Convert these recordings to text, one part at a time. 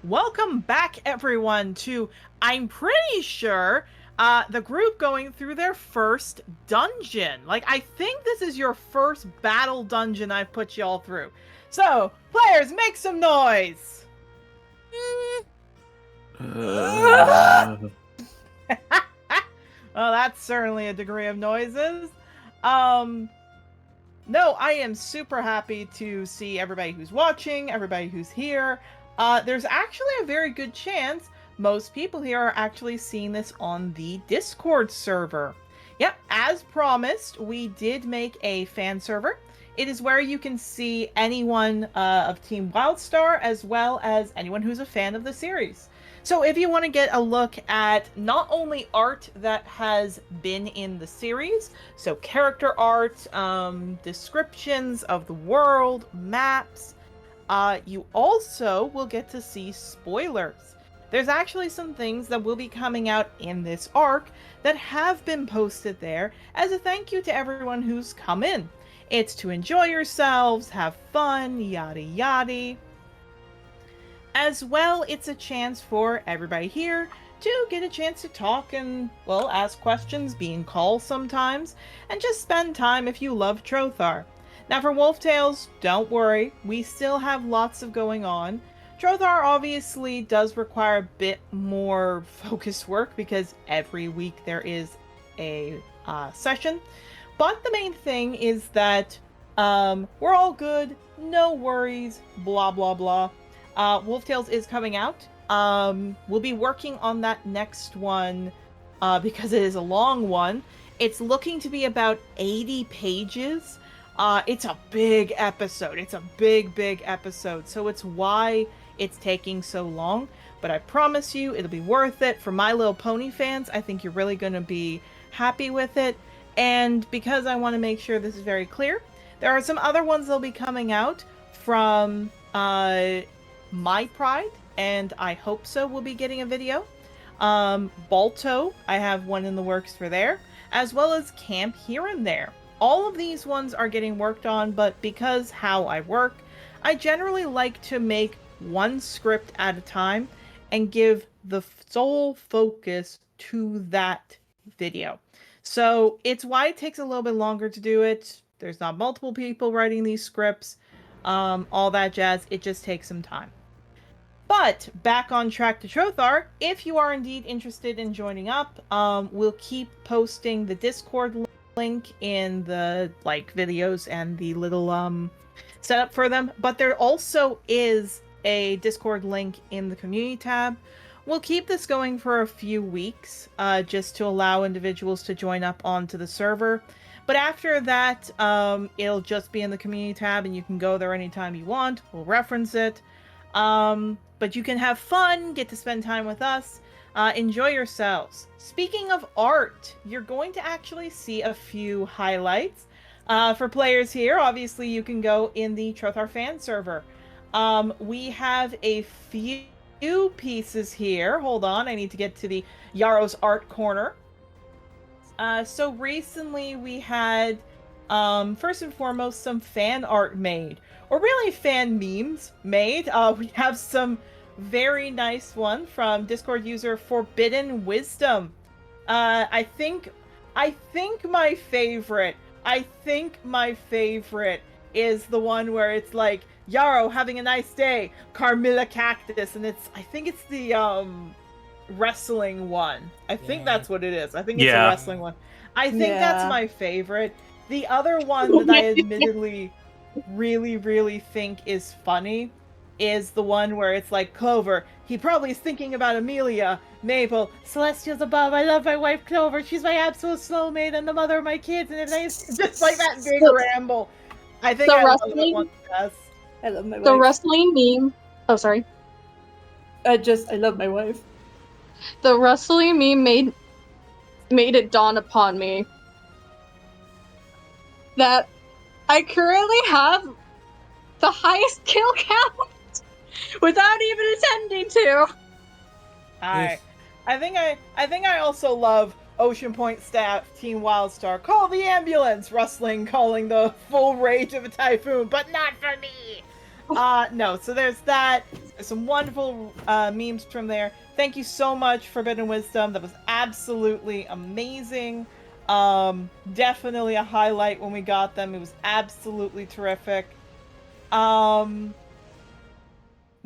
Welcome back, everyone, to, I'm pretty sure, the group going through their first dungeon. Like, I think this is your first battle dungeon I've put y'all through. So, players, make some noise! Well, that's certainly a degree of noises. No, I am super happy to see everybody who's watching, everybody who's here. There's actually a very good chance most people here are actually seeing this on the Discord server. Yep, as promised, we did make a fan server. It is where you can see anyone of Team Wildstar as well as anyone who's a fan of the series. So if you want to get a look at not only art that has been in the series, so character art, descriptions of the world, maps, you also will get to see spoilers. There's actually some things that will be coming out in this arc that have been posted there as a thank you to everyone who's come in. It's to enjoy yourselves, have fun, yada yada. As well, it's a chance for everybody here to get a chance to talk and, well, ask questions, be in calls sometimes, and just spend time if you love Trothar. Now for Wolf Tales, don't worry, we still have lots of going on. Trothar obviously does require a bit more focused work because every week there is a session. But the main thing is that we're all good, no worries, blah blah blah. Wolf Tales is coming out. We'll be working on that next one because it is a long one. It's looking to be about 80 pages. It's a big episode. It's a big episode. So it's why it's taking so long. But I promise you, it'll be worth it. For My Little Pony fans, I think you're really going to be happy with it. And because I want to make sure this is very clear, there are some other ones that'll be coming out from My Pride, and I hope so will be getting a video. Balto, I have one in the works for there, as well as Camp Here and There. All of these ones are getting worked on, but because how I work, I generally like to make one script at a time and give the sole focus to that video. So it's why it takes a little bit longer to do it. There's not multiple people writing these scripts, all that jazz. It just takes some time. But back on track to Trothar, if you are indeed interested in joining up, we'll keep posting the Discord link in the videos and the little setup for them. But there also is a Discord link in the community tab. We'll keep this going for a few weeks, just to allow individuals to join up onto the server. But after that, it'll just be in the community tab, and you can go there anytime you want. We'll reference it. But you can have fun, get to spend time with us, enjoy yourselves. Speaking of art, you're going to actually see a few highlights. For players here, obviously you can go in the Trothar fan server. We have a few pieces here. Hold on, I need to get to the Yarrow's art corner. So recently we had, first and foremost, some fan art made. Or really fan memes made. We have some very nice one from Discord user Forbidden Wisdom. I think my favorite is the one where it's like Yarrow having a nice day, Carmilla Cactus, and I think it's the wrestling one. I think that's what it is. I think it's a wrestling one. I think that's my favorite. The other one that I admittedly really think is funny is the one where it's like Clover. He probably is thinking about Amelia, Maple, Celestials above. I love my wife Clover. She's my absolute soulmate and the mother of my kids. And it's just like that big ramble. I think I love that one best. I love my wife. The wrestling meme. Oh, sorry. I love my wife. The wrestling meme made it dawn upon me that I currently have the highest kill count without even attempting to. I think I also love Ocean Point staff, Team Wildstar. Call the ambulance! Rustling calling the full rage of a typhoon, but not for me! No, so there's that. There's some wonderful memes from there. Thank you so much, Forbidden Wisdom. That was absolutely amazing. Definitely a highlight when we got them. It was absolutely terrific.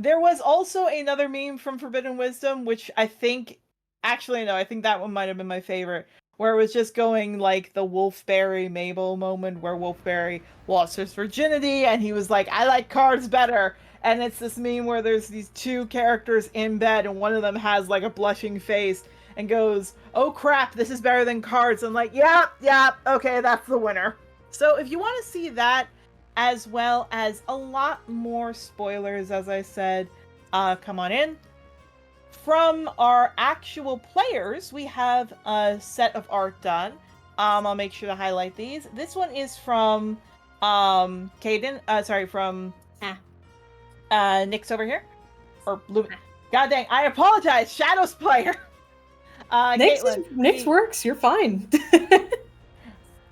There was also another meme from Forbidden Wisdom, which I think, actually, no, I think that one might have been my favorite, where it was just going like the Wolfberry Mabel moment where Wolfberry lost his virginity and he was like, I like cards better. And it's this meme where there's these two characters in bed and one of them has like a blushing face and goes, oh crap, this is better than cards. I'm like, yep, okay, that's the winner. So if you want to see that, as well as a lot more spoilers, as I said, come on in. From our actual players, we have a set of art done. I'll make sure to highlight these. This one is from Caden. From Nick's over here. Or God dang, I apologize. Shadow's player. Nick's works. You're fine.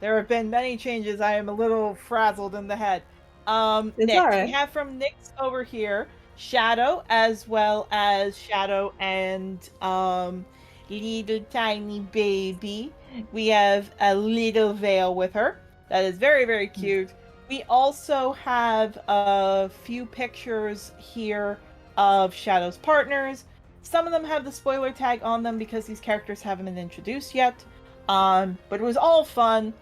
There have been many changes. I am a little frazzled in the head. Nick, right. we have from Nick's over here Shadow, as well as Shadow and little tiny baby. We have a little veil with her. That is very, very cute. We also have a few pictures here of Shadow's partners. Some of them have the spoiler tag on them because these characters haven't been introduced yet. But it was all fun.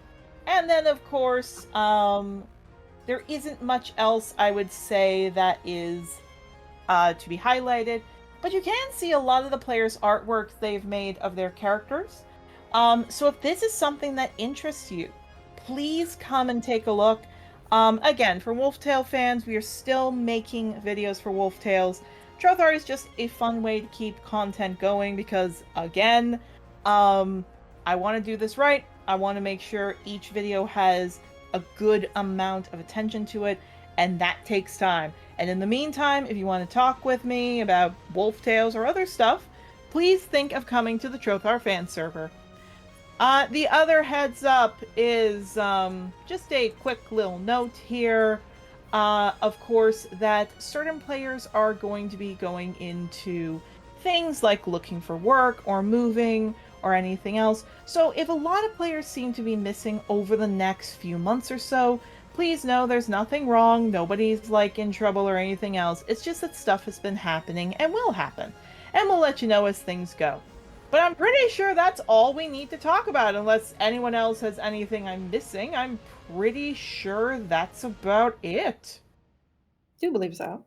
And then, of course, there isn't much else I would say that is to be highlighted, but you can see a lot of the players' artwork they've made of their characters. So if this is something that interests you, please come and take a look. Again, for Wolftale fans, we are still making videos for Wolftales. Trothar is just a fun way to keep content going because, again, I want to do this right. I want to make sure each video has a good amount of attention to it, and that takes time. And in the meantime, if you want to talk with me about Wolftales or other stuff, please think of coming to the Trothar fan server. The other heads up is just a quick little note here. Of course, that certain players are going to be going into things like looking for work or moving or anything else. So if a lot of players seem to be missing over the next few months or so, please know there's nothing wrong. Nobody's like in trouble or anything else. It's just that stuff has been happening and will happen. And we'll let you know as things go. But I'm pretty sure that's all we need to talk about, unless anyone else has anything I'm missing. I'm pretty sure that's about it. I do believe so.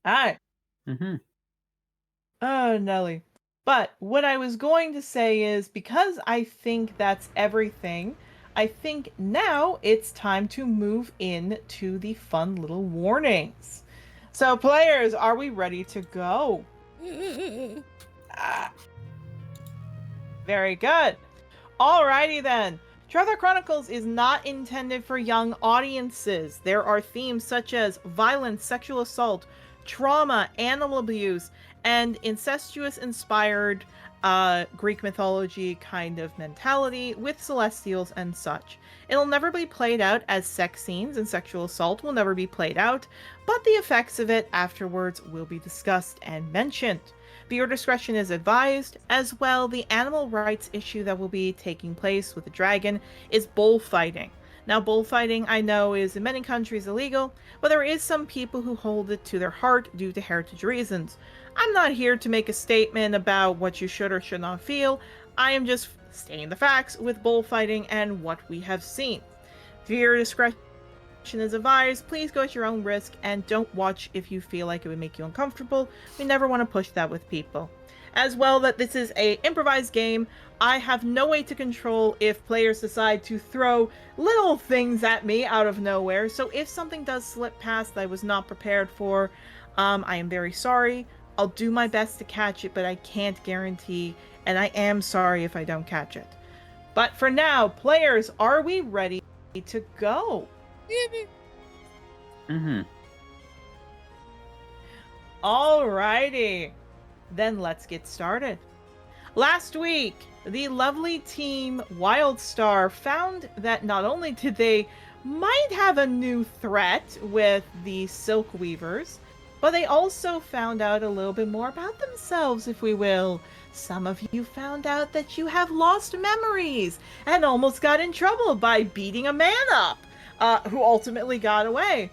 Alright. Mm-hmm. Oh, Nelly. But what I was going to say is, because I think that's everything, I think now it's time to move in to the fun little warnings. So, players, are we ready to go? Very good. Alrighty then. Trothar Chronicles is not intended for young audiences. There are themes such as violence, sexual assault, trauma, animal abuse, and incestuous-inspired Greek mythology kind of mentality with celestials and such. It'll never be played out as sex scenes, and sexual assault will never be played out, but the effects of it afterwards will be discussed and mentioned. Viewer discretion is advised. As well, the animal rights issue that will be taking place with the dragon is bullfighting. Now, bullfighting, I know, is in many countries illegal, but there is some people who hold it to their heart due to heritage reasons. I'm not here to make a statement about what you should or should not feel. I am just stating the facts with bullfighting and what we have seen. Viewer discretion is advised. Please go at your own risk and don't watch if you feel like it would make you uncomfortable. We never want to push that with people. As well, that this is an improvised game. I have no way to control if players decide to throw little things at me out of nowhere. So if something does slip past that I was not prepared for, I am very sorry. I'll do my best to catch it, but I can't guarantee, and I am sorry if I don't catch it. But for now, players, are we ready to go? Mm-hmm. Alrighty. Then let's get started. Last week, the lovely team Wildstar found that not only did they might have a new threat with the Silk Weavers, But they also found out a little bit more about themselves, if we will. Some of you found out that you have lost memories and almost got in trouble by beating a man up, who ultimately got away.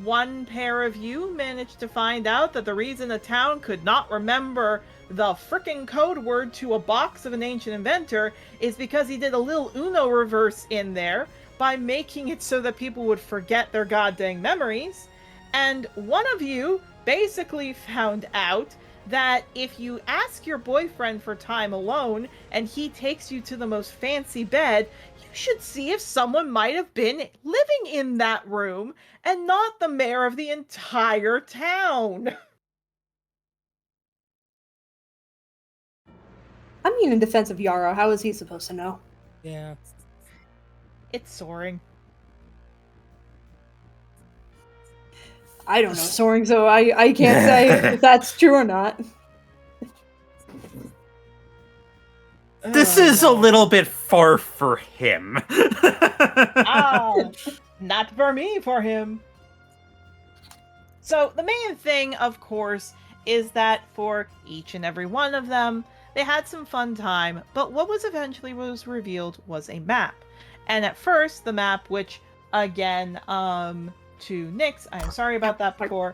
One pair of you managed to find out that the reason the town could not remember the frickin' code word to a box of an ancient inventor is because he did a little Uno reverse in there by making it so that people would forget their goddamn memories. And one of you basically found out that if you ask your boyfriend for time alone and he takes you to the most fancy bed, you should see if someone might have been living in that room and not the mayor of the entire town. I mean, in defense of Yarrow, how is he supposed to know? Yeah. It's soaring. I don't know soaring, so I can't say if that's true or not. This is a little bit far for him. Not for me, for him. So the main thing, of course, is that for each and every one of them, they had some fun time, but what was eventually revealed was a map. And at first, the map, which, again, to Nyx, I'm sorry about that before,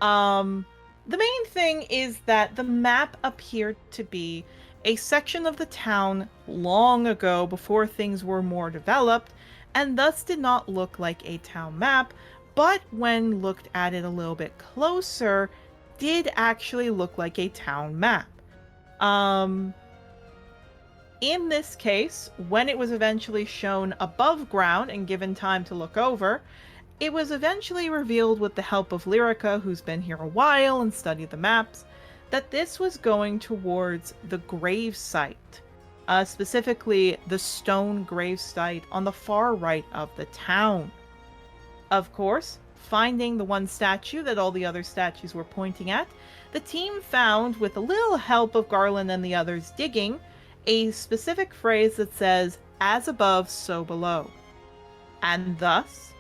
the main thing is that the map appeared to be a section of the town long ago before things were more developed, and thus did not look like a town map, but when looked at it a little bit closer, did actually look like a town map. In this case, when it was eventually shown above ground and given time to look over, it was eventually revealed with the help of Lyrica, who's been here a while and studied the maps, that this was going towards the grave site, specifically the stone grave site on the far right of the town. Of course, finding the one statue that all the other statues were pointing at, the team found, with a little help of Garland and the others digging, a specific phrase that says, "As above, so below." And thus,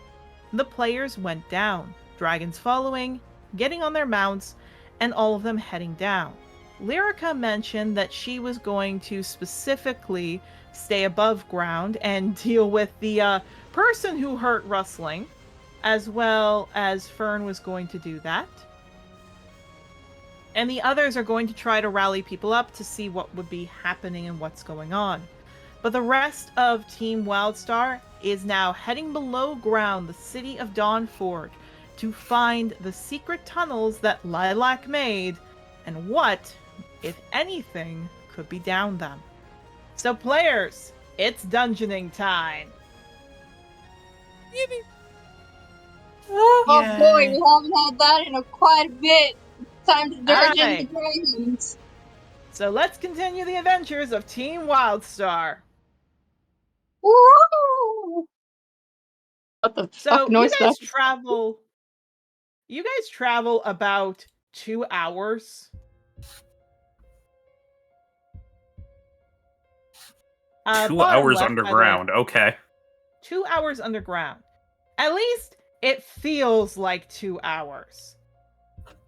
the players went down, dragons following, getting on their mounts, and all of them heading down. Lyrica mentioned that she was going to specifically stay above ground and deal with the person who hurt Rustling, as well as Fern was going to do that. And the others are going to try to rally people up to see what would be happening and what's going on. But the rest of Team Wildstar is now heading below ground, the city of Dawnforge, to find the secret tunnels that Lilac made, and what, if anything, could be down them. So players, it's dungeoning time! Oh boy, we haven't had that in quite a bit. Time to dungeon the dragons. So let's continue the adventures of Team Wildstar. Woo! What the fuck noise you guys travel. You guys travel about 2 hours. 2 hours underground. Okay. 2 hours underground. At least it feels like 2 hours.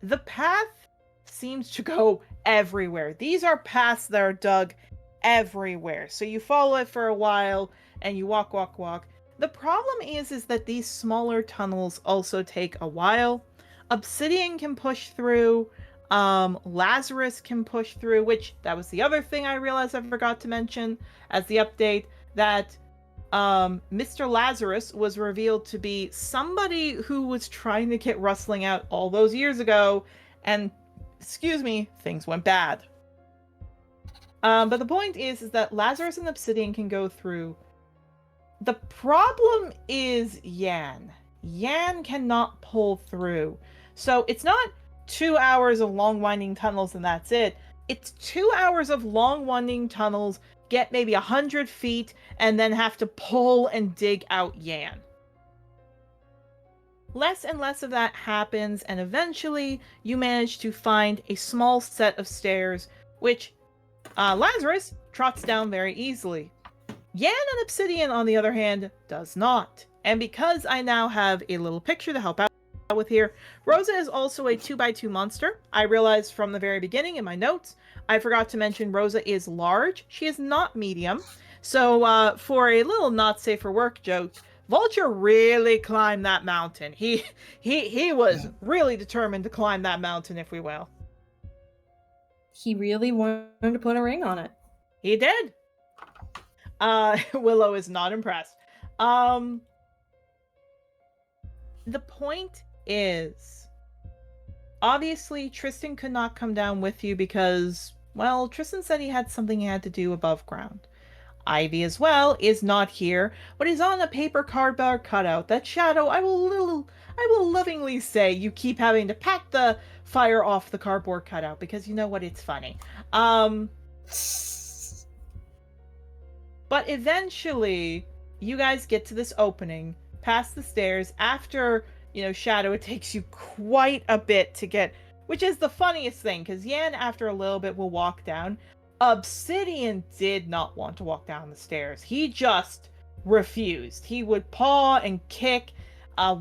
The path seems to go everywhere. These are paths that are dug everywhere. So you follow it for a while and you walk. The problem is that these smaller tunnels also take a while. Obsidian can push through. Lazarus can push through, which that was the other thing I realized I forgot to mention as the update, that Mr. Lazarus was revealed to be somebody who was trying to get Rustling out all those years ago, and, excuse me, things went bad. But the point is that Lazarus and Obsidian can go through. The problem is Yan. Yan cannot pull through. So it's not 2 hours of long winding tunnels and that's it. It's 2 hours of long winding tunnels, get maybe 100 feet, and then have to pull and dig out Yan. Less and less of that happens, and eventually you manage to find a small set of stairs, which Lazarus trots down very easily. Yan and Obsidian, on the other hand, does not. And because I now have a little picture to help out, with here. Rosa is also a 2x2 monster. I realized from the very beginning in my notes, I forgot to mention Rosa is large. She is not medium. So for a little not safe for work joke, Vulture really climbed that mountain. He was really determined to climb that mountain, if we will. He really wanted to put a ring on it. He did. Willow is not impressed. The point is, obviously, Tristan could not come down with you because, well, Tristan said he had something he had to do above ground. Ivy as well is not here, but is on a paper cardboard cutout. That Shadow, I will lovingly say you keep having to pat the fire off the cardboard cutout because you know what, it's funny. But eventually, you guys get to this opening, past the stairs, after, Shadow, it takes you quite a bit to get, which is the funniest thing, because Yan, after a little bit, will walk down. Obsidian did not want to walk down the stairs. He just refused. He would paw and kick.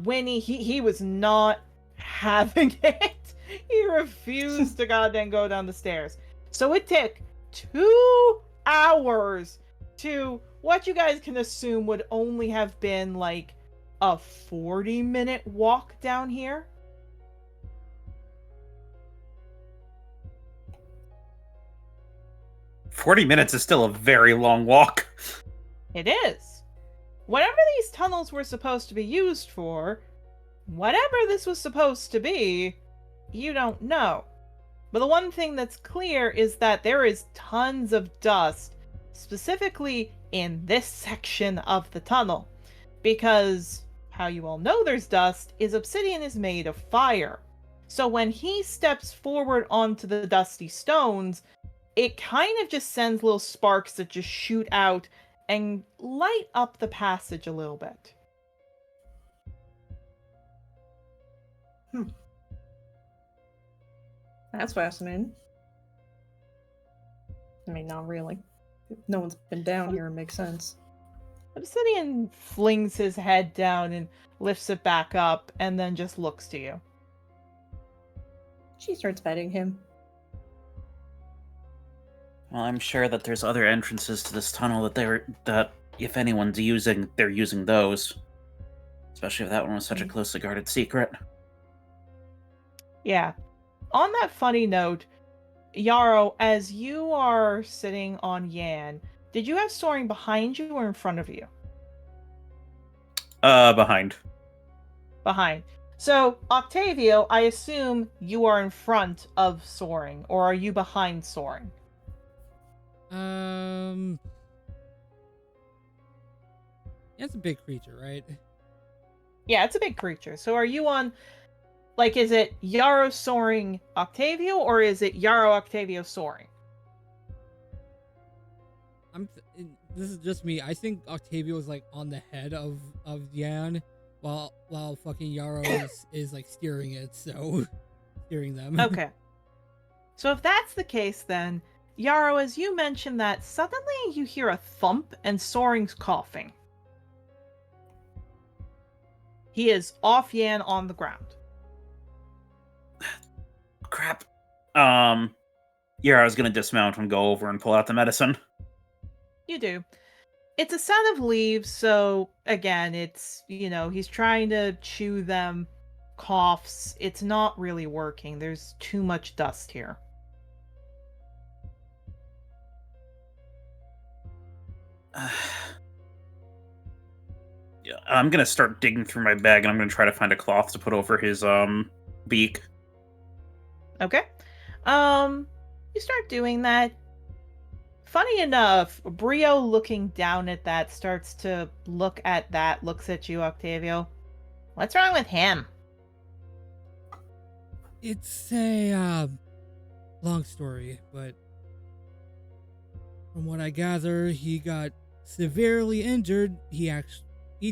Winnie, he was not having it. He refused to goddamn go down the stairs. So it took 2 hours to what you guys can assume would only have been like a 40-minute walk down here. "40 minutes is still a very long walk." It is. Whatever these tunnels were supposed to be used for, whatever this was supposed to be, you don't know. But the one thing that's clear is that there is tons of dust, specifically in this section of the tunnel. Because how you all know there's dust is Obsidian is made of fire. So when he steps forward onto the dusty stones, it kind of just sends little sparks that just shoot out and light up the passage a little bit. That's fascinating. I mean, not really. If no one's been down here, it makes sense. Obsidian flings his head down and lifts it back up and then just looks to you. She starts petting him. Well, I'm sure that there's other entrances to this tunnel that if anyone's using, they're using those. Especially if that one was such a closely guarded secret. Yeah. On that funny note, Yarrow, as you are sitting on Yan, did you have Soaring behind you or in front of you? Behind. Behind. So, Octavio, I assume you are in front of Soaring, or are you behind Soaring? It's a big creature, right? Yeah, it's a big creature. So are you on, like, is it Yarrow Soaring Octavio, or is it Yarrow Octavio Soaring? This is just me. I think Octavio is like on the head of Yan, while fucking Yarrow is like steering it, so steering them. Okay. So if that's the case, then Yarrow, as you mentioned that, suddenly you hear a thump and Soaring's coughing. He is off Yan on the ground. Crap. Yeah, I was gonna dismount and go over and pull out the medicine. You do. It's a set of leaves, so again, it's, he's trying to chew them, coughs. It's not really working. There's too much dust here. Yeah, I'm gonna start digging through my bag and I'm gonna try to find a cloth to put over his beak. Okay. You start doing that. Funny enough, Brio, looking down at that, starts to look at that, looks at you, Octavio. What's wrong with him? It's a long story, but from what I gather, he got severely injured. He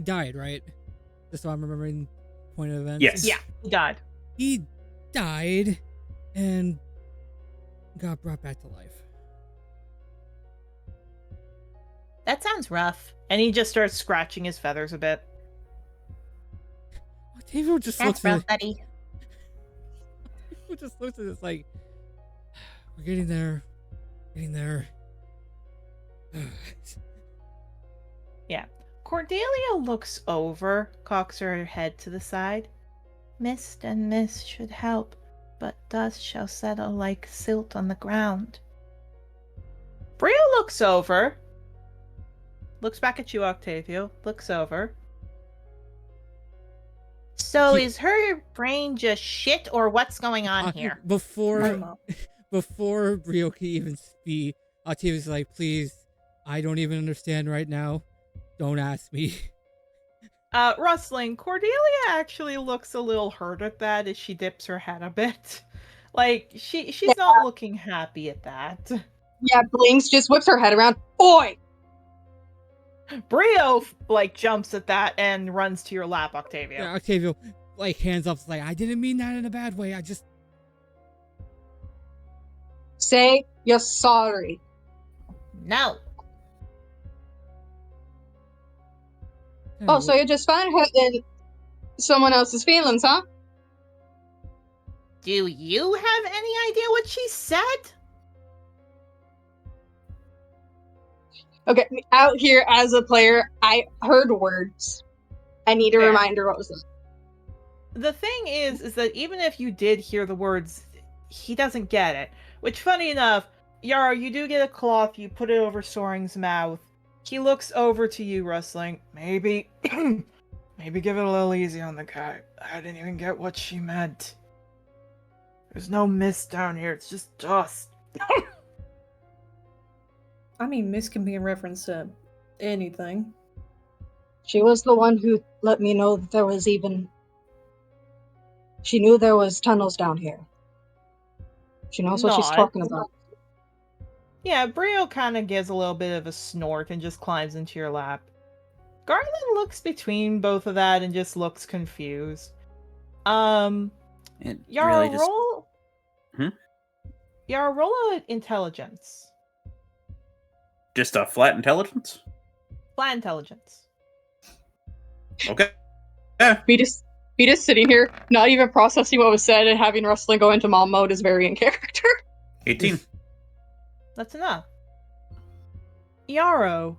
died, right? Just so I'm remembering point of events. Yes. Yeah, he died. He died and got brought back to life. That sounds rough. And he just starts scratching his feathers a bit. Octavio just That's looks at rough, it. buddy. Octavio just looks at it like, we're getting there. Getting there. Yeah. Cordelia looks over, cocks her head to the side. Mist and mist should help, but dust shall settle like silt on the ground. Bria looks over. Looks back at you, Octavio. Looks over. So He- is her brain just shit, or what's going on here? My Before mom. before Brio can even speak, Octavia's like, please, I don't even understand right now. Don't ask me. Rustling, Cordelia actually looks a little hurt at that as she dips her head a bit. Like, she's not looking happy at that. Yeah, Blinks just whips her head around. Oi! Brio, like, jumps at that and runs to your lap, Octavio. Yeah, Octavio, like, hands up, like, I didn't mean that in a bad way. I just... Say you're sorry. No. Oh, so you're just fine hurting someone else's feelings, huh? Do you have any idea what she said? Okay, out here as a player, I heard words. I need a Fair. reminder what was it. The thing is that even if you did hear the words, he doesn't get it. Which, funny enough, Yara, you do get a cloth, you put it over Soaring's mouth. He looks over to you, Rustling. Maybe, maybe give it a little easy on the guy. I didn't even get what she meant. There's no mist down here, it's just dust. I mean, mist can be in reference to anything. She was the one who let me know that there was even... She knew there was tunnels down here. She knows what she's Nod. talking about. Yeah, Brio kind of gives a little bit of a snort and just climbs into your lap. Garland looks between both of that and just looks confused. It Yara, really just roll... Yara, roll a intelligence. just a flat intelligence. Flat intelligence. Okay. Yeah. Me just sitting here, not even processing what was said, and having Rustling go into mom mode is very in character. 18. That's enough. Yarrow,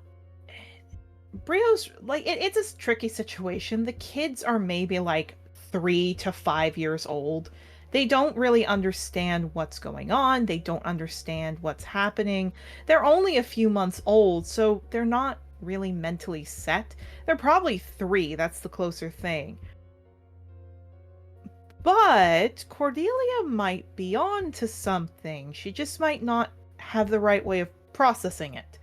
Brio's like it's a tricky situation. The kids are maybe like 3 to 5 years old. They don't really understand what's going on. They don't understand what's happening. They're only a few months old, so they're not really mentally set. They're probably 3. That's the closer thing. But Cordelia might be on to something. She just might not have the right way of processing it.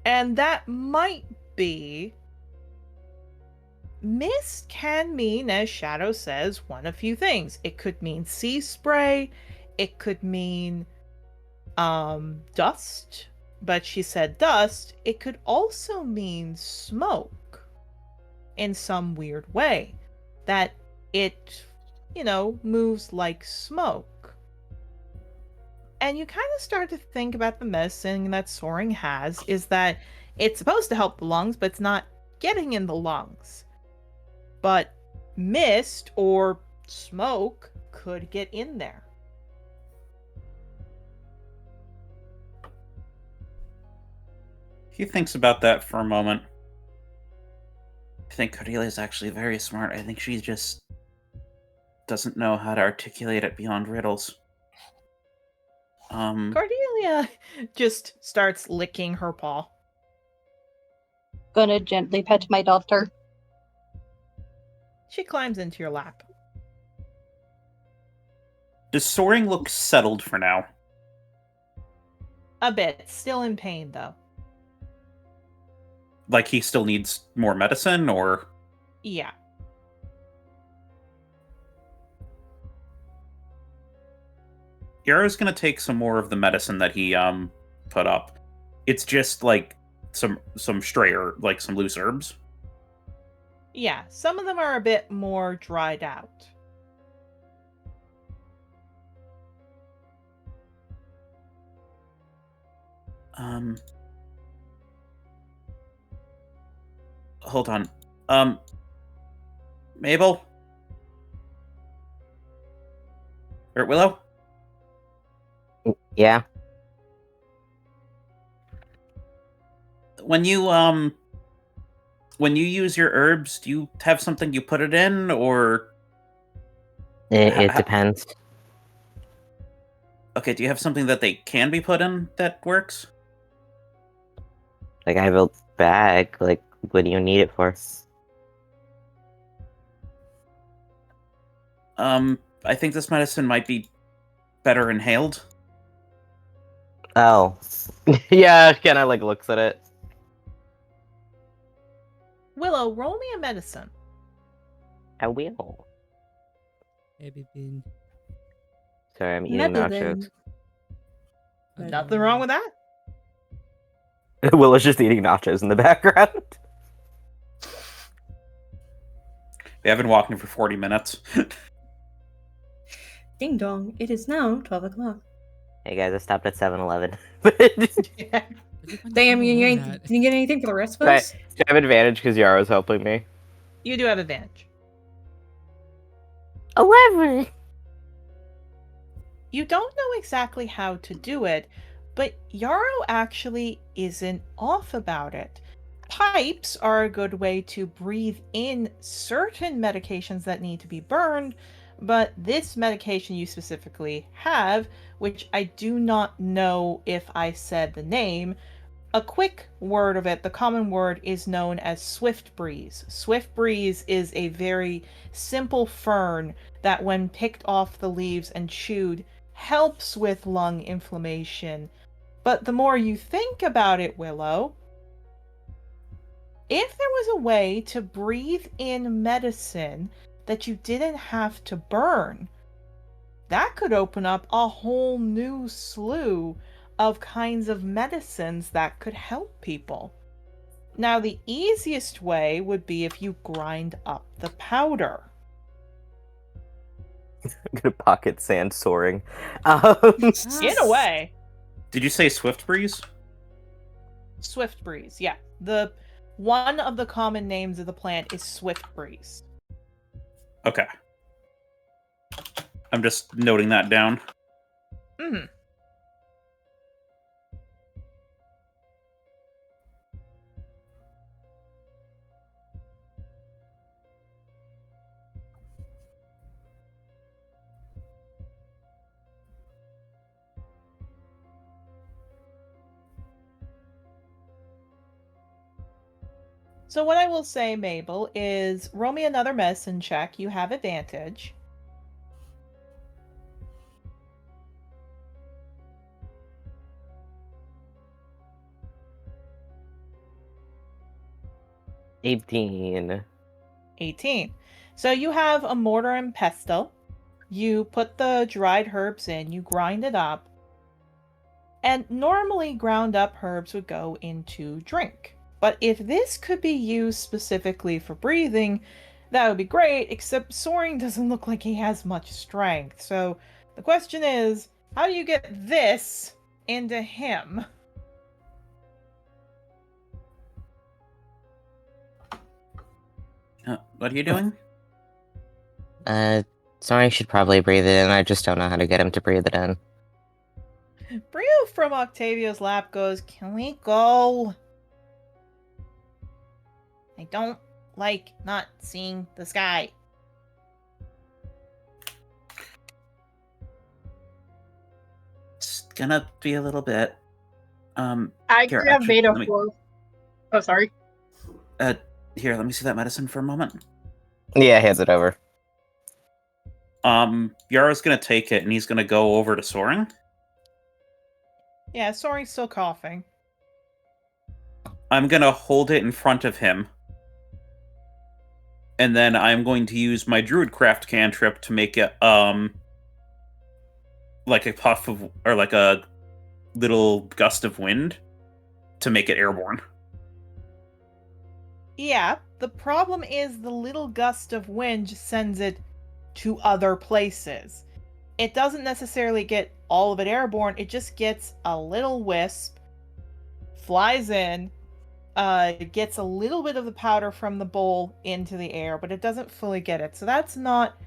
And that might be... Mist can mean, as Shadow says, one of few things. It could mean sea spray. It could mean dust. But she said dust. It could also mean smoke in some weird way. That it, moves like smoke. And you kind of start to think about the medicine that Soaring has is that it's supposed to help the lungs, but it's not getting in the lungs. But mist or smoke could get in there. He thinks about that for a moment. I think Cordelia is actually very smart. I think she just doesn't know how to articulate it beyond riddles. Cordelia just starts licking her paw. Gonna gently pet my daughter. She climbs into your lap. Does Soaring look settled for now? A bit. Still in pain, though. Like he still needs more medicine, or? Yeah. Yarrow's gonna take some more of the medicine that he put up. It's just like some stray or like some loose herbs. Yeah, some of them are a bit more dried out. Hold on. Mabel? Or Willow? Yeah. When you use your herbs, do you have something you put it in, or It depends. okay, do you have something that they can be put in that works? Like, I have a bag. Like, what do you need it for? I think this medicine might be better inhaled. Oh. Yeah, kind of, like, looks at it. Willow, roll me a medicine. I will. Maybe bean. Sorry, I'm eating nachos. Nothing wrong with that. Willow's just eating nachos in the background. We have been walking for 40 minutes. Ding dong, it is now 12 o'clock. Hey guys, I stopped at 7-Eleven. Yeah. Damn, you didn't get anything for the rest of us? I have advantage because Yara's helping me. You do have advantage. 11! You don't know exactly how to do it, but Yarrow actually isn't off about it. Pipes are a good way to breathe in certain medications that need to be burned, but this medication you specifically have, which I do not know if I said the name, a quick word of it, the common word is known as swift breeze. Swift breeze is a very simple fern that when picked off the leaves and chewed helps with lung inflammation. But the more you think about it, Willow, if there was a way to breathe in medicine that you didn't have to burn, that could open up a whole new slew of kinds of medicines that could help people. Now, the easiest way would be if you grind up the powder. I'm gonna pocket sand soaring. In a way. Did you say Swift Breeze? Swift breeze, yeah. The one of the common names of the plant is swift breeze. Okay. I'm just noting that down. Mm-hmm. So what I will say, Mabel, is roll me another medicine check. You have advantage. $18. 18. So you have a mortar and pestle. You put the dried herbs in, you grind it up. And normally ground up herbs would go into drink. But if this could be used specifically for breathing, that would be great, except Soaring doesn't look like he has much strength. So the question is, how do you get this into him? What are you doing? Sorry, should probably breathe it in. I just don't know how to get him to breathe it in. Brio from Octavio's lap goes, "Can we go? I don't like not seeing the sky." It's gonna be a little bit. I Here, grab actually, Beta let me- for. Oh, sorry. Here, let me see that medicine for a moment. Yeah, hands it over. Yara's gonna take it and he's gonna go over to Soaring. Yeah, Soaring's still coughing. I'm gonna hold it in front of him. And then I'm going to use my Druidcraft cantrip to make it, like a puff of, or like a little gust of wind to make it airborne. Yeah, the problem is the little gust of wind just sends it to other places. It doesn't necessarily get all of it airborne, it just gets a little wisp, flies in, gets a little bit of the powder from the bowl into the air, but it doesn't fully get it. So that's not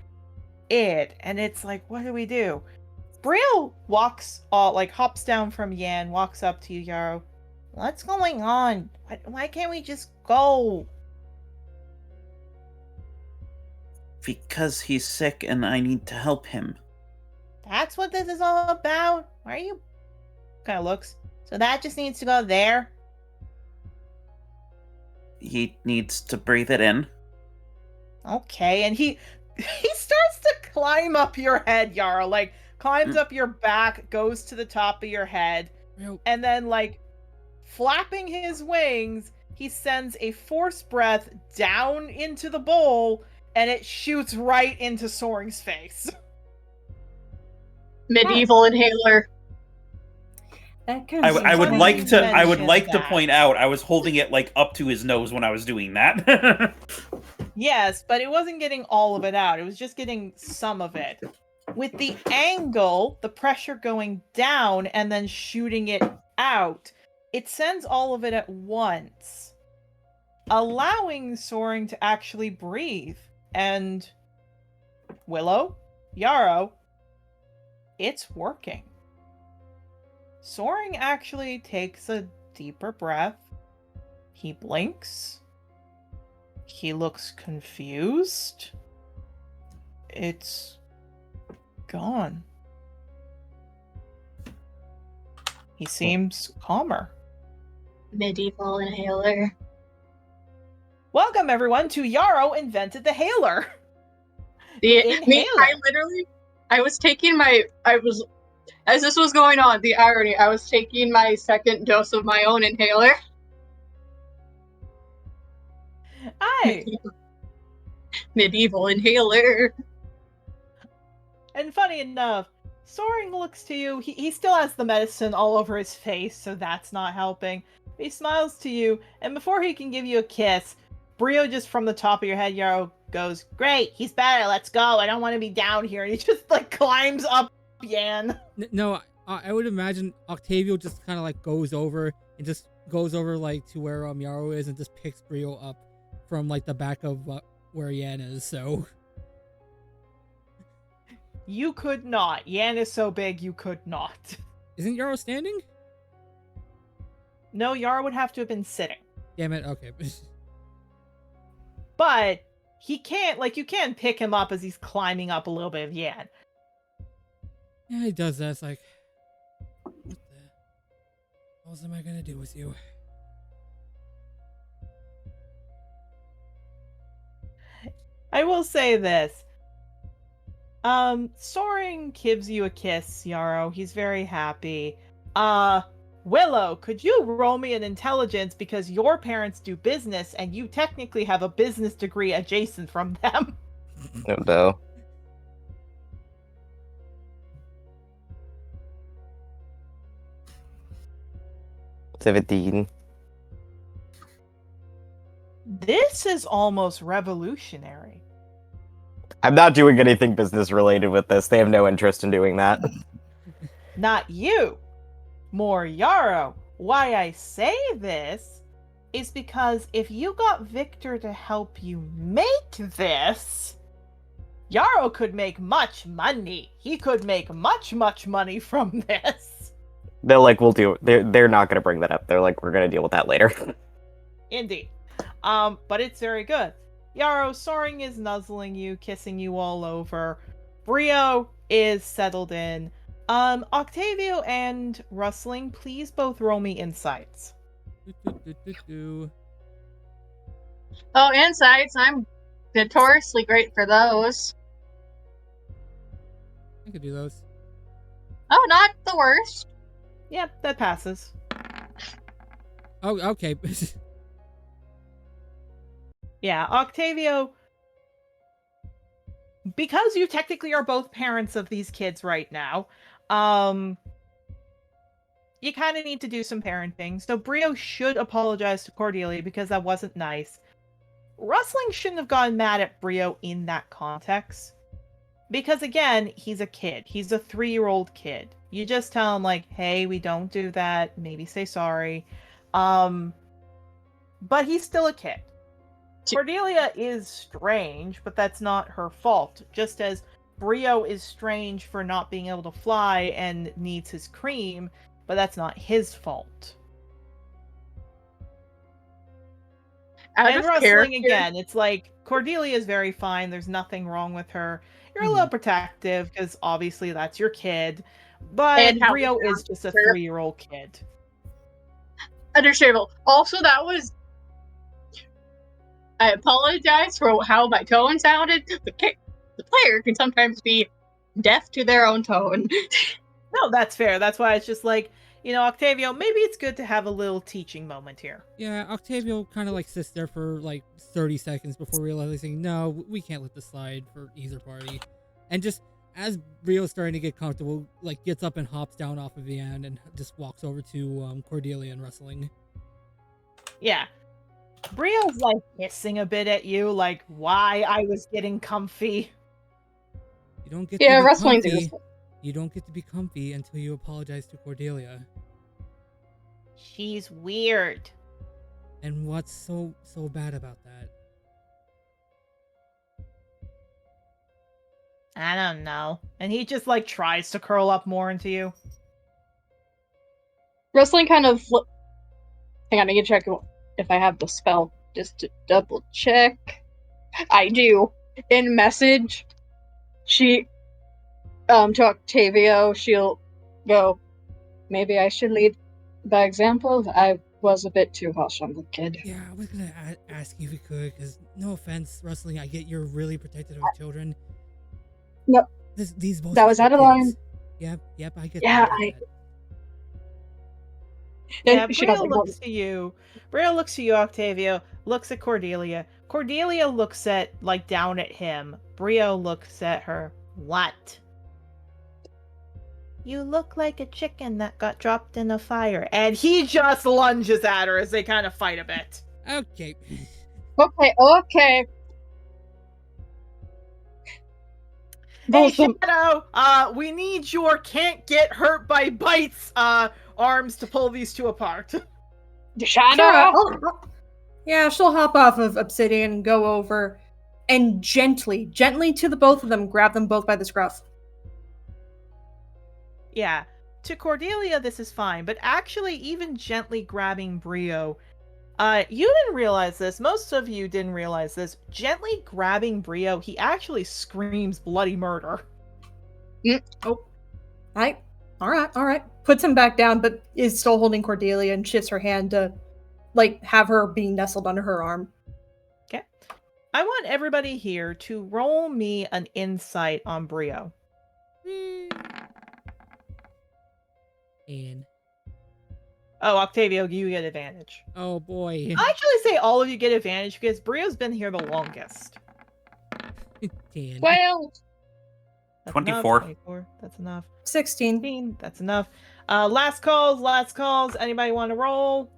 it. And it's like, what do we do? Brielle walks, hops down from Yan, walks up to you, Yarrow. What's going on? Why can't we just go? Because he's sick and I need to help him. That's what this is all about? Why are you... Kind of looks. So that just needs to go there? He needs to breathe it in. Okay, and he starts to climb up your head, Yarrow. Like, climbs up your back, goes to the top of your head, and then, like, flapping his wings, he sends a force breath down into the bowl, and it shoots right into Soaring's face. Medieval inhaler. I would like to that. point out I was holding it like up to his nose when I was doing that. Yes, but it wasn't getting all of it out. It was just getting some of it. With the angle, the pressure going down and then shooting it out, it sends all of it at once, allowing Soaring to actually breathe. And Willow, Yarrow, it's working. Soaring actually takes a deeper breath. He blinks. He looks confused. It's gone. He seems calmer. Medieval inhaler. Welcome everyone to Yarrow Invented the Hailer. As this was going on, the irony, I was taking my second dose of my own inhaler. Hi. Medieval inhaler. And funny enough, Soaring looks to you. He still has the medicine all over his face, so that's not helping. He smiles to you, and before he can give you a kiss, Brio just from the top of your head, Yarrow, goes, "Great, he's better, let's go. I don't want to be down here." And he just, like, climbs up Yan. No, I would imagine Octavio just kind of like goes over like to where Yarrow is and just picks Brio up from like the back of where Yan is. So you could not. Yan is so big, you could not. Isn't Yarrow standing? No, Yarrow would have to have been sitting. Damn it. Okay. But he can't, like, you can pick him up as he's climbing up a little bit of Yan. Yeah, he does that. It's like, what the else am I gonna do with you? I will say this. Soaring gives you a kiss, Yarrow. He's very happy. Willow, could you roll me an intelligence because your parents do business and you technically have a business degree adjacent from them? No. 17. This is almost revolutionary. I'm not doing anything business related with this. They have no interest in doing that. Not you. More Yarrow. Why I say this is because if you got Victor to help you make this, Yarrow could make much money. He could make much money from this. They're like, we'll do. They're not going to bring that up. They're like, we're going to deal with that later. Indeed. But it's very good. Yarrow, Soaring is nuzzling you, kissing you all over. Brio is settled in. Octavio and Rustling, please both roll me insights. Oh, insights. I'm notoriously great for those. I could do those. Oh, not the worst. Yep, that passes. Oh, okay. Yeah, Octavio, because you technically are both parents of these kids right now, you kind of need to do some parenting. So Brio should apologize to Cordelia because that wasn't nice. Rustling shouldn't have gotten mad at Brio in that context. Because again, he's a kid. He's a 3-year-old kid. You just tell him, like, hey, we don't do that. Maybe say sorry. but he's still a kid. T- Cordelia is strange, but that's not her fault. Just as Brio is strange for not being able to fly and needs his cream, but that's not his fault. Out And of wrestling character. again, it's like Cordelia is very fine. There's nothing wrong with her. You're a Mhm. little protective because obviously that's your kid, but And how Brio we is just a her. 3-year-old kid. Understandable. Also, that was. I apologize for how my tone sounded. The player can sometimes be deaf to their own tone. No, that's fair. That's why it's just like, Octavio, maybe it's good to have a little teaching moment here. Yeah, Octavio kind of like sits there for like 30 seconds before realizing, no, we can't let this slide for either party. And just as Rio's starting to get comfortable, like gets up and hops down off of Vian and just walks over to Cordelia and wrestling. Yeah. Brio's like hissing a bit at you, like why I was getting comfy. You don't get Yeah, to be wrestling's comfy. useful. You don't get to be comfy until you apologize to Cordelia. She's weird. And what's so bad about that? I don't know. And he just like tries to curl up more into you. Wrestling kind of. Hang on, I need to check if I have the spell just to double check. I do. In message, she to Octavio, she'll go, maybe I should lead by example. I was a bit too harsh on the kid. Yeah, I was gonna ask you if you could, because no offense, wrestling, I get you're really protective of children. No. These both That was out of line. Yep, I get Yeah, that. Yeah, she Brio does like looks to you. Brio looks to you, Octavio. Looks at Cordelia. Cordelia looks down at him. Brio looks at her. What? You look like a chicken that got dropped in a fire. And he just lunges at her as they kind of fight a bit. Okay. Okay. Hey, Shadow, we need your can't get hurt by bites arms to pull these two apart. Shadow! Yeah, she'll hop off of Obsidian and go over and gently to the both of them, grab them both by the scruff. Yeah, to Cordelia this is fine, but actually even gently grabbing Brio, you didn't realize this, most of you didn't realize this, gently grabbing Brio, he actually screams bloody murder. Oh. Alright. Puts him back down, but is still holding Cordelia and shifts her hand to, have her being nestled under her arm. Okay. I want everybody here to roll me an insight on Brio. And Oh, Octavio, you get advantage. oh boy. I actually say all of you get advantage because Brio's been here the longest. 10. Well, That's 24. Enough. 24. That's enough. 16. 16. That's enough. Last calls. Anybody want to roll?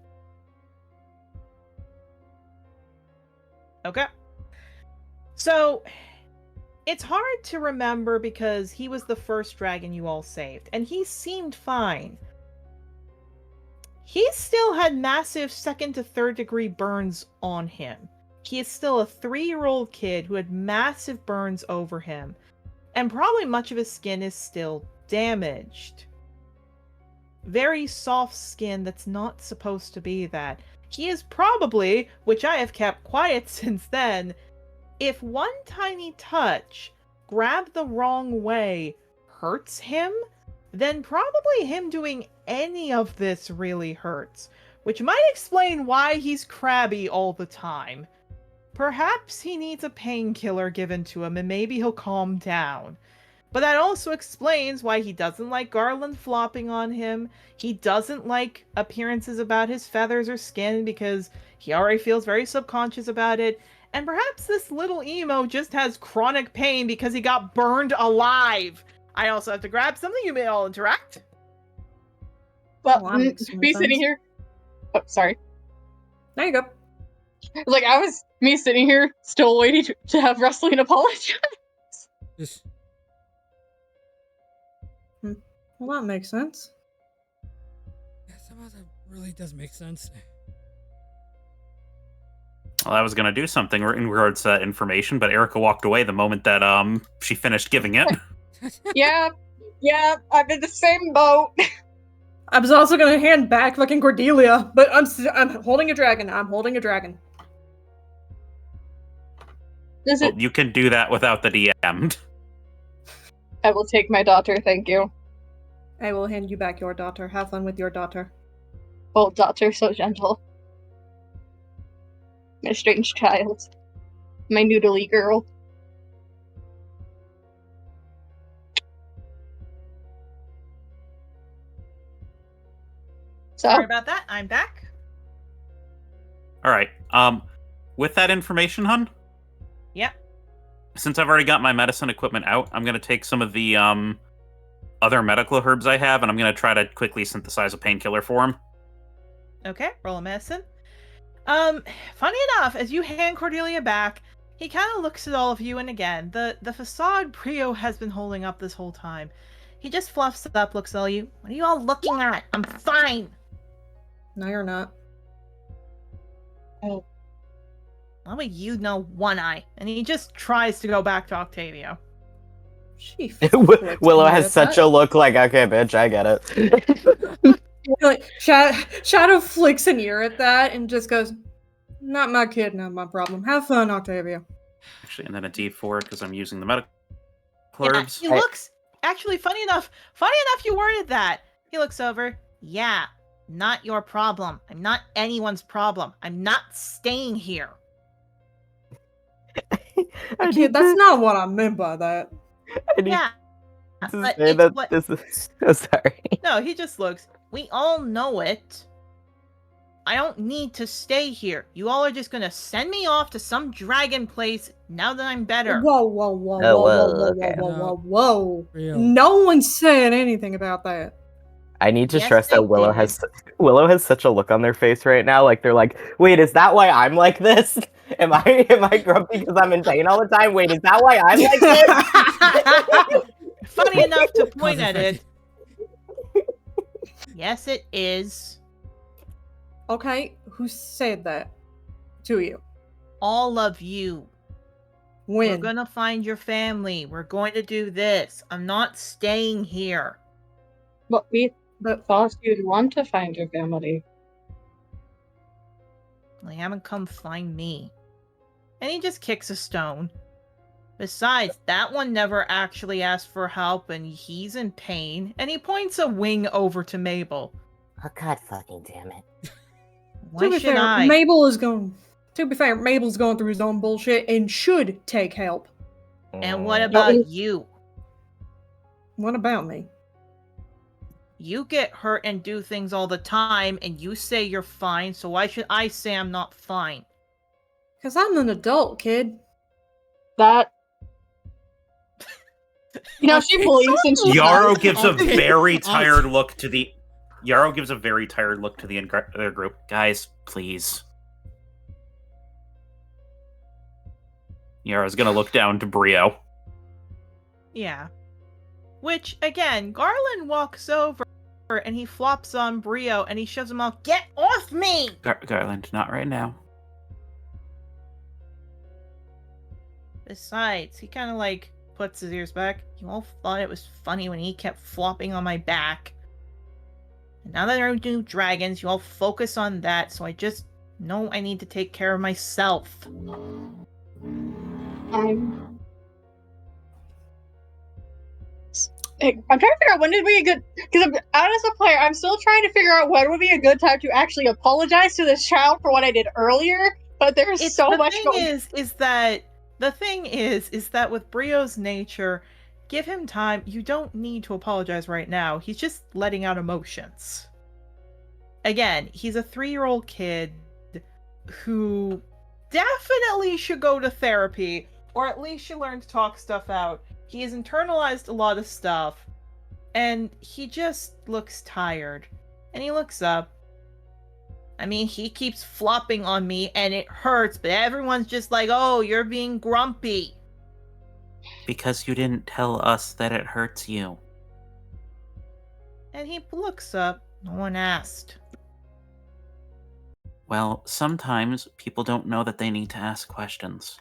Okay. So, it's hard to remember because he was the first dragon you all saved, and he seemed fine. He still had massive 2nd to 3rd degree burns on him. He is still a 3-year-old kid who had massive burns over him, and probably much of his skin is still damaged. Very soft skin that's not supposed to be that. He is probably, which I have kept quiet since then, if one tiny touch, grabbed the wrong way, hurts him, then probably him doing any of this really hurts, which might explain why he's crabby all the time. Perhaps he needs a painkiller given to him and maybe he'll calm down. But that also explains why he doesn't like garland flopping on him. He doesn't like appearances about his feathers or skin because he already feels very subconscious about it. And perhaps this little emo just has chronic pain because he got burned alive. I also have to grab something. You may all interact. well, that makes some me sense. sitting here. Oh, sorry. There you go. Like, I was me sitting here still waiting to have wrestling apologize. Just Well, that makes sense. yeah, somehow that really does make sense. Well, I was going to do something in regards to that information, but Erica walked away the moment that she finished giving it. Yeah, I'm in the same boat. I was also gonna hand back fucking Cordelia, but I'm holding a dragon. I'm holding a dragon. Does it? Well, you can do that without the DM. I will take my daughter, thank you. I will hand you back your daughter. Have fun with your daughter. Oh, daughter, so gentle. My strange child. My noodly girl. So, Sorry about that. I'm back. All right. With that information, hun, Yep. since I've already got my medicine equipment out, I'm going to take some of the other medical herbs I have, and I'm going to try to quickly synthesize a painkiller for him. Okay, roll a medicine. Funny enough, as you hand Cordelia back, he kind of looks at all of you, and again, the facade Brio has been holding up this whole time. He just fluffs it up, looks at all you. What are you all looking at? I'm fine. No, you're not. oh, How about you know One Eye? And he just tries to go back to Octavio. She Willow has such a look like, okay, bitch, I get it. Like, Shadow flicks an ear at that and just goes, "Not my kid, not my problem. Have fun, Octavia." Actually, and then a D4 because I'm using the medical Yeah, herbs. he looks actually funny enough you worded that. He looks over. Yeah, not your problem. I'm not anyone's problem. I'm not staying here. Kid, that's not what I meant by that. Yeah. To But say it's that what- this is... Oh, sorry. No, he just looks. We all know it. I don't need to stay here. You all are just gonna send me off to some dragon place now that I'm better. Whoa, whoa, whoa, Oh, whoa, well, whoa, whoa, okay. whoa, No. whoa, whoa. Real. No one said anything about that. I need to Yes, stress they that Willow did. has such a look on their face right now, like they're like, wait, is that why I'm like this? Am I grumpy because I'm in pain all the time? Wait, is that why I'm like this? Funny enough to point Cause at effect. it. Yes, it is. Okay, who said that to you? All of you. We're When? gonna find your family. We're going to do this. I'm not staying here. but we But thought you'd want to find your family. They haven't come find me. And he just kicks a stone. Besides, that one never actually asked for help and he's in pain. And he points a wing over to Mabel. Oh, God fucking damn it. Why to be should fair, I? Mabel's going through his own bullshit and should take help. And what about you? What about me? You get hurt and do things all the time, and you say you're fine, so why should I say I'm not fine? Because I'm an adult, kid. That. You know, she believes in she Yarrow does. gives a Okay. very tired look to the other group. Guys, please. Yarrow's gonna look down to Brio. Yeah. Which, again, Garland walks over and he flops on Brio and he shoves him off. Get off me! Garland, not right now. Besides, he kind of like puts his ears back. You all thought it was funny when he kept flopping on my back. And now that there are new dragons, you all focus on that, so I just know I need to take care of myself. I'm trying to figure out when would be a good, because as a player, I'm still trying to figure out when would be a good time to actually apologize to this child for what I did earlier. But there's so much going. The thing is that with Brio's nature, give him time. You don't need to apologize right now. He's just letting out emotions. Again, he's a 3-year-old kid who definitely should go to therapy, or at least should learn to talk stuff out. He has internalized a lot of stuff, and he just looks tired. And he looks up. I mean, he keeps flopping on me, and it hurts, but everyone's just like, oh, you're being grumpy. Because you didn't tell us that it hurts you. And he looks up. No one asked. Well, sometimes people don't know that they need to ask questions.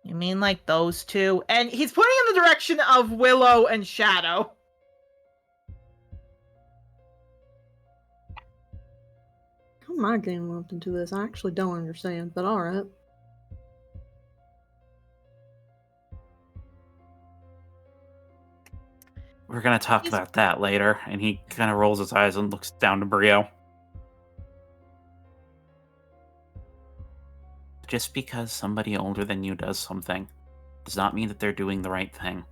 You mean like those two? And he's pointing in the direction of Willow and Shadow. How am I getting lumped into this? I actually don't understand, but alright. We're gonna talk about that later. And he kind of rolls his eyes and looks down to Brio. Just because somebody older than you does something does not mean that they're doing the right thing.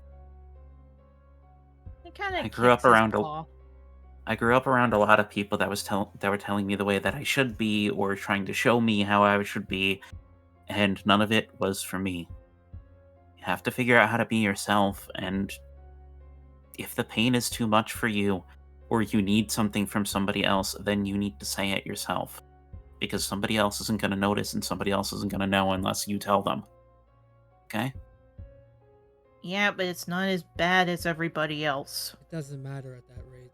I grew up around a lot of people that were telling me the way that I should be, or trying to show me how I should be, and none of it was for me. You have to figure out how to be yourself, and if the pain is too much for you, or you need something from somebody else, then you need to say it yourself. Because somebody else isn't going to notice, and somebody else isn't going to know unless you tell them. Okay? Yeah, but it's not as bad as everybody else. It doesn't matter at that rate.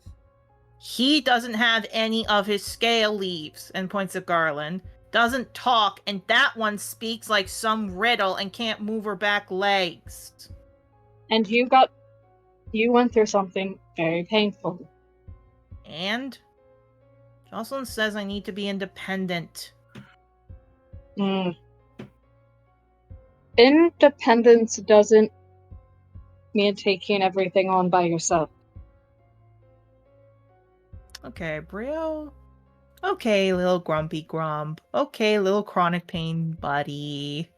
He doesn't have any of his scale leaves, and points at Garland. Doesn't talk, and that one speaks like some riddle and can't move her back legs. And you went through something very painful. And? Jocelyn says I need to be independent. Independence doesn't mean taking everything on by yourself. Okay, Brio. Okay, little grumpy grump. Okay, little chronic pain buddy.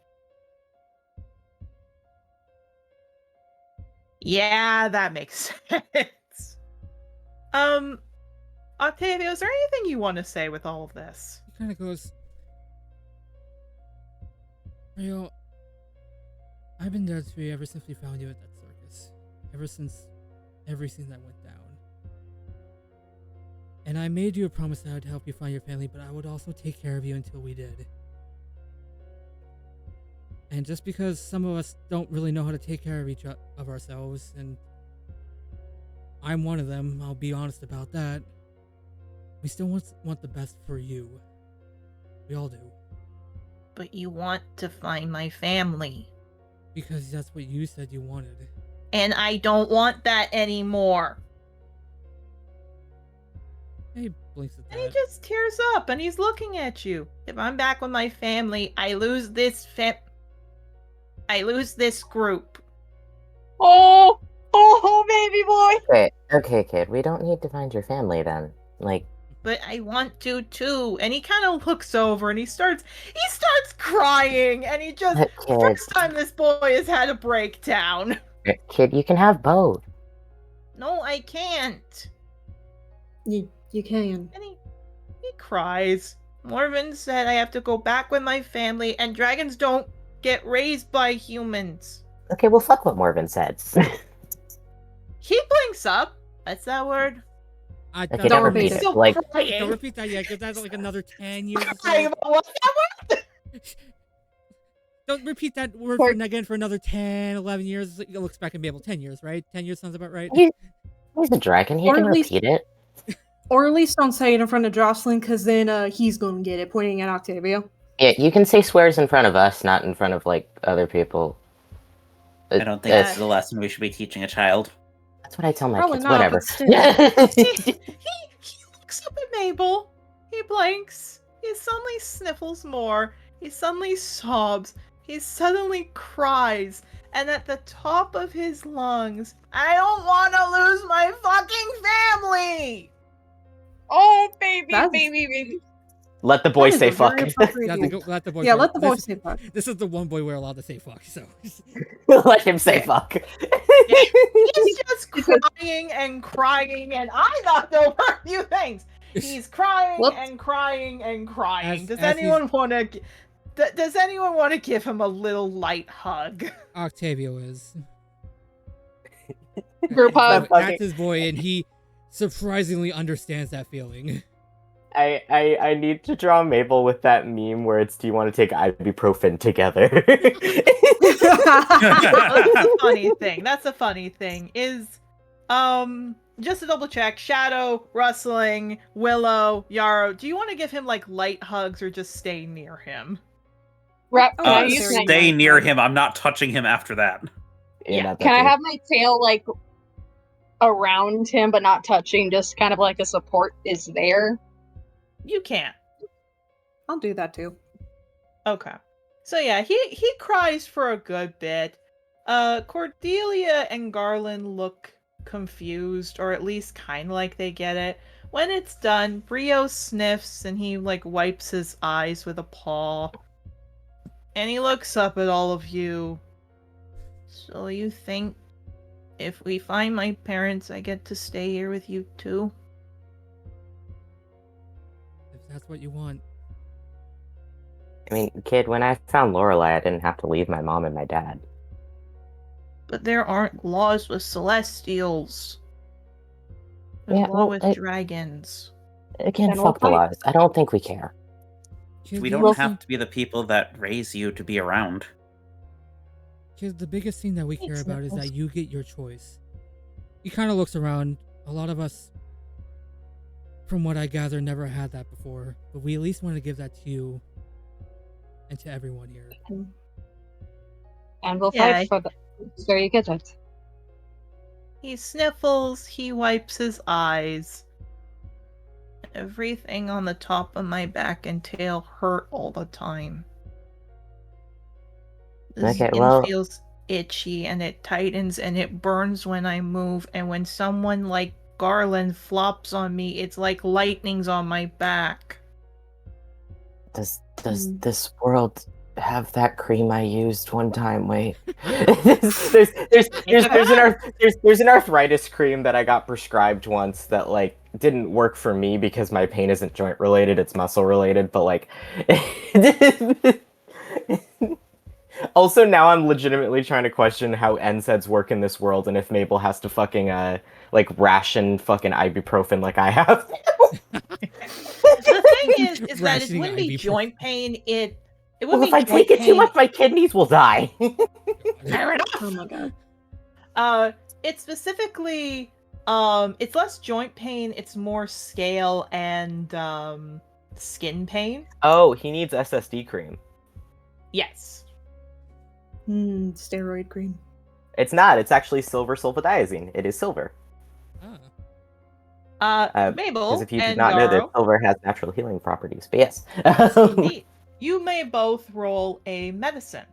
Yeah, that makes sense. Octavio, is there anything you want to say with all of this? He kind of goes, Rio, I've been there for you ever since we found you at that circus. Ever since everything that went down. And I made you a promise that I would help you find your family, but I would also take care of you until we did. And just because some of us don't really know how to take care of ourselves, and I'm one of them, I'll be honest about that, we still want the best for you. We all do. But you want to find my family. Because that's what you said you wanted. And I don't want that anymore. He blinks at that. And he just tears up and he's looking at you. If I'm back with my family, I lose this group. Oh, baby boy. Okay, kid. We don't need to find your family then. But I want to too. And he kind of looks over and he starts crying. And he just, first time this boy has had a breakdown. Kid, you can have both. No, I can't. You can. And he cries. Morven said I have to go back with my family, and dragons don't get raised by humans. Okay, well, fuck what Morven said. He blinks up. What's that word? Okay, don't repeat it. Still crying. Don't repeat that yet, because that's like another 10 years. Crying about what's that word? Don't repeat that word again for another 10, 11 years. You'll look back and be able 10 years, right? 10 years sounds about right? He's a dragon. He can repeat it. Or at least don't say it in front of Jocelyn, because then he's going to get it, pointing at Octavio. Yeah, you can say swears in front of us, not in front of, other people. I don't think that's the lesson we should be teaching a child. That's what I tell my Probably kids, not, whatever. but still. He looks up at Mabel. He blinks. He suddenly sniffles more. He suddenly sobs. He suddenly cries. And at the top of his lungs, I don't want to lose my fucking family! Oh, baby. Let the boy say fuck. Let the boy let the boy say fuck. This is the one boy we're allowed to say fuck, so. Let him say fuck. He's just crying and crying, and I knocked over a few things. He's crying and crying and crying. Does anyone want to give him a little light hug? Octavio is. Group hug. That's his boy, and he surprisingly understands that feeling. I need to draw Mabel with that meme where it's, do you want to take ibuprofen together? That's a funny thing. Is just to double check, Shadow, Rustling, Willow, Yarrow, do you want to give him like light hugs or just stay near him? Can Oh, I it's use very my Stay light near hug. him. I'm not touching him after that. yeah? not Can I touching. have my tail like around him but not touching, just kind of like a support is there? You can't. I'll do that too. Okay. So yeah, he cries for a good bit. Cordelia and Garland look confused, or at least kind of like they get it. When it's done, Brio sniffs and he like wipes his eyes with a paw. And he looks up at all of you. So you think if we find my parents, I get to stay here with you too? If that's what you want. I mean, kid, when I found Lorelei, I didn't have to leave my mom and my dad. But there aren't laws with Celestials. There's Yeah, law well, with dragons. Again, Then we'll fuck the fight. laws. I don't think we care. Kid, We the don't biggest have thing- to be the people that raise you to be around. Kid, the biggest thing that we care Thanks, about is Nicholas. that you get your choice. He kind of looks around. A lot of us, from what I gather, never had that before. But we at least want to give that to you and to everyone here. And we'll Yeah. fight for the. So you get it. He sniffles, he wipes his eyes. Everything on the top of my back and tail hurt all the time. The Okay, skin well- feels itchy and it tightens and it burns when I move, and when someone like Garland flops on me, it's like lightning's on my back. Does this world have that cream I used one time? Wait, there's an arthritis cream that I got prescribed once that like didn't work for me because my pain isn't joint related, it's muscle related. But like, also now I'm legitimately trying to question how NSAIDs work in this world and if Mabel has to fucking like ration fucking ibuprofen like I have. The thing is that it Rationing wouldn't be ibuprofen. joint pain. It Well, wouldn't if I be joint take it too pain. much, my kidneys will die. Fair enough. Oh my god. It's specifically, it's less joint pain, it's more scale and, skin pain. Oh, he needs SSD cream. Yes. Steroid cream. It's not. It's actually silver sulfadiazine. It is silver. Ah. Mabel Because if you did and not know that Yarrow, silver has natural healing properties. But yes. indeed, you may both roll a medicine.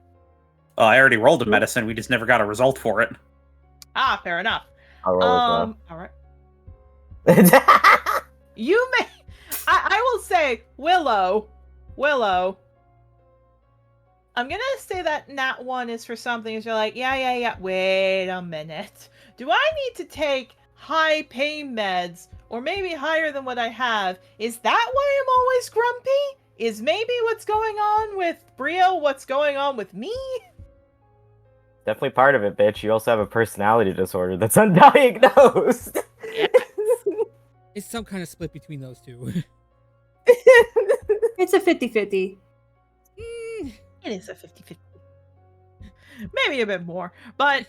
Oh, I already rolled a medicine. We just never got a result for it. Ah, fair enough. I'll roll All right. as well. You may. I will say, Willow. I'm gonna say that nat 1 is for something. Is you're like, yeah. Wait a minute. Do I need to take high pain meds, or maybe higher than what I have? Is that why I'm always grumpy? Is maybe what's going on with Brio what's going on with me? Definitely part of it, bitch. You also have a personality disorder that's undiagnosed. It's some kind of split between those two. It's a 50-50. It is a 50-50. Maybe a bit more. But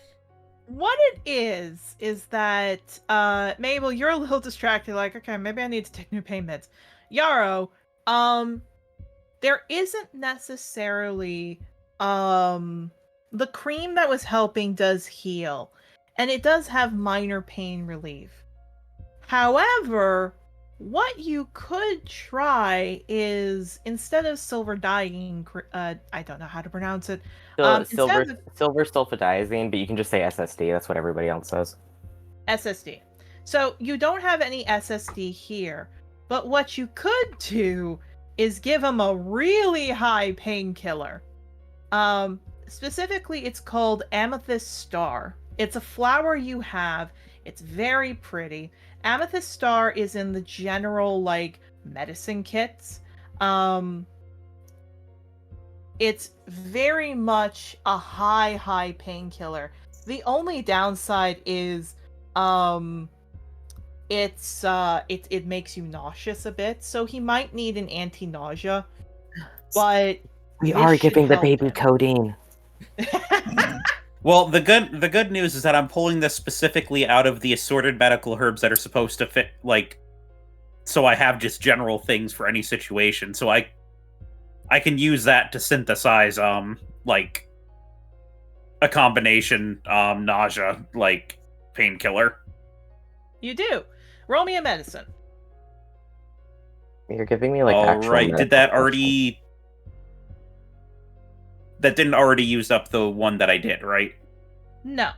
what it is that, Mabel, you're a little distracted, like, okay, maybe I need to take new pain meds. Yarrow, there isn't necessarily, the cream that was helping does heal, and it does have minor pain relief. However, what you could try is, instead of silver dyeing, I don't know how to pronounce it. Silver Instead of silver sulfadiazine, but you can just say SSD. That's what everybody else says. SSD. So you don't have any SSD here, but what you could do is give him a really high painkiller. Specifically, it's called Amethyst Star. It's a flower you have. It's very pretty. Amethyst Star is in the general, like, medicine kits. It's very much a high painkiller. The only downside is, it makes you nauseous a bit, so he might need an anti-nausea. But We this are should giving the help baby him. codeine. Well, the good news is that I'm pulling this specifically out of the assorted medical herbs that are supposed to fit, like, so I have just general things for any situation. So I can use that to synthesize, like, a combination, nausea, like, painkiller. You do. Roll me a medicine. You're giving me like All actual right. Did medical that questions. already? That didn't already use up the one that I did, right? No.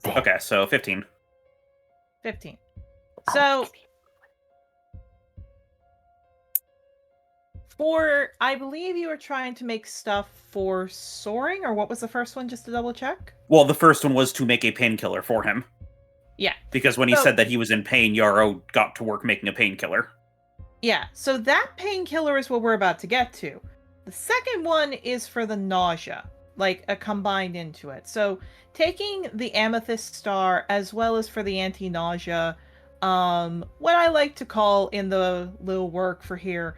Okay, so 15. 15. So, I believe you were trying to make stuff for soaring, or what was the first one, just to double check? Well, the first one was to make a painkiller for him. Yeah. Because when he said that he was in pain, Yarrow got to work making a painkiller. Yeah, so that painkiller is what we're about to get to. The second one is for the nausea, like a combined into it. So taking the amethyst star as well as for the anti-nausea, what I like to call in the little work for here,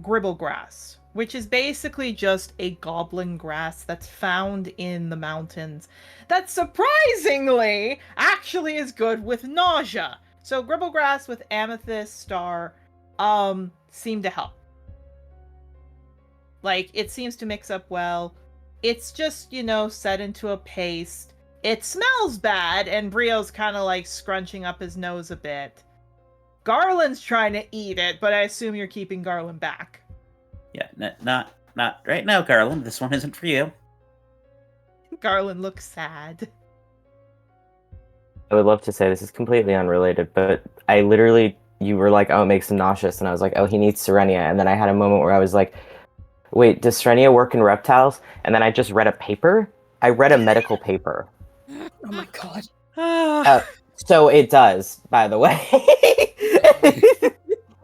gribble grass, which is basically just a goblin grass that's found in the mountains that surprisingly actually is good with nausea. So gribble grass with amethyst star seem to help. Like, it seems to mix up well. It's just, set into a paste. It smells bad, and Brio's kind of like scrunching up his nose a bit. Garland's trying to eat it, but I assume you're keeping Garland back. Yeah, not right now, Garland. This one isn't for you. Garland looks sad. I would love to say this is completely unrelated, but I literally, you were like, oh, it makes him nauseous, and I was like, oh, he needs Serenia, and then I had a moment where I was like, wait, does Serenia work in reptiles? And then I just read a paper. I read a medical paper. Oh my god. So it does, by the way.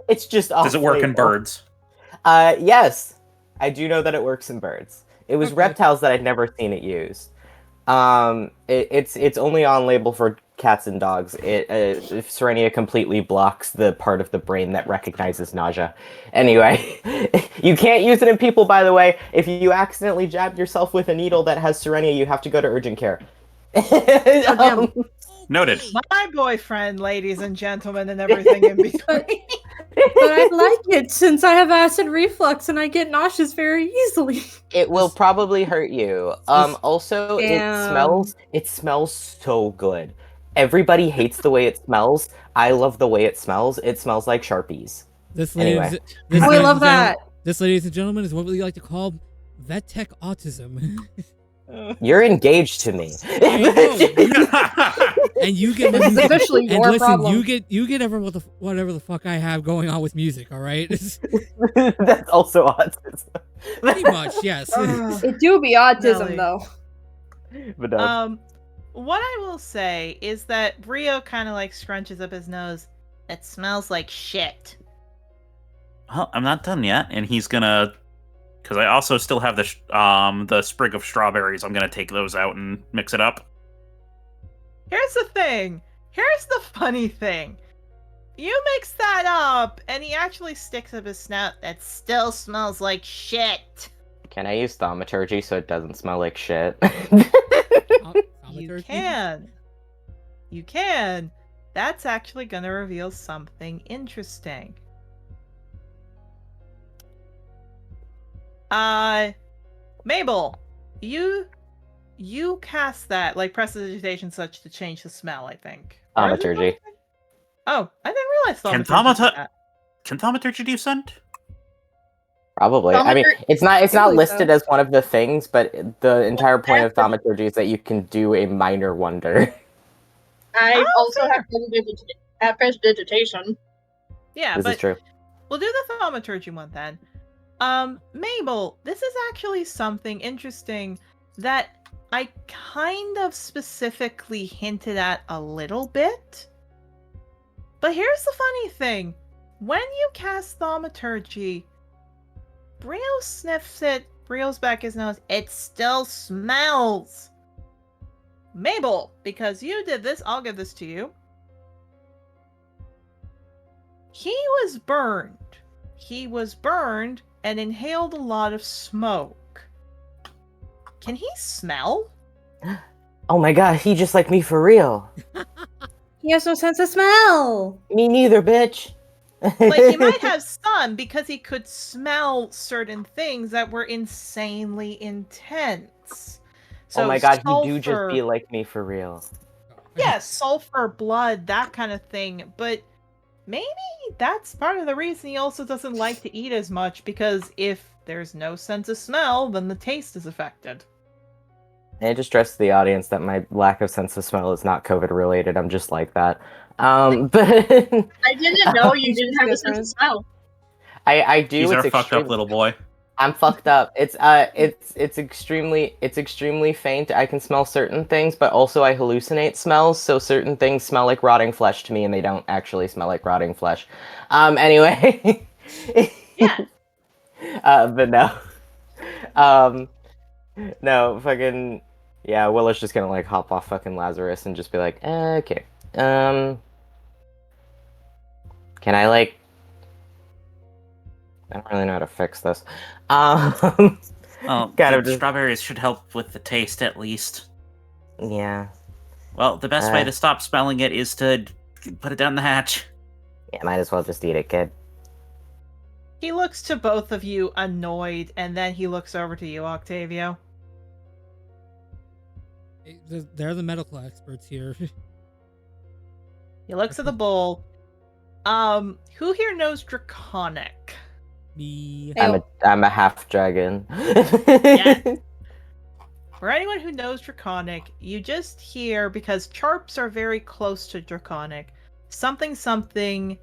It's just Does it work in birds? Yes. I do know that it works in birds. It was reptiles that I'd never seen it used. It's only on label for cats and dogs. Serenia completely blocks the part of the brain that recognizes nausea. Anyway, you can't use it in people, by the way. If you accidentally jabbed yourself with a needle that has Serenia, you have to go to urgent care. Noted. My boyfriend, ladies and gentlemen, and everything in between. But I like it since I have acid reflux and I get nauseous very easily. It will probably hurt you. Also, Damn. it smells so good. Everybody hates the way it smells. I love the way it smells. It smells like Sharpies. I love that. This, ladies and gentlemen, is what we like to call vet tech autism. You're engaged to me. And you get This is officially and your listen, problem. you get whatever the fuck I have going on with music, all right? That's also autism. Pretty much, yes. It do be autism Nelly. though. But What I will say is that Brio kind of like scrunches up his nose. It smells like shit. Well, I'm not done yet, and he's gonna, because I also still have the sprig of strawberries. I'm gonna take those out and mix it up. Here's the thing. Here's the funny thing. You mix that up, and he actually sticks up his snout that still smells like shit. can I use thaumaturgy so it doesn't smell like shit? You can. You can. That's actually going to reveal something interesting. Mabel, you cast that, like prestidigitation such to change the smell, I think. Thaumaturgy. Oh, I didn't realize Can thaumaturgy did that. Can thaumaturgy do scent? Probably. I mean, it's not Probably listed so. as one of the things, but the entire point of thaumaturgy is that you can do a minor wonder. I Oh, also fair. have prestidigitation. Yeah, This but is true. we'll do the thaumaturgy one then. Mabel, this is actually something interesting that I kind of specifically hinted at a little bit. But here's the funny thing. When you cast thaumaturgy, Brio sniffs it, Brio's back his nose, it still smells. Mabel, because you did this, I'll give this to you. He was burned. He was burned and inhaled a lot of smoke. Can he smell? Oh my god, he just like me for real. He has no sense of smell. Me neither, bitch. Like, he might have some because he could smell certain things that were insanely intense. So oh my god, he do just sulfur- be like me for real. Yeah, sulfur, blood, that kind of thing. But maybe that's part of the reason he also doesn't like to eat as much, because if there's no sense of smell, then the taste is affected. I just stress to the audience that my lack of sense of smell is not COVID related. I'm just like that. But I didn't know you He's didn't just have a different. sense of smell. I do. He's It's our fucked up extreme- little boy. I'm fucked up. It's extremely faint. I can smell certain things, but also I hallucinate smells. So certain things smell like rotting flesh to me, and they don't actually smell like rotting flesh. Anyway. Yeah. But no. No, fucking yeah. Willow's just gonna like hop off fucking Lazarus and just be like, okay. Can I like? I don't really know how to fix this. Well, Kind the of just- strawberries should help with the taste at least. Yeah. Well, the best way to stop smelling it is to put it down the hatch. Yeah, might as well just eat it, kid. He looks to both of you annoyed, and then he looks over to you, Octavio. They're the medical experts here. He looks at the bowl. Who here knows Draconic? Me. I'm a half dragon. Yeah. For anyone who knows Draconic, you just hear, because Charps are very close to Draconic, something,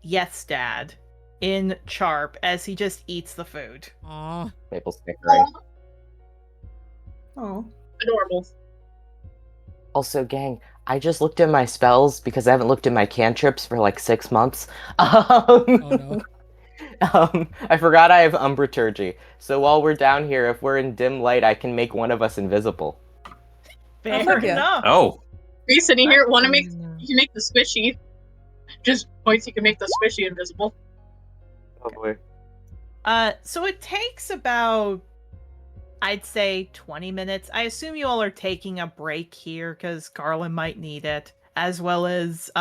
yes, Dad, in Charp as he just eats the food. Aw. Maple snickering. Oh. Adorable. Also, gang, I just looked at my spells because I haven't looked at my cantrips for like 6 months. Oh no. I forgot I have Umbraturgy. So while we're down here, if we're in dim light, I can make one of us invisible. Fair fuck yeah. enough. Oh, Are you sitting here? Want to make? No. You can make the squishy. Just points. You can make the squishy invisible. Oh boy. So it takes about, I'd say, 20 minutes. I assume you all are taking a break here because Garland might need it, as well as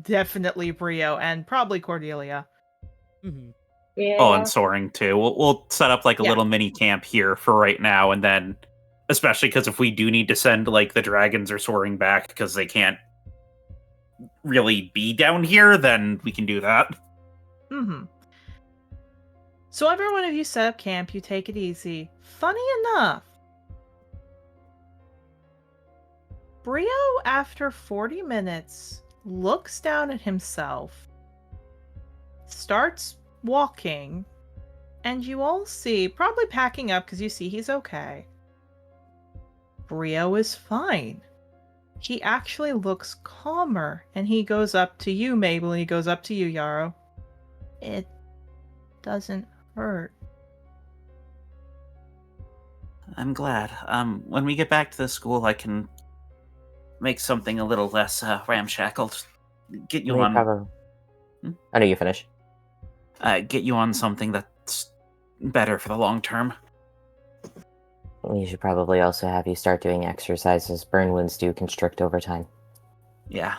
definitely Brio and probably Cordelia. Mm-hmm. Yeah. oh, and soaring too. We'll set up like a Yeah. little mini camp here for right now, and then, especially because if we do need to send like the dragons or soaring back because they can't really be down here, then we can do that. Mm-hmm. So every one of you set up camp, you take it easy. Funny enough, Brio, after 40 minutes, looks down at himself, starts walking, and you all see, probably packing up because you see he's okay. Brio is fine. He actually looks calmer, and he goes up to you, Mabel, and he goes up to you, Yarrow. It doesn't hurt. I'm glad. When we get back to the school, I can make something a little less ramshackled. Get you on. I know you finish. Get you on something that's better for the long term. We should probably also have you start doing exercises. Burn wounds do constrict over time. Yeah.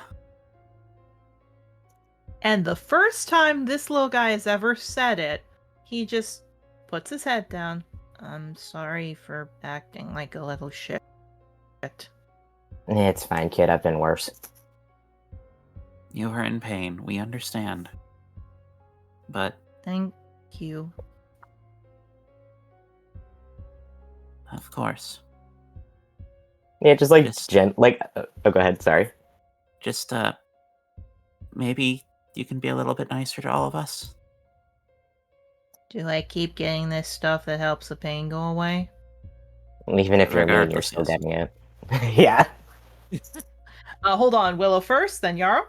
And the first time this little guy has ever said it, he just puts his head down. I'm sorry for acting like a little shit. It's fine, kid. I've been worse. You are in pain. We understand. But Thank you. of course, Yeah, just like Just- oh, go ahead. Sorry. just maybe you can be a little bit nicer to all of us. Do I keep getting this stuff that helps the pain go away? Even if you're mean, you're Regardless, still yes. getting it. Yeah. Hold on, Willow first, then Yarrow.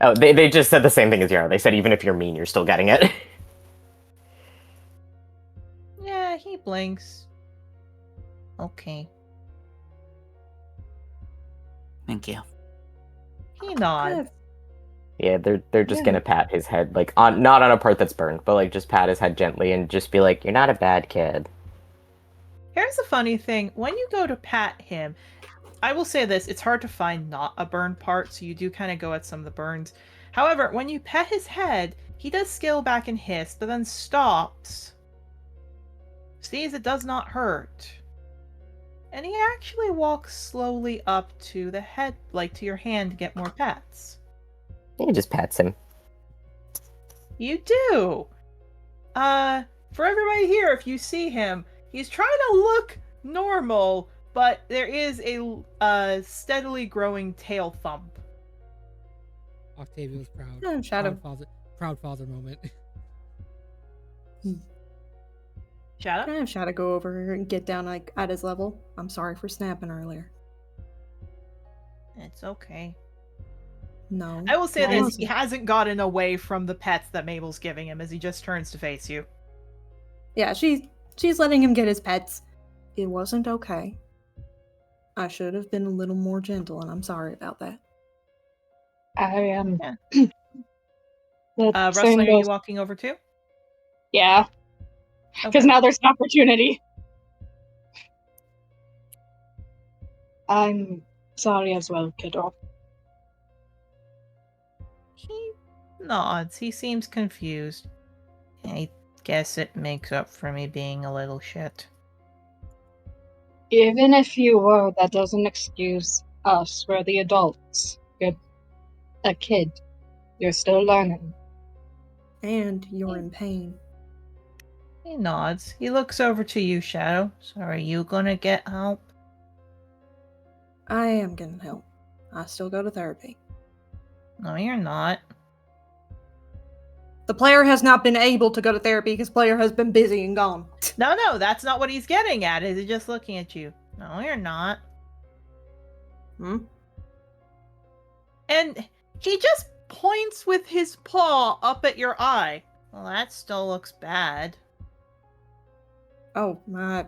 Oh, they just said the same thing as Yara. They said even if you're mean, you're still getting it. Yeah, he blinks. Okay. Thank you. He nods. Yeah, they're just Yeah. gonna pat his head, like on not on a part that's burned, but like just pat his head gently and just be like, "You're not a bad kid." Here's the funny thing. When you go to pat him, I will say this, it's hard to find not a burned part, so you do kind of go at some of the burns. However, when you pet his head, he does scale back and hiss, but then stops. Sees it does not hurt. And he actually walks slowly up to the head, like to your hand to get more pats. He just pats him. You do! For everybody here, if you see him, he's trying to look normal, but there is a steadily growing tail thump. Octavio's proud. Oh, Shadow. Proud father moment. Shadow? Can I have Shadow go over and get down like at his level? I'm sorry for snapping earlier. It's okay. No. I will say No, this, he hasn't gotten away from the pets that Mabel's giving him as he just turns to face you. Yeah, she's letting him get his pets. It wasn't okay. I should have been a little more gentle, and I'm sorry about that. I am. Yeah. The Rustling, same are you goes- walking over too? Yeah, because Okay. now there's an opportunity. I'm sorry as well, kiddo. He nods. He seems confused. I guess it makes up for me being a little shit. Even if you were, that doesn't excuse us. We're the adults. You're a kid. You're still learning. And you're in pain. He nods. He looks over to you, Shadow. So are you gonna get help? I am getting help. I still go to therapy. No, you're not. The player has not been able to go to therapy because player has been busy and gone. No, that's not what he's getting at. Is he just looking at you? No, you're not. Hmm? And he just points with his paw up at your eye. Well, that still looks bad. Oh, my.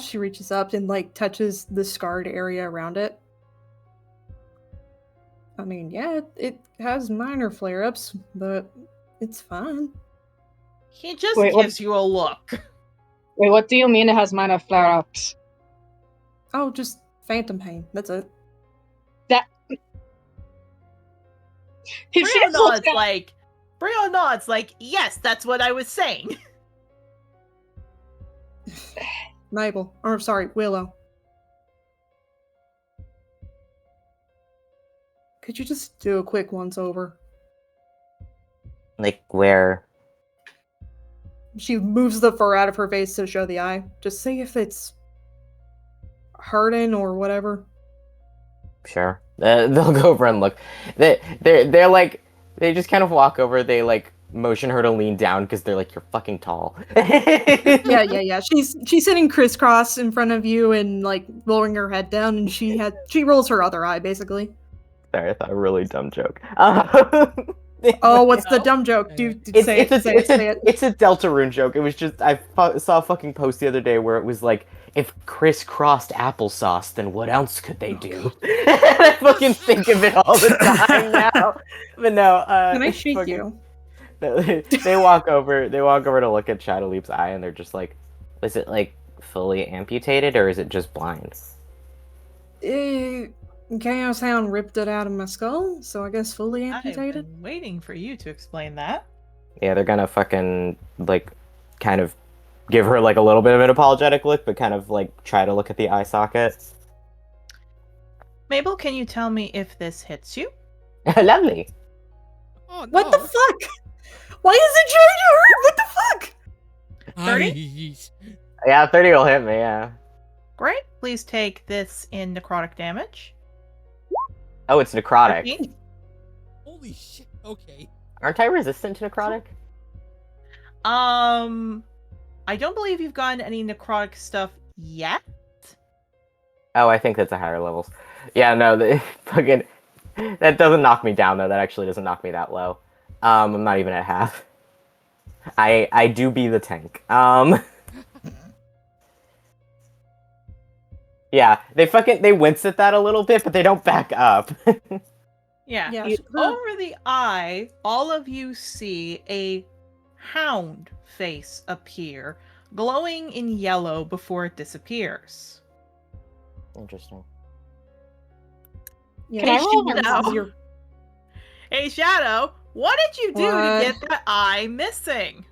She reaches up and, like, touches the scarred area around it. I mean, yeah, it has minor flare ups, but it's fine. He just Wait, what- gives you a look. Wait, what do you mean it has minor flare-ups? Oh, just phantom pain. That's it. He Brio should've looked nods at- like, yes, that's what I was saying. Mabel. Or, sorry, Willow. Could you just do a quick once over? Like where? She moves the fur out of her face to show the eye. Just see if it's hurting or whatever. Sure. They'll go over and look. They're like they just kind of walk over. They like motion her to lean down because they're like, you're fucking tall. Yeah. She's sitting crisscross in front of you and like lowering her head down, and she rolls her other eye basically. Sorry, I thought a really dumb joke. Oh, what's the dumb joke? Say it. It's a Deltarune joke. It was just saw a fucking post the other day where it was like, if crisscrossed applesauce, then what else could they do? I fucking think of it all the time now. But no, Can I shake you? They walk over to look at Shadowleap's eye, and they're just like, is it like fully amputated or is it just blind? Chaos Hound ripped it out of my skull, so I guess fully I've amputated. been waiting for you to explain that. Yeah, they're gonna fucking like kind of give her like a little bit of an apologetic look, but kind of like try to look at the eye socket. Mabel, can you tell me if this hits you? Lovely. Oh, no. What the fuck? Why is it trying to hurt? What the fuck? 30? Yeah, 30 will hit me, yeah. Great. Please take this in necrotic damage. Oh, it's necrotic. 13. Holy shit. Okay. Aren't I resistant to necrotic? I don't believe you've gotten any necrotic stuff yet. Oh, I think that's a higher levels. Yeah, no, fucking that doesn't knock me down though. That actually doesn't knock me that low. I'm not even at half. I do be the tank. Yeah, they wince at that a little bit, but they don't back up. Yeah. Yeah, Over the eye, all of you see a hound face appear, glowing in yellow before it disappears. Interesting. yeah, Can I roll she her notices now? your- Hey, Shadow, what did you do to What? get that eye missing?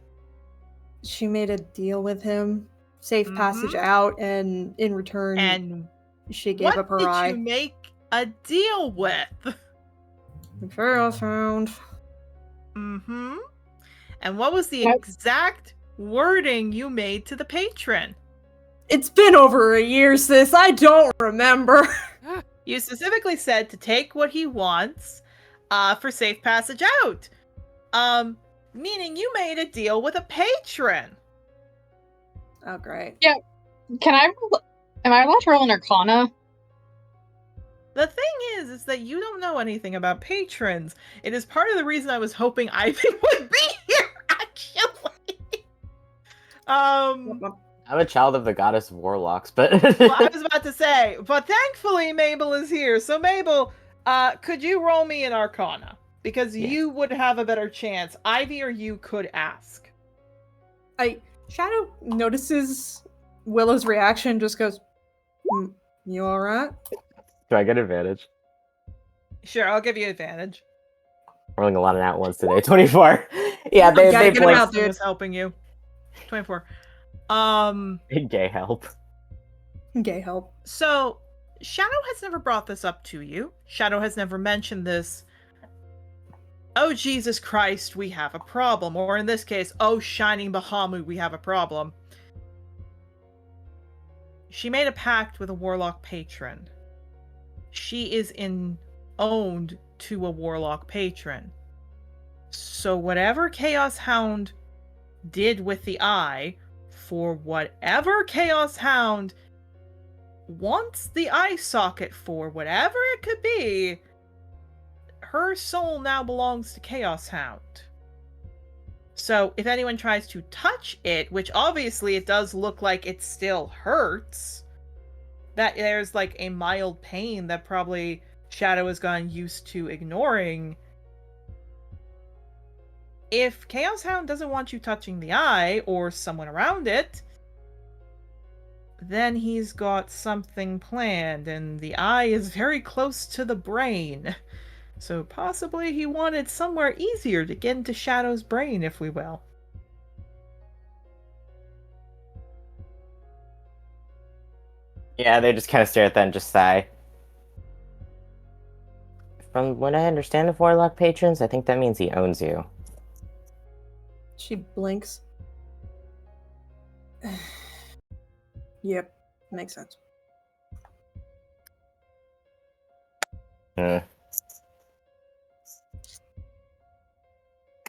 She made a deal with him, safe passage Mhm. out, and in return, And she gave what up her did eye. you make a deal with? Fair found. Mm-hmm. And what was the Yep. exact wording you made to the patron? It's been over a year, sis. I don't remember. You specifically said to take what he wants, for safe passage out. Meaning you made a deal with a patron. Oh, great. Can I roll? Am I allowed to roll an Arcana? The thing is that you don't know anything about patrons. It is part of the reason I was hoping Ivy would be here, actually. I'm a child of the goddess of warlocks, but Well, I was about to say, but thankfully Mabel is here. So Mabel, could you roll me an Arcana? Because Yes. you would have a better chance. Ivy or you could ask. Shadow notices Willow's reaction, just goes, "You all right?" do I get advantage? Sure, I'll give you advantage. Rolling a lot of nat ones today. 24. Yeah, they gotta get him blink. out, dude. Was helping you. 24. Gay help. Gay help. So Shadow has never brought this up to you. Shadow has never mentioned this. Oh, Jesus Christ, we have a problem. Or in this case, oh, Shining Bahamut, we have a problem. She made a pact with a warlock patron. She is owned to a warlock patron. So whatever Chaos Hound did with the eye, for whatever Chaos Hound wants the eye socket for, whatever it could be, her soul now belongs to Chaos Hound. So if anyone tries to touch it, which obviously it does look like it still hurts, that there's like a mild pain that probably Shadow has gotten used to ignoring. If Chaos Hound doesn't want you touching the eye or someone around it, then he's got something planned, and the eye is very close to the brain. So possibly he wanted somewhere easier to get into Shadow's brain, if we will. Yeah, they just kind of stare at that and just sigh. From what I understand of warlock patrons, I think that means he owns you. She blinks. Yep, makes sense.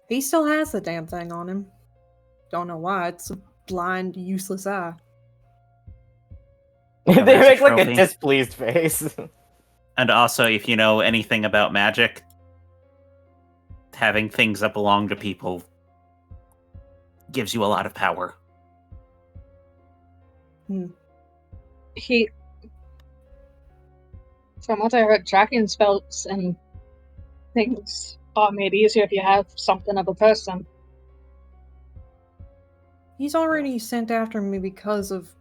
He still has the damn thing on him. Don't know why. It's a blind, useless eye. They there's a make like a trophy. displeased face. And also, if you know anything about magic, having things that belong to people gives you a lot of power. He, from what I heard, tracking spells and things are made easier if you have something of a person. He's already sent after me because of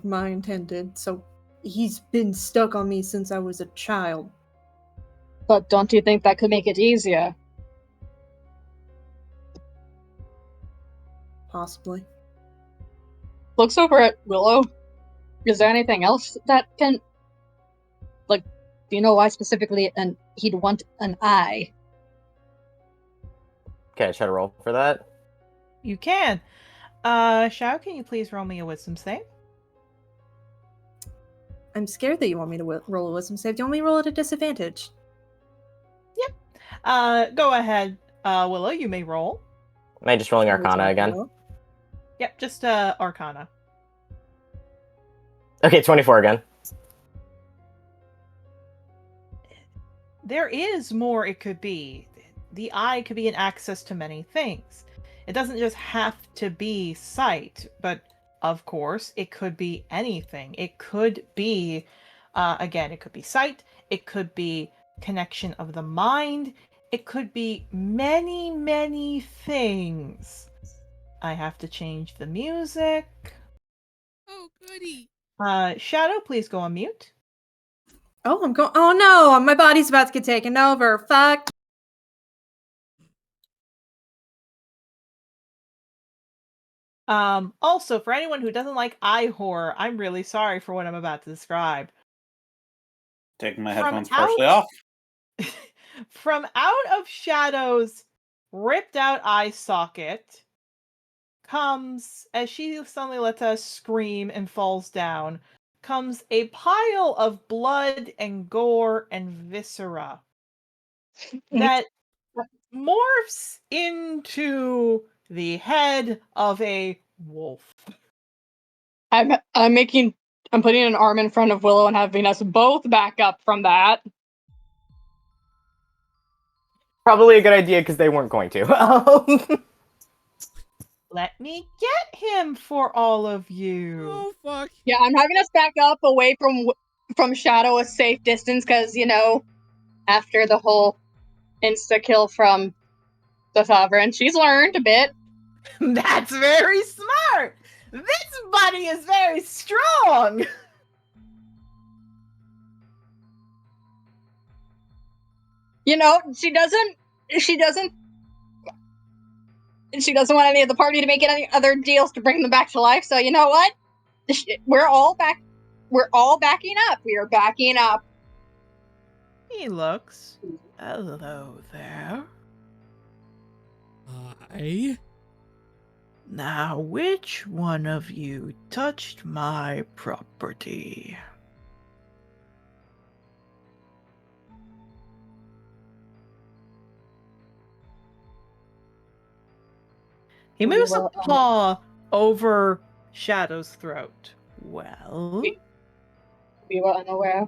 my intended, so he's been stuck on me since I was a child. But don't you think that could make it easier? Possibly. Looks over at Willow. Is there anything else that can... Like, do you know why specifically he'd want an eye? Okay, try to roll for that. You can. Shao, can you please roll me a wisdom save? I'm scared that you want me to roll a wisdom save. Do you want me to roll at a disadvantage? Go ahead, Willow, you may roll. Am I just rolling Arcana again? Yep, just Arcana. Okay, 24 again. There is more it could be. The eye could be an access to many things. It doesn't just have to be sight, but of course, it could be anything. It could be Again, it could be sight, it could be connection of the mind, it could be many, many things. I have to change the music. Oh, goody. Shadow, please go on mute. Oh, I'm going. Oh no, my body's about to get taken over. Fuck. Also, for anyone who doesn't like eye horror, I'm really sorry for what I'm about to describe. Taking my From headphones partially out- off. From out of Shadow's ripped out eye socket comes, as she suddenly lets us scream and falls down, comes a pile of blood and gore and viscera that morphs into the head of a wolf. I'm putting an arm in front of Willow and having us both back up from that. Probably a good idea because they weren't going to. Let me get him for all of you. Oh, fuck. Yeah, I'm having us back up away from Shadow, a safe distance, because after the whole insta kill from the Sovereign, she's learned a bit. That's very smart. This buddy is very strong. She doesn't want any of the party to make any other deals to bring them back to life. So you know what? We're all back. We're all backing up. We are backing up. He looks. Hello there. Hi. Now, which one of you touched my property? He moves a paw over Shadow's throat. Well, We were unaware.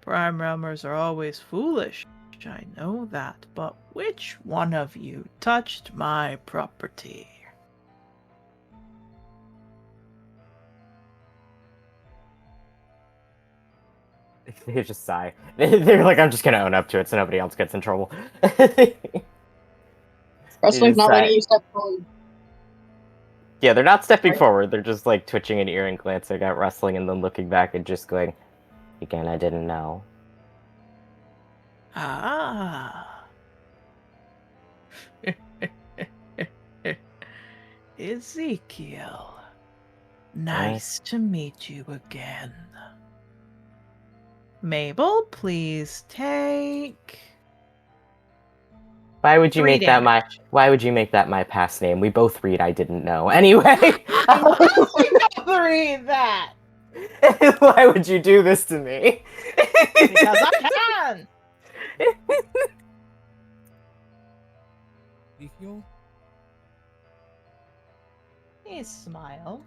Prime Realmers are always foolish. I know that, but which one of you touched my property? They just sigh. They're like, I'm just gonna own up to it so nobody else gets in trouble. Wrestling's not sigh. letting you step forward. Yeah, they're not stepping Right. forward. They're just like twitching an ear and glancing at Wrestling and then looking back and just going, again, I didn't know. Ah. Ezekiel. Nice to meet you again. Mabel, please take... Why would you 3 make that my damage. Why would you make that my past name? We both read I didn't know. Anyway. I read that! Why would you do this to me? Because I can! Ezekiel? He smiles.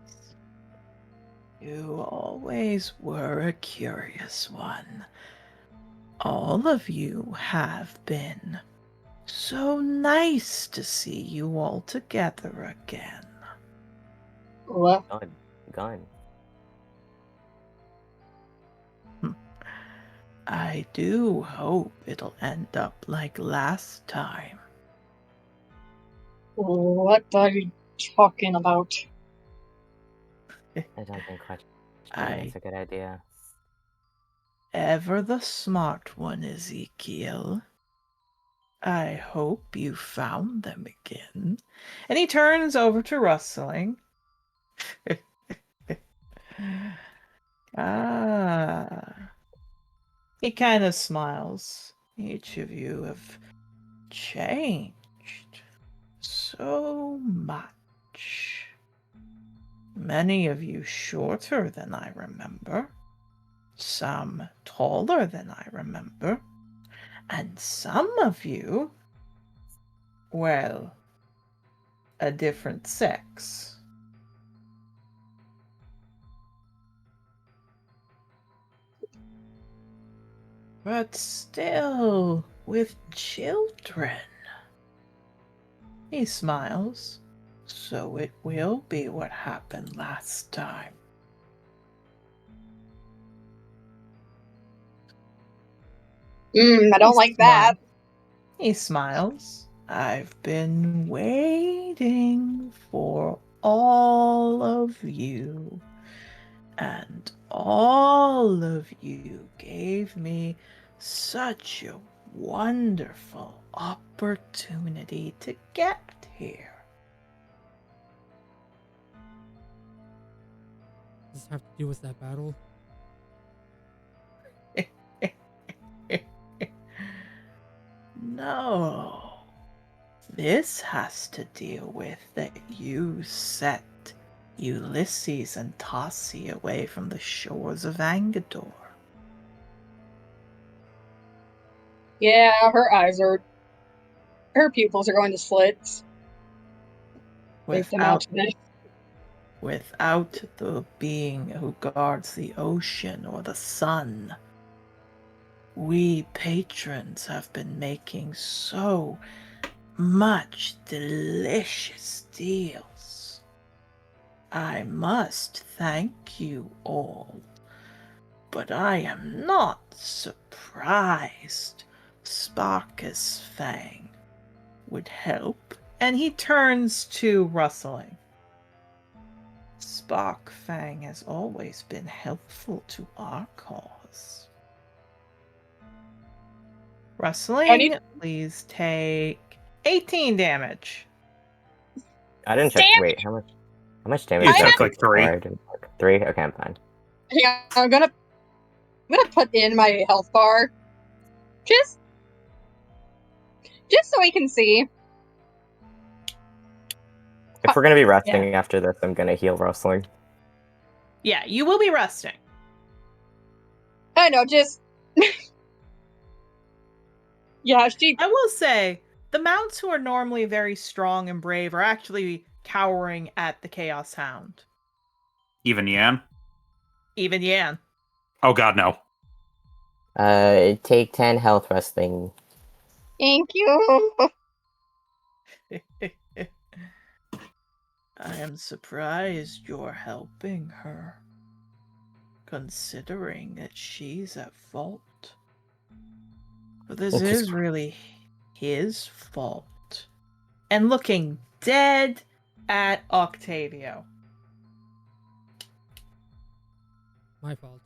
You always were a curious one. All of you have been. So nice to see you all together again. What? Gun. I do hope it'll end up like last time. What are you talking about? I don't think that's a good idea. Ever the smart one, Ezekiel. I hope you found them again. And he turns over to Rustling. Ah. He kind of smiles. Each of you have changed so much. Many of you shorter than I remember. Some taller than I remember. And some of you, well, a different sex. But still, with children. He smiles. So it will be what happened last time. I don't like that. He smiles. I've been waiting for all of you. And all of you gave me such a wonderful opportunity to get here. Does this have to do with that battle? No. This has to deal with that you set Ulysses and Tassi away from the shores of Angador. Yeah, her pupils are going to slits. Take them out today. Without the being who guards the ocean or the sun, we patrons have been making so much delicious deals. I must thank you all, but I am not surprised Sparkus Fang would help. And he turns to Rustling. Spark Fang has always been helpful to our cause. Rustling, please take 18 damage. I didn't check. Damn. Wait, how much damage? You did I took, take like, 3. before I didn't mark? 3? Okay, I'm fine. Yeah, I'm gonna put in my health bar. Just so we can see. If we're gonna be resting after this, I'm gonna heal Rustling. Yeah, you will be resting. I know, just yeah, I will say, the mounts who are normally very strong and brave are actually cowering at the Chaos Hound. Even Yan? Even Yan. Oh god, no. Take 10 health Rustling. Thank you. I am surprised you're helping her, considering that she's at fault. But this is really his fault. And looking dead at Octavio. My fault.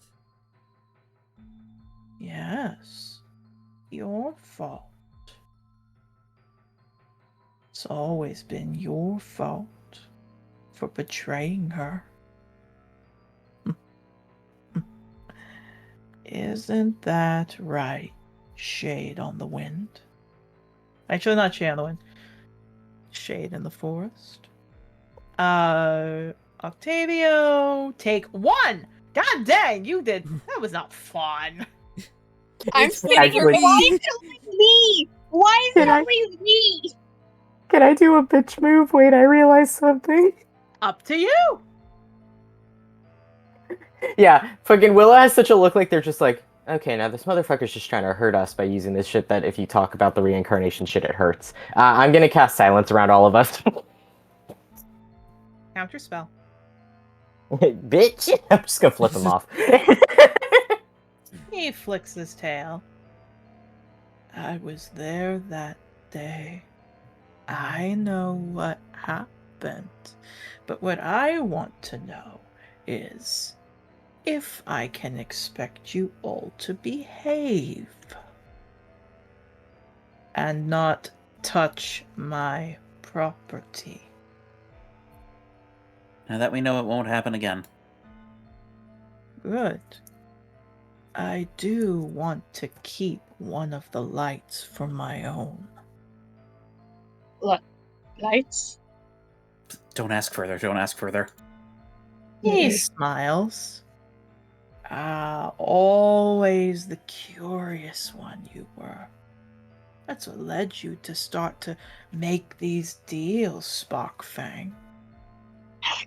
Yes, your fault. It's always been your fault for betraying her. Isn't that right, Shade on the Wind? Actually, not Shade on the Wind. Shade in the Forest. Octavio, take 1! God dang, you did. That was not fun. I'm sitting here. Why is it always me? Why is it always me? Can I do a bitch move? Wait, I realized something. Up to you. Yeah, fucking Willow has such a look like they're just like, okay, now this motherfucker's just trying to hurt us by using this shit that if you talk about the reincarnation shit, it hurts. I'm gonna cast silence around all of us. Counter spell. Bitch! I'm just gonna flip him off. He flicks his tail. I was there that day. I know what happened. But what I want to know is if I can expect you all to behave and not touch my property. Now that we know it won't happen again. Good. I do want to keep one of the lights for my own. Lights? Don't ask further, don't ask further. He smiles. Always the curious one you were. That's what led you to start to make these deals, Sparkfang.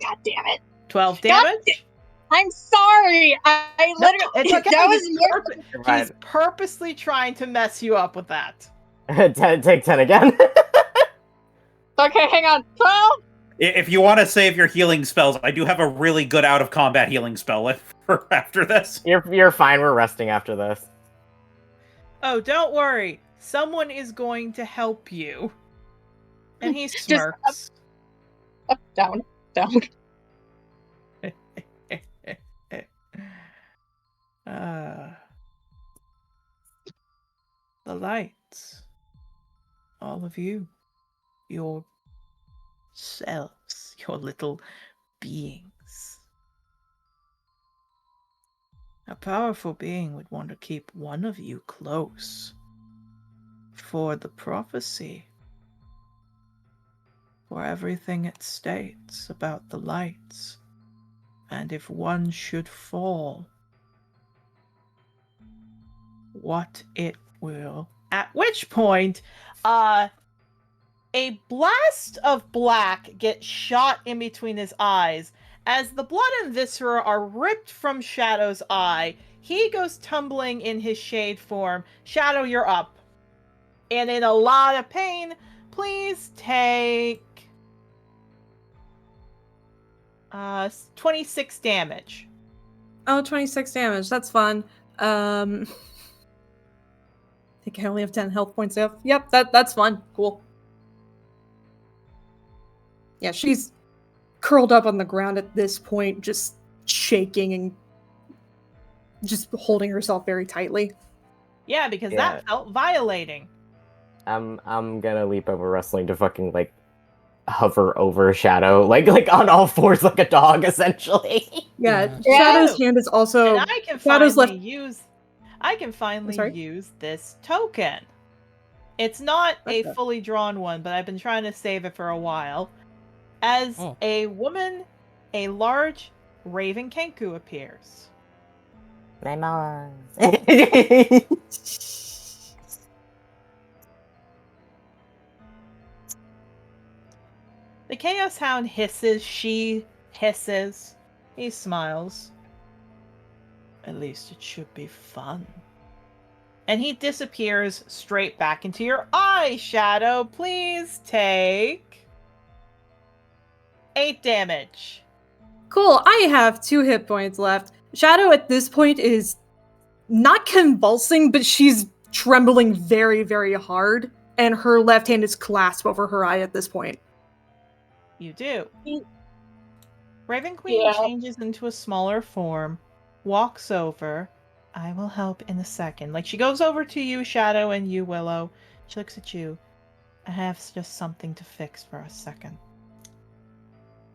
God damn it. 12 damage? I'm sorry. I No, literally. it's okay. That was more. He's purposely trying to mess you up with that. 10, take 10 again. Okay, hang on. 12? If you want to save your healing spells, I do have a really good out of combat healing spell for after this. You're fine. We're resting after this. Oh, don't worry. Someone is going to help you. And he smirks. Up, down, down. The lights. All of you. Your selves. Your little beings. A powerful being would want to keep one of you close. For the prophecy. For everything it states about the lights. And if one should fall, what it will. At which point, a blast of black gets shot in between his eyes. As the blood and viscera are ripped from Shadow's eye, he goes tumbling in his shade form. Shadow, you're up. And in a lot of pain, please take 26 damage. Oh, 26 damage. That's fun. I think I only have 10 health points left. Yep, that's fun. Cool. Yeah, she's curled up on the ground at this point, just shaking and just holding herself very tightly. Yeah, because that felt violating. I'm gonna leap over Rustling to fucking like hover over Shadow, like on all fours like a dog, essentially. Yeah, Shadow's hand is also. And I can Shadow's finally left. use. I can finally sorry? use this token. It's not a fully drawn one, but I've been trying to save it for a while. As a woman, a large raven kenku appears. My mom. The Chaos Hound hisses, she hisses. He smiles. At least it should be fun. And he disappears straight back into your eye, Shadow. Please take 8 damage. Cool, I have 2 hit points left. Shadow at this point is not convulsing, but she's trembling very, very hard, and her left hand is clasped over her eye at this point. You do. Raven Queen changes into a smaller form, walks over. I will help in a second. Like, she goes over to you, Shadow, and you, Willow. She looks at you. I have just something to fix for a second.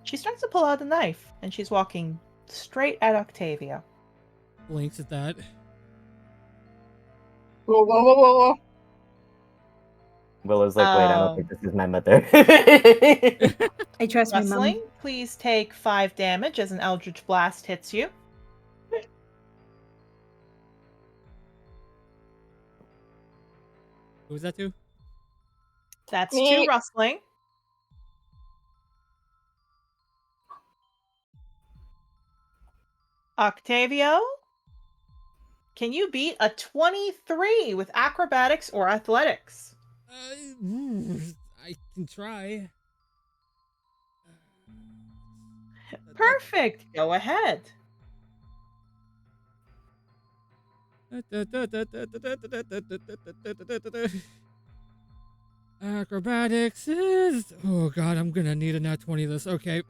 She starts to pull out a knife, and she's walking straight at Octavia. Blinks at that. Whoa, whoa, whoa, whoa, whoa. Willow's like, wait, I don't think this is my mother. I trust my Rustling, mom. please take 5 damage as an Eldritch Blast hits you. Who was that to? That's Me. 2 Rustling. Octavio, can you beat a 23 with acrobatics or athletics? I can try. Perfect. Go ahead. Acrobatics is... Oh god, I'm gonna need a nat 20 this. Okay.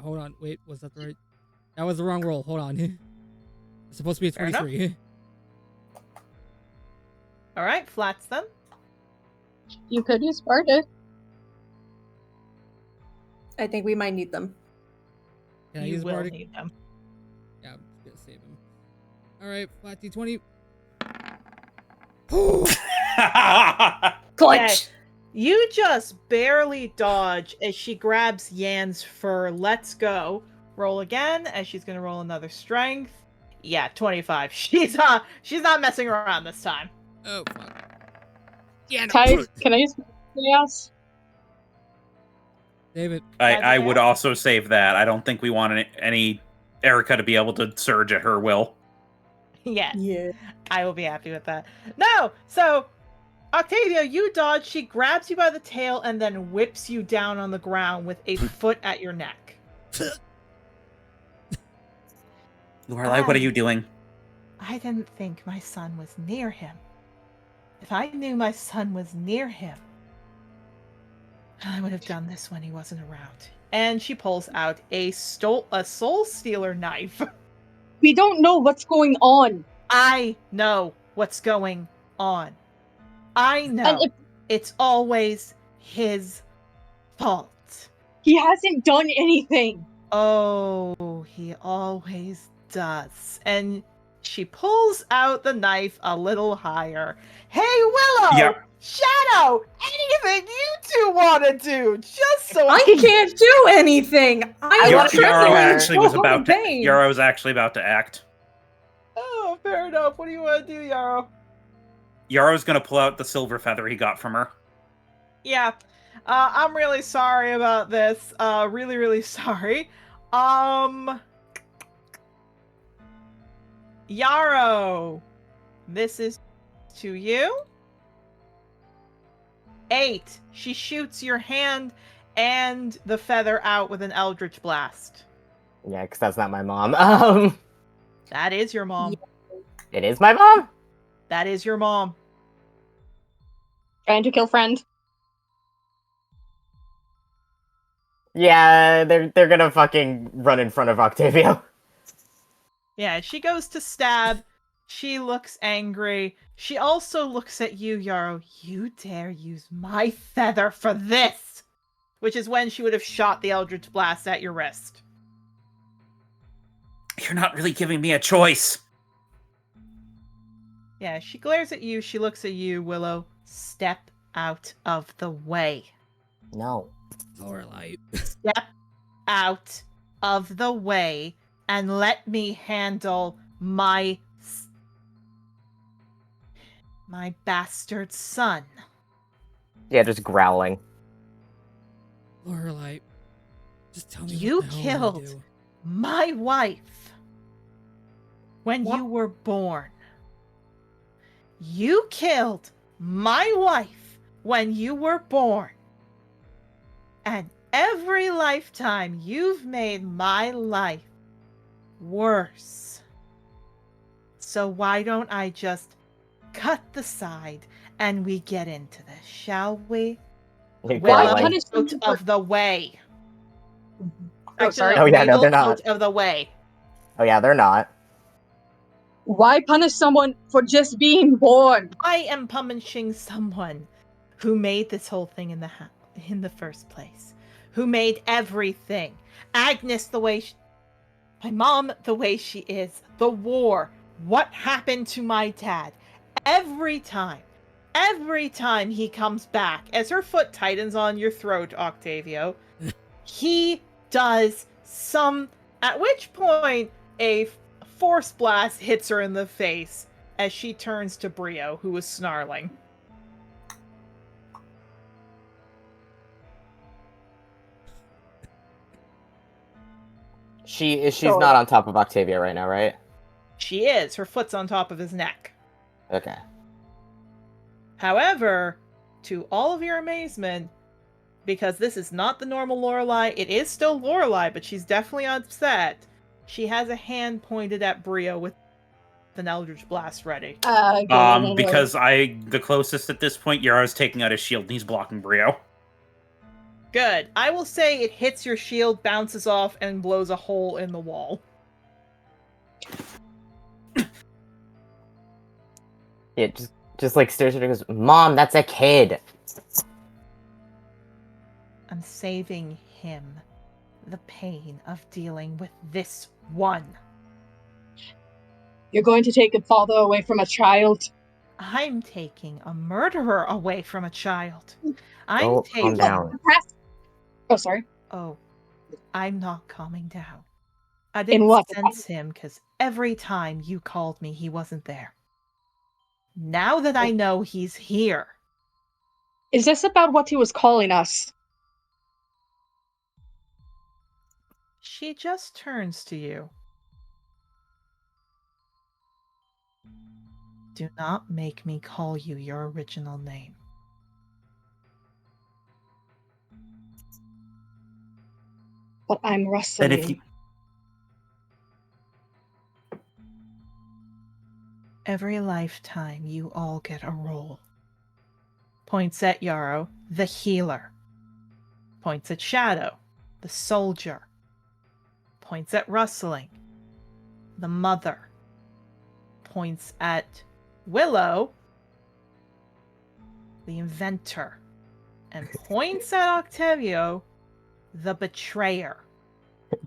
Hold on. Wait, was that the right... That was the wrong roll. Hold on. It's supposed to be a 23. All right, flats them. You could use Bardic. I think we might need them. Can I You use will Bardic? need them. Yeah, I'm gonna save him. Alright, flat D20. Clutch! Okay. You just barely dodge as she grabs Yan's fur. Let's go. Roll again as she's going to roll another strength. Yeah, 25. She's not messing around this time. Oh, fuck. Yeah, no. Can I use Chaos? David. I would also save that. I don't think we want any Erica to be able to surge at her will. Yes. Yeah. I will be happy with that. No! So, Octavia, you dodge. She grabs you by the tail and then whips you down on the ground with a foot at your neck. Lorelei, what are you doing? I didn't think my son was near him. If I knew my son was near him, I would have done this when he wasn't around. And she pulls out a soul stealer knife. We don't know what's going on. I know what's going on. I know. And if It's always his fault. he hasn't done anything. Oh, he always does. And she pulls out the knife a little higher. Hey, Willow! Yeah. Shadow! Anything you two want to do? Just so I can't do anything. I wanna am be Yarrow there. actually was about to. Bane. Yarrow was actually about to act. Oh, fair enough. What do you want to do, Yarrow? Yarrow's gonna pull out the silver feather he got from her. Yeah. I'm really sorry about this. Really, really sorry. Yarrow, this is to you. 8. She shoots your hand and the feather out with an eldritch blast. Yeah, because that's not my mom. That is your mom. It is my mom? That is your mom. Trying to kill friend. Yeah, they're gonna fucking run in front of Octavio. Yeah, she goes to stab. She looks angry. She also looks at you, Yarrow. You dare use my feather for this! Which is when she would have shot the Eldritch Blast at your wrist. You're not really giving me a choice. Yeah, she glares at you. She looks at you, Willow. Step out of the way. No. Lorelei. Step out of the way and let me handle my bastard son. Yeah, just growling. Lorelei. Just tell me You what the hell I'm gonna killed do. my wife when What? you were born. You killed my wife when you were born. And every lifetime you've made my life worse. So why don't I just cut the side and we get into this, shall we? You're Why Willow, punish out someone of the way. Oh, sorry. Oh, yeah, no, Mabel, they're not. out of the way. Oh yeah, they're not. Why punish someone for just being born? I am punishing someone who made this whole thing in the first place. Who made everything. Agnes the way my mom the way she is. The war. What happened to my dad? Every time he comes back, as her foot tightens on your throat, Octavio, he does some. At which point, a force blast hits her in the face as she turns to Brio, who is snarling. She's Sure. not on top of Octavia right now, right? She is. Her foot's on top of his neck. Okay. However, to all of your amazement, because this is not the normal Lorelei, it is still Lorelei, but she's definitely upset. She has a hand pointed at Brio with an Eldritch Blast ready. Because the closest at this point, Yarrow's taking out his shield and he's blocking Brio. Good. I will say it hits your shield, bounces off, and blows a hole in the wall. Yeah, just like stares at her and goes, Mom, that's a kid. I'm saving him the pain of dealing with this one. You're going to take a father away from a child. I'm taking a murderer away from a child. I'm Calm taking... down. Oh, sorry. Oh, I'm not calming down. I In didn't what? sense him because every time you called me, he wasn't there. Now that I know he's here, Is this about what he was calling us? she just turns to you. Do not make me call you your original name. But I'm Then wrestling. if you Every lifetime, you all get a role. Points at Yarrow, the healer. Points at Shadow, the soldier. Points at Rustling, the mother. Points at Willow, the inventor. And points at Octavio, the betrayer.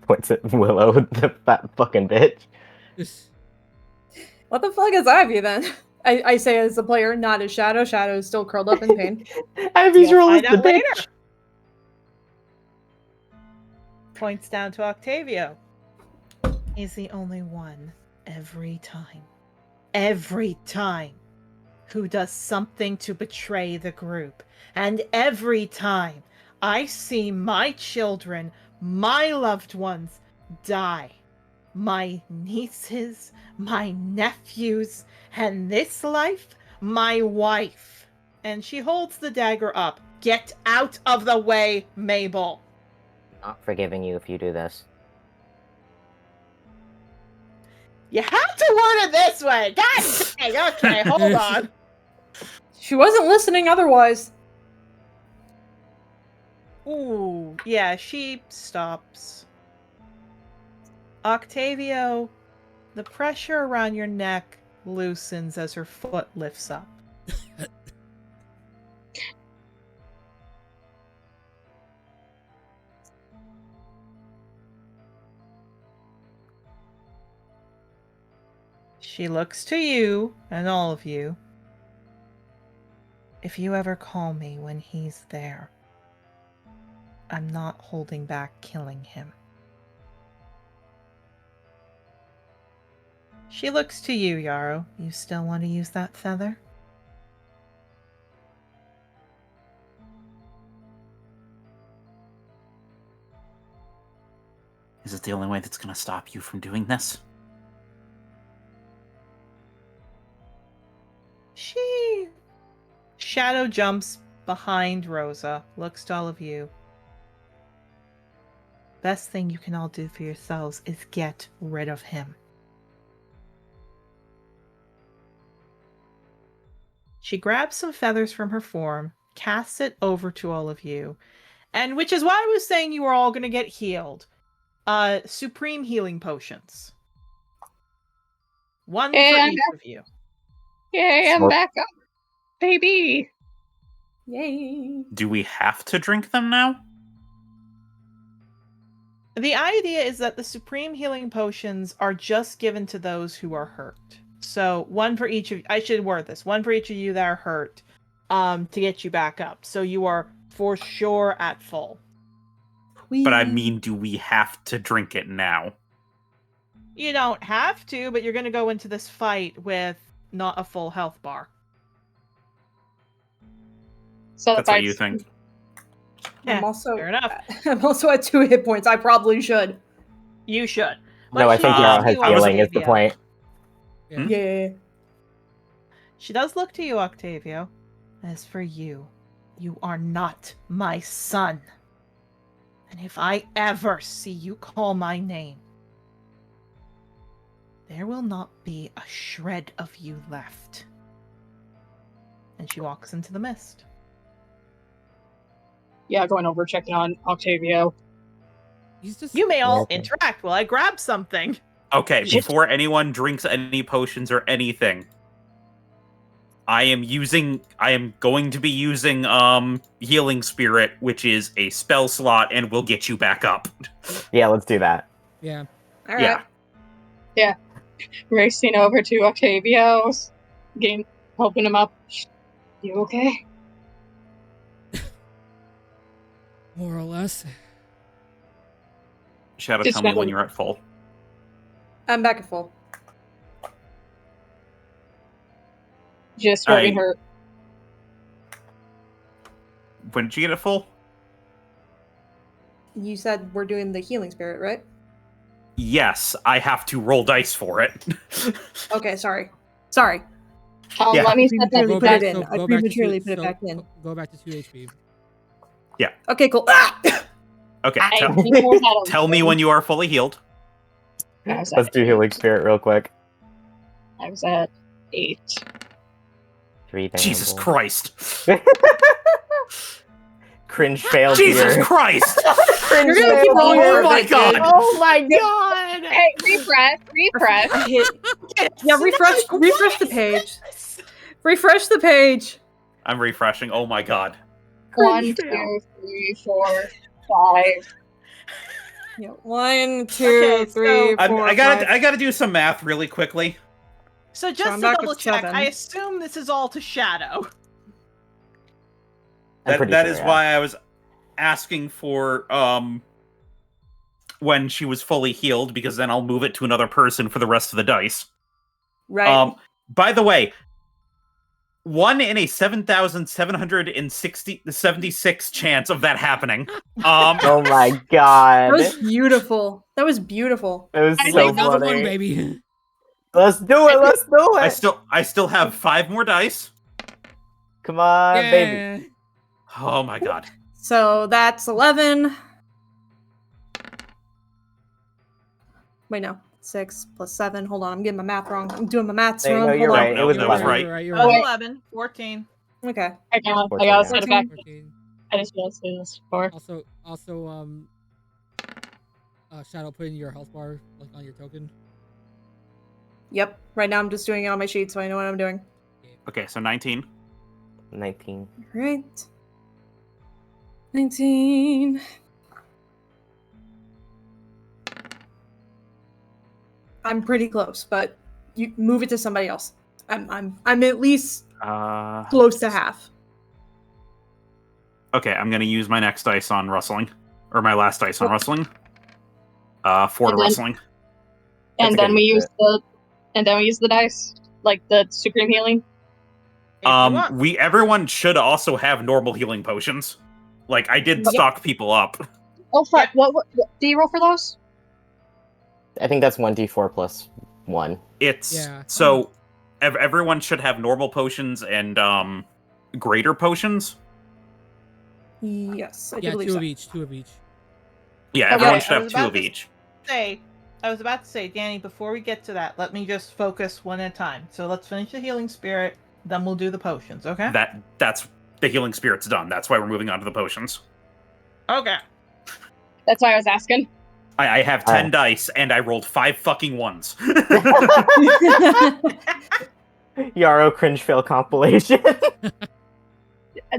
Points at Willow, the fat fucking bitch. What the fuck is Ivy then? I say as the player, not as Shadow. Shadow is still curled up in pain. Ivy's We'll role is find the out bitch. later. Points down to Octavio. He's the only one every time, who does something to betray the group. And every time I see my children, my loved ones, die. My nieces, my nephews, and this life, my wife. And she holds the dagger up. Get out of the way, Mabel. Not forgiving you if you do this. You have to word it this way. God dang. Okay, hold on. She wasn't listening otherwise. Ooh, yeah, she stops. Octavio, the pressure around your neck loosens as her foot lifts up. She looks to you and all of you. If you ever call me when he's there, I'm not holding back killing him. She looks to you, Yarrow. You still want to use that feather? is it the only way that's going to stop you from doing this? Shadow jumps behind Rosa, looks to all of you. Best thing you can all do for yourselves is get rid of him. She grabs some feathers from her form, casts it over to all of you, and which is why I was saying you were all going to get healed. Supreme healing potions. One for each of you. Yay, I'm back up, baby. Yay. Do we have to drink them now? The idea is that the supreme healing potions are just given to those who are hurt. So one for each of you. I should word this. One for each of you that are hurt, to get you back up. So you are for sure at full. But I mean, do we have to drink it now? You don't have to, but you're going to go into this fight with not a full health bar. So That's what you think. Yeah, I'm also fair enough. I'm also at 2 hit points. I probably should. You should. No, I think she Yarrow looks has to you, healing is the Octavio. point. Yeah. Yeah. She does look to you, Octavio. As for you, you are not my son. And if I ever see you call my name, there will not be a shred of you left. And she walks into the mist. Yeah, going over checking on Octavio. He's just. You may all Okay. interact while I grab something. Okay, before anyone drinks any potions or anything, I am going to be using Healing Spirit, which is a spell slot, and will get you back up. Yeah, let's do that. Yeah. All right. Yeah. Racing over to Octavio, helping him up. You okay? More or less. Shadow, Just tell me when spend- you're at full. I'm back at full. Just rubbing Alright. her. When did you get it full? You said we're doing the healing spirit, right? Yes, I have to roll dice for it. Okay, sorry. Sorry. Yeah. Let me set that Prematurely Go put back, it in. so I go back to prematurely two, put it so back in. Go back to 2 HP. Okay, cool. Ah! Okay, I tell, before that tell me when you are fully healed. I was Let's at do healing spirit real quick. 8. 3 Jesus damage. Christ. Cringe failed Jesus here. Christ. Cringe You're gonna keep failed rolling here. Oh my god. Oh my god! Hey, refresh. I hit. Yeah, refresh the page. Refresh the page. I'm refreshing. Oh my god. 1, Cringe 2, fail. 3, 4, 5. Yeah, 1, 2, Okay, 3, so- 4, I 5. gotta do some math really quickly. So So just I'm to back double at check, 7. I assume this is all to Shadow. I'm pretty That sure, is yeah. why I was asking for when she was fully healed, because then I'll move it to another person for the rest of the dice. Right. By the way, 1 in a 7,776 chance of that happening. Oh my god. That was beautiful. That was beautiful. That was I so like Another funny. one, baby. Let's do it. Let's do it. I still have 5 more dice. Come on, baby. Yeah. Oh my god. So that's 11. Wait, no. 6 plus 7. Hold on, I'm getting my math wrong. I'm doing my maths Hey, wrong. no, you're Hold on. right. It was that was 11. right. You're Oh, right. 11, 14. Okay. I gotta 14, yeah. set it back. 14. I just realized it was 4. Also, Shadow, put in your health bar, like, on your token. Yep. Right now I'm just doing it on my sheet so I know what I'm doing. Okay, so 19. 19. Right. 19. I'm pretty close, but you move it to somebody else. I'm at least close to half. Okay, I'm gonna use my next dice on rustling. Or my last dice on rustling. 4 to And then- rustling. That's And a then good we use bit. the dice, like the supreme healing. If you want. Everyone should also have normal healing potions. Like, I did Yep. stock people up. Oh fuck! Yep. What do you roll for those? I think that's 1d4 plus 1. It's Yeah. so everyone should have normal potions and greater potions. Yes, I do Yeah, believe 2 so. of each. 2 of each. Yeah, Okay, everyone I should have was 2 about of to each. I was about to say, Danny, before we get to that, let me just focus one at a time. So let's finish the healing spirit, then we'll do the potions, okay? That's the healing spirit's done. That's why we're moving on to the potions. Okay. That's why I was asking. I have 10 dice and I rolled 5 fucking ones. Yarrow cringe fail compilation.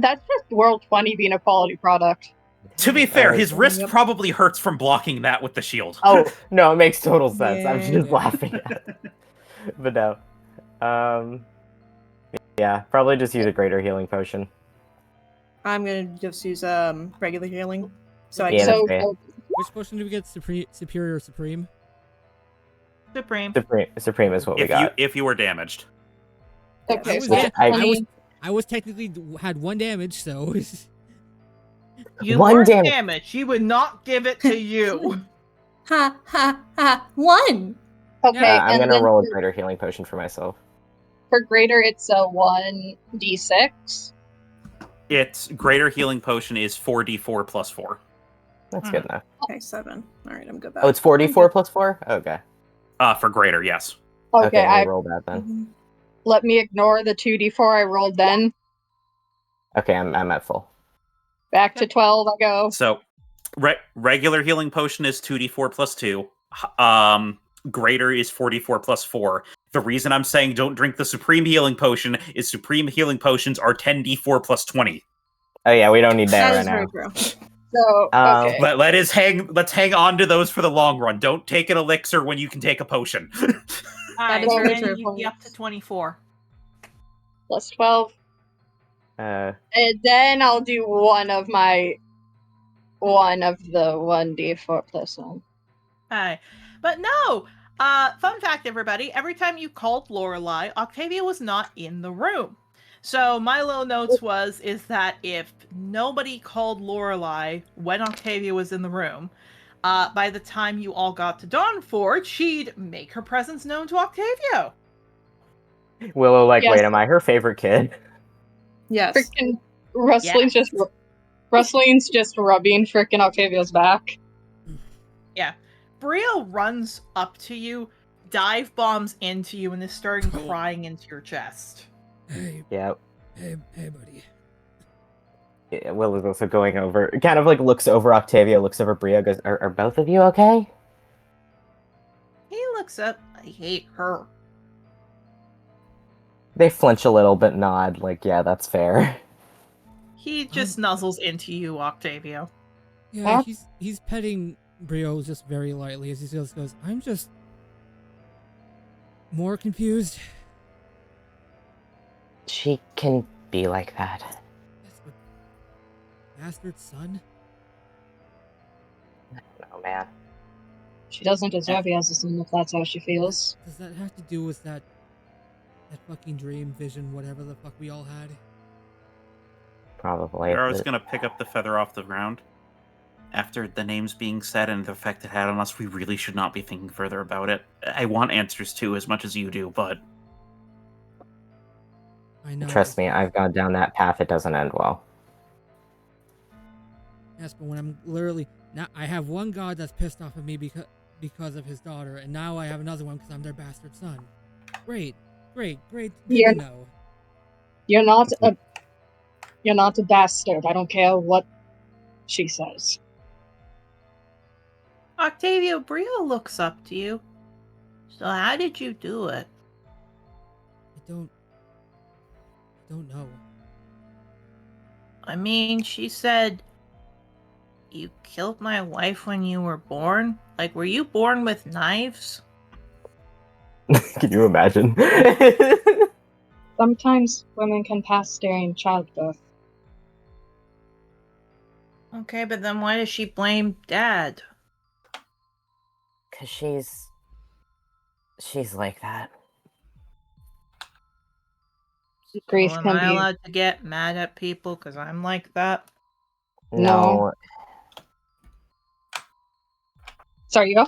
That's just World 20 being a quality product. To be fair, his wrist Yep. probably hurts from blocking that with the shield. Oh, no, it makes total sense. I'm Yeah. just laughing at it. But no. Yeah, probably just use a greater healing potion. I'm gonna just use regular healing. So I Yeah, can that's So fair. Which potion do we get? Superior Supreme? Supreme. Supreme is what we got. If you were damaged. okay, I was, so da- I- I was technically had 1 damage, so You One weren't damage. damaged. She would not give it to you. ha ha ha 1. okay, Yeah, I'm and gonna then roll a greater healing potion for myself. for greater, it's a 1d6. Its greater healing potion is 4d4 plus 4. That's good enough. Okay, 7. All right, I'm good. Oh, it's 4d4 plus 4? Okay. For greater, yes. Okay, I roll that then. Mm-hmm. let me ignore the 2d4 I rolled then. Okay, I'm at full. Back to 12 I go. So, regular healing potion is 2d4 plus 2. Greater is 4d4 plus 4. The reason I'm saying don't drink the Supreme Healing Potion is Supreme Healing Potions are 10d4 plus 20. Oh yeah, we don't need that That right is now. very true. So, okay. Let's hang on to those for the long run. Don't take an elixir when you can take a potion. That is very then true. you get up to 24. Plus 12. And then I'll do one of the 1d4 plus 1. Hi. But no! Fun fact, everybody. Every time you called Lorelei, Octavia was not in the room. So my little notes is that if nobody called Lorelei when Octavia was in the room, by the time you all got to Dawnforge, she'd make her presence known to Octavia. Willow, like, Yes. wait, am I her favorite kid? Yes. Frickin' Rustling's just rubbing frickin' Octavia's back. Yeah. Brio runs up to you, dive bombs into you, and is starting crying into your chest. Hey, Yep. hey, buddy. Yeah, Willow's also going over, kind of like looks over Octavia, looks over Bria, goes, are both of you okay? He looks up. I hate her. They flinch a little, but nod, like, yeah, that's fair. He just nuzzles into you, Octavia. Yeah, he's petting Brio just very lightly as he just goes, I'm just more confused. She can be like that. Yes, but bastard son? Oh, man. She doesn't deserve you as a son if that's how she feels. Does that have to do with that fucking dream, vision, whatever the fuck we all had? Probably. Yara's gonna pick up the feather off the ground. After the names being said and the effect it had on us, we really should not be thinking further about it. I want answers too, as much as you do, but I know. Trust me, I've gone down that path. It doesn't end well. Yes, but when I'm literally now, I have one god that's pissed off at me because of his daughter, and now I have another one because I'm their bastard son. Great. Good Yeah. to know. You're not a bastard. I don't care what she says. Octavia, Brio looks up to you. So how did you do it? I don't know. I mean, she said you killed my wife when you were born. Like, were you born with knives? Can you imagine? Sometimes women can pass during childbirth. Okay, but then why does she blame Dad? Because she's like that. Grief Well, am can I be allowed to get mad at people because I'm like that? No. Sorry, you go?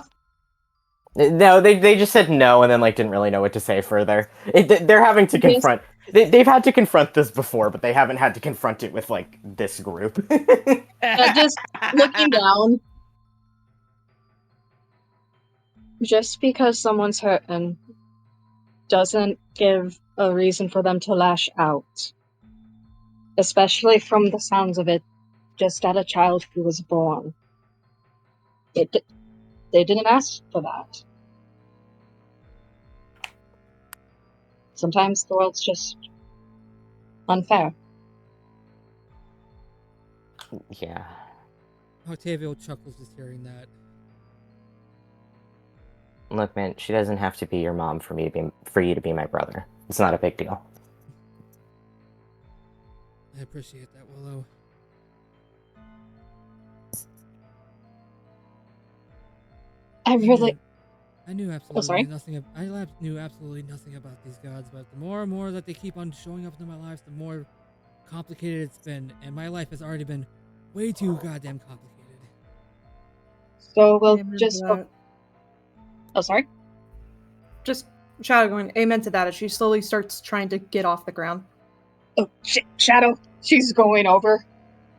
No, they just said no and then like didn't really know what to say further. They're having to confront. They've had to confront this before, but they haven't had to confront it with like this group. Just looking down. Just because someone's hurting doesn't give a reason for them to lash out. Especially from the sounds of it, just at a child who was born. They didn't ask for that. Sometimes the world's just unfair. Yeah. Octavio chuckles just hearing that. Look, man, she doesn't have to be your mom for you to be my brother. It's not a big deal. I appreciate that, Willow. I really. I knew absolutely nothing. I knew absolutely nothing about these gods, but the more and more that they keep on showing up into my lives, the more complicated it's been, and my life has already been way too goddamn complicated. So we'll Amen just. to that. Oh, sorry? Just Shadow going amen to that as she slowly starts trying to get off the ground. Oh, shit, Shadow. She's going over.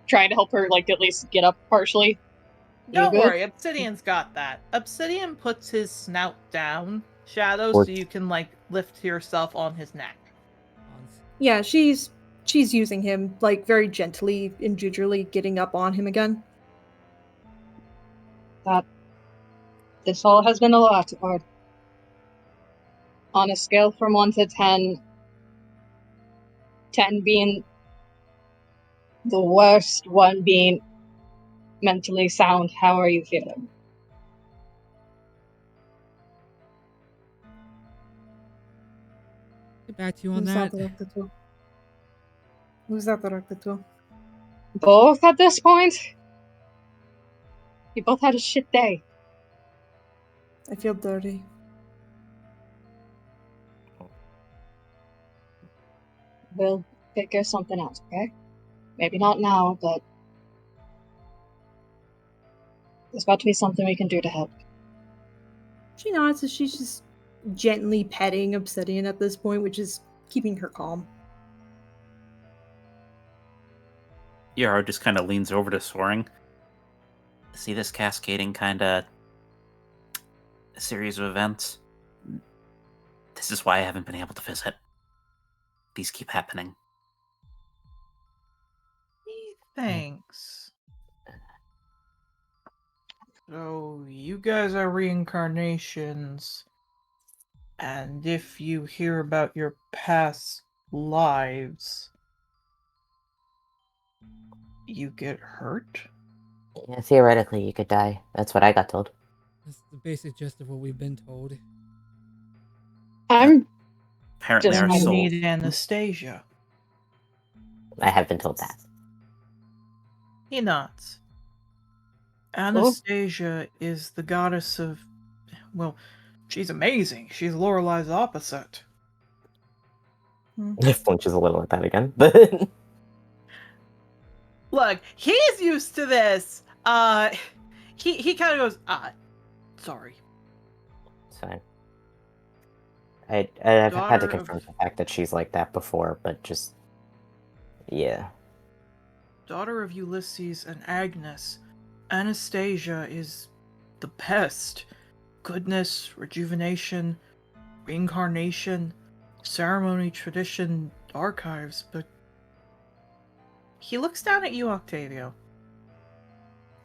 Trying to help her, like, at least get up partially. Don't You good? worry, Obsidian's got that. Obsidian puts his snout down, Shadow, so you can, like, lift yourself on his neck. Yeah, she's using him, like, very gently and gingerly getting up on him again. This all has been a lot. On a scale from 1 to 10, 10 being the worst, 1 being mentally sound, how are you feeling? Get back to you on that. Who's that directed to? Both at this point? You both had a shit day. I feel dirty. We'll figure something out, okay? Maybe not now, but there's got to be something we can do to help. She nods as she's just gently petting Obsidian at this point, which is keeping her calm. Yarrow just kind of leans over to Soaring. See this cascading kind of series of events? This is why I haven't been able to visit. These keep happening. Thanks. So, you guys are reincarnations, and if you hear about your past lives, you get hurt? Yeah, theoretically, you could die. That's what I got told. That's the basic gist of what we've been told. I'm Apparently, Just our You soul. need Anastasia. I have been told that. He nods. Anastasia is the goddess of... Well, she's amazing. She's Lorelai's opposite. Flinches a little at that again, but Look, he's used to this. He kind of goes, sorry. it's fine. I've had to Daughter confirm of- the fact that she's like that before, but just yeah. Daughter of Ulysses and Agnes, Anastasia is the best. Goodness, rejuvenation, reincarnation, ceremony, tradition, archives, but... He looks down at you, Octavio.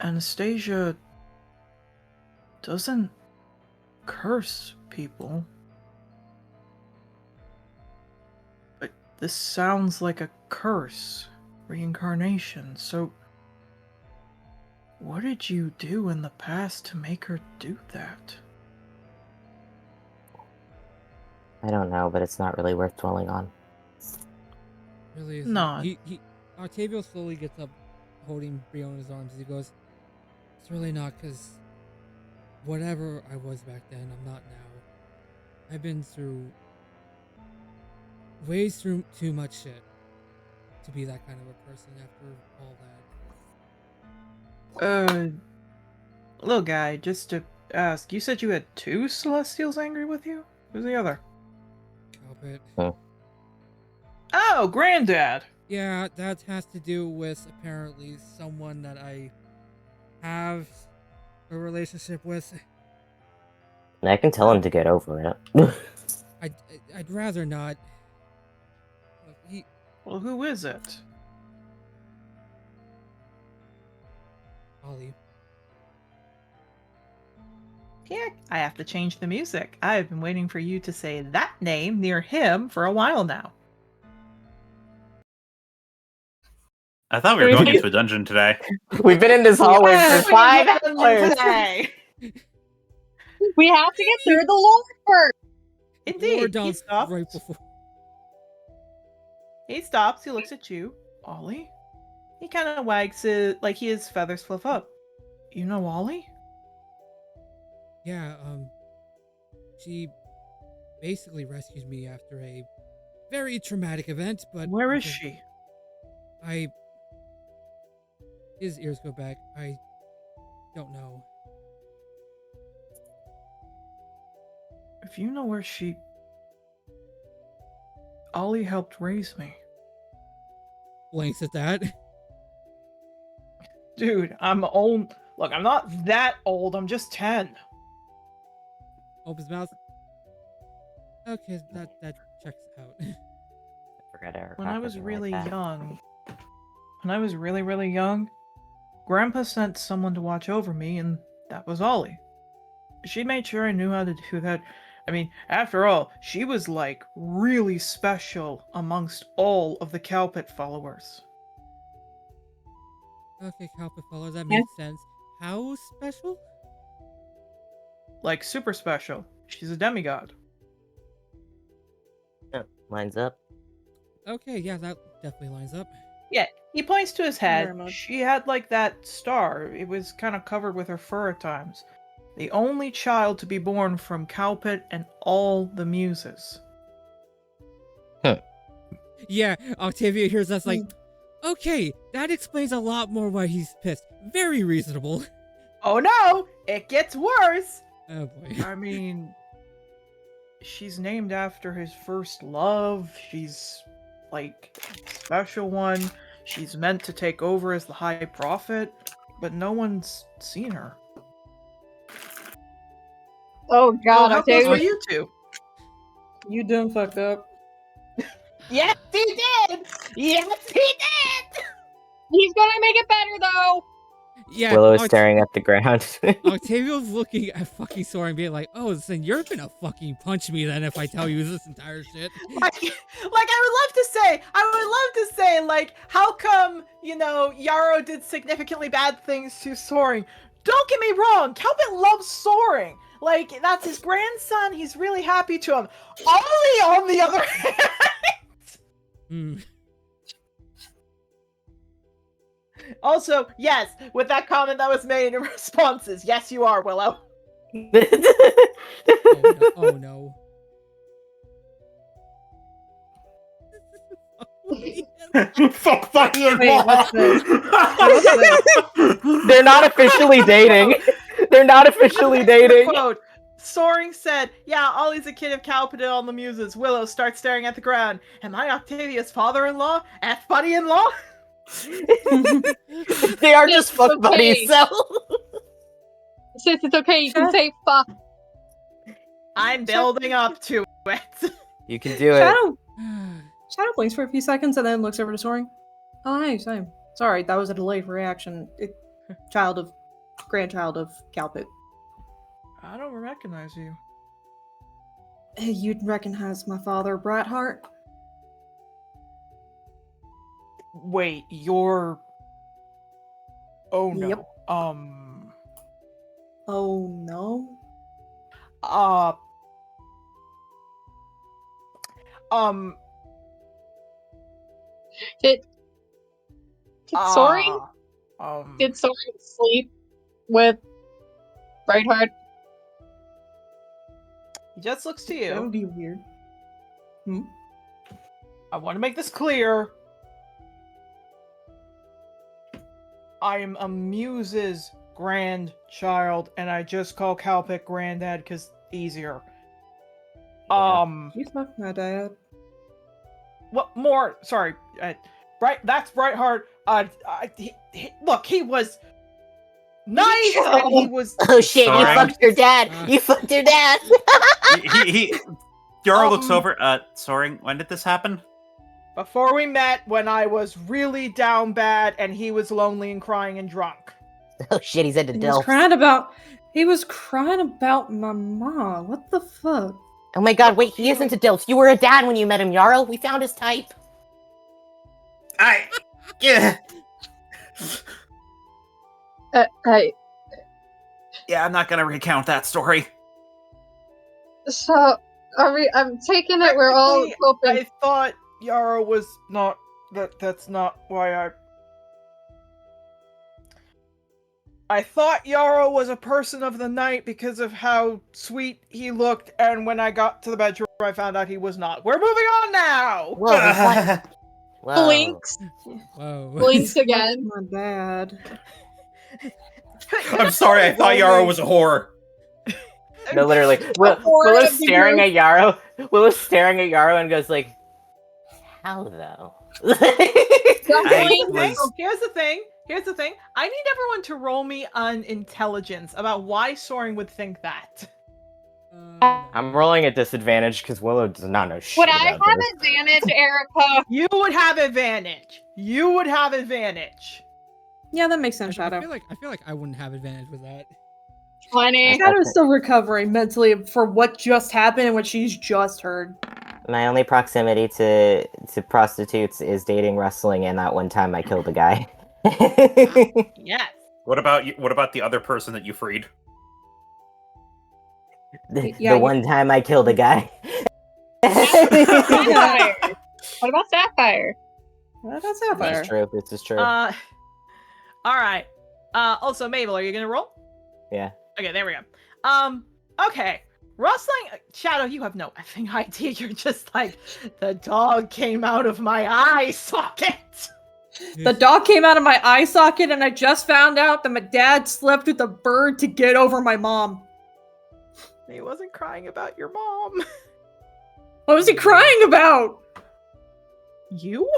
Anastasia doesn't curse people. But this sounds like a curse. Reincarnation, so... What did you do in the past to make her do that? I don't know, but it's not really worth dwelling on. Really is. No. Octavio slowly gets up, holding Brio in his arms. He goes, "It's really not, because whatever I was back then, I'm not now. I've been through through too much shit to be that kind of a person after all that." Little guy, just to ask, you said you had 2 Celestials angry with you? Who's the other? Calpit. Oh, Granddad! Yeah, that has to do with apparently someone that I have a relationship with. And I can tell him to get over it. I'd rather not. Well, who is it? Ollie. Yeah, I have to change the music. I have been waiting for you to say that name near him for a while now. I thought we were going into a dungeon today. We've been in this hallway for 5 hours. Today. we have to get through the Lord first. Indeed, Lord down he stops. right before. He stops. He looks at you, Ollie. He kind of wags it like his feathers fluff up. You know Ollie? Yeah, she basically rescues me after a very traumatic event, but Where is she? His ears go back. I don't know. If you know where she... Ollie helped raise me. Blanks at that. Dude, I'm old. Look, I'm not that old. I'm just 10. Opens mouth. Okay, that checks out. I forgot Eric. When I was really young, really young, Grandpa sent someone to watch over me, and that was Ollie. She made sure I knew how to do that. I mean, after all, she was like really special amongst all of the Calpit followers. Okay, Calpit follows. That makes sense. How special? Like super special. She's a demigod. Yeah, lines up. Okay, yeah, that definitely lines up. Yeah, he points to his head. Very much. She had like that star. It was kind of covered with her fur at times. The only child to be born from Calpit and all the muses. Yeah, Octavia hears us like, okay, that explains a lot more why he's pissed. Very reasonable. Oh no! It gets worse! Oh boy. I mean, she's named after his first love. She's like a special one. She's meant to take over as the High Prophet, but no one's seen her. Oh So god, how close were Octavius. you two? You done fucked up. Yes, he did. Yes, he did. He's gonna make it better though. Yeah, Willow's staring at the ground. Octavio's looking at fucking Soren being like, oh, then you're gonna fucking punch me then if I tell you this entire shit. Like I would love to say, like, how come, Yarrow did significantly bad things to Soaring? Don't get me wrong, Calvin loves Soaring. Like, that's his grandson, he's really happy to him. Only on the other hand. Hmm. Also, yes, with that comment that was made in responses, yes, you are, Willow. Oh no. Fuck Buddy and Wait, what's this? They're not officially dating. They're not officially dating. Quote, Soaring said, yeah, Ollie's a kid of Calpidel on the Muses. Willow starts staring at the ground. Am I Octavia's father-in-law? F-buddy-in-law? They are just fuck Okay. buddies, so. Sis, it's okay, you can say fuck. I'm building up to it. You can do it. Shadow blinks for a few seconds and then looks over to Soaring. Oh, hey, same. Sorry, that was a delayed reaction. Grandchild of Calpit. I don't recognize you. You'd recognize my father, Brightheart? Wait, you're... Oh no. Yep. Oh, no? Did Soaring? Um, Did Soaring sleep with Brightheart? he just looks to That would you. be weird. Hmm? I want to make this clear. I am a Muse's grandchild, and I just call Calpic Granddad because easier. He's not my dad. What more? Sorry, that's Brightheart. Look, he was nice, and he was. Oh shit! Sorry. You fucked your dad. You fucked your dad. Yarrow looks over. Soaring, when did this happen? Before we met, when I was really down bad, and he was lonely and crying and drunk. Oh shit! He's into He was Dilf. crying about my mom. What the fuck? Oh my god! Wait, he is into Dilf. You were a dad when you met him, Yarrow. We found his type. Yeah, Yeah, I'm not gonna recount that story. so I'm taking it we're all Technically, hoping. I thought Yarrow was not. That's not why I thought Yarrow was a person of the night because of how sweet he looked, and when I got to the bedroom, I found out he was not. We're moving on now! Whoa! What? Whoa. Blinks. Whoa. Blinks again. My dad. I'm sorry, I thought Yarrow was a whore. No, literally. Horror Willow's of the staring group. at Yarrow. Willow's staring at Yarrow and goes like, "How though?" Here's the thing. I need everyone to roll me on intelligence about why Soaring would think that. I'm rolling at disadvantage because Willow does not know shit Would I about have this. advantage, Erica? You would have advantage. Yeah, that makes sense, I Shadow. feel like I wouldn't have advantage with that. 20. Shadow's still recovering mentally for what just happened and what she's just heard. My only proximity to prostitutes is dating, wrestling, and that one time I killed a guy. Yes. What about the other person that you freed? The one time I killed a guy. Sapphire. What about Sapphire? What about This Sapphire? is true. This is true. All right. Also, Mabel, are you gonna roll? Yeah. Okay, there we go. Okay. Rustling Shadow, you have no effing idea. You're just like, the dog came out of my eye socket. The dog came out of my eye socket, and I just found out that my dad slept with a bird to get over my mom. He wasn't crying about your mom. What was he crying about? You?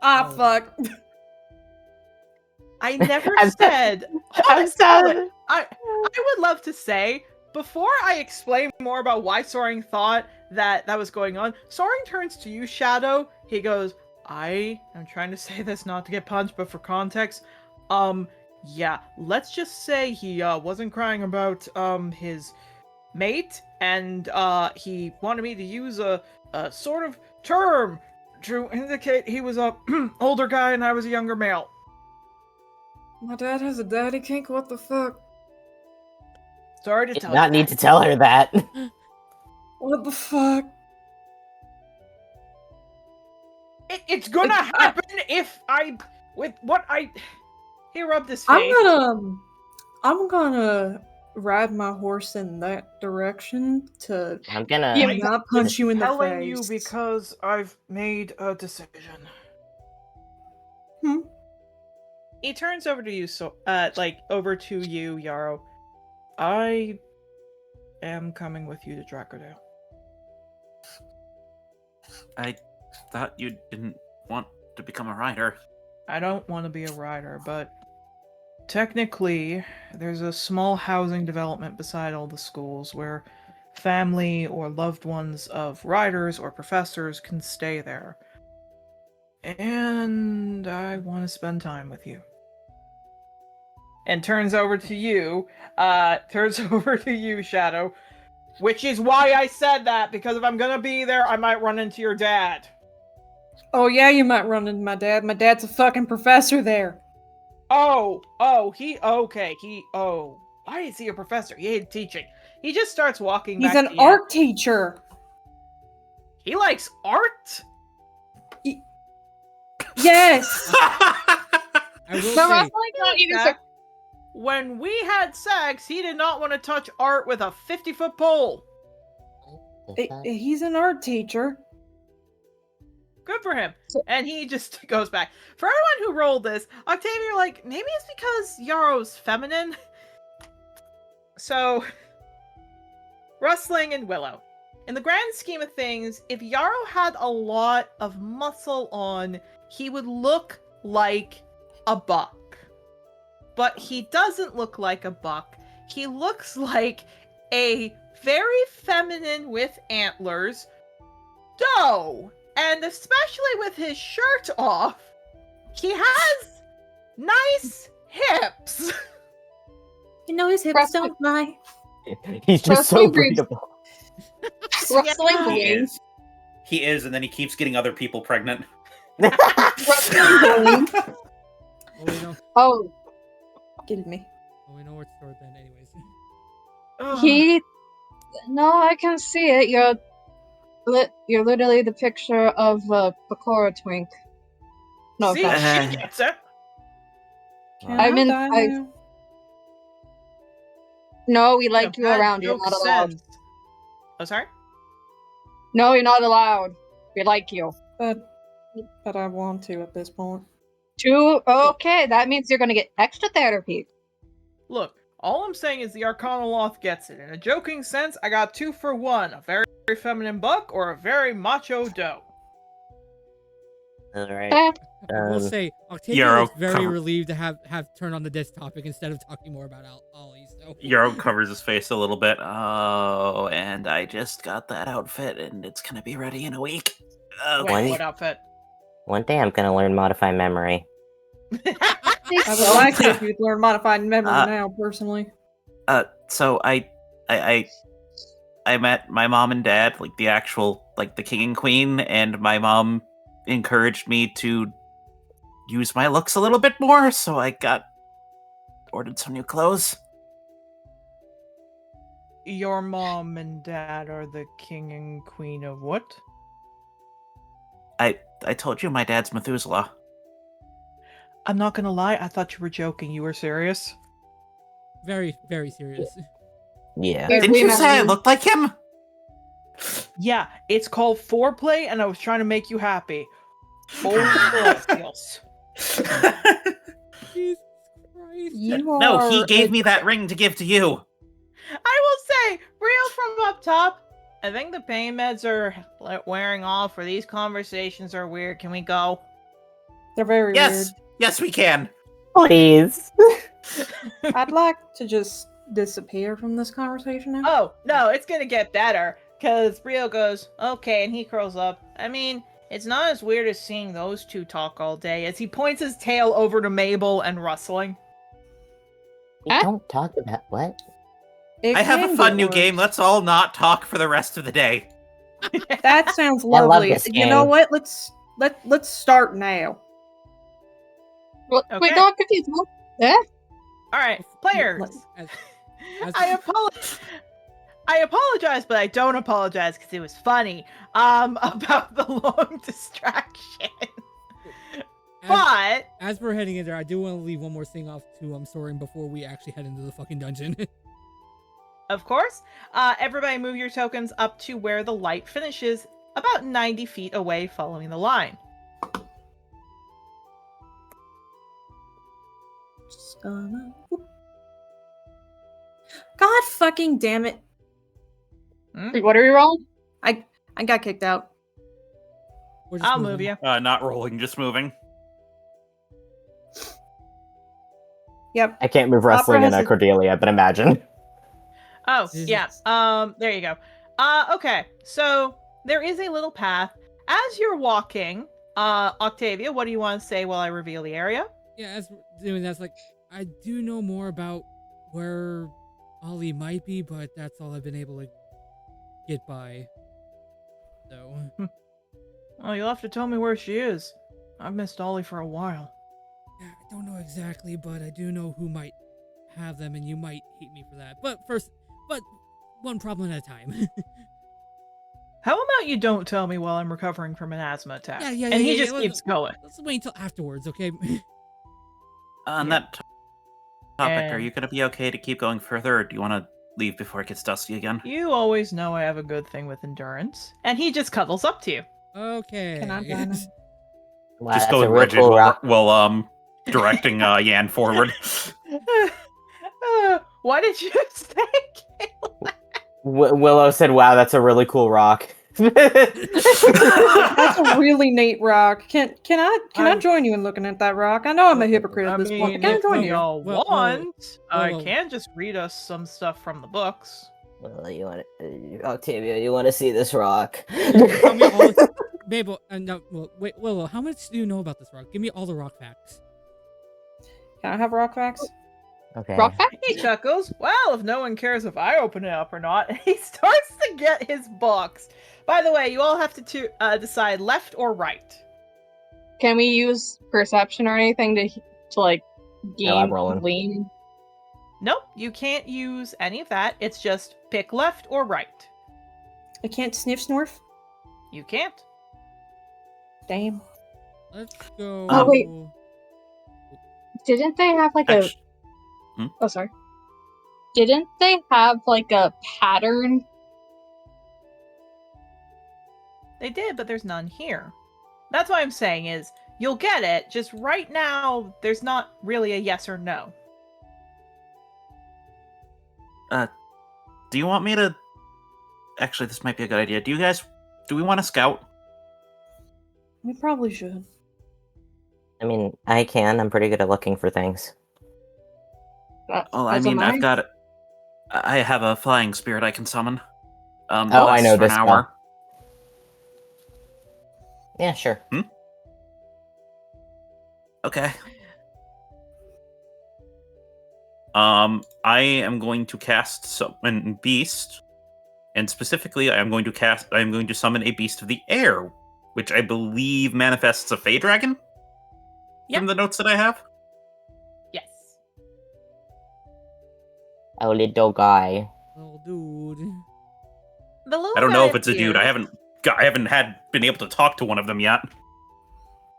Ah, fuck. I never I'm so- said. I'm sorry. I would love to say, before I explain more about why Soaring thought that was going on, Soaring turns to you, Shadow. He goes, I am trying to say this not to get punched, but for context, yeah, let's just say he wasn't crying about his mate, and he wanted me to use a sort of term to indicate he was a older guy and I was a younger male. My dad has a daddy kink? What the fuck? Sorry to Did tell not you need that. to tell her that. What the fuck? It's gonna happen if I with what I. He rubbed his face. I'm gonna ride my horse in that direction to I'm gonna. Yeah, not punch you in the telling face. you because I've made a decision. He turns over to you, over to you, Yarrow. I am coming with you to Drakerdale. I thought you didn't want to become a rider. I don't want to be a rider, but technically, there's a small housing development beside all the schools where family or loved ones of riders or professors can stay there. And I want to spend time with you. And turns over to you, Shadow. Which is why I said that, because if I'm gonna be there, I might run into your dad. Oh yeah, you might run into my dad. My dad's a fucking professor there. Oh, why is he a professor? He hated teaching. He just starts walking He's back an to the art end. teacher. He likes art? Yes. I will The say, wrestling not even so. When we had sex, he did not want to touch art with a 50-foot pole. He's an art teacher. Good for him. And he just goes back. For everyone who rolled this, Octavia, you're like, maybe it's because Yarrow's feminine. So, Rustling and Willow. In the grand scheme of things, if Yarrow had a lot of muscle on, he would look like a buck. But he doesn't look like a buck. He looks like a very feminine with antlers doe. And especially with his shirt off, he has nice hips. You know his hips Wrestling- don't lie. He's just so Wrestling dreams. breathable. Rustling Yeah. He balloon. is. He is, and then he keeps getting other people pregnant. Rustling balloon. Oh, Kidding me. oh, we know where it's stored then, anyways. he. No, I can see it. You're literally the picture of Bakura Twink. No, See, offense. she gets it. Can I'm in- die I- now? No, we like you That around. You're joke not allowed. sends- Oh, sorry? No, you're not allowed. We like you. But I want to at this point. Okay, that means you're gonna get extra therapy. Look, all I'm saying is the Arcanoloth gets it. In a joking sense, I got 2 for 1. A very, very feminine buck or a very macho doe. Alright. Eh, I will say, Octavia Yarrow was very cover- relieved to have turned on the disc topic instead of talking more about Ollie. So Yarrow covers his face a little bit. Oh, and I just got that outfit, and it's gonna be ready in a week. Okay. Wait, Why? what outfit? One day I'm gonna learn Modify Memory. I would like it if you'd learn modified memory Uh, now, personally. So I met my mom and dad, like the actual, like the king and queen, and my mom encouraged me to use my looks a little bit more, so I ordered some new clothes. Your mom and dad are the king and queen of what? I told you my dad's Methuselah. I'm not gonna lie, I thought you were joking. You were serious? very, very serious. Yeah. If Didn't we you met say I you- looked like him? Yeah, it's called foreplay, and I was trying to make you happy. Oh, celestials. Jesus Christ. No, he gave me that ring to give to you. I will say, real from up top, I think the pain meds are wearing off, or these conversations are weird. Can we go? They're very Yes, yes, we can. Please. weird. I'd like to just disappear from this conversation now. Oh, no, it's gonna get better. Because Rio goes, okay, and he curls up. I mean, it's not as weird as seeing those two talk all day, as he points his tail over to Mabel and rustling. We don't talk about what? It I have a can fun get new worse. game. Let's all not talk for the rest of the day. That sounds I love lovely. this You know game. what? Let's start now. Wait, Okay. no, I'm confused. What? Eh? Alright, players. As- I apologize, but I don't apologize because it was funny. About the long distraction. But As we're heading in there, I do want to leave one more thing off to Soren before we actually head into the fucking dungeon. of course, everybody move your tokens up to where the light finishes, about 90 feet away, following the line. Just gonna... God fucking damn it! Wait, what are we rolling? I got kicked out. We're just I'll moving. move you. Not rolling, just moving. Yep. I can't move wrestling in has a a- Cordelia, but imagine. Oh, yeah. There you go. Okay. So there is a little path. As you're walking, Octavia, what do you want to say while I reveal the area? Yeah, as we're doing that's like, I do know more about where Ollie might be, but that's all I've been able to get by. So, Oh, you'll have to tell me where she is. I've missed Ollie for a while. yeah, I don't know exactly, but I do know who might have them, and you might hate me for that. But one problem at a time. How about you don't tell me while I'm recovering from an asthma attack? Yeah, And he yeah, just keeps going. Let's wait until afterwards, okay? On Yeah. that topic, are And- you going to be okay to keep going further, or do you want to leave before it gets dusty again? You always know I have a good thing with endurance. And he just cuddles up to you. Okay. Can I run? Wow, Just that's going a real rigid cool while, rock. directing Yan forward. What did you say? Caleb? Willow said, "Wow, that's a really cool rock." That's a really neat rock. Can I I'm- join you in looking at that rock? I know I'm a hypocrite I at this point, mean, but can I if join we you? all Well, want, I well. can just read us some stuff from the books. Well, you want Octavia? You want to see this rock? Tell me all, Mabel, no, well, wait, Willow, how much do you know about this rock? Give me all the rock facts. Can I have rock facts? Okay. Rock fact? He chuckles. Well, if no one cares if I open it up or not, and he starts to get his books. By the way, you all have to decide left or right. Can we use perception or anything to like No, I'm gain rolling. lean? Nope, you can't use any of that. It's just pick left or right. I can't sniff snorf? You can't. Damn. Let's go. Oh, wait. Didn't they have like Actu- oh sorry. Didn't they have like a pattern? They did, but there's none here. That's what I'm saying is, you'll get it, just right now, there's not really a yes or no. Do you want me to... Actually, this might be a good idea. Do we want to scout? We probably should. I mean, I can. I'm pretty good at looking for things. Well, I As mean, am I've got... I have a flying spirit I can summon. Oh, I lasts know for this an hour. Yeah, sure. Okay. I am going to cast Summon Beast, and specifically, I am going to summon a Beast of the Air, which I believe manifests a Fey Dragon. Yep. From the notes that I have. Yes. Oh, little guy. Oh, dude. The little I don't know guy if it's a dude. I appears. haven't been able to talk to one of them yet.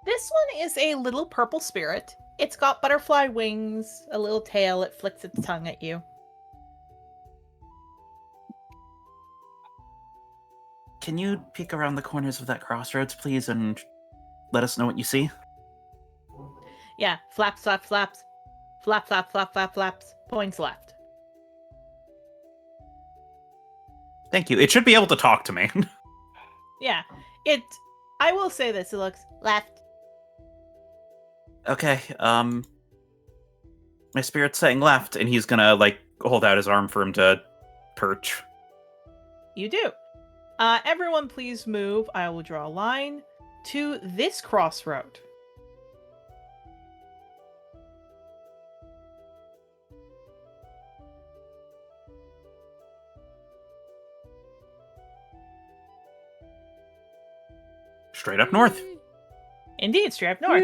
This one is a little purple spirit. It's got butterfly wings, a little tail, it flicks its tongue at you. Can you peek around the corners of that crossroads, please, and let us know what you see? Yeah, flaps, flaps, flaps. Flap, flap, flap, flap, flaps. Points left. Thank you. It should be able to talk to me. Yeah. I will say this, it looks left. Okay, my spirit's saying left, and he's gonna, hold out his arm for him to perch. You do. Everyone please move. I will draw a line to this crossroad. Straight up north. Indeed, straight up north.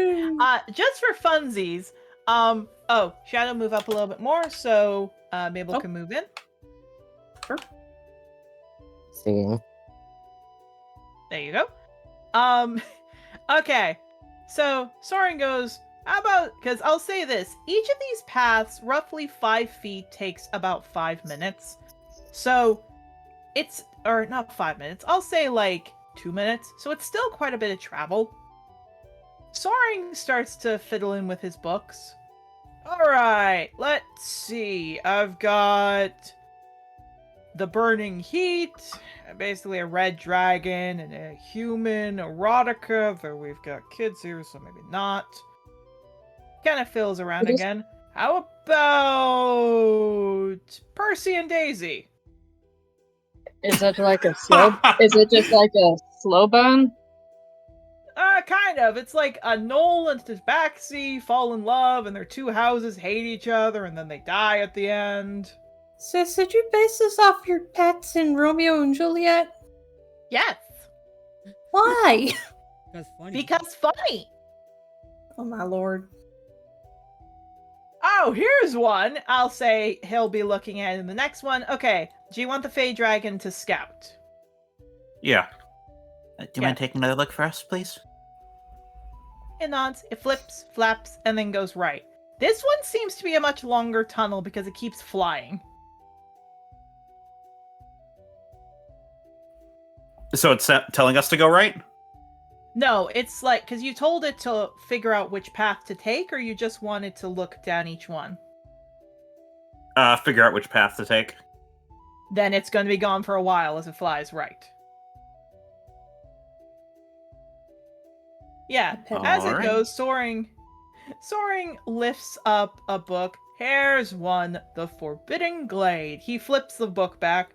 Just for funsies, Shadow, move up a little bit more so Mabel can move in. Seeing. There you go. Okay. So Soren goes, how about, because I'll say this, each of these paths, roughly 5 feet, takes about 5 minutes. So or not 5 minutes, I'll say 2 minutes. So it's still quite a bit of travel. Soren starts to fiddle in with his books. Alright, let's see. I've got The Burning Heat, basically a red dragon, and a human erotica, though we've got kids here, so maybe not. Kind of fills around again. How about Percy and Daisy? Is that like a slow? Is it just like a slow burn? Kind of. It's like a Noel and his backseat fall in love, and their 2 houses hate each other, and then they die at the end. Sis, did you base this off your pets in Romeo and Juliet? Yes. Why? That's funny. Because funny. Oh my lord. Oh, here's one. I'll say he'll be looking at in the next one. Okay, do you want the Fey Dragon to scout? Yeah. Do you mind taking another look for us, please? It nods, it flips, flaps, and then goes right. This one seems to be a much longer tunnel because it keeps flying. So it's telling us to go right? No, it's because you told it to figure out which path to take, or you just wanted to look down each one? Figure out which path to take. Then it's going to be gone for a while as it flies right. Yeah, as it goes, Soaring lifts up a book. Here's one, The Forbidden Glade. He flips the book back.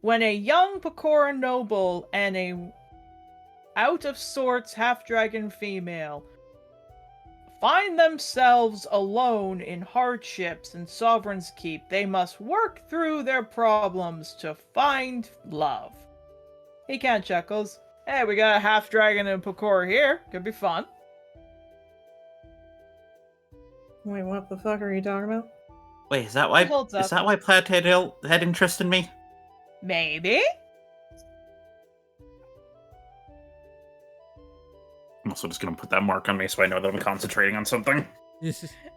When a young Pecora noble and a out-of-sorts half-dragon female find themselves alone in hardships in Sovereign's Keep, they must work through their problems to find love. He kind of chuckles. Hey, we got a half-dragon and Pecora here. Could be fun. Wait, what the fuck are you talking about? Wait, is that why Plaid had interest in me? Maybe? I'm also just gonna put that mark on me so I know that I'm concentrating on something.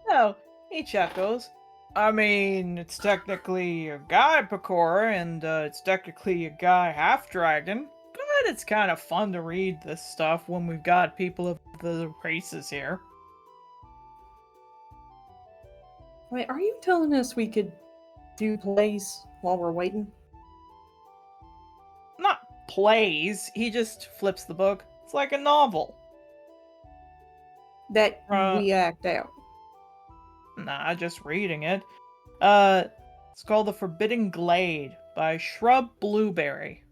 No, he chuckles. I mean, it's technically a guy Pecora, and it's technically a guy half-dragon, but it's kind of fun to read this stuff when we've got people of the races here. Wait, are you telling us we could do plays while we're waiting? Not plays, he just flips the book. It's like a novel. That we act out. Nah, just reading it. It's called The Forbidden Glade by Shrub Blueberry.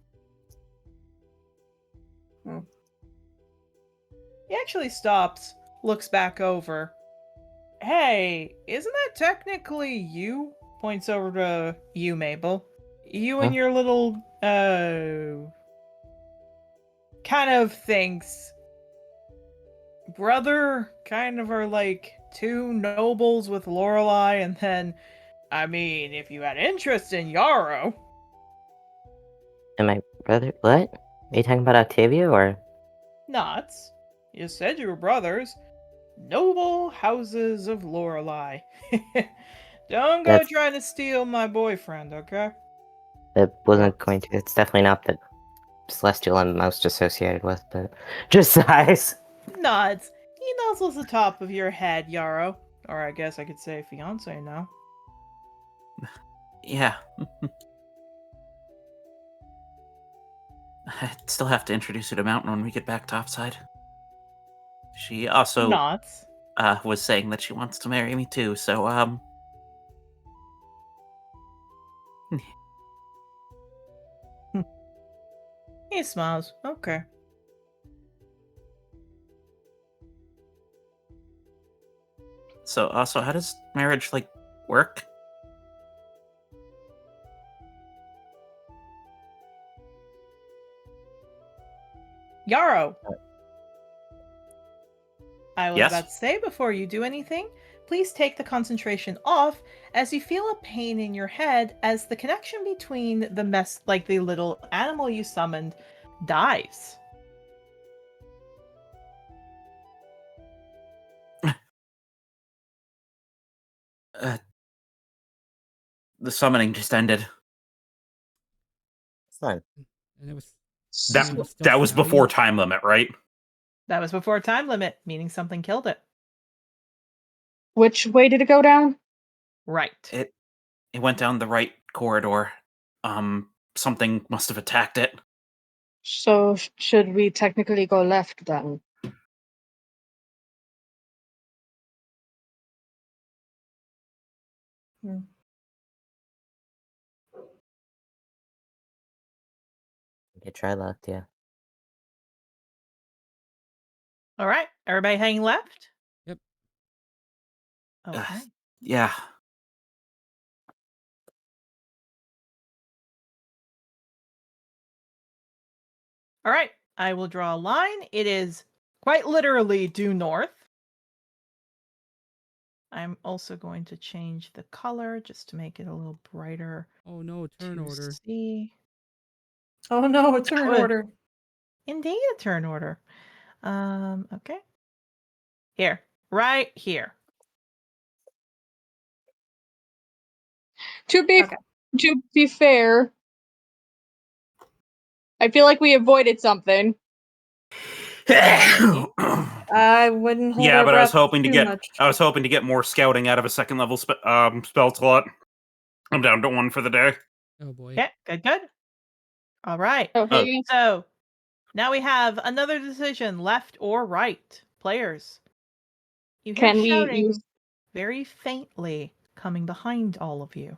He actually stops, looks back over. Hey, isn't that technically you? Points over to you, Mabel. You and your little, kind of thinks brother kind of are like 2 nobles with Lorelei, and then, I mean, if you had interest in Yarrow. Am I brother? What? Are you talking about Octavia or? Nuts. You said you were brothers. Noble houses of Lorelei. Don't go trying to steal my boyfriend, okay? That wasn't going to. It's definitely not the celestial I'm most associated with, but just size. Nuts. He nuzzles the top of your head, Yarrow. Or I guess I could say fiance now. Yeah. I still have to introduce you to Mountain when we get back topside. She also Nods. was saying that she wants to marry me too, so He smiles. Okay. So also, how does marriage work? Yarrow. I was Yes? about to say, before you do anything, please take the concentration off as you feel a pain in your head as the connection between the little animal you summoned, dies. The summoning just ended. Fine. And it was That it was still that was shouting. before time limit, right? That was before time limit, meaning something killed it. Which way did it go down? Right. It went down the right corridor. Something must have attacked it. So should we technically go left then? Okay, try left, yeah. All right. Everybody hanging left? Yep. Okay. Yeah. All right. I will draw a line. It is quite literally due north. I'm also going to change the color just to make it a little brighter Oh no, turn to order. see. Oh no, a turn Oh, order. Indeed, a turn order. Okay. Here. Right here. To be Okay. to be fair, I feel like we avoided something. I wouldn't hold Yeah, our but I was breath hoping to too get much. more scouting out of a second level spell slot. I'm down to 1 for the day. Oh boy. Okay, good. All right. Okay. So now we have another decision, left or right. Players, you hear Can we shouting use very faintly coming behind all of you.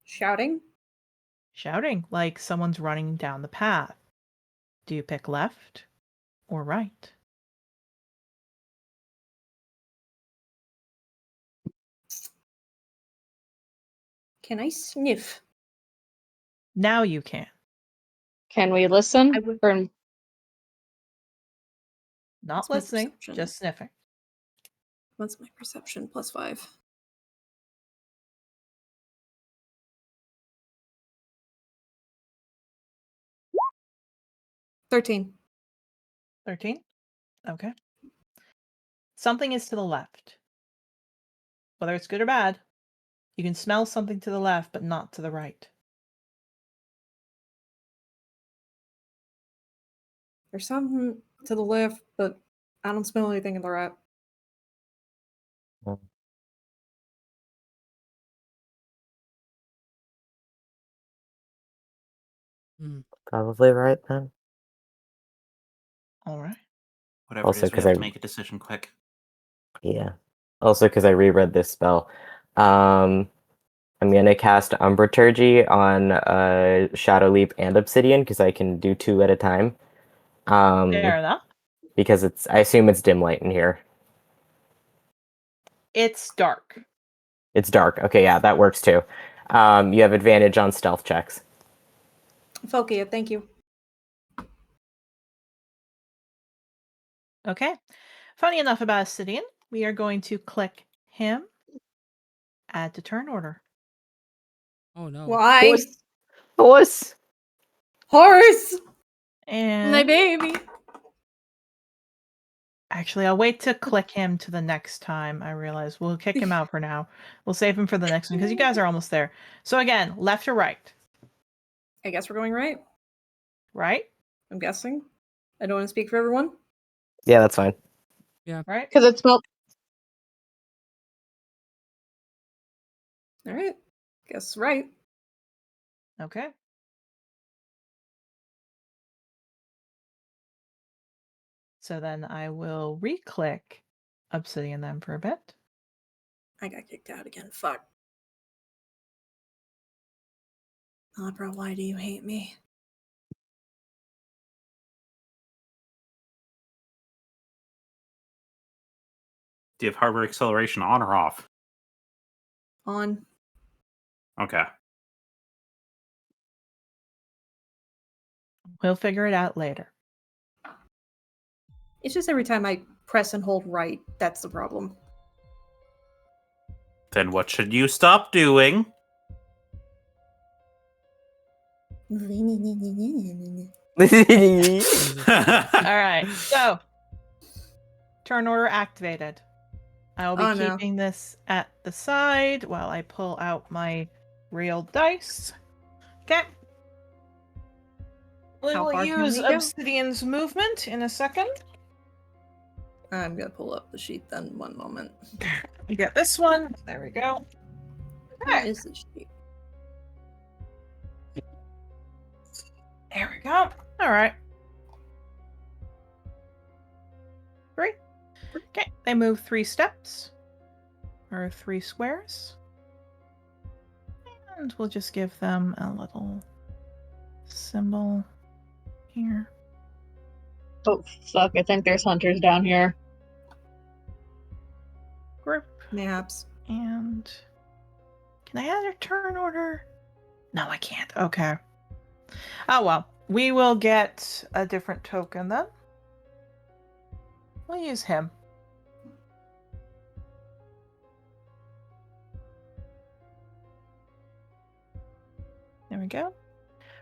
Shouting? Shouting like someone's running down the path. Do you pick left or right? Can I sniff? Now you can. can we listen? I would- Or Not What's my listening, perception? just sniffing. What's my perception? +5. $13. 13? Okay. Something is to the left. Whether it's good or bad, you can smell something to the left, but not to the right. There's something to the left, but I don't smell anything in the right. Probably right then. All right. Whatever Also, it is, we 'cause have I- to make a decision quick. Yeah. Also, because I reread this spell. I'm gonna cast Umbraturgy on Shadow Leap and Obsidian because I can do 2 at a time. Fair enough. Because I assume it's dim light in here. It's dark. It's dark. Okay, yeah, that works too. You have advantage on stealth checks. Fokia, thank you. Okay. Funny enough about Obsidian, we are going to click him, add to turn order. Oh no. Why? Horse. Horse! And My baby. actually, I'll wait to click him to the next time. I realize we'll kick him out for now. We'll save him for the next one because you guys are almost there. So again, left or right? I guess we're going right. Right? I'm guessing. I don't want to speak for everyone. Yeah, that's fine. Right? because it smelled All right. Guess right. Okay. So then I will re-click Obsidian then for a bit. I got kicked out again. Fuck. Opera, why do you hate me? Do you have hardware acceleration on or off? On. Okay. We'll figure it out later. It's just every time I press and hold right, that's the problem. Then what should you stop doing? All right. So, turn order activated. I will be Oh, no. keeping this at the side while I pull out my real dice. Okay. We How will far can use we go? Obsidian's movement in a second. I'm gonna pull up the sheet then. One moment. You get this one. There we go. Where Okay. is the sheet? There we go. All right. 3. Okay. They move 3 steps. Or 3 squares. And we'll just give them a little symbol here. Oh, fuck. I think there's hunters down here. Group. Maps. And can I add a turn order? No, I can't. Okay. Oh well. We will get a different token then. We'll use him. There we go.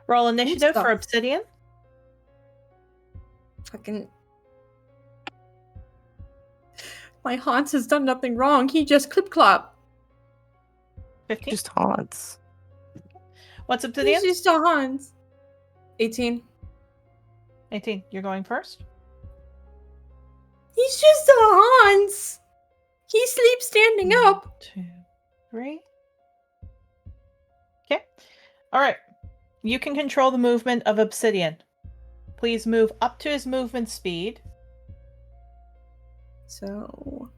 Roll initiative for stuff. Obsidian. Fucking. My Hans has done nothing wrong. He just clip clop. 15. Just haunts. What's He's Obsidian? just a Hans. 18. 18. You're going first. He's just a Hans. He sleeps standing up. 2, 3. Okay. All right. You can control the movement of Obsidian. Please move up to his movement speed. So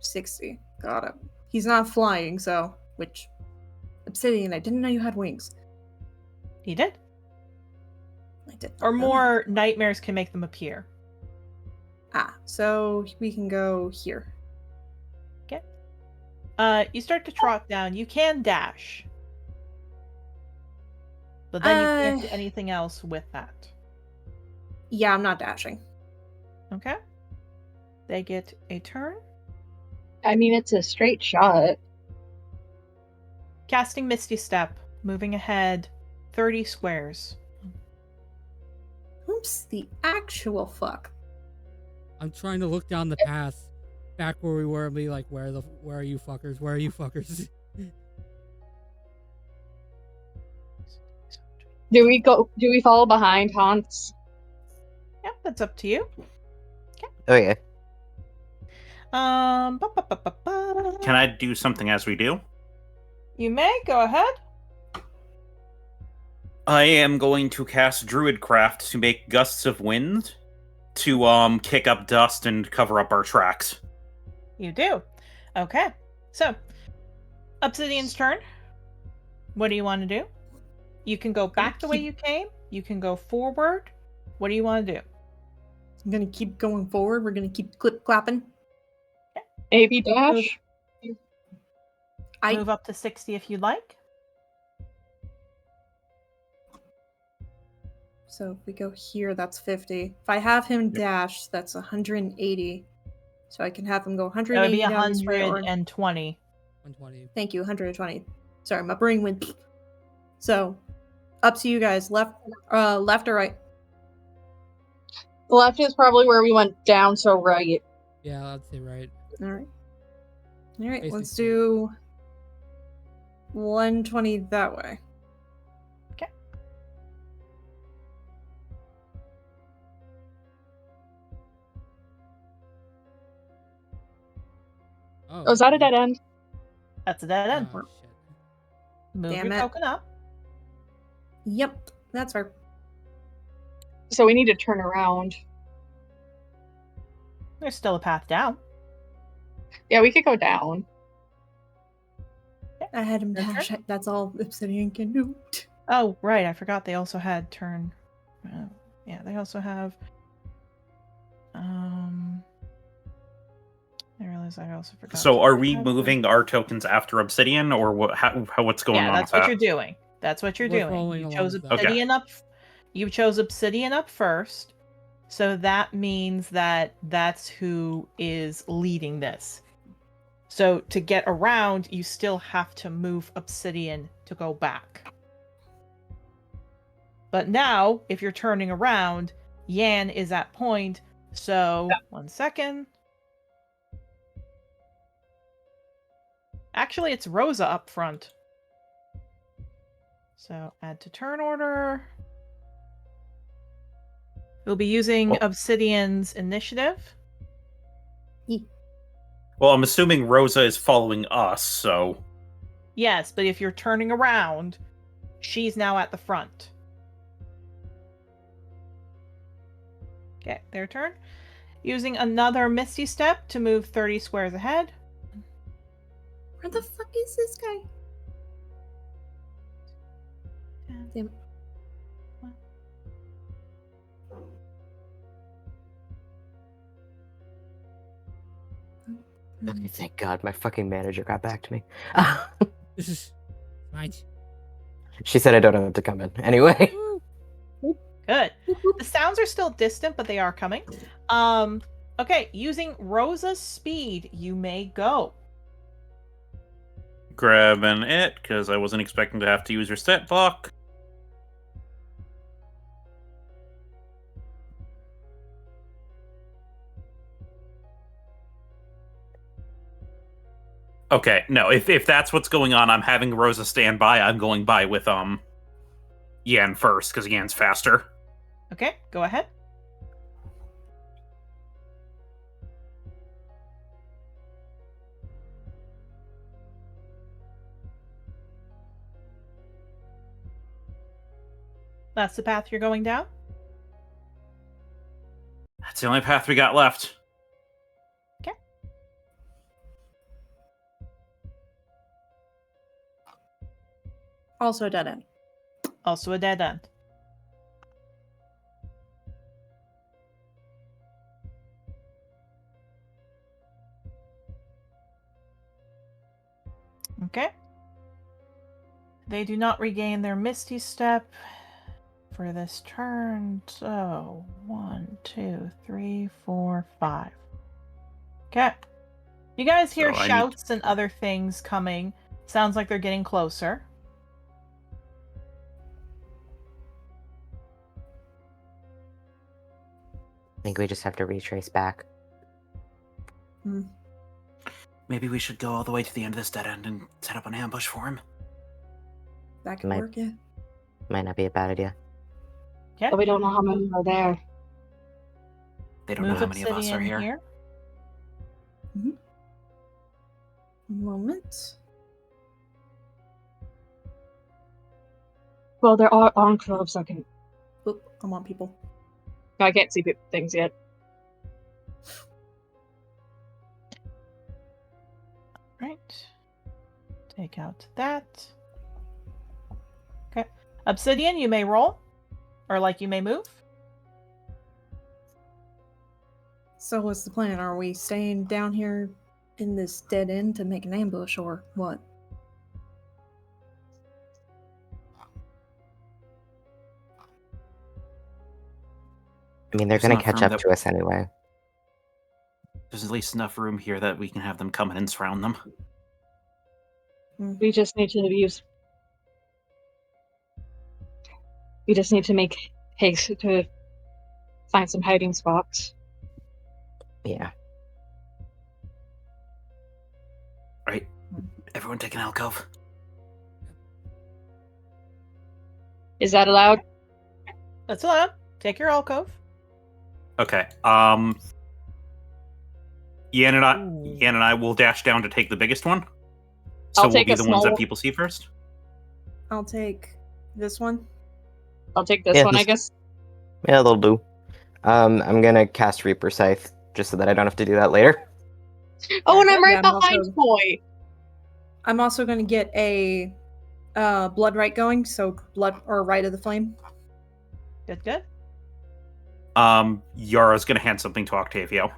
60. Got it. He's not flying, so which Obsidian, I didn't know you had wings. He did. I did. Or not know more nightmares can make them appear. that. So we can go here. Okay. You start to trot down. You can dash. But then you can't do anything else with that. Yeah, I'm not dashing. Okay? They get a turn. I mean, it's a straight shot. Casting Misty Step. Moving ahead 30 squares. Oops, the actual fuck. I'm trying to look down the path back where we were and be like, where are you fuckers? Where are you fuckers? Do we follow behind Hans? Yeah, that's up to you. Okay. Can I do something as we do? You may go ahead. I am going to cast Druidcraft to make gusts of wind to kick up dust and cover up our tracks. You do. Okay. So, Obsidian's turn. What do you want to do? You can go back the way you came. You can go forward. What do you want to do? I'm gonna keep going forward. We're gonna keep clip clapping. AB dash? Move up to 60 if you'd like. So if we go here, that's 50. If I have him dash, that's 180. So I can have him go That would 180 be down this way, or 120. 120. thank you, 120. Sorry, my brain went. So, up to you guys. Left or right? The left is probably where we went down, so right. Yeah, I'd say right. All right. All right. Let's Basically. do 120 that way. Okay. Oh, is that a dead end? That's a dead end. Oh, Move Damn your it. token up. Yep, that's right. So we need to turn around. There's still a path down. Yeah, we could go down. I had him Your dash. turn? That's all Obsidian can do. Oh, right. I forgot they also had turn. Yeah, they also have. I realize I also forgot. So to are we have them. moving our tokens after Obsidian, or what's going Yeah, on that's with what that? you're doing. That's what you're We're doing. following You along chose with that. obsidian up. You chose obsidian up first, so that means that that's who is leading this. So to get around, you still have to move obsidian to go back. But now, if you're turning around, Yan is at point. So 1 second. Actually, it's Rosa up front. So add to turn order. We'll be using Obsidian's initiative. Well, I'm assuming Rosa is following us, so Yes, but if you're turning around, she's now at the front. Okay, their turn. Using another Misty Step to move 30 squares ahead. Where the fuck is this guy? Damn. Okay, thank God, my fucking manager got back to me. This is fine. She said I don't have to come in. Anyway. Good. The sounds are still distant, but they are coming. Okay, using Rosa's speed, you may go. grabbing it, because I wasn't expecting to have to use her stat block. Okay, no, if that's what's going on, I'm having Rosa stand by. I'm going by with Yan first, because Yan's faster. Okay, go ahead. That's the path you're going down? That's the only path we got left. Okay. Also a dead end. Also a dead end. Okay. They do not regain their Misty Step for this turn. So 1, 2, 3, 4, 5. Okay. You guys hear So I need shouts and other things coming. Sounds like they're getting closer. I think we just have to retrace back. Maybe we should go all the way to the end of this dead end and set up an ambush for him. That could Might- work, yeah. Might not be a bad idea. Okay. But we don't know how many are there. They don't know Move how many of us are Obsidian here. Moment. Well, there are enclaves. Oop, I'm on people. I can't see things yet. Right. Take out that. Okay. Obsidian, you may roll. Or you may move. So what's the plan? Are we staying down here in this dead end to make an ambush or what? I mean, they're There's going to enough catch room up that- to us anyway. There's at least enough room here that we can have them come in and surround them. We just need to use. We just need to make haste to find some hiding spots. Yeah. Right? Everyone take an alcove. Is that allowed? That's allowed. Take your alcove. Okay. Yan and I will dash down to take the biggest one. So I'll we'll take be a the ones small that one. people see first. I'll take this one. I'll take this Yeah, one, I this- guess. Yeah, they'll do. I'm gonna cast Reaper Scythe just so that I don't have to do that later. Oh, and I'm right Yeah, I'm behind also- Boy. I'm also going to get a blood right going, so blood or right of the flame. Good, good. Yara's gonna hand something to Octavio.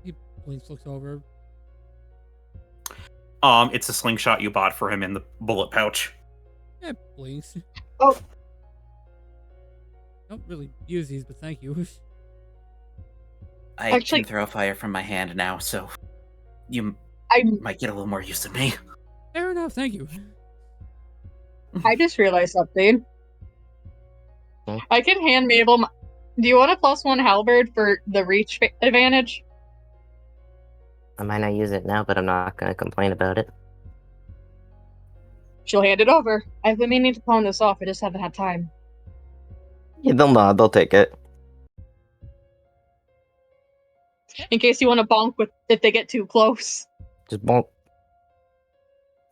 He blinks, looks over. It's a slingshot you bought for him in the bullet pouch. Yeah, blinks. Oh. Don't really use these, but thank you. I Actually- can throw fire from my hand now, so you I might get a little more use of me. Fair enough, thank you. just realized something. Hmm? I can hand Mabel. Do you want a +1 halberd for the reach advantage? I might not use it now, but I'm not gonna complain about it. She'll hand it over. I've been meaning to pawn this off. I just haven't had time. Yeah, they'll nod. They'll take it. In case you want to bonk with if they get too close. Just won't.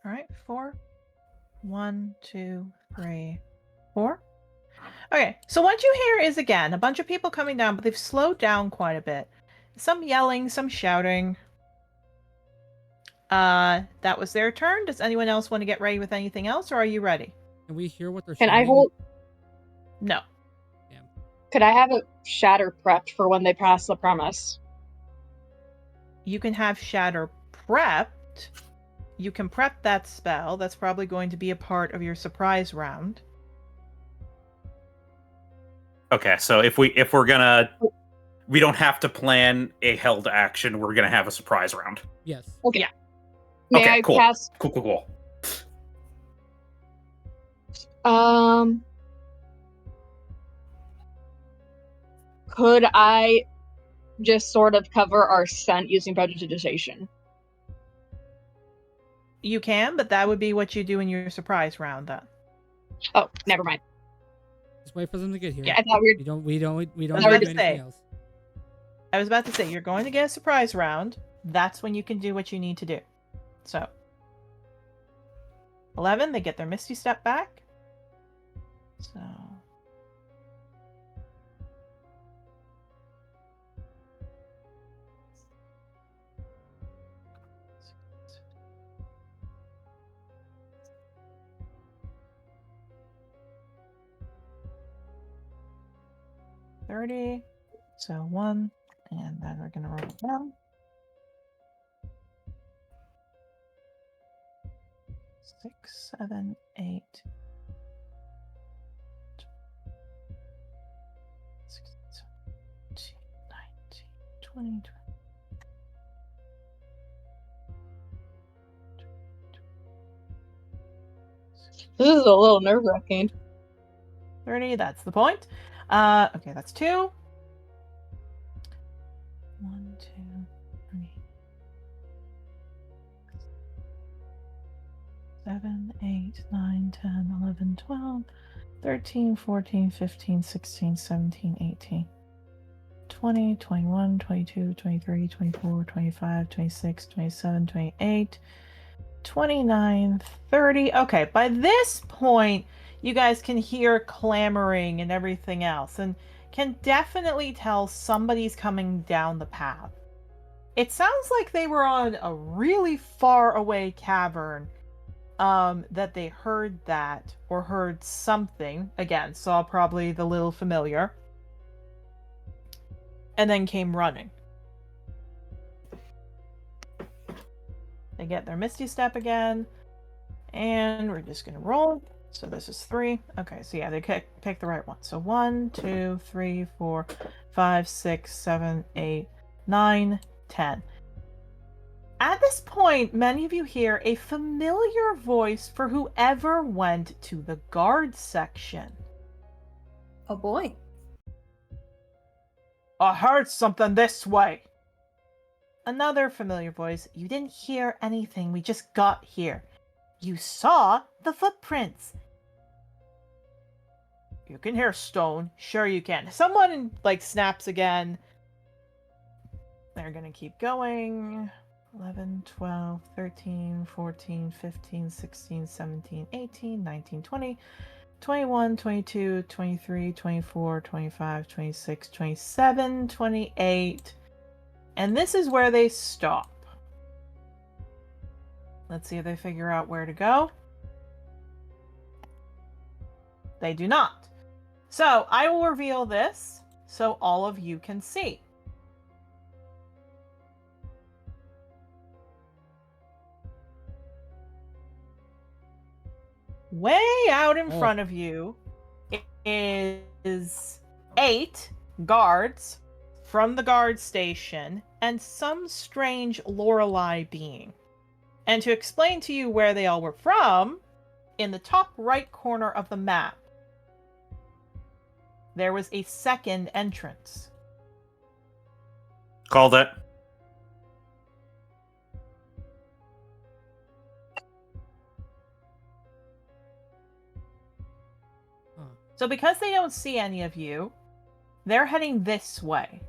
All right, 4. 1, 2, 3, 4. Okay, so what you hear is again a bunch of people coming down, but they've slowed down quite a bit. Some yelling, some shouting. That was their turn. Does anyone else want to get ready with anything else, or are you ready? Can we hear what they're Can shouting? I hold? No. Could I have a shatter prepped for when they pass the premise? You can have Shatter prepped. You can prep that spell. That's probably going to be a part of your surprise round. Okay, so if we're gonna, we don't have to plan a held action. We're gonna have a surprise round. Yes. Okay. Yeah. May Okay, I cool. cast? Cool. Could I just sort of cover our scent using prestidigitation? You can, but that would be what you do in your surprise round then. Oh, never mind. Just wait for them to get here. Yeah. I thought we were. We don't I was need about to to do anything say. else. I was about to say, you're going to get a surprise round. That's when you can do what you need to do. So, 11, they get their Misty Step back. So, $30. So 1, and then we're gonna roll it down. 6, 7, 8. 16, 17, 19, 20. This is a little nerve wracking. 30, that's the point. Okay, that's 2. 1, 2, 3. 7, 8, 9, 10, 11, 12, 13, 14, 15, 16, 17, 18, 20, 21, 22, 23, 24, 25, 26, 27, 28, 29, 30. Okay, by this point, you guys can hear clamoring and everything else, and can definitely tell somebody's coming down the path. It sounds like they were on a really far away cavern, that they heard that, or heard something, again, saw probably the little familiar, and then came running. They get their Misty Step again, and we're just gonna roll. So this is 3. Okay, so yeah, they pick the right one. So 1, 2, 3, 4, 5, 6, 7, 8, 9, 10. At this point, many of you hear a familiar voice for whoever went to the guard section. Oh boy. I heard something this way. Another familiar voice. You didn't hear anything. We just got here. You saw the footprints. You can hear stone. Sure you can. Someone, snaps again. They're gonna keep going. 11, 12, 13, 14, 15, 16, 17, 18, 19, 20, 21, 22, 23, 24, 25, 26, 27, 28. And this is where they stop. Let's see if they figure out where to go. They do not. So I will reveal this so all of you can see. Way out in front of you is 8 guards from the guard station and some strange Lorelei being. And to explain to you where they all were from, in the top right corner of the map, there was a second entrance. Called it. So because they don't see any of you, they're heading this way.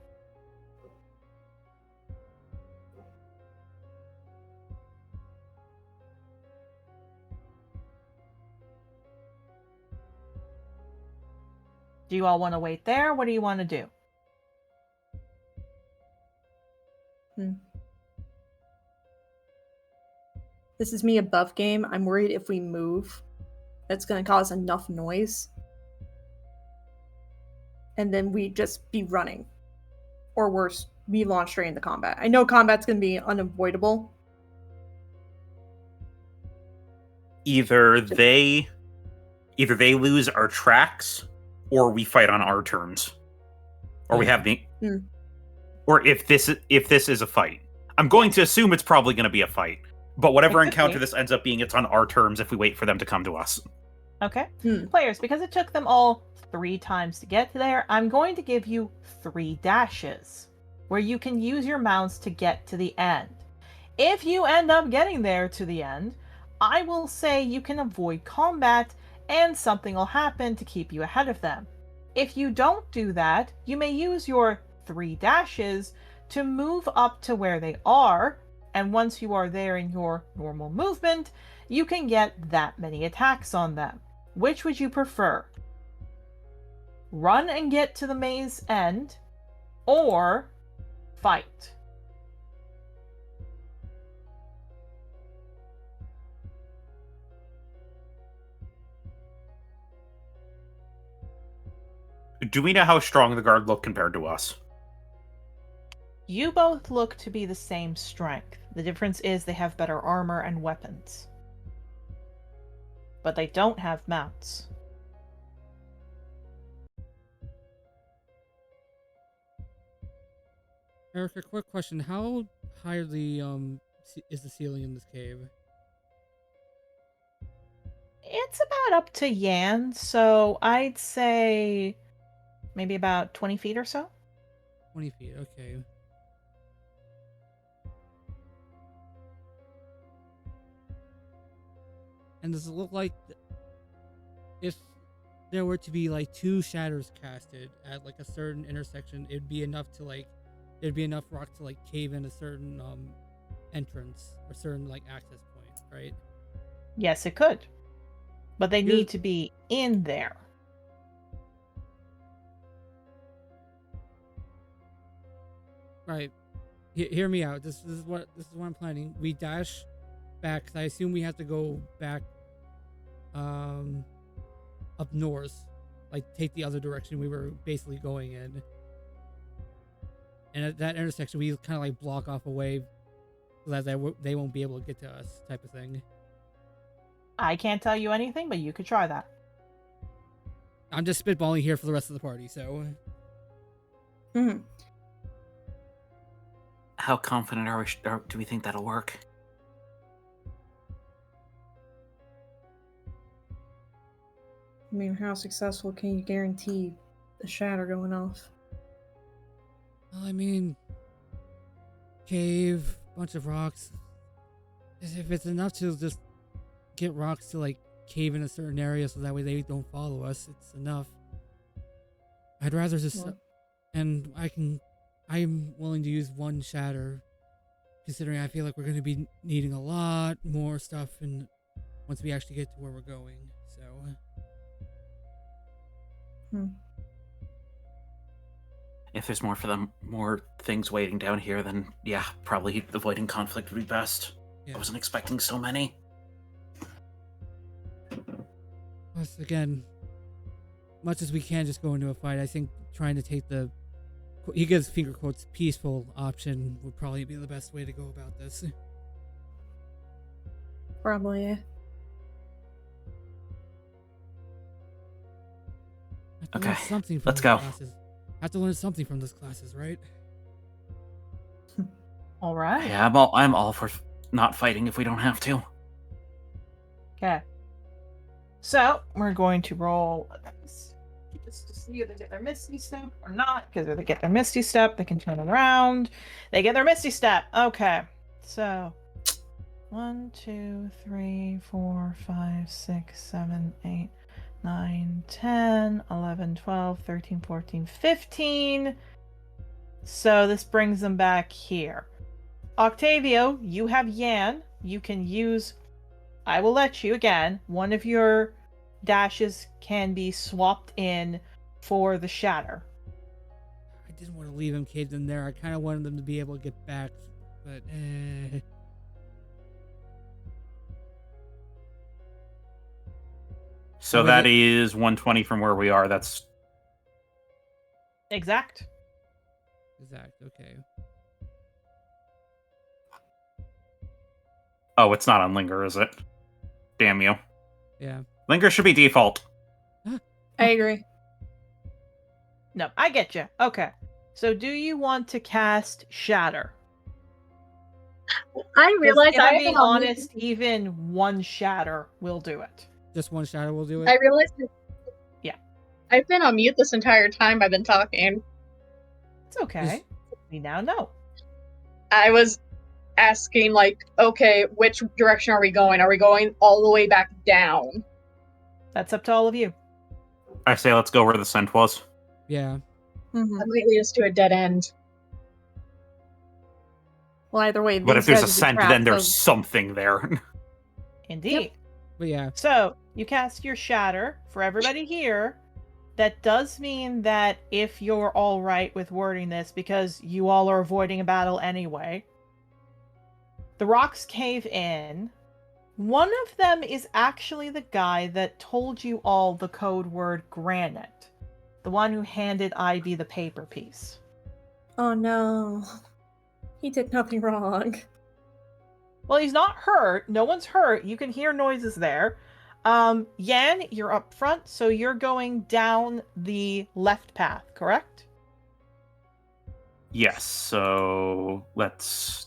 Do you all want to wait there? What do you want to do? This is me above game. I'm worried if we move, that's going to cause enough noise. And then we just be running. Or worse, we launch straight into combat. I know combat's going to be unavoidable. Either they lose our tracks, or we fight on our terms, or we have the, or if this is a fight. I'm going to assume it's probably going to be a fight, but whatever encounter this ends up being, it's on our terms if we wait for them to come to us. Okay. Players, because it took them all 3 times to get there, I'm going to give you 3 dashes where you can use your mounts to get to the end. If you end up getting there to the end, I will say you can avoid combat and something will happen to keep you ahead of them. If you don't do that, you may use your 3 dashes to move up to where they are, and once you are there in your normal movement, you can get that many attacks on them. Which would you prefer? Run and get to the maze end, or fight? Do we know how strong the guard look compared to us? You both look to be the same strength. The difference is they have better armor and weapons. But they don't have mounts. Eric, a quick question. How high is the ceiling in this cave? It's about up to Yan, so I'd say maybe about 20 feet or so. 20 feet, okay. And does it look like if there were to be like 2 shatters casted at like a certain intersection, it'd be enough to like, there'd be enough rock to like cave in a certain entrance or certain like access point, right? Yes, it could. But they need to be in there. Right. Hear me out. This is what I'm planning. We dash back, 'cause I assume we have to go back up north, like take the other direction we were basically going in. And at that intersection, we kind of like block off a way so that they won't be able to get to us, type of thing. I can't tell you anything, but you could try that. I'm just spitballing here for the rest of the party, so. How confident are we? Do we think that'll work? I mean, how successful can you guarantee the shatter going off? Well, I mean, cave, bunch of rocks. If it's enough to just get rocks to like cave in a certain area so that way they don't follow us, it's enough. I'd rather just, and I'm willing to use 1 shatter considering I feel like we're going to be needing a lot more stuff and once we actually get to where we're going. So If there's more things waiting down here, then yeah, probably avoiding conflict would be best. yeah. I wasn't expecting so many. Plus, again, much as we can just go into a fight, I think trying to take the, he gives finger quotes, peaceful option would probably be the best way to go about this. Probably. I have to Okay, learn something from let's these go. Classes. I have to learn something from those classes, right? All right. Yeah, I'm all for not fighting if we don't have to. Okay. So we're going to roll a dice just to see if they get their Misty Step or not. Because if they get their Misty Step, they can turn around. They get their Misty Step. Okay. So 1, 2, 3, 4, 5, 6, 7, 8, 9, 10, 11, 12, 13, 14, 15. So this brings them back here. Octavio, you have Yan. You can use... I will let you, again, one of your dashes can be swapped in for the shatter. I didn't want to leave him caged in there. I kind of wanted them to be able to get back, but So Was that it- is 120 from where we are. That's Exact. Exact. Okay. oh, it's not on Linger, is it? Damn you. Yeah. Linger should be default. I agree. No, I get you. Okay. So do you want to cast Shatter? I 'Cause realized if I I'm have being been on honest, even one Shatter will do it. Just one shadow will do it. I realized. Yeah. I've been on mute this entire time. I've been talking. It's okay. We now know. I was asking, like, okay, which direction are we going? Are we going all the way back down? That's up to all of you. I say let's go where the scent was. Yeah. Mhm. That might lead us to a dead end. Well, either way, But these if there's a guys are scent, trapped, then there's so- something there. Indeed. But yeah. So you cast your Shatter for everybody here. That does mean that if you're all right with wording this, because you all are avoiding a battle anyway, the rocks cave in. One of them is actually the guy that told you all the code word granite. The one who handed Ivy the paper piece. Oh no. He did nothing wrong. Well, he's not hurt. No one's hurt. You can hear noises there. Yan, you're up front, so you're going down the left path, correct? Yes, so let's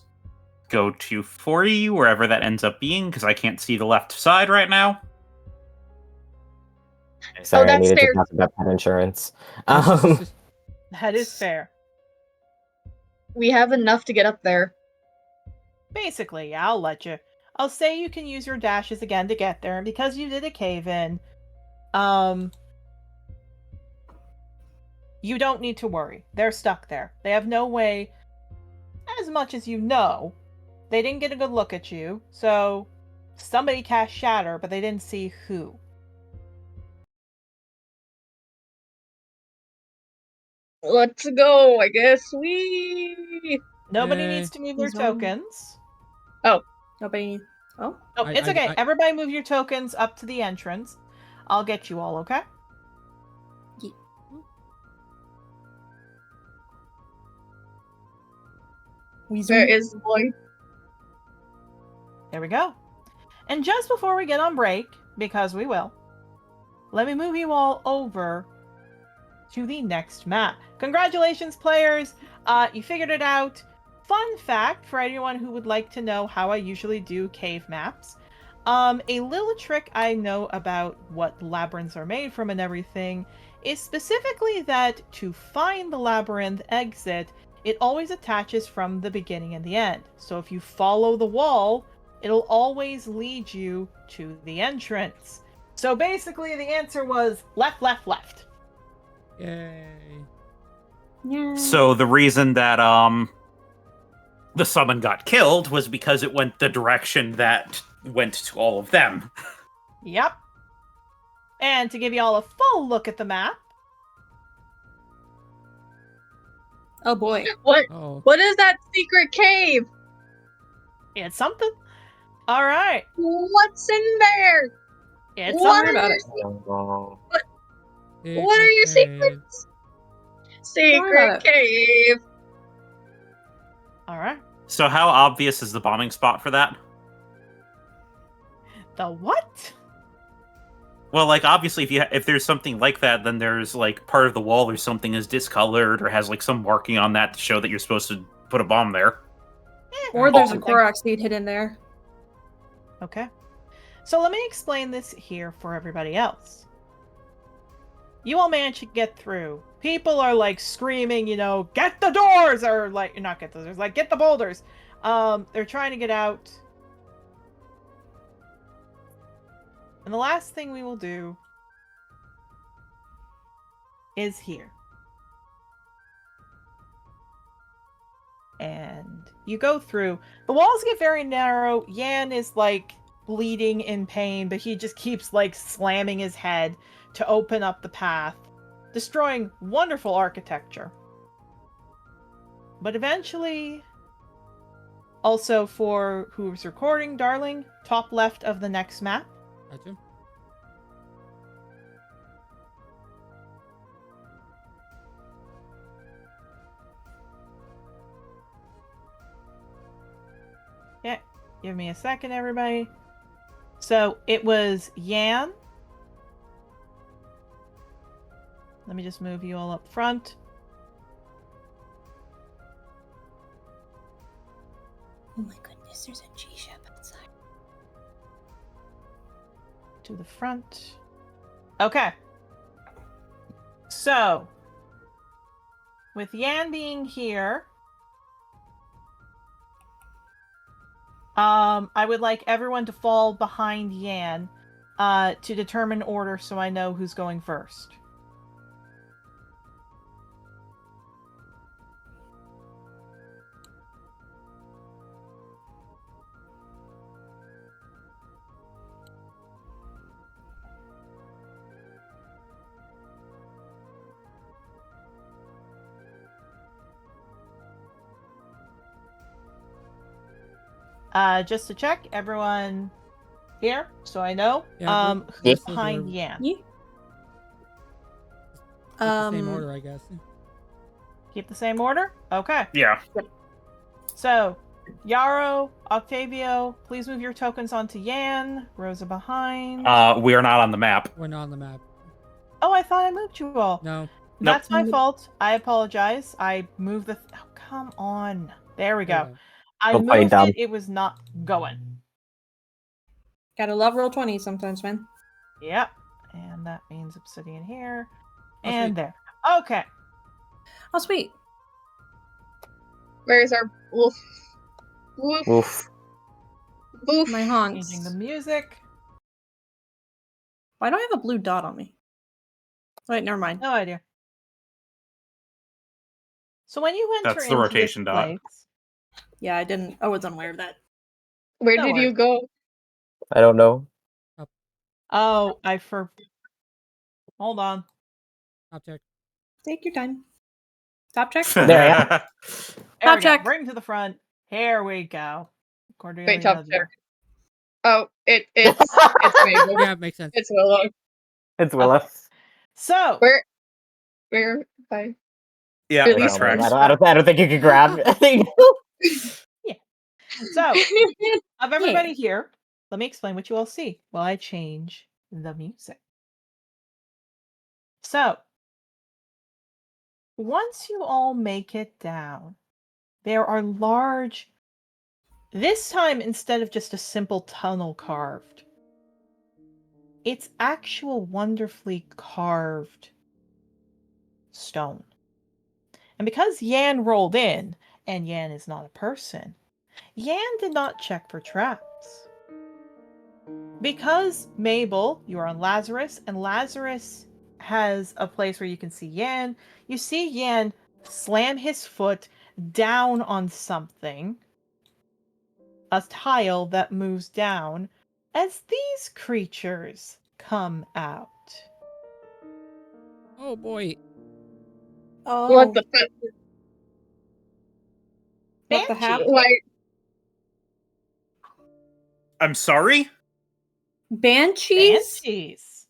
go to 40, wherever that ends up being, because I can't see the left side right now. Sorry, I that's needed fair. to talk about pet insurance. That is fair. We have enough to get up there. Basically, yeah, I'll let you. I'll say you can use your dashes again to get there, and because you did a cave-in, you don't need to worry. They're stuck there. They have no way, as much as you know, they didn't get a good look at you, so somebody cast Shatter, but they didn't see who. Let's go, I guess. We. Nobody Yay. needs to move their He's on. tokens. Nobody. Oh, Oh, I- it's I- okay. I- Everybody move your tokens up to the entrance. I'll get you all, okay? we There zoom. is one. There we go. And just before we get on break, because we will, let me move you all over to the next map. Congratulations, players! You figured it out. Fun fact for anyone who would like to know how I usually do cave maps. A little trick I know about what labyrinths are made from and everything is specifically that to find the labyrinth exit, it always attaches from the beginning and the end. So if you follow the wall, it'll always lead you to the entrance. So basically the answer was left, left, left. Yay. Yeah. So the reason that the summon got killed was because it went the direction that went to all of them. Yep. And to give you all a full look at the map, Oh boy. Oh, What is that secret cave? it's something. All right. What's in there? It's What something. about are it. Oh, What are your secrets? Secret about it. cave. All right. So how obvious is the bombing spot for that? The what? Well, like, obviously, if there's something like that, then there's, like, part of the wall or something is discolored or has, like, some marking on that to show that you're supposed to put a bomb there. Or there's a Okay. Korok seed hidden there. Okay. So let me explain this here for everybody else. You all managed to get through. People are like screaming, get the doors, or like, not get the doors, like get the boulders. They're trying to get out. And the last thing we will do is here. And you go through. The walls get very narrow. Yan is like bleeding in pain, but he just keeps like slamming his head to open up the path, destroying wonderful architecture. But eventually, also for who's recording, Darling, top left of the next map. gotcha. Yeah, give me a second, everybody. So it was Yan. Let me just move you all up front. Oh my goodness, there's a G-ship outside. To the front. Okay. So, with Yan being here, I would like everyone to fall behind Yan to determine order so I know who's going first. Just to check, everyone here, so I know. Yeah, Who's just so behind they're- Yan? Yeah. Keep the same order, I guess. Keep the same order? Okay. Yeah. So, Yarrow, Octavio, please move your tokens onto Yan. Rosa behind. We are not on the map. We're not on the map. Oh, I thought I moved you all. No. That's my fault. I apologize. I moved the... Oh, come on. There we go. I Don't play moved dumb. it. It was not going. Gotta love roll 20 sometimes, man. Yep. And that means obsidian here. Oh, And sweet. there. Okay. Oh, sweet. Where's our wolf? Woof. oof. Woof. My honks. Changing the music. Why do I have a blue dot on me? Wait, never mind. No idea. So when you enter That's the into rotation this dot. place, Yeah, I was unaware of that. Where No did you worries. go? I don't know. oh, hold on. Top check. Take your time. Stop check. There I am. There Top we go. check. Bring to the front. Here we go. Cordelia Wait, top does check. her- Oh, it's Mabel. Yeah, it makes sense. It's Willow. It's Willow. So, Where? Bye. Yeah, At that least tracks. I don't think you can grab. so of everybody here, let me explain what you all see while I change the music. So, once you all make it down, there are large, this time instead of just a simple tunnel carved, it's actual wonderfully carved stone. And because Yan rolled in, and Yan is not a person, Yan did not check for traps. Because Mabel, you're on Lazarus, and Lazarus has a place where you can see Yan. You see Yan slam his foot down on something, a tile that moves down as these creatures come out. Oh boy. Oh, What the fuck? what the hap? Banshee. Why? I'm sorry? Banshees? Banshees.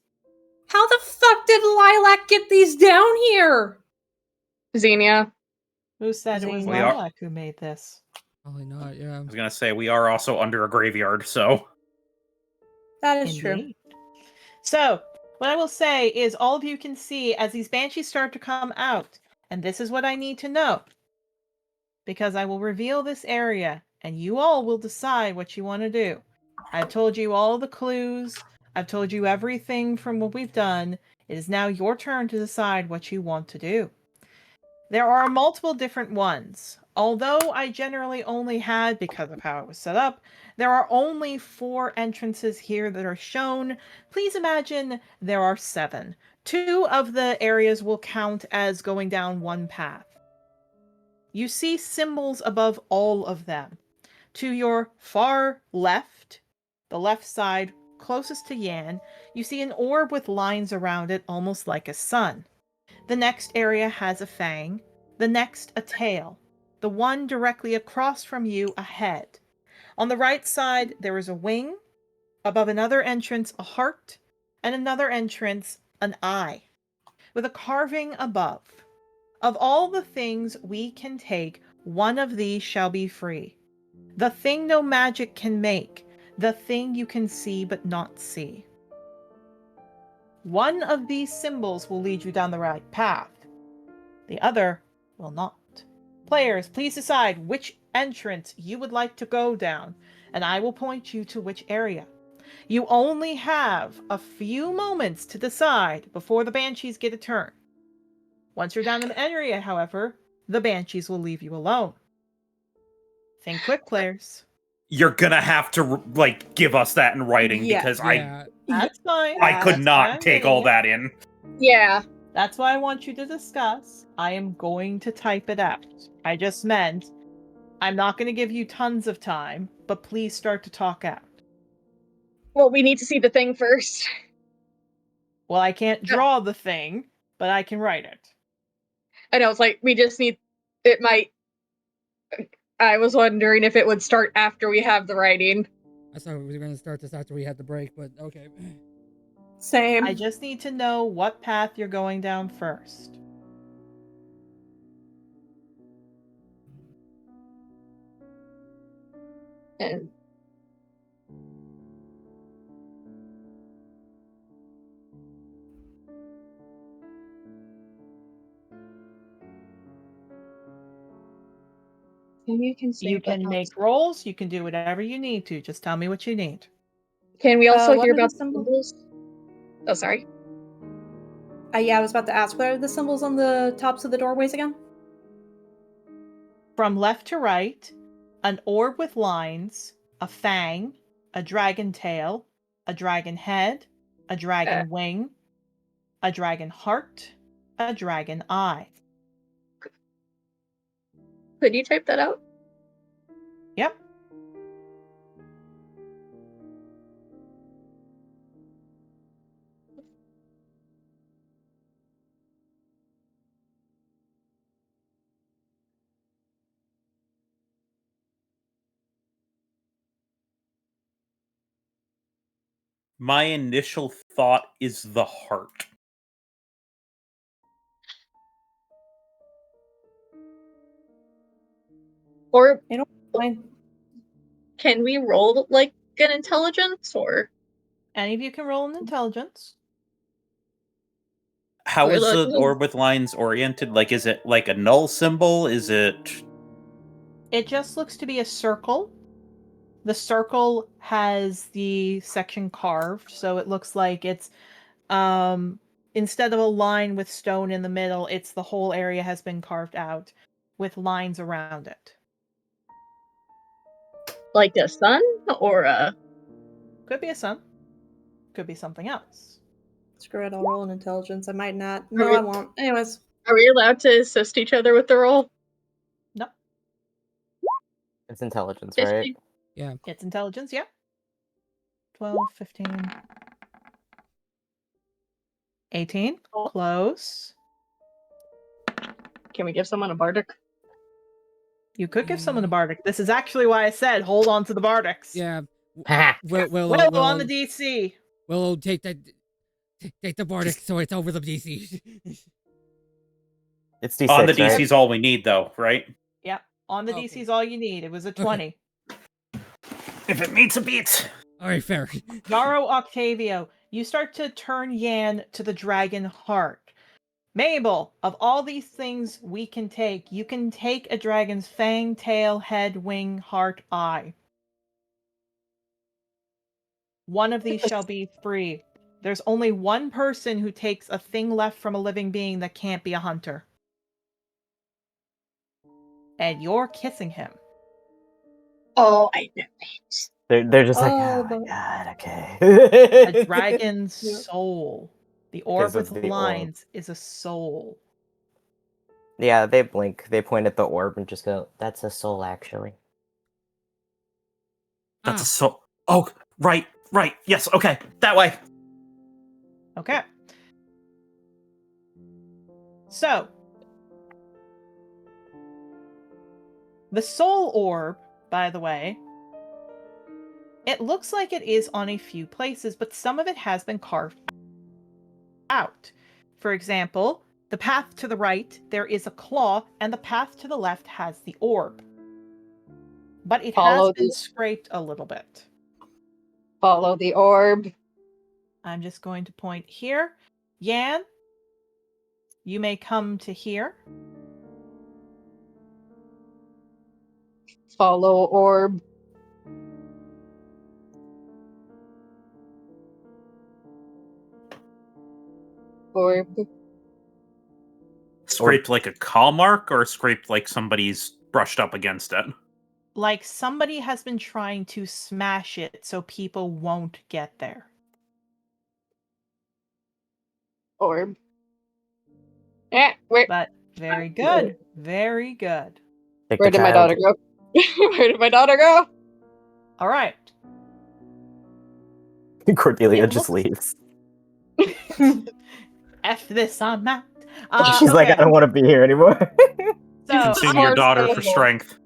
How the fuck did Lilac get these down here? Xenia. Who said it was We are- Lilac who made this? Probably not, yeah. I was gonna say, we are also under a graveyard, so... That is true. Indeed. So, what I will say is all of you can see as these banshees start to come out, and this is what I need to know. Because I will reveal this area, and you all will decide what you want to do. I've told you all the clues. I've told you everything from what we've done. It is now your turn to decide what you want to do. There are multiple different ones. Although I generally only had, because of how it was set up, there are only 4 entrances here that are shown. Please imagine there are 7. 2 of the areas will count as going down one path. You see symbols above all of them. To your far left, the left side closest to Yan, you see an orb with lines around it almost like a sun. The next area has a fang, the next a tail, the one directly across from you a head. On the right side there is a wing, above another entrance a heart, and another entrance an eye, with a carving above. Of all the things we can take, one of these shall be free. The thing no magic can make, the thing you can see but not see. One of these symbols will lead you down the right path. The other will not. Players, please decide which entrance you would like to go down, and I will point you to which area. You only have a few moments to decide before the banshees get a turn. Once you're down in the area, however, the banshees will leave you alone. Think quick, players. You're gonna have to, like, give us that in writing, Yeah. because Yeah. That's fine. I could That's why I'm not take getting all it. that in. Yeah. That's why I want you to discuss. I am going to type it out. I just meant I'm not going to give you tons of time, but please start to talk out. Well, we need to see the thing first. Well, I can't draw the thing, but I can write it. I know, it's like, we just need... It might... I was wondering if it would start after we have the writing. I thought we were going to start this after we had the break, but okay. Same. I just need to know what path you're going down first. And you can say You can make rolls, you can do whatever you need to. Just tell me what you need. Can we also what hear are the about the symbols? symbols? Oh, sorry. Yeah, I was about to ask, what are the symbols on the tops of the doorways again? From left to right, an orb with lines, a fang, a dragon tail, a dragon head, a dragon wing, a dragon heart, a dragon eye. Could you type that out? Yep. My initial thought is the heart. Or Fine. can we roll, like, an intelligence, or... Any of you can roll an intelligence. How Or is like- the orb with lines oriented? Like, is it like a null symbol? Is it... It just looks to be a circle. The circle has the section carved, so it looks like it's instead of a line with stone in the middle, it's the whole area has been carved out with lines around it. Like a sun, or a... Could be a sun. Could be something else. Screw it, I'll roll an intelligence. I might not. No, Okay. I won't. Anyways. Are we allowed to assist each other with the roll? No. It's intelligence, 50. right? Yeah. It's intelligence, yeah. 12, 15, 18. Close. Can we give someone a bardic? You could give someone a bardic. This is actually why I said hold on to the bardics. Yeah. Ha! Willow on the DC. Willow, take the bardic so it's over the DC. It's D6, On the right? DC's all we need, though, right? Yep. On the Okay. DC's all you need. It was a 20. If it meets a beat. All right, fair. Yarrow Octavio, you start to turn Yan to the dragon heart. Mabel, of all these things we can take, you can take a dragon's fang, tail, head, wing, heart, eye. One of these shall be free. There's only one person who takes a thing left from a living being that can't be a hunter. And you're kissing him. Oh, I know it. They're just like, Oh, oh my but- god, okay. A dragon's Yeah. soul. The orb Because of with the orb. lines is a soul. Yeah, they blink. They point at the orb and just go, that's a soul, actually. That's a soul. Oh, right. Yes, okay. That way. Okay. So, the soul orb, by the way, it looks like it is on a few places, but some of it has been carved out. For example, the path to the right, there is a claw, and the path to the left has the orb. But it Follow has been the- scraped a little bit. Follow the orb. I'm just going to point here. Yan, you may come to here. Follow orb. Orb. Scraped like a claw mark, or scraped like somebody's brushed up against it? Like somebody has been trying to smash it so people won't get there. Orb. Yeah, where But very good. Very good. Take where the did my child. daughter go? Where did my daughter go? All right. Cordelia It just looks- leaves. F this, I'm out. She's like, I okay. don't want to be here anymore. So Consume your hard daughter for stable. strength.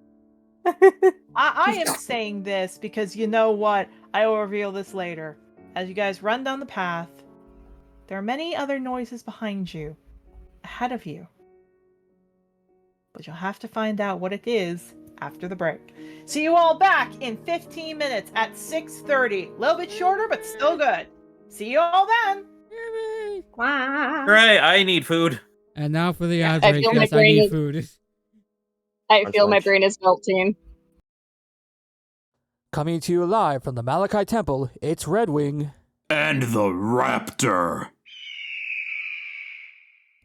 I am saying this because you know what? I will reveal this later. As you guys run down the path, there are many other noises behind you, ahead of you. But you'll have to find out what it is after the break. See you all back in 15 minutes at 6:30. A little bit shorter, but still good. See you all then. Right, I need food. And now for the Yeah, ad I break. feel my Yes, I brain need is- food. I feel my Unfortunate. brain is melting. Coming to you live from the Malachi Temple, it's Red Wing. And the Raptor.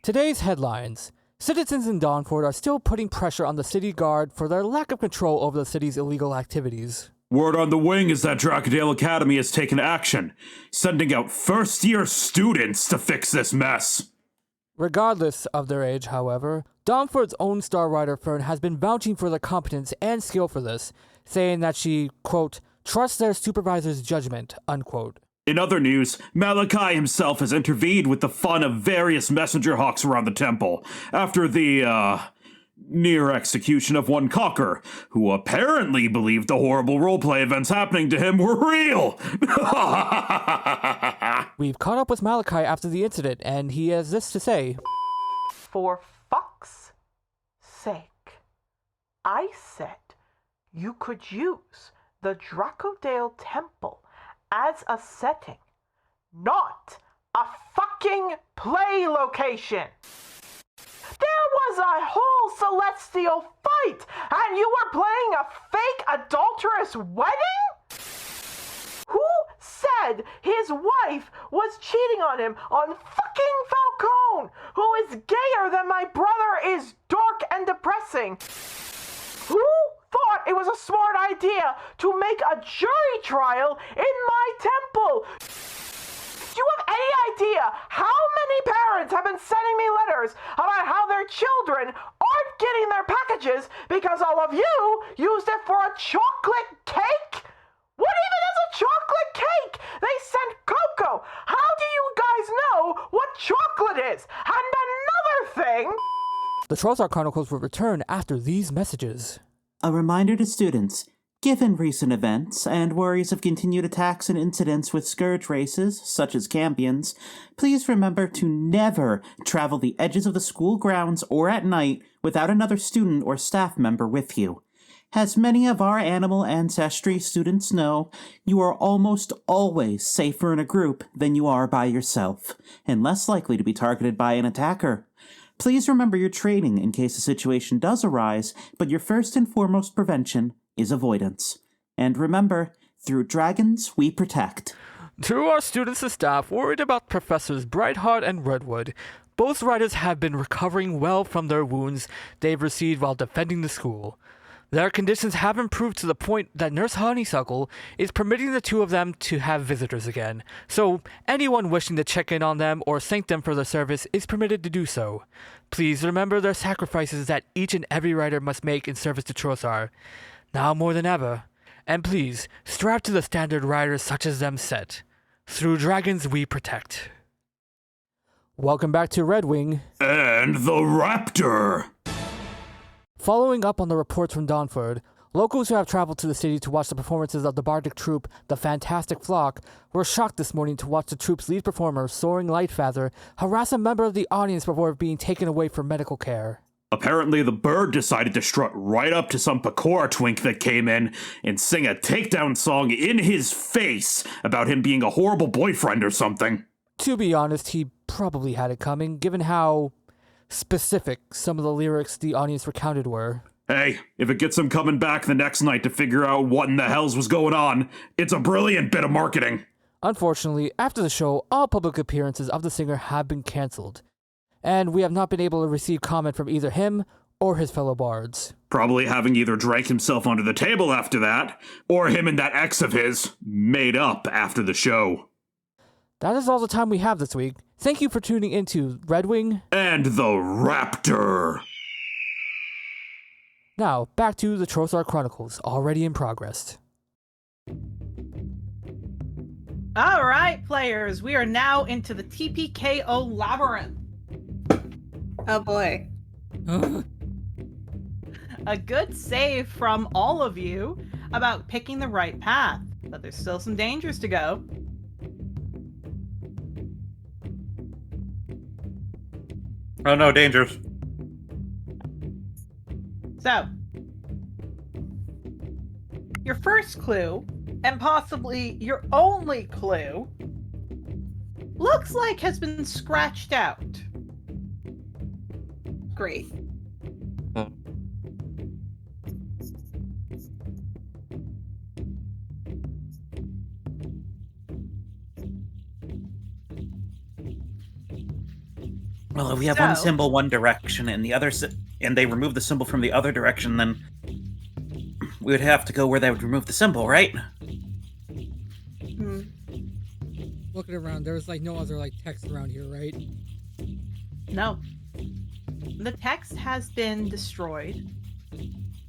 Today's headlines. Citizens in Dawnford are still putting pressure on the city guard for their lack of control over the city's illegal activities. Word on the wing is that Drakadale Academy has taken action, sending out first-year students to fix this mess. Regardless of their age, however, Dawnford's own star writer Fern has been vouching for their competence and skill for this, saying that she, quote, trusts their supervisor's judgment, unquote. In other news, Malachi himself has intervened with the fun of various messenger hawks around the temple, after the, near execution of one Cocker, who apparently believed the horrible roleplay events happening to him were real! We've caught up with Malachi after the incident, and he has this to say. For fuck's sake, I said you could use the Dracodale Temple as a setting, not a fucking play location. There was a whole celestial fight, and you were playing a fake adulterous wedding? Who said his wife was cheating on him on fucking Falcone, who is gayer than my brother is dark and depressing? Who thought it was a smart idea to make a jury trial in my temple? Do you have any idea how many parents have been sending me letters about how their children aren't getting their packages because all of you used it for a chocolate cake? The Trothar Chronicles will return after these messages. A reminder to students. Given recent events and worries of continued attacks and incidents with scourge races, such as Cambions, please remember to never travel the edges of the school grounds or at night without another student or staff member with you. As many of our animal ancestry students know, you are almost always safer in a group than you are by yourself, and less likely to be targeted by an attacker. Please remember your training in case a situation does arise, but your first and foremost prevention is avoidance. And remember, through dragons we protect. To our students and staff worried about Professors Brightheart and Redwood, both riders have been recovering well from their wounds they've received while defending the school. Their conditions have improved to the point that Nurse Honeysuckle is permitting the two of them to have visitors again, so anyone wishing to check in on them or thank them for their service is permitted to do so. Please remember their sacrifices that each and every rider must make in service to Trothar, now more than ever. And please, strive to the standard riders such as them set. Through dragons we protect. Welcome back to Red Wing. And the Raptor! Following up on the reports from Dawnford, locals who have traveled to the city to watch the performances of the bardic troupe, The Fantastic Flock, were shocked this morning to watch the troupe's lead performer, Soaring Lightfeather, harass a member of the audience before being taken away for medical care. Apparently the bird decided to strut right up to some Pecora twink that came in and sing a takedown song in his face about him being a horrible boyfriend or something. To be honest, he probably had it coming, given how specific some of the lyrics the audience recounted were. Hey, if it gets him coming back the next night to figure out what in the hells was going on, it's a brilliant bit of marketing. Unfortunately, after the show, all public appearances of the singer have been cancelled, and we have not been able to receive comment from either him or his fellow bards. Probably having either drank himself under the table after that, or him and that ex of his made up after the show. That is all the time we have this week. Thank you for tuning into Red Wing and the Raptor. Now, back to the Trothar Chronicles, already in progress. All right, players, we are now into the TPKO Labyrinth. Oh boy. A good save from all of you about picking the right path, but there's still some dangers to go. Oh no, dangers. So, your first clue, and possibly your only clue, looks like has been scratched out. Great. Well, if we have one symbol one direction and the other, and they remove the symbol from the other direction, then we would have to go where they would remove the symbol, right? Looking around, there's like no other like text around here, right? No. The text has been destroyed,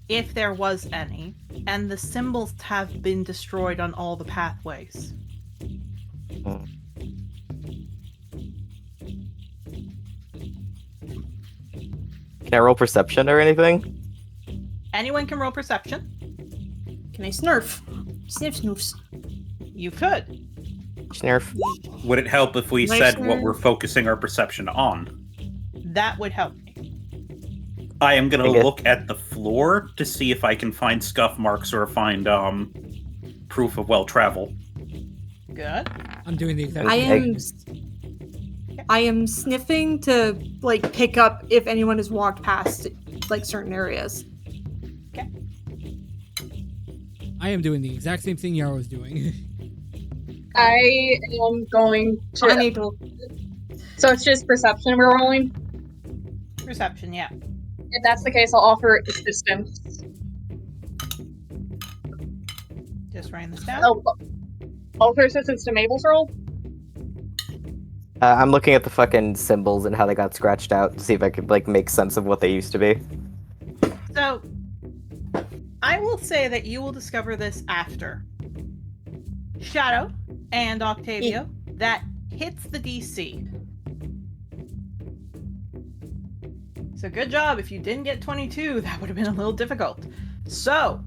if there was any, and the symbols have been destroyed on all the pathways. Can I roll perception or anything? Anyone can roll perception. Can I snurf? Sniff snoofs. You could. Snurf. Would it help if we Nice said what nerve. we're focusing our perception on? That would help me. I am going I to guess- look at the floor to see if I can find scuff marks or find proof of well travel. Good. I'm doing the exact I am sniffing to like pick up if anyone has walked past like certain areas. I am doing the exact same thing Yarrow was doing. I am going to. I need to. So it's just perception we're rolling? Perception, yeah. If that's the case, I'll offer assistance. Just writing this down. Oh, offer assistance to Mabel's roll? I'm looking at the fucking symbols and how they got scratched out to see if I could like make sense of what they used to be. So, I will say that you will discover this after. Shadow and Octavio, that hits the DC. So good job. If you didn't get 22, that would have been a little difficult. So,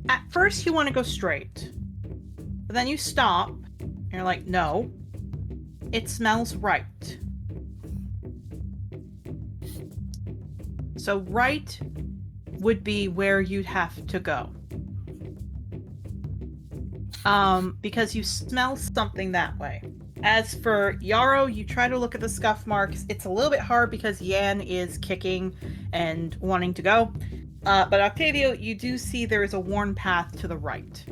at first you want to go straight. But then you stop. And you're like, no. It smells right. So right would be where you'd have to go. Because you smell something that way. As for Yarrow, you try to look at the scuff marks. It's a little bit hard because Yan is kicking and wanting to go. But Octavio, you do see there is a worn path to the right.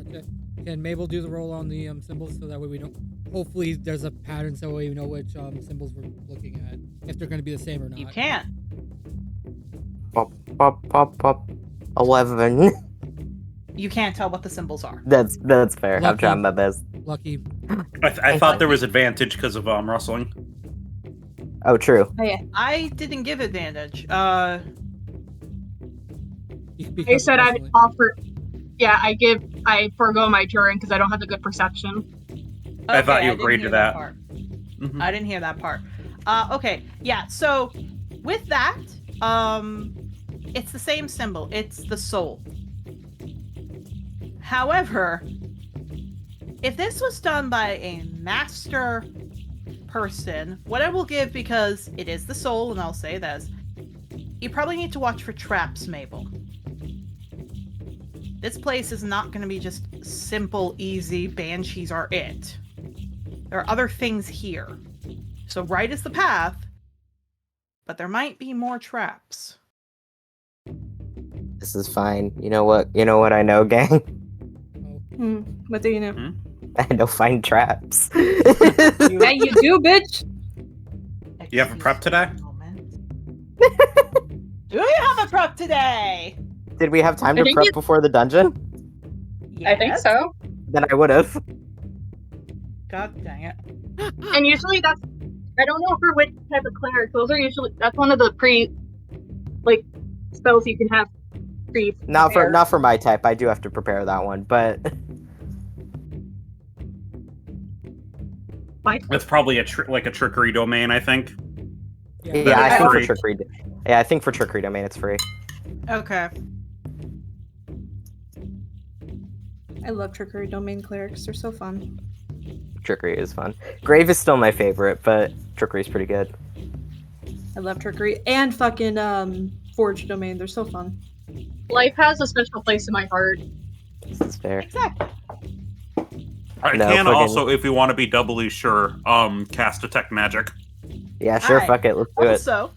Okay. Can Mabel do the roll on the symbols so that way we don't... Hopefully there's a pattern so we know which symbols we're looking at. If they're going to be the same or not. You can. Pop, pop, pop, pop. 11. You can't tell what the symbols are. That's fair. I'm Lucky. trying my best. Lucky. I thought there was advantage because of rustling. Oh, true. Oh, yeah. I didn't give advantage. I said I'd offer. Yeah, I forego my turn because I don't have a good perception. I thought you didn't agreed hear to that. part. Mhm. I didn't hear that part. Okay, yeah, so with that, it's the same symbol. It's the soul. However, if this was done by a master person, what I will give, because it is the soul, and I'll say this, you probably need to watch for traps, Mabel. This place is not going to be just simple, easy, banshees are it. There are other things here. So right is the path, but there might be more traps. This is fine. You know what? You know what I know, gang? What do you know? I know find traps. Yeah, you do, bitch. You have a prep today? Do you have a prep today? Did we have time I to think prep it- before the dungeon? I think Yes? so. Then I would have. God dang it. And usually that's. I don't know for which type of cleric. Those are usually. That's one of the spells you can have pre. Not for my type. I do have to prepare that one, but It's probably a trickery domain, I think. yeah, I think for Free. trickery. Yeah, I think for trickery domain it's free. Okay. I love trickery domain clerics. They're so fun. Trickery is fun. Grave is still my favorite, but trickery is pretty good. I love trickery and fucking forge domain. They're so fun. Life has a special place in my heart. This is fair. Exactly. I No, can fucking- also, if you want to be doubly sure, cast Detect Magic. Yeah, sure. Alright. Fuck it. Let's do it. Also,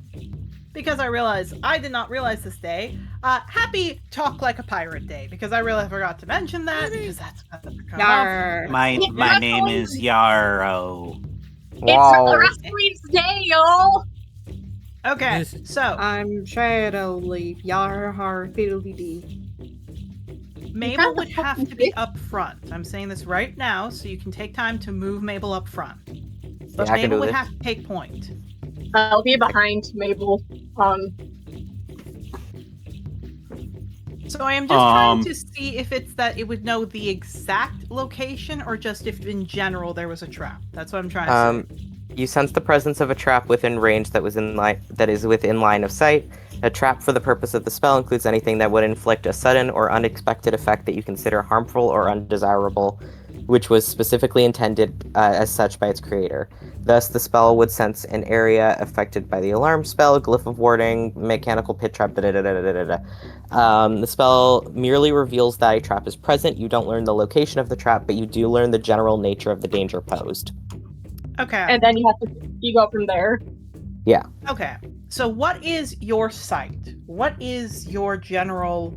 because I did not realize this day, happy Talk Like a Pirate Day, because I really forgot to mention that, because that's what the come out. Yarr. My name is Yarrow. Wow. It's Wrestling Day, y'all! Okay, Yes. so I'm Shadow Leaf. Yar har fiddly dee. Mabel would have to be up front. I'm saying this right now, so you can take time to move Mabel up front. But Yeah, I can Mabel do would this. have to take point. I'll be behind Mabel. So I am just trying to see if it's that it would know the exact location, or just if in general there was a trap. That's what I'm trying to see. You sense the presence of a trap within range that is within line of sight. A trap for the purpose of the spell includes anything that would inflict a sudden or unexpected effect that you consider harmful or undesirable, which was specifically intended as such by its creator. Thus, the spell would sense an area affected by the alarm spell, glyph of warding, mechanical pit trap, The spell merely reveals that a trap is present. You don't learn the location of the trap, but you do learn the general nature of the danger posed. Okay. And then you go from there. Okay. So what is your sight? What is your general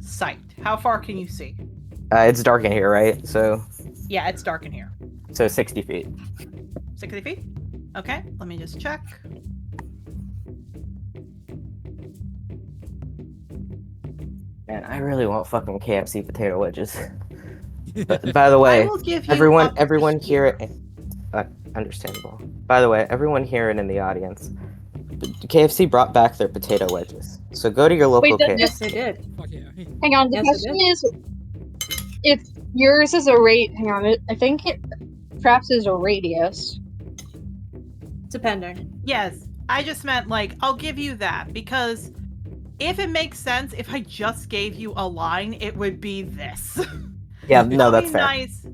sight? How far can you see? It's dark in here, right? So Yeah, it's dark in here. 60 feet. 60 feet? Okay, let me just check. Man, I really want fucking KFC potato wedges. But, by the way, I will give you everyone up to here, understandable. By the way, everyone here and in the audience, KFC brought back their potato wedges. So go to your local Wait, KFC. Yes, they did. Fuck yeah. Hang on, the Yes, it question is, if yours is a rate, hang on, I think traps is a radius. Depending. Yes, I just meant, like, I'll give you that, because if it makes sense, if I just gave you a line, it would be this. Yeah, no, I'll that's be fair. nice.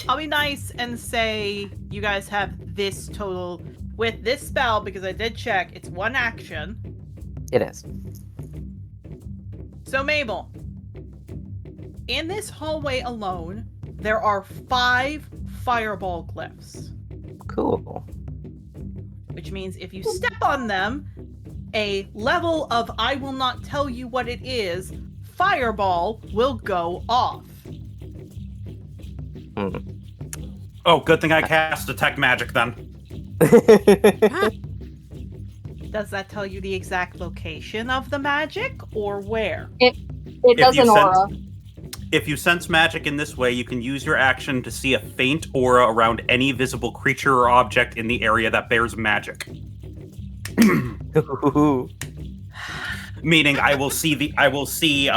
I'll be nice and say you guys have this total with this spell, because I did check, it's 1 action. It is. So Mabel, in this hallway alone, there are 5 fireball glyphs. Cool. Which means if you step on them, a level of I will not tell you what it is, fireball will go off. Oh, good thing I cast Detect Magic then. Does that tell you the exact location of the magic, or where? It does an aura. If you sense magic in this way, you can use your action to see a faint aura around any visible creature or object in the area that bears magic. Meaning, I will see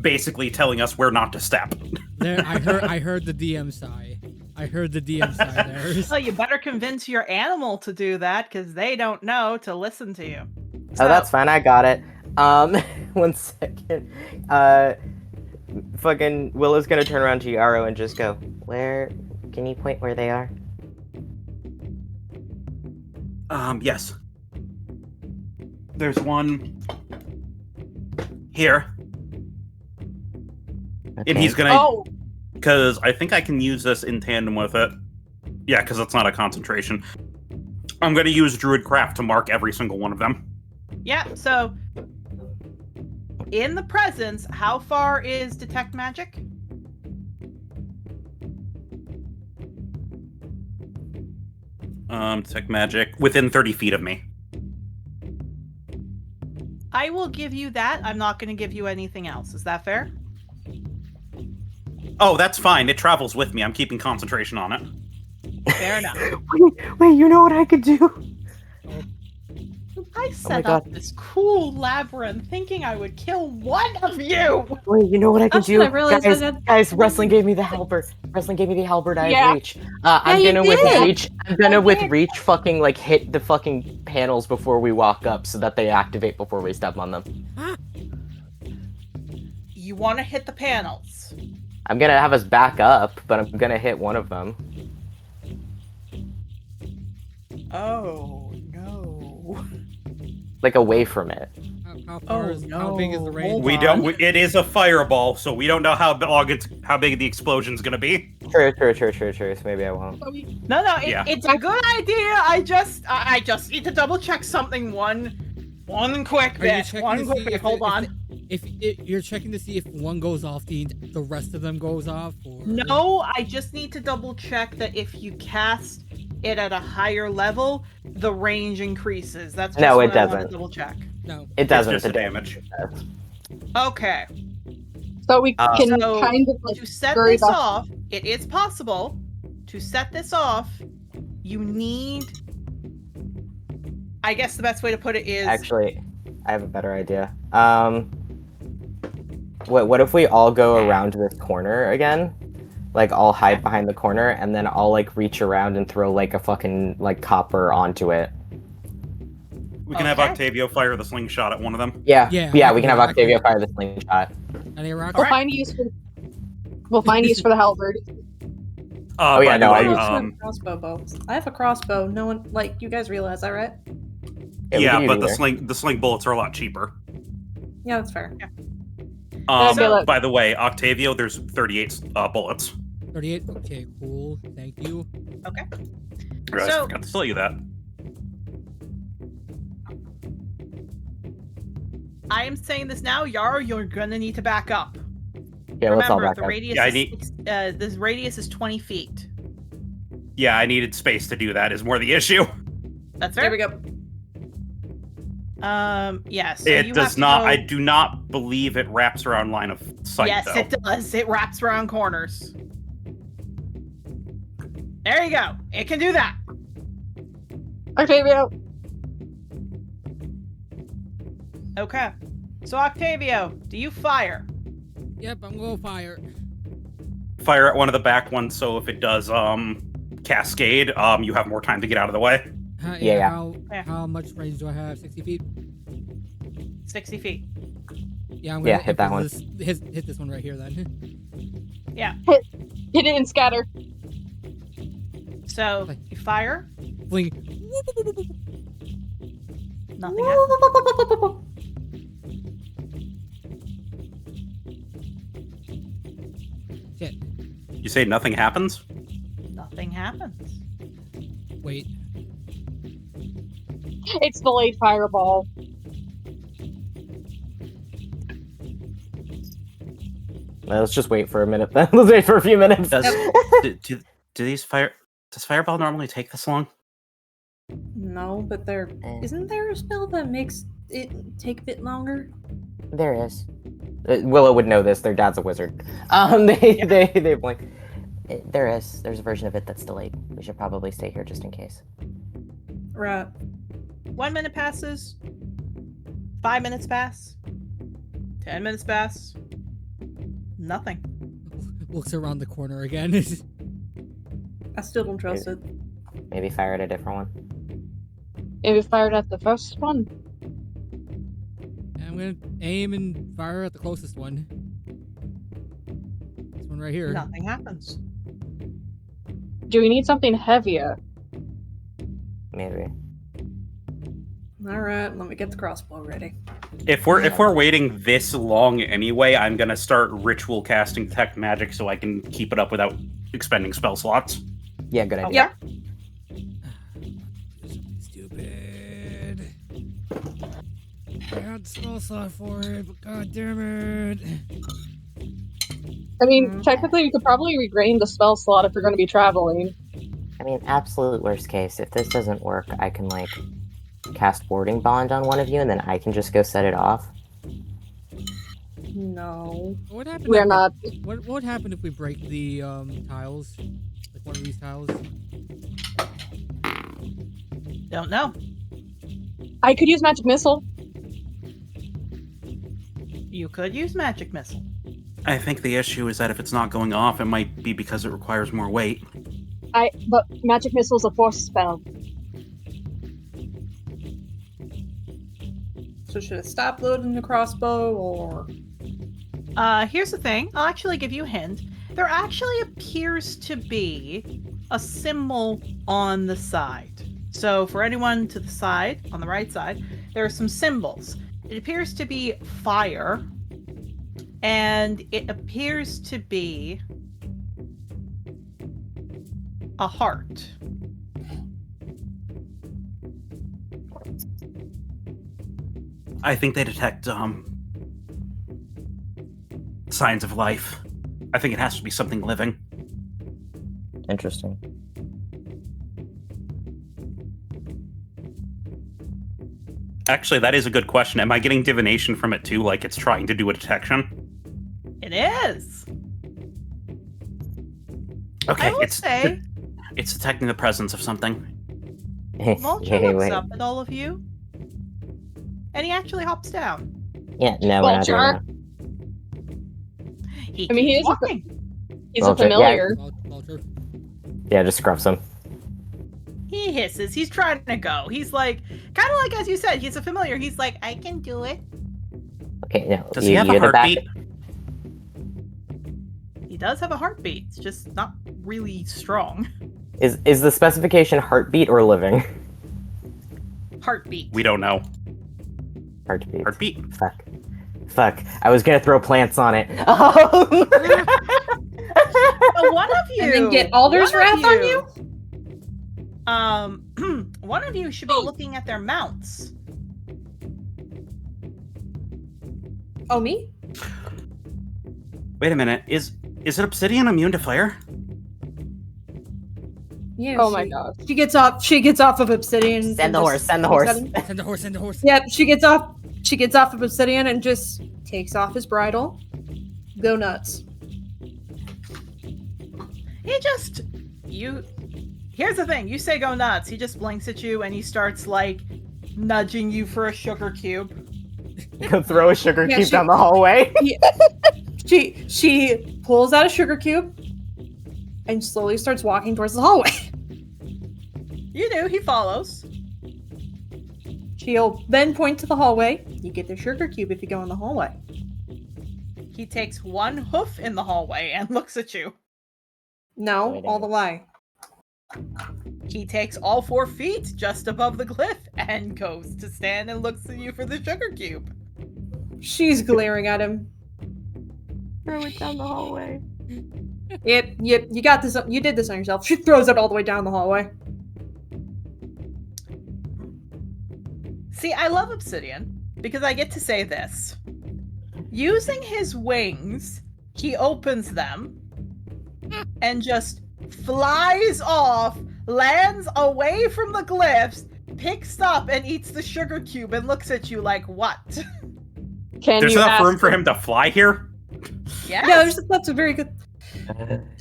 basically telling us where not to step. There, I heard the DM sigh. I heard the DM sigh there. Well, you better convince your animal to do that, because they don't know to listen to you. Oh, that's fine. I got it. 1 second. Fucking Willow's gonna turn around to Yaro and just go, where? Can you point where they are? Yes. There's one here. Okay. And he's gonna... Oh, Because I think I can use this in tandem with it. Yeah, because it's not a concentration. I'm going to use Druidcraft to mark every single one of them. Yeah, so in the presence, how far is Detect Magic? Detect Magic within 30 feet of me. I will give you that. I'm not going to give you anything else. Is that fair? Oh, that's fine. It travels with me. I'm keeping concentration on it. Fair enough. Wait, you know what I could do? I set up this cool labyrinth thinking I would kill one of you! Wait, you know what I can That's do? what I realized I Guys, had- guys, wrestling gave me the halberd. Wrestling gave me the halberd. I Yeah. have reach. I'm you gonna with did. reach. I'm gonna with reach fucking like hit the fucking panels before we walk up so that they activate before we step on them. You want to hit the panels. I'm gonna have us back up, but I'm gonna hit one of them. Oh, no. Like away from it. How far is how big is the range? Hold We on. don't. It is a fireball, so we don't know how big the explosion's gonna be. True. So maybe I won't. No, Yeah. it's a good idea. I just need to double check something. One quick Are you bit. checking One to quick see bit. if Hold on. If you're checking to see if one goes off, the rest of them goes off, or No, I just need to double check that if you cast it at a higher level, the range increases. That's just No, what it I want doesn't. to double check. no. It doesn't. It's just the a damage. Okay. so we can So, kind of like To set scurry this back. off, it is possible. To set this off, you need. I guess the best way to put it is. Actually, I have a better idea. What if we all go around this corner again? Like, all hide behind the corner, and then I'll, like, reach around and throw, like, a fucking, like, copper onto it. We can have Okay. Octavio fire the slingshot at one of them. Yeah, Yeah, we can have I can- Octavio fire the slingshot. Any rocks? We'll find use for the halberd. Oh, yeah, By the no, way, I use- I have a crossbow bow. I have a crossbow. No one, like, you guys realize that, right? we yeah, can but use the either. sling bullets are a lot cheaper. Yeah, that's fair. So- By the way, Octavio, there's 38 bullets. 38. Okay, cool. Thank you. Okay. I So- forgot to tell you that. I am saying this now, Yara. You're gonna need to back up. Yeah, let's all Remember, back the up. radius Yeah, I is need- this radius is 20 feet. Yeah, I needed space to do that. Is more the issue. That's There fair. we go. Yes. So It you does have to not. go- I do not believe it wraps around line of sight. Yes, though. it does. It wraps around corners. There you go. It can do that. Octavio. Okay. So Octavio, do you fire? Yep, I'm gonna fire. Fire at one of the back ones, so if it does cascade, you have more time to get out of the way. Yeah. How much range do I have? 60 feet? 60 feet. Yeah, I'm gonna hit that one. Hit this one right here then. Yeah. Hit it and scatter. So you fire. Fling. Nothing happens. Shit. You say nothing happens? Nothing happens. Wait. It's delayed fireball. Well, let's just wait for a minute then. Let's wait for a few minutes. Do these does fireball normally take this long? No, but isn't there a spell that makes it take a bit longer? There is. Willow would know this. Their dad's a wizard. They blink. There's a version of it that's delayed. We should probably stay here just in case. Right. 1 minute passes. 5 minutes pass. 10 minutes pass. Nothing. Looks around the corner again. I still don't trust it. Maybe fire at a different one. Maybe fired at the first one. I'm gonna aim and fire at the closest one. This one right here. Nothing happens. Do we need something heavier? Maybe. All right, let me get the crossbow ready. If we're waiting this long anyway, I'm gonna start ritual casting detect magic so I can keep it up without expending spell slots. Yeah, good idea. Yep. Something stupid. I had spell slot for it, but god damn it. I mean, technically, we could probably regain the spell slot if we're going to be traveling. I mean, absolute worst case, if this doesn't work, I can, like, cast Warding Bond on one of you, and then I can just go set it off. No. What happened? We're not. What would happen if we break the tiles? Like one of these tiles? Don't know. I could use Magic Missile. You could use magic missile. I think the issue is that if it's not going off, it might be because it requires more weight. But Magic Missile is a force spell. So should I stop loading the crossbow, or...? Here's the thing. I'll actually give you a hint. There actually appears to be a symbol on the side. So for anyone to the side, on the right side, there are some symbols. It appears to be fire, and it appears to be a heart. I think they detect signs of life. I think it has to be something living. Interesting. Actually, that is a good question. Am I getting divination from it too, like it's trying to do a detection? It is. Okay, I would say it's detecting the presence of something. Vulture Hey, looks wait. up at all of you, and he actually hops down. Yeah, no, we're not doing Vulture. that. He I mean, he keeps is a- walking. He's Well, a familiar. Vulture. Yeah, just scruffs him. He hisses. He's trying to go. He's like, kind of like as you said, he's a familiar. He's like, I can do it. Okay, no. Does he have a you're the back- heartbeat? He does have a heartbeat. It's just not really strong. Is the specification heartbeat or living? Heartbeat. We don't know. Heartbeat. Heartbeat. Fuck. I was gonna throw plants on it. But one of you. And then get Alder's one of Wrath on you? One of you should be looking at their mounts. Oh, me? Wait a minute. Is it obsidian immune to fire? Yeah. Oh my god. She gets off of obsidian. Send the and horse. just- Send the horse. Send the horse, send the horse. Yep, she gets off of obsidian and just takes off his bridle. Go nuts. Here's the thing, you say go nuts, he just blinks at you and he starts like nudging you for a sugar cube. Go throw a sugar Yeah, cube she- down the hallway. She pulls out a sugar cube and slowly starts walking towards the hallway. You do. He follows. She'll then point to the hallway. You get the sugar cube if you go in the hallway. He takes one hoof in the hallway and looks at you. No, Wait, all the way. He takes all 4 feet just above the glyph and goes to stand and looks at you for the sugar cube. She's glaring at him. Throw it down the hallway. Yep, you got this. You did this on yourself. She throws it all the way down the hallway. See, I love Obsidian because I get to say this. Using his wings, he opens them and just flies off, lands away from the glyphs, picks up and eats the sugar cube and looks at you like, what? Can There's you enough ask room for him to fly here? Yes. Yeah, that's a very good.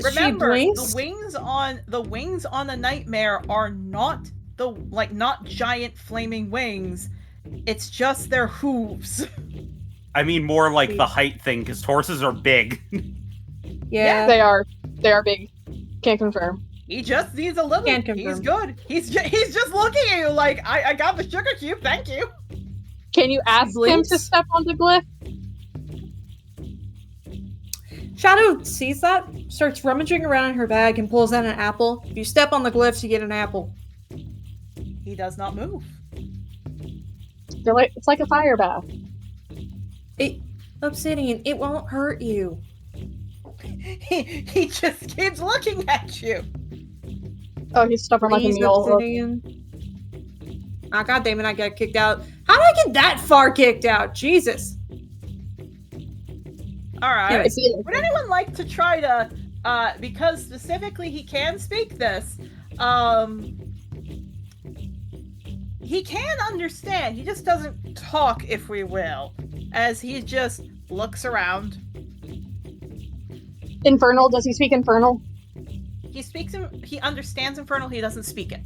Remember, She the wings on the nightmare are not not giant flaming wings. It's just their hooves. I mean, more like the height thing, because horses are big. Yeah. They are big. Can't confirm. He just needs a little. Can't He's confirm. good. He's just looking at you like, I got the sugar cube, thank you. Can you ask him blinks. to step on the glyph? Shadow sees that, starts rummaging around in her bag, and pulls out an apple. If you step on the glyphs, you get an apple. He does not move. It's like a fire bath. Obsidian, it won't hurt you. He just keeps looking at you. Oh, he's stubborn like a Please, mule. Obsidian. Ah, God damn it, I got kicked out. How did I get that far kicked out? Jesus. All right. Anyway, Would anyone like to try to, because specifically he can speak this, he can understand. He just doesn't talk, if we will, as he just looks around. Infernal? Does he speak Infernal? He understands Infernal, he doesn't speak it.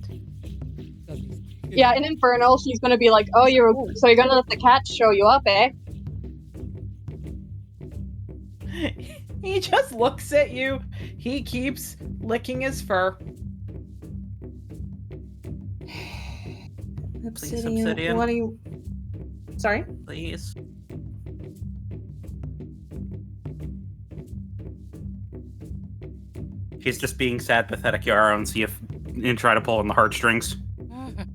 Yeah, in Infernal, she's gonna be like, "Oh, you're gonna let the cats show you up, eh?" He just looks at you. He keeps licking his fur. Obsidian. What do you... Sorry? Please. He's just being sad, pathetic Yarrow and try to pull on the heartstrings.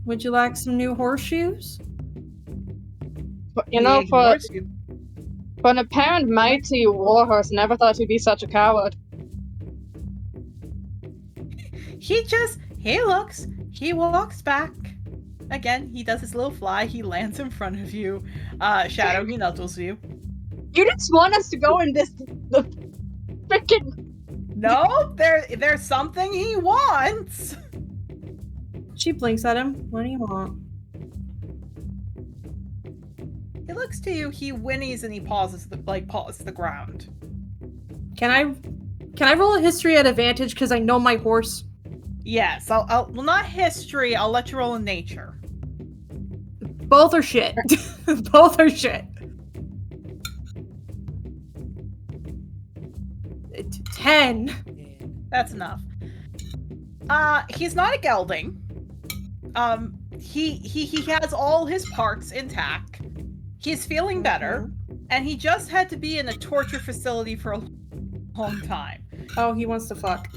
Would you like some new horseshoes? But, you know, for an apparent mighty warhorse, never thought he'd be such a coward. He looks, he walks back. Again, he does his little fly, he lands in front of you. Shadow, he nuzzles you. You just want us to go in the freaking... No, there's something he wants. She blinks at him. What do you want? He looks to you, he whinnies and he paws the ground. Can I roll a history at advantage because I know my horse? Yes, well, not history, I'll let you roll in nature. Both are shit. Both are shit. 10. That's enough. He's not a gelding. He has all his parts intact. He's feeling better, and he just had to be in a torture facility for a long time. Oh, he wants to fuck.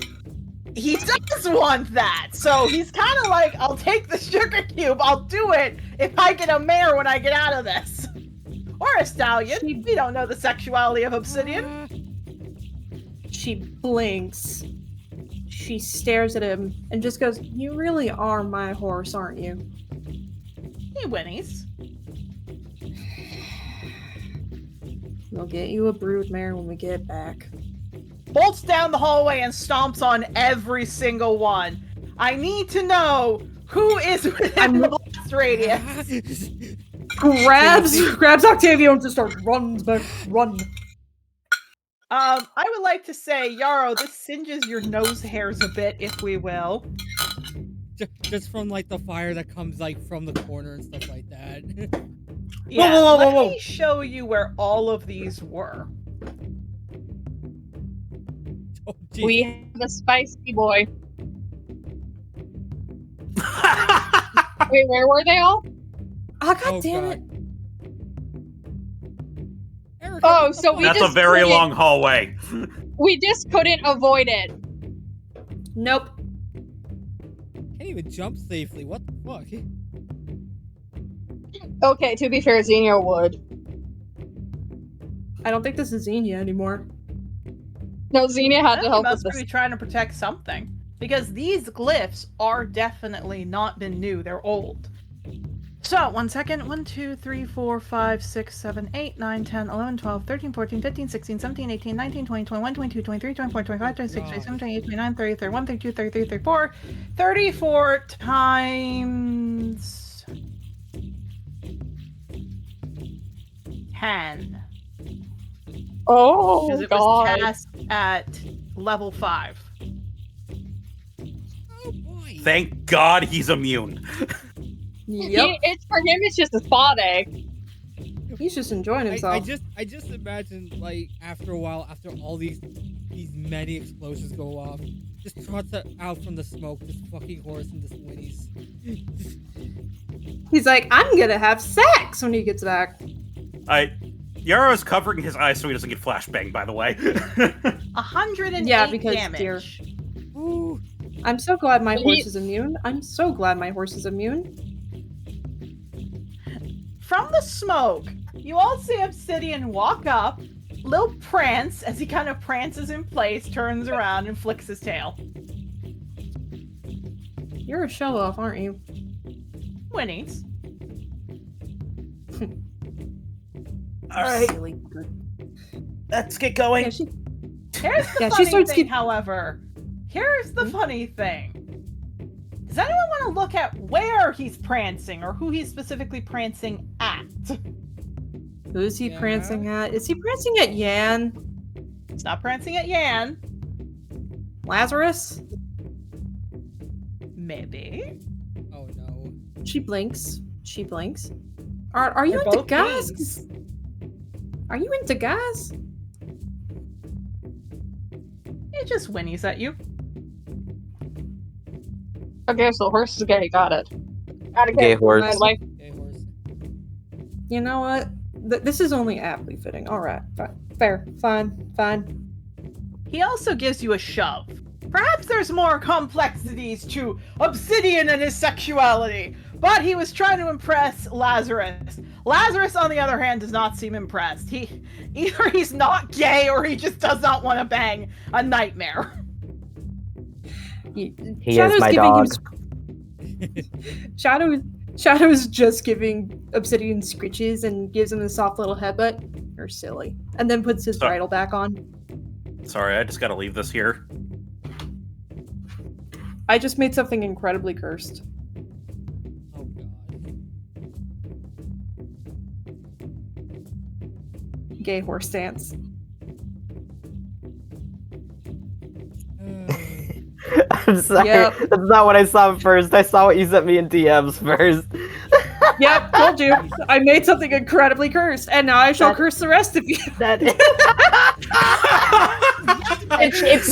He does want that, so he's kind of like, I'll take the sugar cube, I'll do it if I get a mare when I get out of this. Or a stallion. We don't know the sexuality of Obsidian. She blinks. She stares at him and just goes, "You really are my horse, aren't you?" He whinnies. We'll get you a broodmare when we get back. Bolts down the hallway and stomps on every single one. I need to know who is within the blast radius. grabs Octavio and just starts runs back. Run. I would like to say, Yarrow, this singes your nose hairs a bit, if we will. Just from like the fire that comes like from the corner and stuff like that. Yeah, whoa, let whoa. me show you where all of these were. Oh, geez. We have a spicy boy. Wait, where were they all? Oh, God Oh, damn God. it. Erica, Oh, what the so we fuck? That's a just very couldn't- long hallway. We just couldn't avoid it. Nope. Can't even jump safely. What the fuck? Okay, to be fair, Xenia would. I don't think this is Xenia anymore. No, Xenia had to He help with must this. be trying to protect something. Because these glyphs are definitely not been new, they're old. So, 1 second. 1, 2, 3, 4, 5, 6, 7, 8, 9, 10, 11, 12, 13, 14, 15, 16, 17, 18, 19, 20, 21, 22, 23, 24, 25, 26, 27, 28, 29, 30, 31, 32, 33, 34. 34 times 10. Oh, Because it God. was cast at level 5. Oh boy. Thank God he's immune. Yep. It's for him, it's just a spot egg. He's just enjoying himself. I just imagine, like, after a while, after all these many explosions go off, just trots out from the smoke, this fucking horse and this whinnies. He's like, I'm gonna have sex when he gets back. Yaro's covering his eyes so he doesn't get flashbanged, by the way. 108 Yeah, because damage. Ooh. I'm so glad my But horse he- is immune. I'm so glad my horse is immune. From the smoke, you all see Obsidian walk up, Lil prance as he kind of prances in place, turns around, and flicks his tail. You're a show off, aren't you? Whinnies. Alright, Silly. let's get going. Yeah, she, Here's the Yeah, she funny starts thing, get- however. Here's the funny thing. Does anyone want to look at where he's prancing, or who he's specifically prancing at? who's he Yeah. prancing at? Is he prancing at Yan? It's not prancing at Yan. Lazarus? Maybe. Oh no. She blinks. She blinks. Are you They're into both gas? bees. Are you into gas? He just whinnies at you. Okay, so horse is gay, got it. Gotta Gay get horse. my life. Okay, horse. You know what? This is only aptly fitting. All right, fine, fair, fine. He also gives you a shove. Perhaps there's more complexities to Obsidian and his sexuality, but he was trying to impress Lazarus. Lazarus, on the other hand, does not seem impressed. Either he's not gay or he just does not want to bang a nightmare. He is my dog. Shadow's just giving Obsidian scritches and gives him a soft little headbutt. You're silly. And then puts his Sorry. bridle back on. Sorry, I just gotta leave this here. I just made something incredibly cursed. Oh god. Gay horse dance. I'm sorry. Yep. That's not what I saw first. I saw what you sent me in DMs first. Yep, told you. I made something incredibly cursed, and now I shall curse the rest of you. It's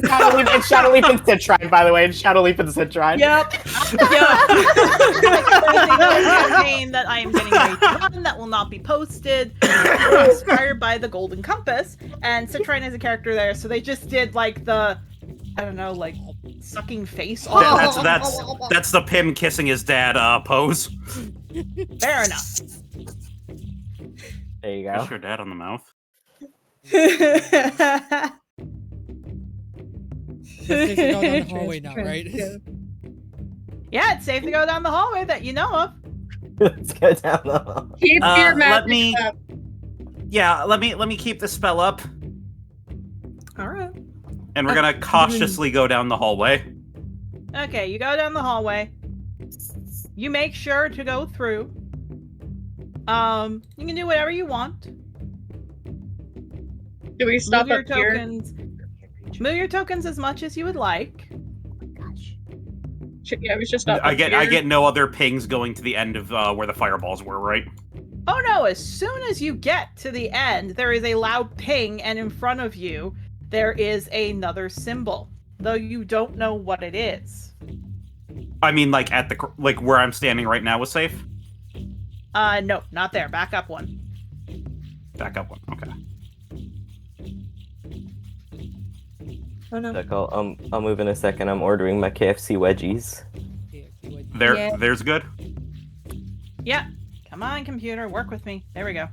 Shadow Leap and Citrine, by the way. It's Shadow Leap and Citrine. Yep. Campaign that I am getting ready to run that will not be posted. Inspired by the Golden Compass, and Citrine is a character there, so they just did like the, I don't know, like sucking face off. That's the Pim kissing his dad pose. Fair enough. There you Kiss go. your dad on the mouth. It's safe to go down the hallway now, right? Yeah, it's safe to go down the hallway that you know of. Let's go down the hall. Keep your magic up. Let me keep the spell up, Alright. and we're gonna cautiously go down the hallway. Okay, you go down the hallway. You make sure to go through. You can do whatever you want. Do we stop Move your up here? tokens. Move your tokens as much as you would like. Yeah, we should stop I up get here. no other pings going to the end of where the fireballs were, right? Oh no, as soon as you get to the end, there is a loud ping, and in front of you, there is another symbol, though you don't know what it is. I mean, like at the like where I'm standing right now was safe. No, not there. Back up one. Back up one. Okay. Oh no. Look, I'll move in a second. I'm ordering my KFC wedgies. Yeah. There's good. Yeah. Come on, computer. Work with me. There we go.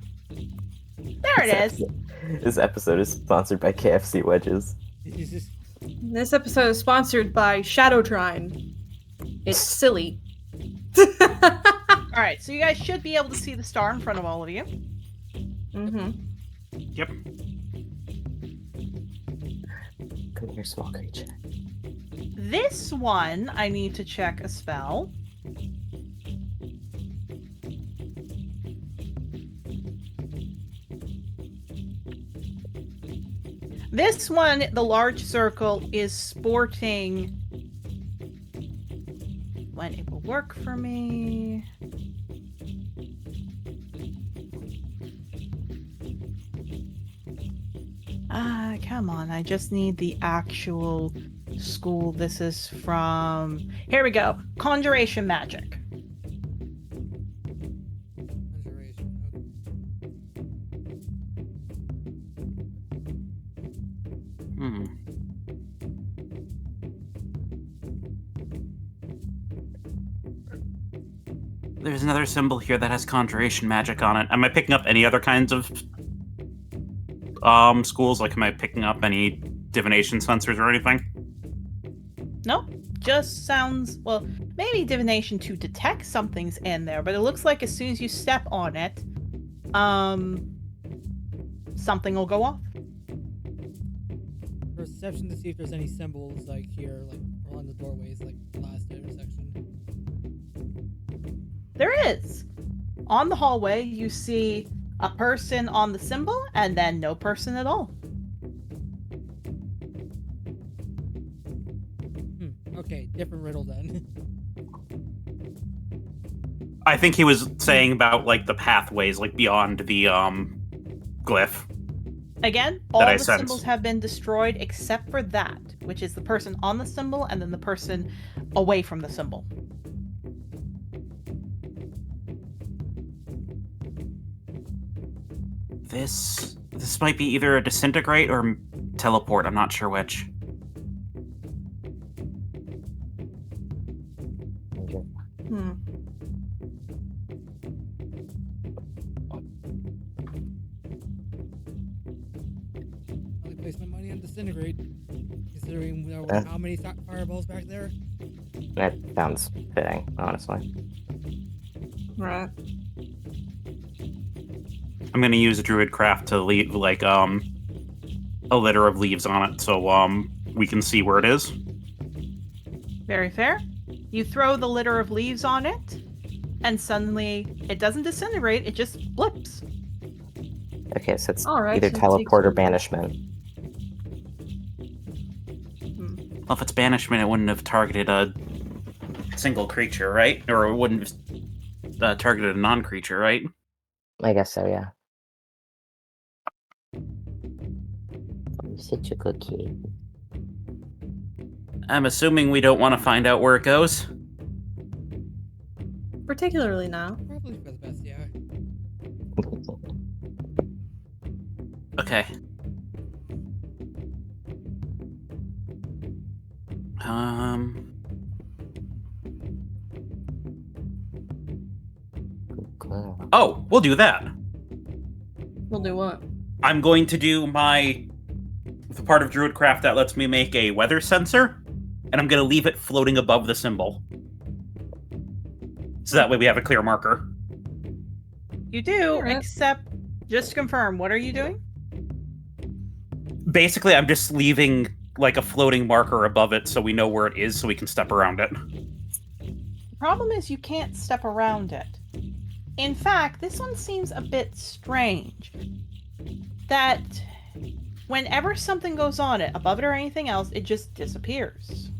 There it is. This episode is sponsored by KFC wedges. This episode is sponsored by Shadowtrine. It's silly. All right, so you guys should be able to see the star in front of all of you. Mm-hmm. Yep. Come here, small creature. This one, I need to check a spell. This one, the large circle, is sporting... When it will work for me... Come on, I just need the actual school this is from. Here we go. Conjuration magic. There's another symbol here that has conjuration magic on it. Am I picking up any other kinds of schools? Like, am I picking up any divination sensors or anything? No, just sounds, well, maybe divination to detect something's in there, but it looks like as soon as you step on it, something will go off. Perception to see if there's any symbols like here, like along the doorways, like the last intersection. There is. On the hallway, you see a person on the symbol, and then no person at all. Okay, different riddle then. I think he was saying about like the pathways, like beyond the glyph. Again, all I the sensed. symbols have been destroyed except for that, which is the person on the symbol and then the person away from the symbol. This might be either a disintegrate or teleport. I'm not sure which. I'll place my money on disintegrate, considering how many fireballs back there. That sounds fitting, honestly. Right. I'm gonna use Druidcraft to leave like a litter of leaves on it, so we can see where it is. Very fair. You throw the litter of leaves on it, and suddenly it doesn't disintegrate, it just blips. Okay, so it's All right, either so it teleport or takes- banishment. Well, if it's banishment, it wouldn't have targeted a single creature, right? Or it wouldn't have targeted a non-creature, right? I guess so, yeah. Such a cookie. I'm assuming we don't want to find out where it goes. Particularly now. Probably for the best, yeah. Okay. Oh, we'll do that. We'll do what? I'm going to do the part of Druidcraft that lets me make a weather sensor, and I'm going to leave it floating above the symbol. So that way we have a clear marker. You do, Alright. except, just to confirm, what are you doing? Basically, I'm just leaving like a floating marker above it so we know where it is so we can step around it. The problem is you can't step around it. In fact, this one seems a bit strange. That whenever something goes on it, above it or anything else, it just disappears.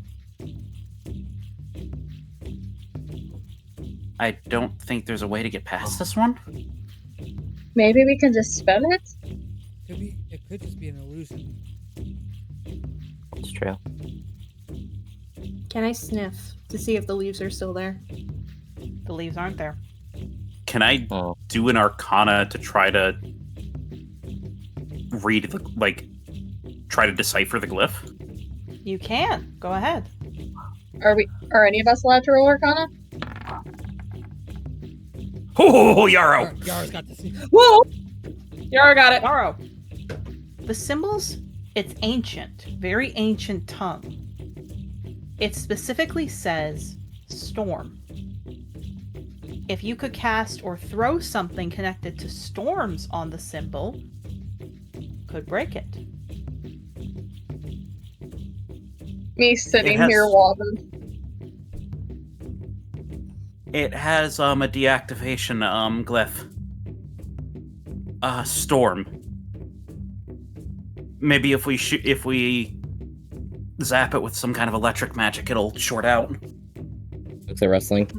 I don't think there's a way to get past this one. Maybe we can dispel it? It could just be an illusion. It's true. Can I sniff to see if the leaves are still there? The leaves aren't there. Can I do an Arcana to try to read, try to decipher the glyph? You can. Go ahead. Are any of us allowed to roll Arcana? Oh, Yarrow! Yarrow's got this. Whoa! Yara got it. Borrow. The symbols, it's ancient, very ancient tongue. It specifically says storm. If you could cast or throw something connected to storms on the symbol, could break it. Me sitting has- here wobbling. It has a deactivation glyph. Storm. Maybe if we zap it with some kind of electric magic, it'll short out. Looks like wrestling.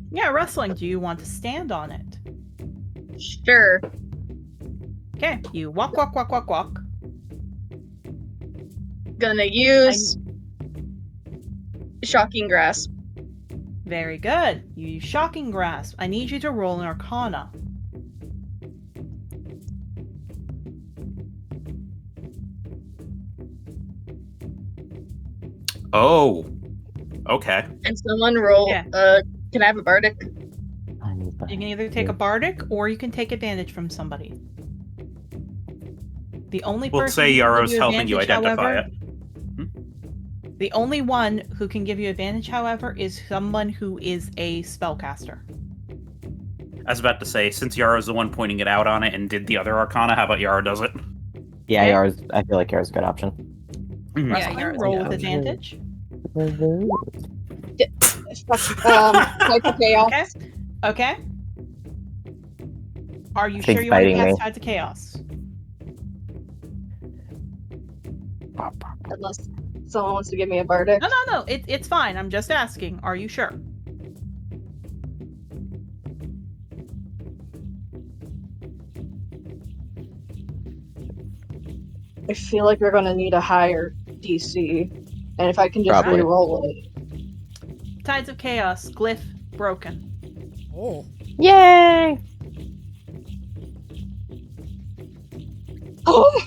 Yeah, wrestling. Do you want to stand on it? Sure. Okay, you walk. Gonna use Shocking Grasp. Very good. You use Shocking Grasp. I need you to roll an Arcana. Oh. Okay. And someone roll, Yeah. Can I have a Bardic? You can either take a Bardic or you can take advantage from somebody. The only We'll person say who can Yarrow's give you helping you advantage, identify however, it. The only one who can give you advantage, however, is someone who is a spellcaster. I was about to say, since Yarrow's the one pointing it out on it and did the other Arcana, how about Yarrow does it? Yeah, Okay. I feel like Yara's a good option. Mhm. Wrestling, Yarrow's roll a with good advantage. Type of Chaos. Okay. Are you I think sure you want to biting cast me. Tides of Chaos? Unless someone wants to give me a Bardic. No. It's fine. I'm just asking. Are you sure? I feel like we're gonna need a higher DC. And if I can just Probably. re-roll it. Tides of Chaos, glyph broken. Oh. Yay! Oh,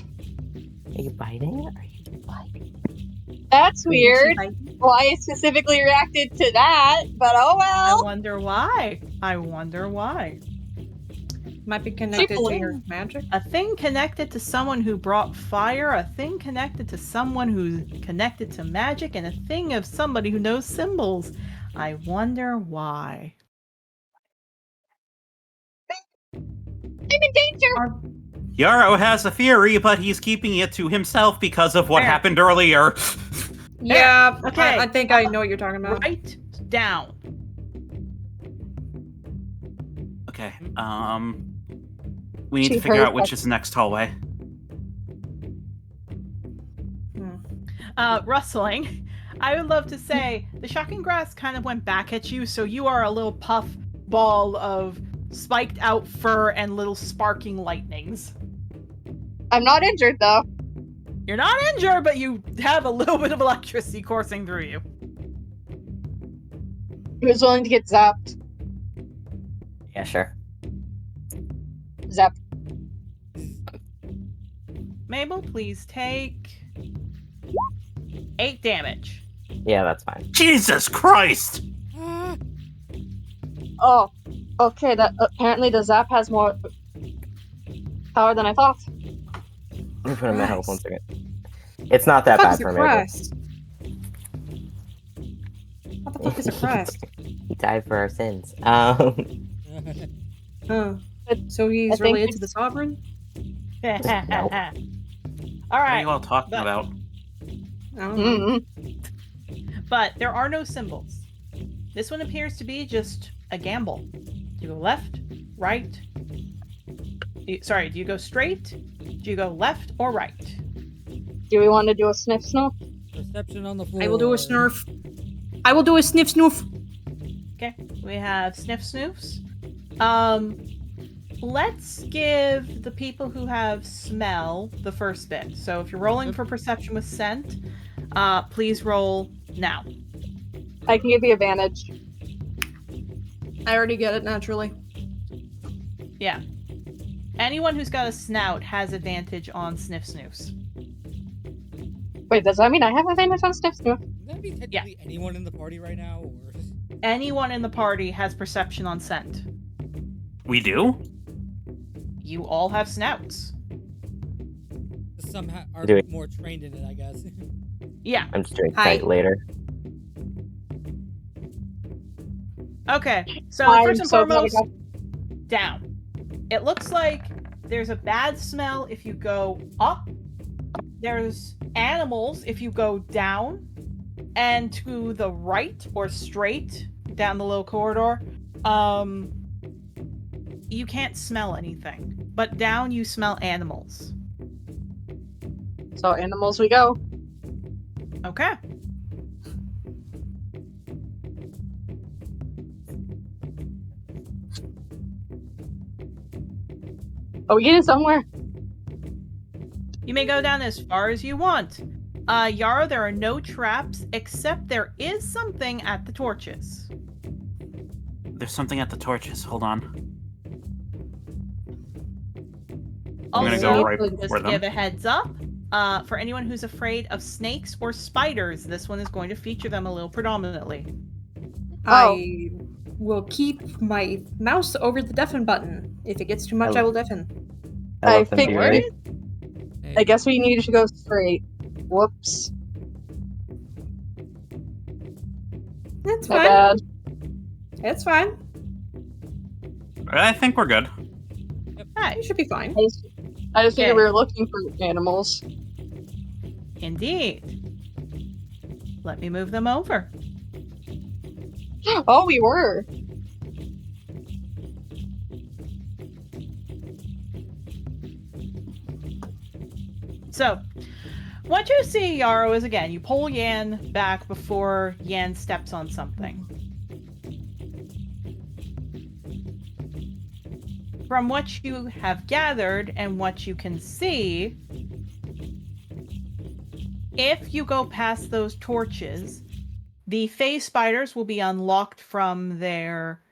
Are you biting? Are you biting? that's weird. Why I specifically reacted to that, but oh I well. wonder why. Might be connected to People- your magic. A thing connected to someone who brought fire, a thing connected to someone who's connected to magic, and a thing of somebody who knows symbols. I wonder why. I'm in danger. Yarrow has a theory, but he's keeping it to himself because of what Fair. happened earlier. Yeah, Okay. I think I know what you're talking about. Write down. Okay, we need to She figure heard out which that. is the next hallway. Rustling. I would love to say the shocking grass kind of went back at you, so you are a little puff ball of spiked out fur and little sparking lightnings. I'm not injured though. You're not injured, but you have a little bit of electricity coursing through you. Who's willing to get zapped? Yeah, sure. Zap. Mabel, please take 8 damage. Yeah, that's fine. Jesus Christ! Oh, okay. That apparently the zap has more power than I thought. Let me put in my health 1 second. It's not that What bad the for fuck me. is a crest? What the fuck is a crest? He died for our sins. Oh. So I he's think related to it's- the sovereign? All What are right, you all talking but- about? I don't know. but there are no symbols. This one appears to be just a gamble. Do you go left, right? Do you go straight? Do you go left or right? Do we want to do a sniff snuff? Perception on the floor. I will do a snurf. I will do a sniff snoof. Okay, we have sniff snoofs. Let's give the people who have smell the first bit. So if you're rolling for perception with scent, please roll Now, I can give you advantage. I already get it naturally. yeah. Anyone who's got a snout has advantage on sniff snoofs. Wait, does that mean I have advantage on sniff sniff? Would that be technically anyone in the party right now, or Anyone in the party has perception on scent. We do? You all have snouts. some are Do it. more trained in it, I guess. Yeah. I'm just doing Hi. sight later. Okay. So I'm first and so glad we foremost, down. It looks like there's a bad smell if you go up. There's animals if you go down. And to the right or straight down the little corridor, you can't smell anything. But down you smell animals. So animals we go. Okay. Are we getting somewhere? You may go down as far as you want. Yara, there are no traps, except there is something at the torches. There's something at the torches. Hold on. I'm Also, gonna go right just before to them. give a heads up, for anyone who's afraid of snakes or spiders, this one is going to feature them a little predominantly. I will keep my mouse over the deafen button. If it gets too much, I will deafen. I love them think theory. I guess we need to go straight. Whoops. That's My fine. bad. It's fine. I think we're good. You should be fine. I just figured Okay. we were looking for animals. Indeed. Let me move them over. Oh, we were. So, what you see, Yarrow, is again, you pull Yan back before Yan steps on something. From what you have gathered and what you can see, if you go past those torches, the phase spiders will be unlocked from their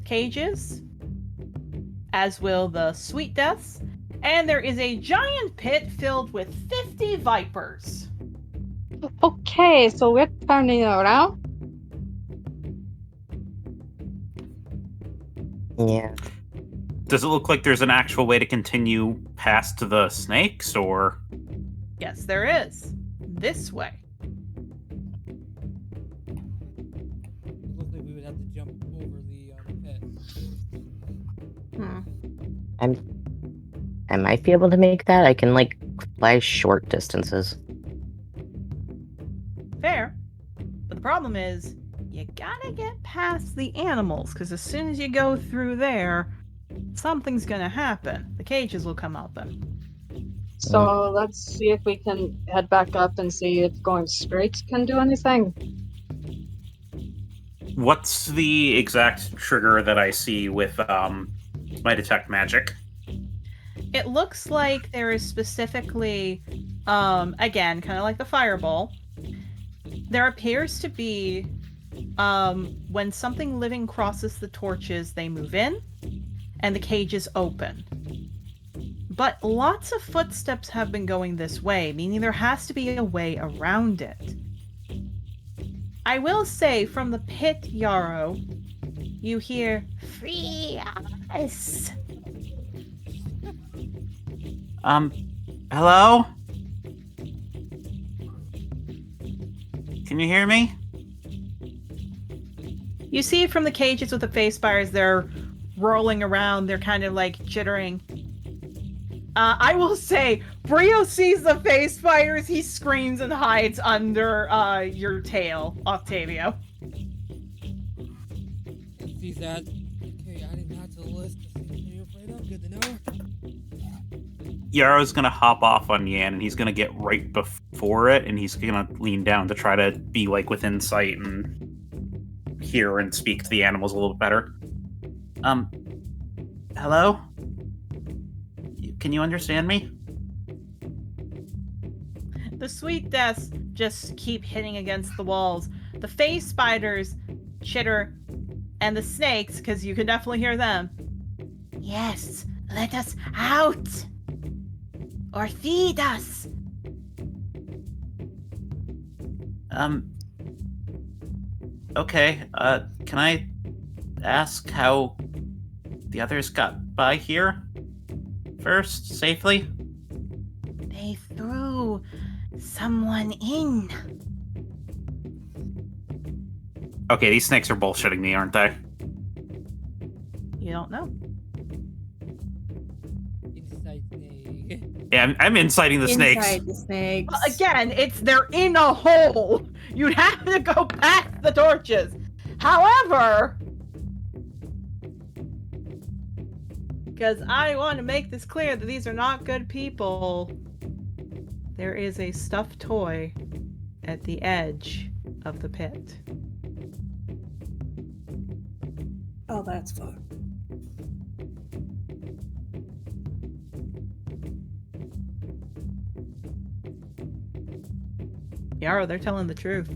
cages, as will the sweet deaths, and there is a giant pit filled with 50 vipers. Okay, so we're turning around. Yeah. Does it look like there's an actual way to continue past the snakes, or? Yes, there is. This way. It looks like we would have to jump over the pit. I might be able to make that. I can like fly short distances. Fair. But the problem is, you gotta get past the animals, because as soon as you go through there, something's gonna happen. The cages will come open. So let's see if we can head back up and see if going straight can do anything. What's the exact trigger that I see with my detect magic? It looks like there is specifically, again, kind of like the fireball, there appears to be, when something living crosses the torches, they move in, and the cages open. But lots of footsteps have been going this way, meaning there has to be a way around it. I will say, from the pit, Yarrow, you hear, "Free us!" Hello? Can you hear me? You see from the cages with the face spires, they're rolling around, they're kind of like jittering. I will say, Brio sees the face spires, he screams and hides under your tail, Octavio. Sees that. Okay, adding that to the list. You're afraid of? Good to know. Yarrow's gonna hop off on Yan, and he's gonna get right before it, and he's gonna lean down to try to be like within sight and hear and speak to the animals a little bit better. Hello? Can you understand me? The sweet deaths just keep hitting against the walls. The face spiders chitter, and the snakes, because you can definitely hear them. Yes, let us out! Or feed us! Okay, can I ask how the others got by here? First, safely? They threw someone in. Okay, these snakes are bullshitting me, aren't they? You don't know. Inside snake. Yeah, I'm inciting the snakes. Inside the snakes. Well, again, they're in a hole. You'd have to go past the torches. However, because I want to make this clear that these are not good people, there is a stuffed toy at the edge of the pit. Oh, that's fun. Yarrow, they're telling the truth.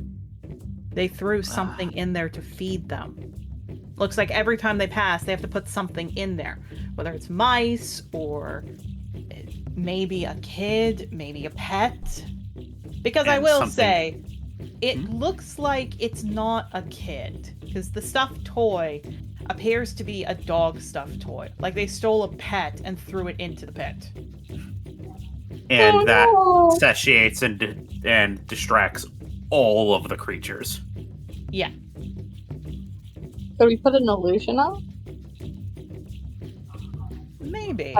They threw something in there to feed them. Looks like every time they pass, they have to put something in there. Whether it's mice, or maybe a kid, maybe a pet. Because I will say, it looks like it's not a kid. Because the stuffed toy appears to be a dog stuffed toy. Like they stole a pet and threw it into the pit. And that satiates and distracts all of the creatures. Yeah. Could we put an illusion on? Maybe.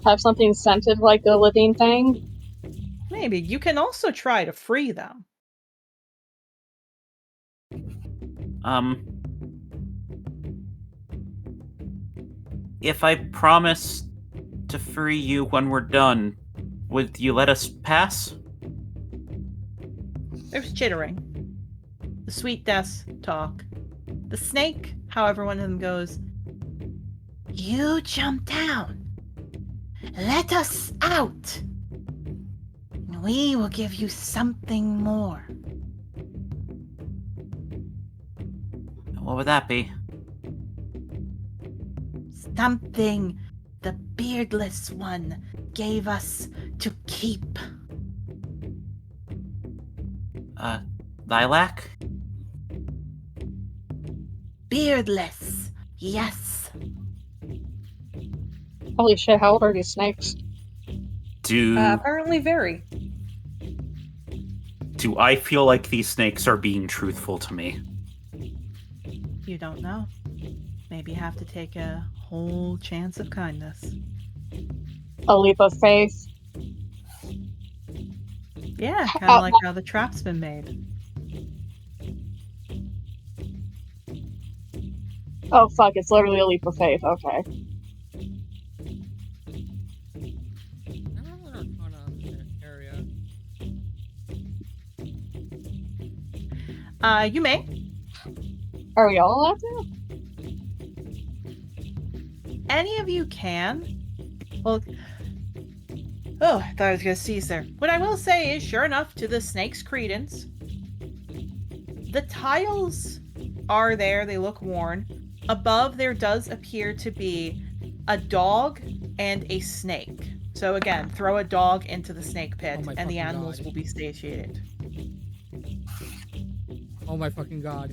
Have something scented like a living thing? Maybe. You can also try to free them. If I promise to free you when we're done, would you let us pass? There's chittering. The sweet deaths talk. The snake, however, one of them goes, "You jump down. Let us out. We will give you something more." What would that be? Something the beardless one gave us to keep. Lilac? Beardless, yes. Holy shit, how old are these snakes? Apparently very. Do I feel like these snakes are being truthful to me? You don't know. Maybe you have to take a whole chance of kindness. A leap of faith? Yeah, kind of like how the trap's been made. Oh fuck, it's literally a leap of faith, okay. You may. Are we all allowed to? Any of you can. Well, oh, I thought I was going to seize there. What I will say is, sure enough, to the snake's credence, the tiles are there. They look worn. Above, there does appear to be a dog and a snake. So again, throw a dog into the snake pit, and the animals will be satiated. Oh my fucking god.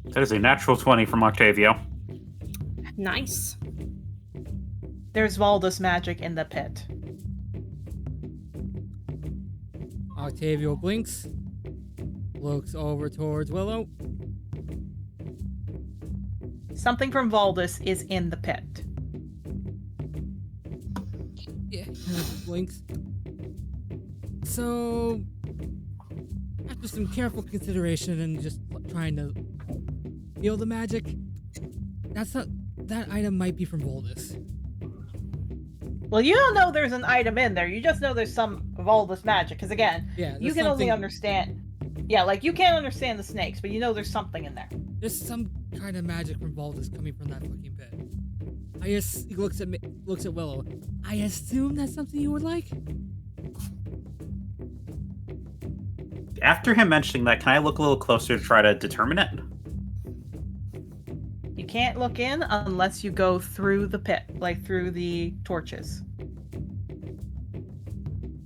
That is a natural 20 from Octavio. Nice. There's Valdus magic in the pit. Octavio blinks, looks over towards Willow. Something from Valdus is in the pit. Yeah, blinks. So, after some careful consideration and just trying to feel the magic, that item might be from Voldus. Well, you don't know there's an item in there. You just know there's some Valdus magic. Because again, you can only understand. Yeah, like you can't understand the snakes, but you know there's something in there. There's some kind of magic from Voldus coming from that fucking pit. He looks at Willow. I assume that's something you would like? After him mentioning that, can I look a little closer to try to determine it? You can't look in unless you go through the pit, like through the torches. And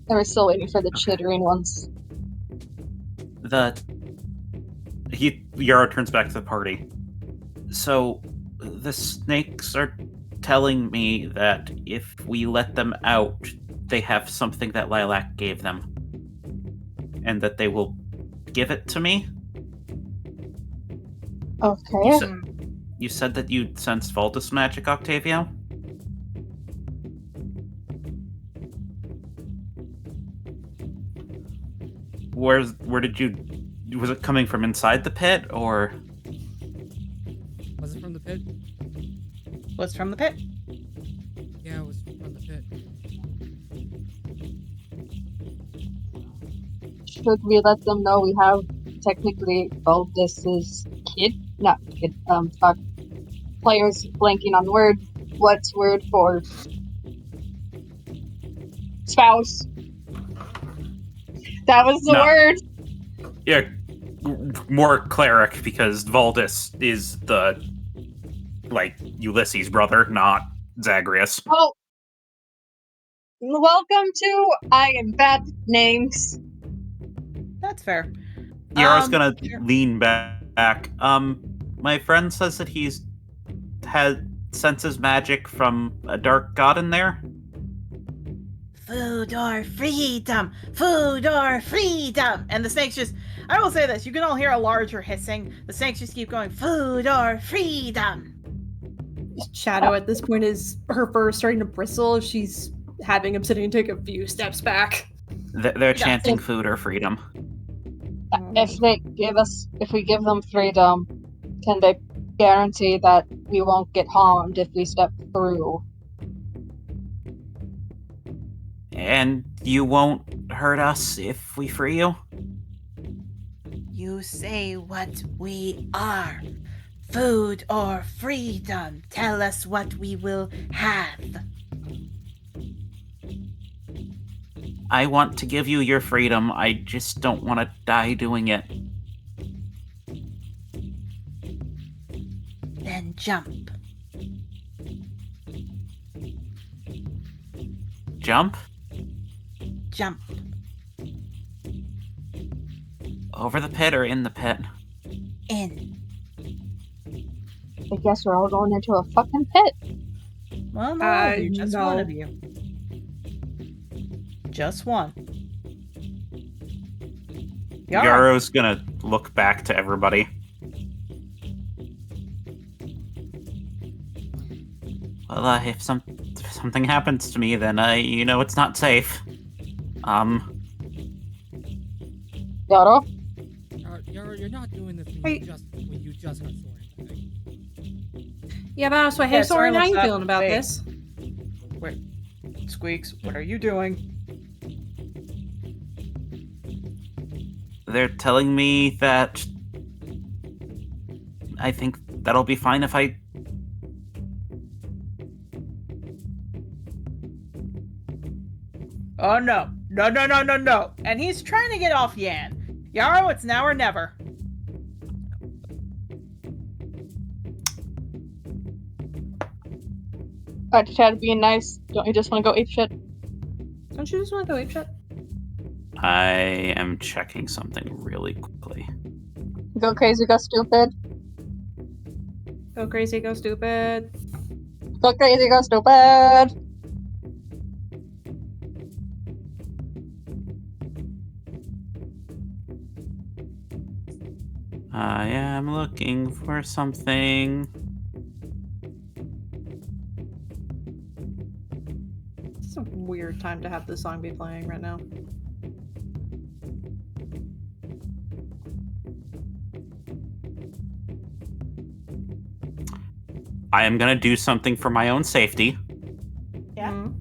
we're still waiting for the chittering ones. Yarrow turns back to the party. So, the snakes are telling me that if we let them out, they have something that Lilac gave them. And that they will give it to me? Okay. You said that you sensed Valdis magic, Octavio? Where did you... Was it coming from inside the pit, or... Was it from the pit? What's from the pit? Yeah, it was from the pit. Should we let them know we have technically Valdis's players blanking on word. What's word for spouse? That was the No. word. Yeah, more cleric, because Valdis is the, Ulysses' brother, not Zagreus. Oh, welcome to I Am Bad with Names. That's fair. Yarrow's gonna lean back. My friend says that he's senses magic from a dark god in there. Food or freedom! Food or freedom! And the snakes just... I will say this, you can all hear a larger hissing. The snakes just keep going, food or freedom! Shadow at this point is her fur starting to bristle. She's having Obsidian take a few steps back. They're chanting food or freedom. If we give them freedom, can they guarantee that we won't get harmed if we step through? And you won't hurt us if we free you? You say what we are. Food or freedom. Tell us what we will have. I want to give you your freedom. I just don't want to die doing it. Then jump. Jump? Jump. Over the pit or in the pit? In. I guess we're all going into a fucking pit. Well, no, you just no. one of you. Just one. Yarrow's gonna look back to everybody. Well, if something happens to me, then it's not safe. Yarrow? You're not doing this when you just got Soren back. Yeah, but also, hey, Yeah, Soren, how looks you up. feeling about Wait. this? Wait. Squeaks, what are you doing? They're telling me that I think that'll be fine if I... Oh, no. No. And he's trying to get off Yan. Yarrow, it's now or never. I try to be nice. Don't you just want to go apeshit? Don't you just want to go apeshit? I am checking something really quickly. Go crazy, go stupid. Go crazy, go stupid. Go crazy, go stupid. I am looking for something. It's a weird time to have this song be playing right now. I am gonna do something for my own safety. Yeah. Mhm.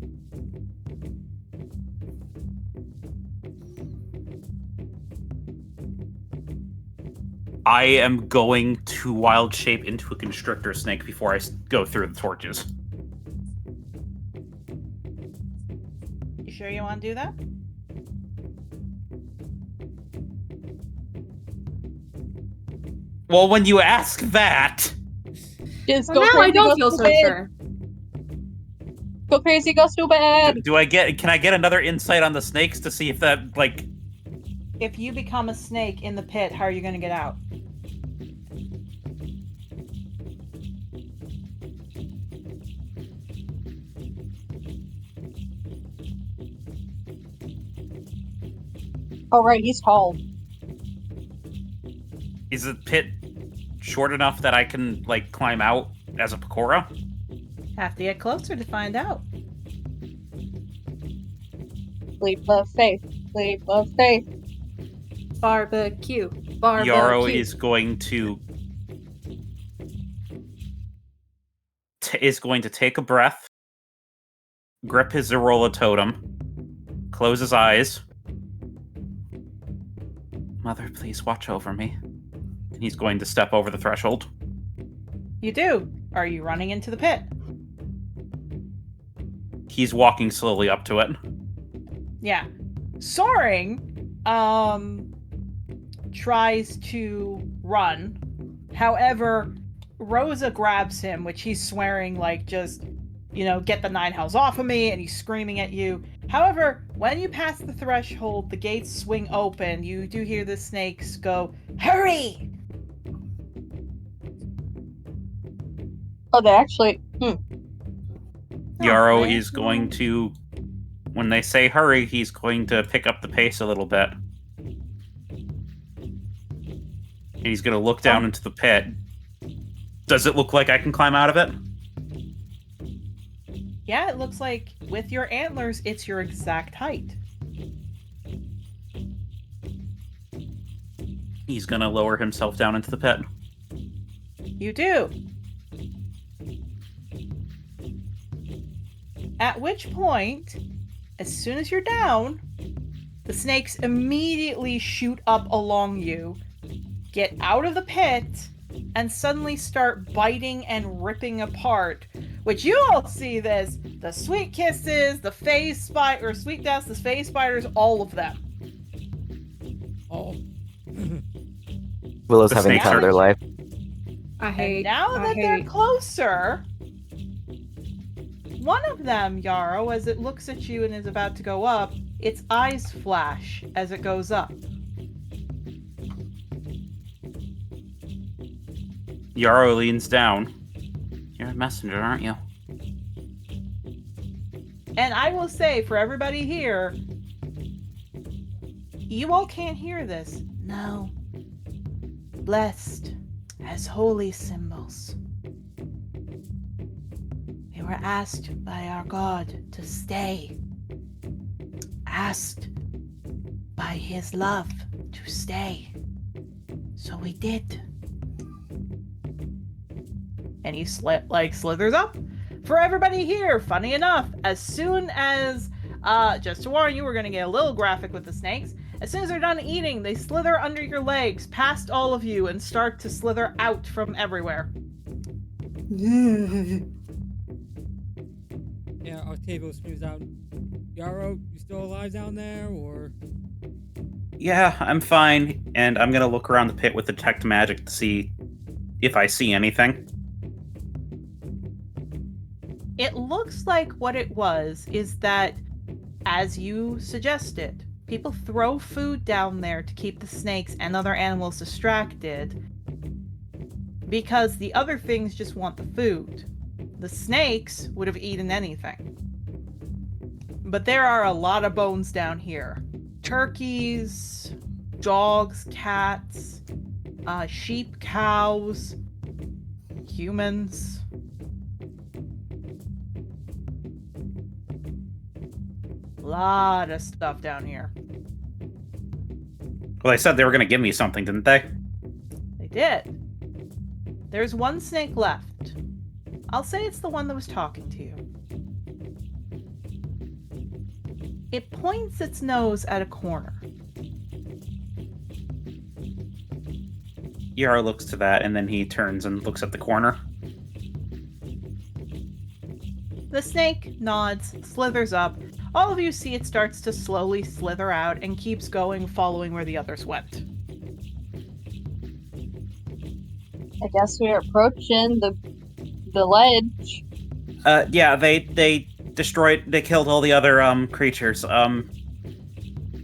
I am going to wild shape into a constrictor snake before I go through the torches. sure you want to do that? Well, when you ask that, Just Well, go now crazy, I don't go feel so stupid. sure. Go crazy, go stupid. can I get another insight on the snakes to see if that, like... If you become a snake in the pit, how are you going to get out? Oh right, he's tall. Is the pit short enough that I can, like, climb out as a Pakora? Have to get closer to find out. Leap of faith. Leap of faith. Barbecue. Barbecue. Yarrow is going to... is going to take a breath, grip his Zerola totem, close his eyes. Mother, please watch over me. And he's going to step over the threshold. You do. Are you running into the pit? He's walking slowly up to it. Yeah. Soaring tries to run. However, Rosa grabs him, which he's swearing like just, get the 9 hells off of me, and he's screaming at you. However, when you pass the threshold, the gates swing open. You do hear the snakes go, "Hurry!" Oh, they actually. Yarrow Okay. is going to, when they say hurry, he's going to pick up the pace a little bit. And he's going to look down into the pit. Does it look like I can climb out of it? Yeah, it looks like with your antlers, it's your exact height. He's going to lower himself down into the pit. You do. At which point, as soon as you're down, the snakes immediately shoot up along you, get out of the pit, and suddenly start biting and ripping apart. Which you all see this: the sweet kisses, the phase spider, or sweet deaths, the phase spiders, all of them. Oh. Willow's The having the snakes time of are- their life. I hate. And now I that they're hate. closer, one of them, Yarrow, as it looks at you and is about to go up, its eyes flash as it goes up. Yarrow leans down. You're a messenger, aren't you? And I will say, for everybody here, you all can't hear this. No. Blessed as holy symbols. They were asked by our God to stay. Asked by his love to stay. So we did. And he slithers up. For everybody here, funny enough, as soon as, just to warn you, we're going to get a little graphic with the snakes. As soon as they're done eating, they slither under your legs, past all of you, and start to slither out from everywhere. Yeah, Octavio screams out, Yarrow, you still alive down there, or? Yeah, I'm fine. And I'm going to look around the pit with Detect Magic to see if I see anything. It looks like what it was is that, as you suggested, people throw food down there to keep the snakes and other animals distracted, because the other things just want the food. The snakes would have eaten anything. But there are a lot of bones down here. Turkeys, dogs, cats, sheep, cows, humans. Lot of stuff down here. Well, they said they were going to give me something, didn't they? They did. There's one snake left. I'll say it's the one that was talking to you. It points its nose at a corner. Yarrow looks to that, and then he turns and looks at the corner. The snake nods, slithers up. all of you see it starts to slowly slither out and keeps going, following where the others went. I guess we're approaching the ledge. Yeah, they killed all the other creatures.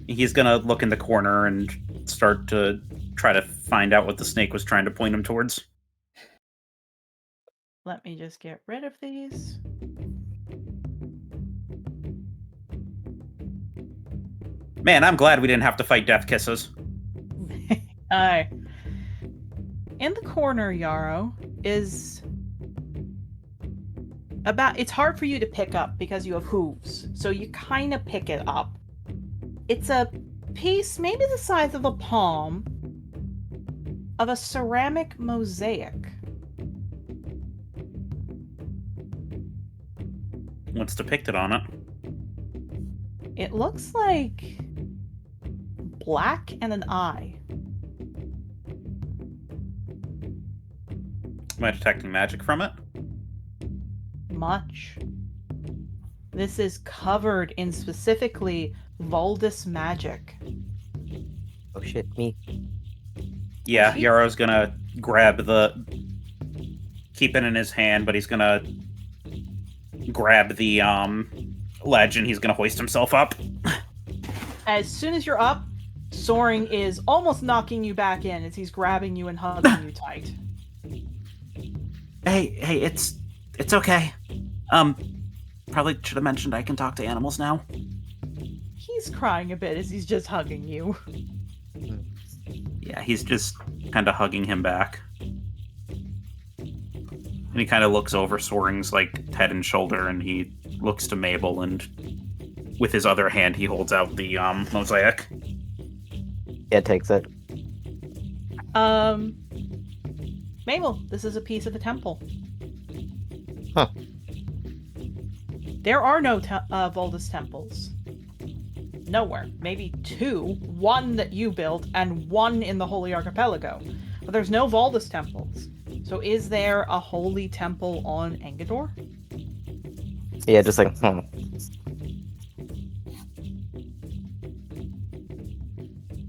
He's gonna look in the corner and start to try to find out what the snake was trying to point him towards. Let me just get rid of these. Man, I'm glad we didn't have to fight death kisses. In the corner, Yarrow, is about... It's hard for you to pick up because you have hooves, so you kind of pick it up. It's a piece, maybe the size of a palm, of a ceramic mosaic. What's depicted on it? It looks like black and an eye. Am I detecting magic from it? Much. This is covered in specifically Voldus magic. Oh shit, me. Yeah, Yarrow's gonna grab keep it in his hand, but he's gonna grab the ledge and he's gonna hoist himself up. As soon as you're up, Soaring is almost knocking you back in as he's grabbing you and hugging you tight. Hey, it's okay. Probably should have mentioned I can talk to animals now. He's crying a bit as he's just hugging you. Yeah, he's just kind of hugging him back. And he kind of looks over Soaring's head and shoulder, and he looks to Mabel, and with his other hand he holds out the mosaic. Yeah, takes it. Mabel, this is a piece of the temple. Huh. There are no Voldus temples. Nowhere. Maybe two. One that you built, and one in the Holy Archipelago. But there's no Voldus temples. So is there a holy temple on Engador? Yeah, just If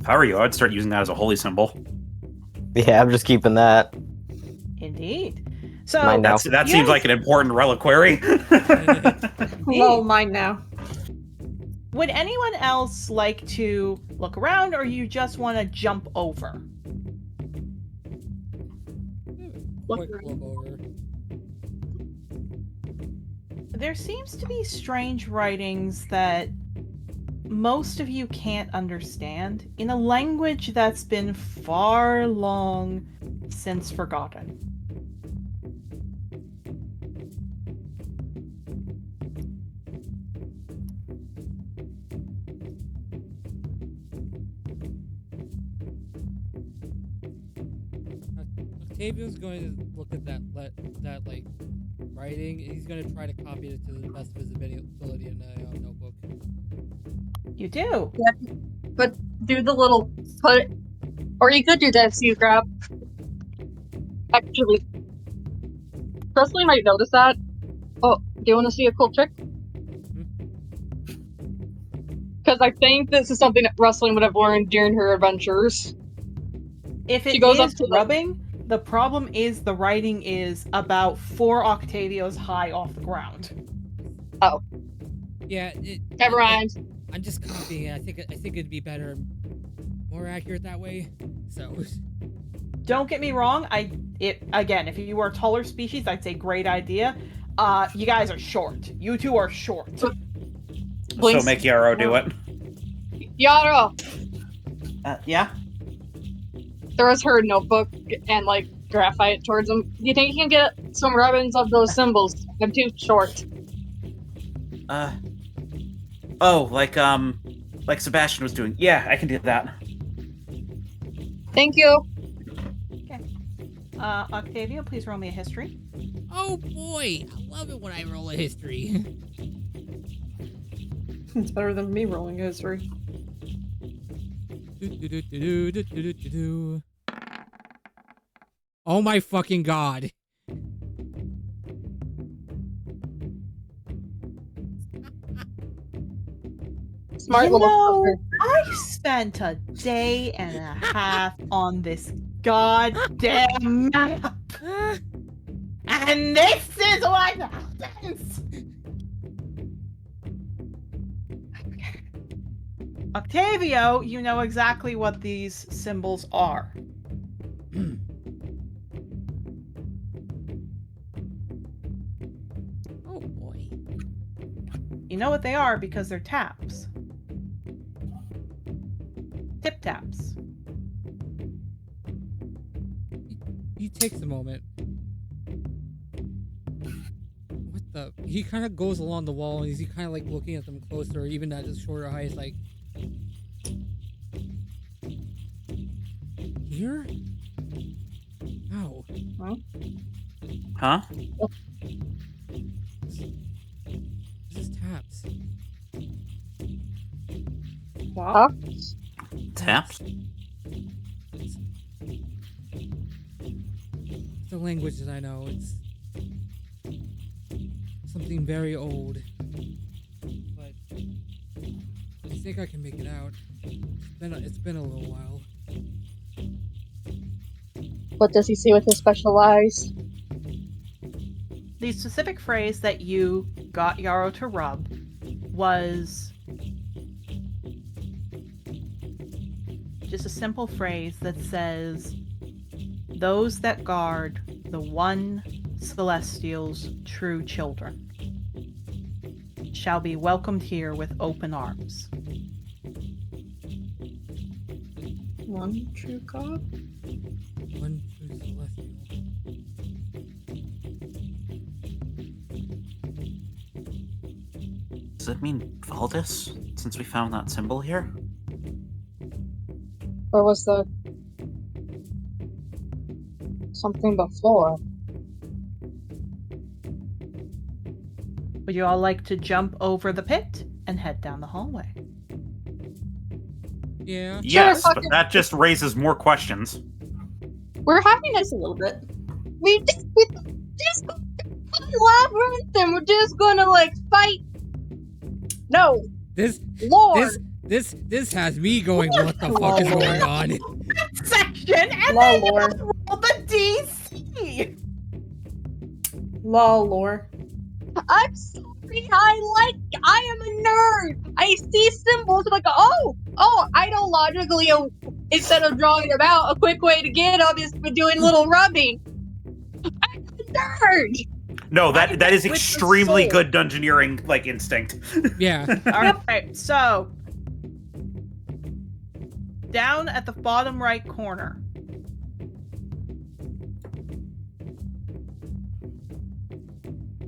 I were you, I'd start using that as a holy symbol. Yeah, I'm just keeping that. Indeed. So Mine now. That seems like an important reliquary. Well, mine now. Would anyone else like to look around, or you just want to jump over? Quick look over. There seems to be strange writings that most of you can't understand in a language that's been far long since forgotten. Octavio's going to look at that writing, and he's going to try to copy it to the best of his ability in a notebook. You do. Yeah, but do the little put, or you could do this. You grab. Actually, Presley might notice that. Oh, do you want to see a cool trick? Because I think this is something that Rustling would have learned during her adventures. If it She goes is up to rubbing, the problem is the writing is about 4 Octavios high off the ground. Oh. Yeah. Never mind. I'm just copying it. I think it'd be better, more accurate that way. So. Don't get me wrong. Again, if you were a taller species, I'd say great idea. You guys are short. You two are short. So make Yarrow do it. Yarrow! Yeah? Throws her notebook and, graphite towards him. Do you think you can get some rubbings of those symbols? I'm too short. Like Sebastian was doing. Yeah, I can do that. Thank you. Okay. Octavia, please roll me a history. Oh boy, I love it when I roll a history. It's better than me rolling history. Oh my fucking god. Smart You little know, fucker. I spent a day and a half on this goddamn map. And this is what happens. Octavio, you know exactly what these symbols are. Oh boy. You know what they are because they're taps. Tip taps. He takes a moment. What the? He kind of goes along the wall and he's kind of like looking at them closer, even at his shorter height. He's like, here? No. Huh? This is taps. Huh? Taps? It's a language that I know. It's something very old. But I think I can make it out. It's been a little while. What does he see with his special eyes? The specific phrase that you got Yarrow to rub was just a simple phrase that says, "Those that guard the one Celestial's true children shall be welcomed here with open arms." One true God? One true celestial. Does it mean Valdis, since we found that symbol here? Or was there something before? Would you all like to jump over the pit and head down the hallway? Yeah. Yes, but fucking- that just raises more questions. We're having this a little bit. We just Labyrinth and we're just gonna like fight. No, This Lord. this has me going, what the fuck is going on? Section and Lol, then lore. roll the DC. Lol, lore. I'm sorry. I am a nerd. I see symbols. I'm like, oh, ideologically, instead of drawing them out, a quick way to get them is by doing little rubbing. I'm a nerd. No, that is With the extremely soul. good dungeoneering like instinct. Yeah. All right, so down at the bottom right corner.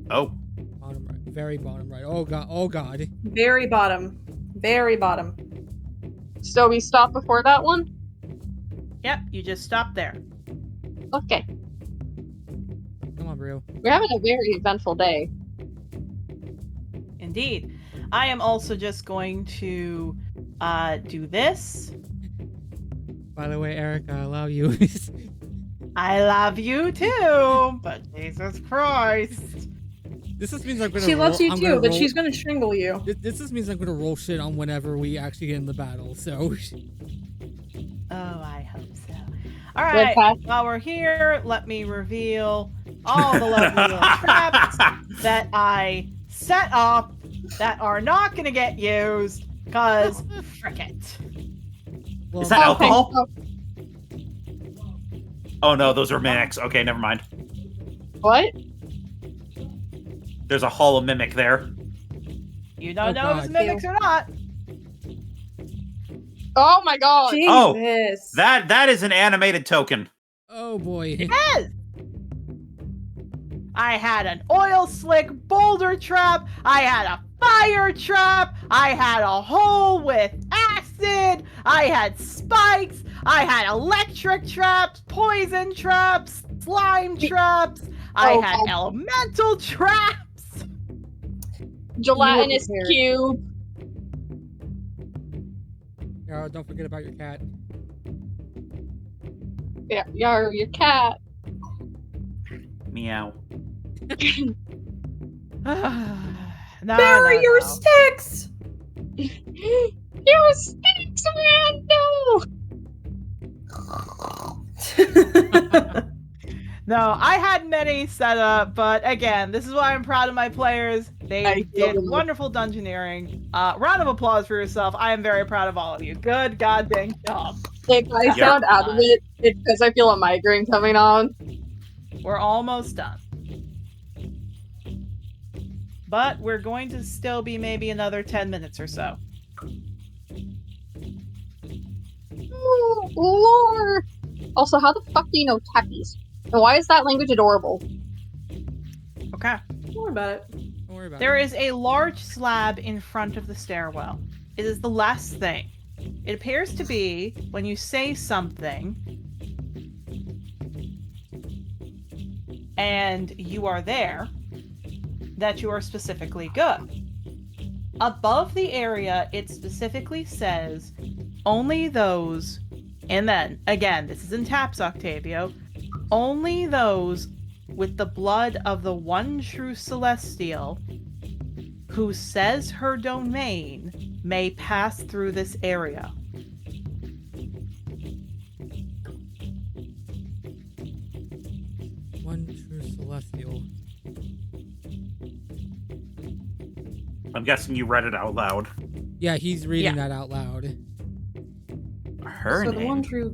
Oh, Bottom right. Very bottom right. Oh god. Oh god. Very bottom. Very bottom. So we stop before that one? Yep, you just stop there. Okay. Come on, bro. We're having a very eventful day. Indeed. I am also just going to do this. By the way, Eric, I love you. I love you too, but Jesus Christ. This just means I'm gonna She loves you I'm too, gonna but roll- she's gonna strangle you. This just means I'm gonna roll shit on whenever we actually get in the battle, so Oh, I hope so. All right, Pat. while we're here, let me reveal all the lovely little traps that I set up that are not going to get used, because frick it. well, is that alcohol? Oh, Oh no, those are mimics. Okay, never mind. what? There's a hollow mimic there. You don't Oh, know if it's God. mimics or not. Oh my god. Jesus. Oh, That is an animated token. oh boy. Yes! I had an oil slick boulder trap. I had a fire trap. I had a hole with acid. I had spikes. I had electric traps, poison traps, slime traps. I Oh, had God. elemental traps. Gelatinous prepared. cube. Yara, don't forget about your cat. Yeah, your cat. Meow. No, Bury no, your no. sticks! You're a snakes man! No! No, I hadn't any set up, but again, this is why I'm proud of my players. They I did love it. wonderful dungeoneering. Round of applause for yourself. I am very proud of all of you. Good goddamn job. If I sound out of it, it's because I feel a migraine coming on. We're almost done. But we're going to still be maybe another 10 minutes or so. Oh, Lord! Also, how the fuck do you know Takis? And why is that language adorable? Okay. Don't worry about it. Don't worry about There it. is a large slab in front of the stairwell. It is the last thing. It appears to be when you say something and you are there that you are specifically good. Above the area, it specifically says only those, and then, again, this is in taps, Octavio, only those with the blood of the one true Celestial who says her domain may pass through this area. One true celestial. I'm guessing you read it out loud. Yeah, he's reading that out loud. Her so name. the one true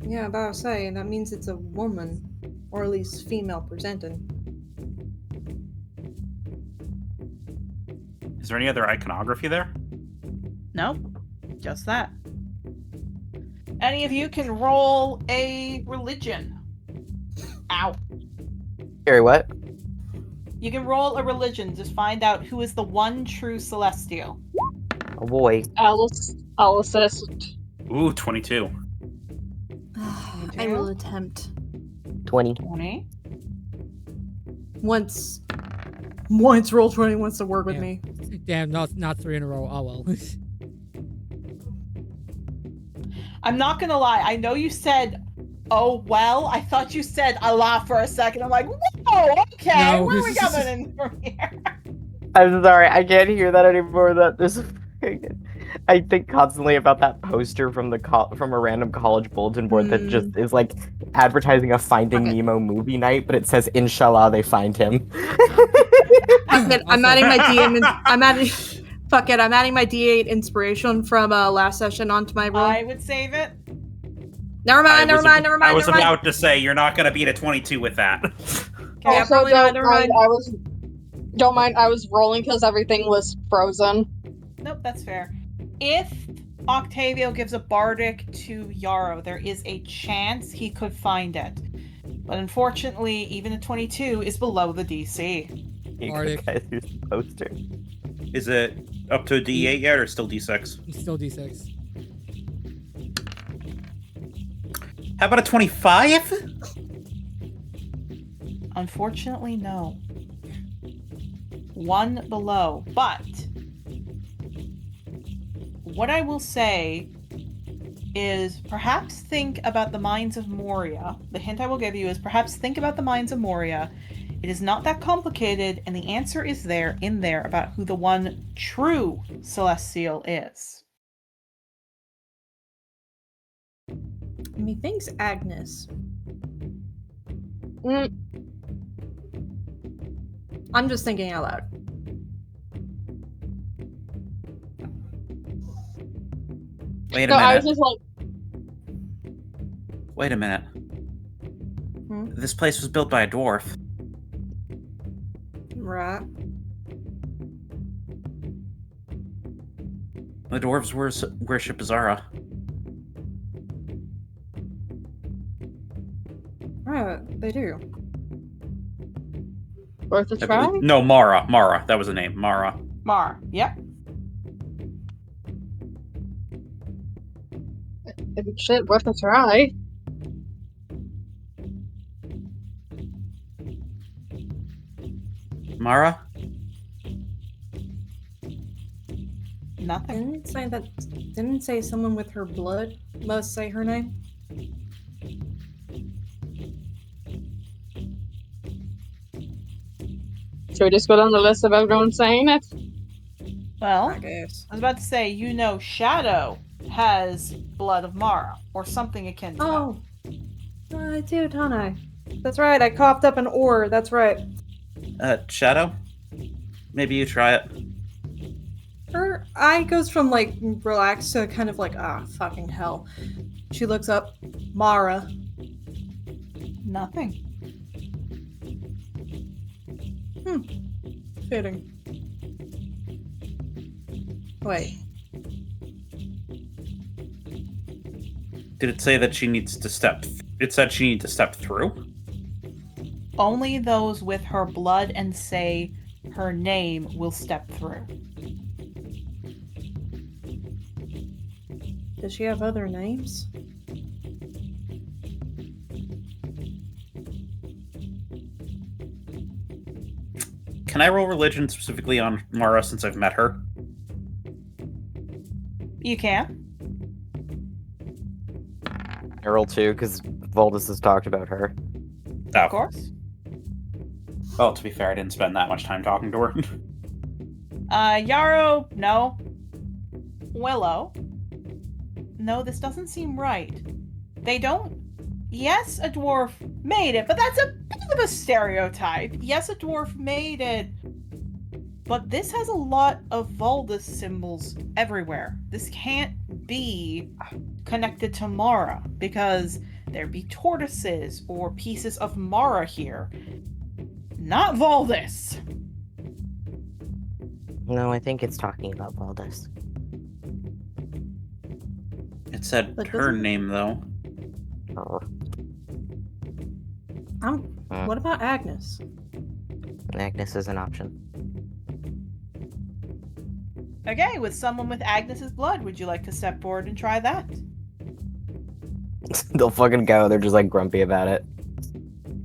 Yeah, about to say, that means it's a woman. Or at least female presenting. Is there any other iconography there? No, just that. Any of you can roll a religion. Ow. Gary, what? You can roll a religion. Just find out who is the one true Celestial. Oh boy. I'll assist. Ooh, 22. I will attempt. 20. 20. Once roll 20 wants to work with Yeah. me. Damn, not 3 in a row. Oh well. I'm not gonna lie. I know you said, "Oh well." I thought you said Allah for a second. I'm like, whoa, okay. No. Where are we coming in from here? I'm sorry, I can't hear that anymore. I think constantly about that poster from from a random college bulletin board that just is like advertising a Finding Nemo movie night, but it says "Inshallah they find him." I'm adding my DM. Fuck it. I'm adding my D8 inspiration from last session onto my roll. I would save it. Never mind. I was about to say, you're not going to beat a 22 with that. Okay, Also, probably not, don't never mind, mind. don't mind, I was rolling because everything was frozen. Nope, that's fair. If Octavio gives a bardic to Yarrow, there is a chance he could find it. But unfortunately, even a 22 is below the DC. You Bardic. guys use the poster. Is it up to D8 yet, or still D6? He's still D6. How about a 25? Unfortunately, no. One below. But what I will say is perhaps think about the Mines of Moria. The hint I will give you is perhaps think about the Mines of Moria. It is not that complicated, and the answer is in there about who the one true Celestial is. Methinks Agnes. I'm just thinking out loud. Wait a No, I was minute. just like, Wait a minute. This place was built by a dwarf. Right. The dwarves worship Zara. Right, they do. worth a I try? believe- No, Mara. Mara. That was the name. Mara. Mar. Yep. Shit, worth a try. Mara? Nothing. Didn't it say someone with her blood must say her name? Should we just go down the list of everyone saying it? Well, I guess. I was about to say, Shadow has blood of Mara, or something akin to Oh, I do, don't I? That's right. I coughed up an ore. That's right. Shadow? Maybe you try it. Her eye goes from like relaxed to kind of like fucking hell. She looks up. Mara. that. Nothing. Fitting. Wait. Did it say that she needs to step? It said she needs to step through? Only those with her blood and say her name will step through. Does she have other names? Can I roll religion specifically on Mara since I've met her? You can. I roll 2 because Voldus has talked about her. Oh. Of course. Well, to be fair, I didn't spend that much time talking to her. Yarrow, no. Willow. No, this doesn't seem right. They don't. Yes, a dwarf made it, but that's a bit of a stereotype. Yes, a dwarf made it. But this has a lot of Voldus symbols everywhere. This can't be connected to Mara, because there'd be tortoises or pieces of Mara here. Not Voldus. No, I think it's talking about Voldus. It said But her doesn't- name, though. Oh. What about Agnes? Agnes is an option. Okay, with someone with Agnes's blood, would you like to step forward and try that? They'll fucking go. They're just like grumpy about it.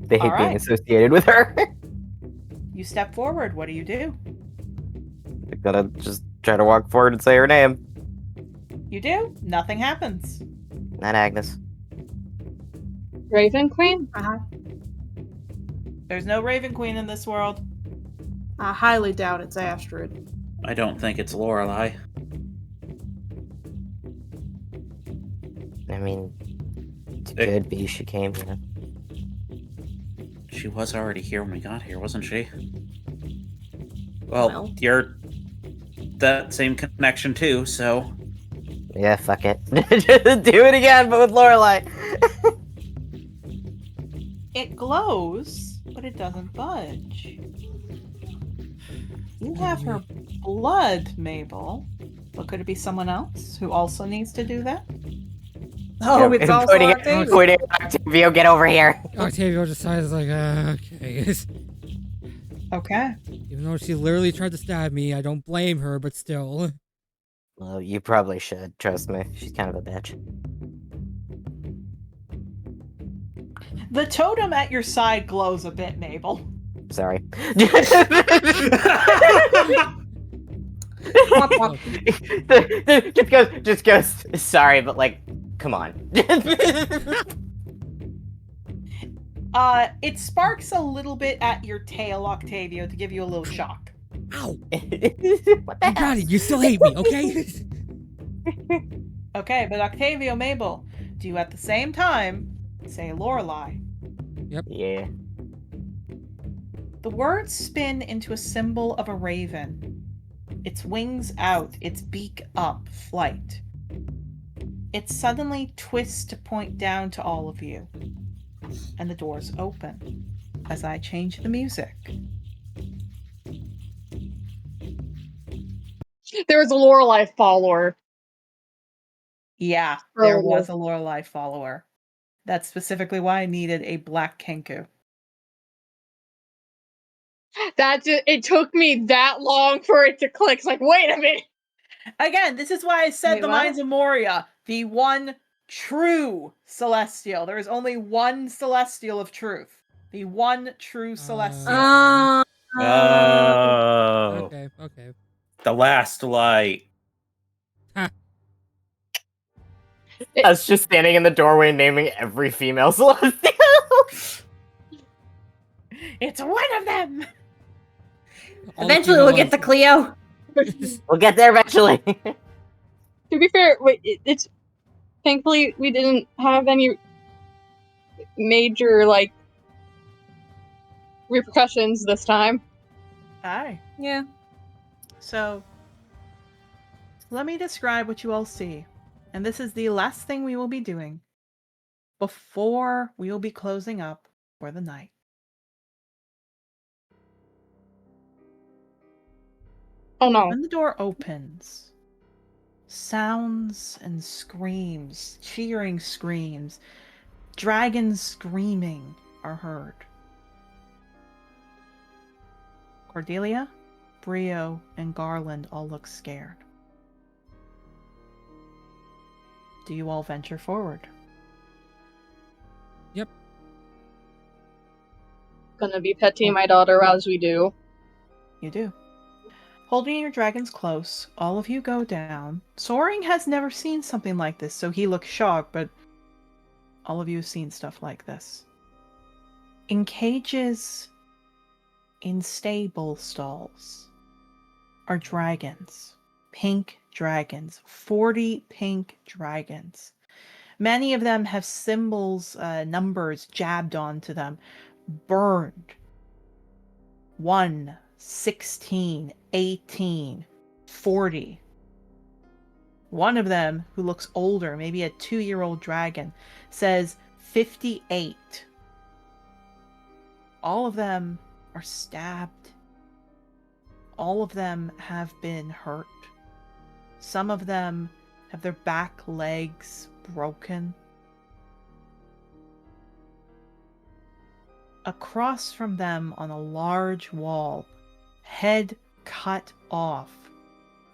They hate being Alright. associated with her. You step forward, what do you do? They're gonna just try to walk forward and say her name. You do? Nothing happens. Not Agnes. Raven Queen? There's no Raven Queen in this world. I highly doubt it's Astrid. I don't think it's Lorelei. I mean, it could be she came here. She was already here when we got here, wasn't she? Well, Well. you're that same connection too, so Yeah, fuck it. Just do it again, but with Lorelei. It glows, but it doesn't budge. You have her blood, Mabel. But could it be someone else who also needs to do that? Oh, it's also pointing Octavia. pointing at Octavio, get over here. Octavio decides like, okay. Okay. Even though she literally tried to stab me, I don't blame her, but still. Well, you probably should. Trust me. She's kind of a bitch. The totem at your side glows a bit, Mabel. Sorry. just goes, sorry, but like, come on. It sparks a little bit at your tail, Octavio, to give you a little shock. Ow! What the You got hell? it. You still hate me, okay? Okay, but Octavio, Mabel, do you at the same time say Lorelei? Yeah. The words spin into a symbol of a raven. Its wings out, its beak up, flight. It suddenly twists to point down to all of you. And the doors open as I change the music. There was a Lorelei follower. Yeah, there was a Lorelei follower. That's specifically why I needed a black Kenku. It took me that long for it to click. It's like, wait a minute. Again, this is why I said Wait, the what? Mines of Moria, the one true celestial. There is only one celestial of truth. The one true celestial. Oh, Okay, okay. the last light. Us just standing in the doorway naming every female celestial. It's one of them! All the Eventually female we'll get ones- to Cleo. We'll get there eventually. To be fair, it's thankfully we didn't have any major like repercussions this time. Aye. Yeah. So, let me describe what you all see. And this is the last thing we will be doing before we will be closing up for the night. Oh no. When the door opens, sounds and screams, cheering screams, dragons screaming are heard. Cordelia, Brio, and Garland all look scared. Do you all venture forward? Yep. Gonna be petting my daughter as we do. You do. Holding your dragons close, all of you go down. Soaring has never seen something like this, so he looks shocked, but all of you have seen stuff like this. In cages, in stable stalls, are dragons. Pink dragons. 40 pink dragons. Many of them have symbols, numbers jabbed onto them. Burned. 1, 16, 18, 40. One of them, who looks older, maybe a 2-year-old dragon, says 58. All of them are stabbed. All of them have been hurt. Some of them have their back legs broken. Across from them on a large wall, head cut off,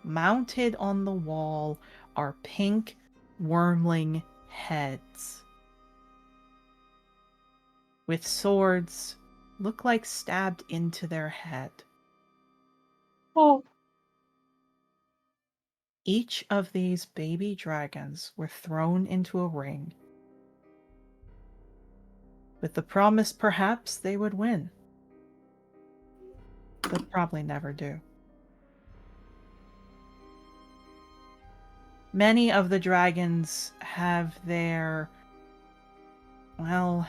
mounted on the wall are pink wormling heads. With swords, look like stabbed into their head. Oh. Each of these baby dragons were thrown into a ring, with the promise perhaps they would win. They'll probably never do. Many of the dragons have their, well,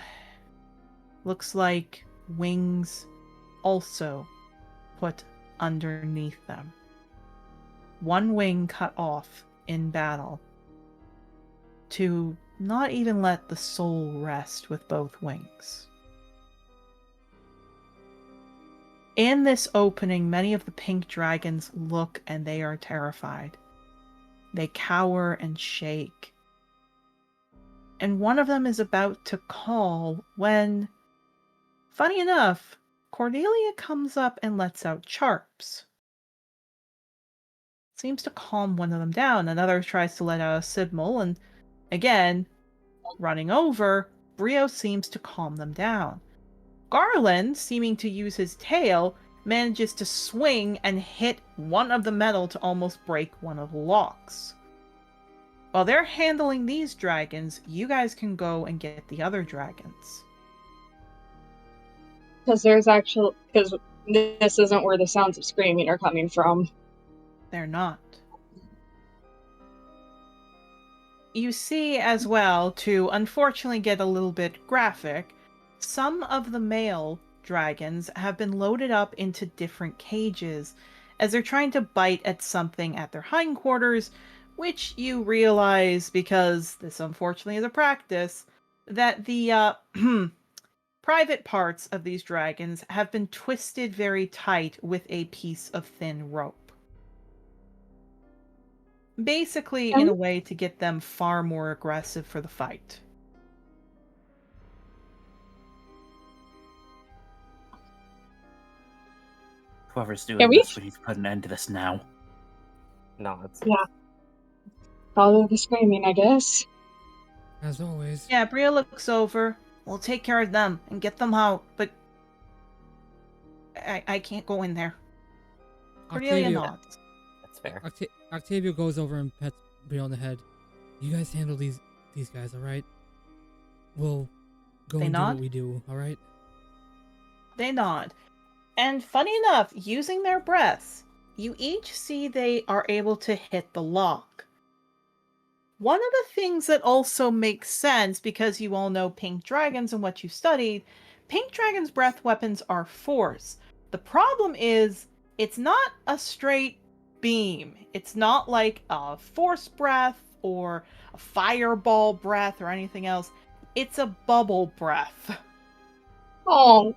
looks like wings also put underneath them. One wing cut off in battle to not even let the soul rest with both wings. In this opening, many of the pink dragons look and they are terrified. They cower and shake. And one of them is about to call when, funny enough, Cordelia comes up and lets out Charps. Seems to calm one of them down. Another tries to let out a Sidmul, and again, running over, Brio seems to calm them down. Garland, seeming to use his tail, manages to swing and hit one of the metal to almost break one of the locks. While they're handling these dragons, you guys can go and get the other dragons. Because this isn't where the sounds of screaming are coming from. They're not. You see as well, to unfortunately get a little bit graphic, some of the male dragons have been loaded up into different cages as they're trying to bite at something at their hindquarters, which you realize, because this unfortunately is a practice, that the private parts of these dragons have been twisted very tight with a piece of thin rope. Basically, in a way to get them far more aggressive for the fight. Whoever's doing this, we need to put an end to this now. No, it's Follow the screaming, I guess. As always. Yeah, Bria looks over. We'll take care of them and get them out, but I can't go in there. Cordelia nods. That's fair. Octavio goes over and pets Bria on the head. You guys handle these guys, alright? We'll go and do what we do, alright? They nod. And funny enough, using their breaths, you each see they are able to hit the lock. One of the things that also makes sense, because you all know pink dragons and what you studied, pink dragons' breath weapons are force. The problem is, it's not a straight beam. It's not like a force breath or a fireball breath or anything else. It's a bubble breath. Oh,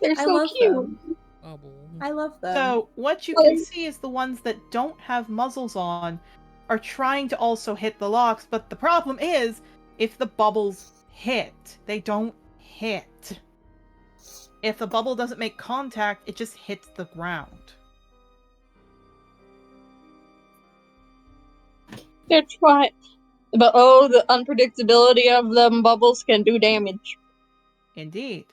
they're I so love cute. them. Bubble. I love them. So what you can see is the ones that don't have muzzles on are trying to also hit the locks, but the problem is, if the bubbles hit, they don't hit. If the bubble doesn't make contact, it just hits the ground. They're trying, but oh, the unpredictability of them bubbles can do damage. Indeed.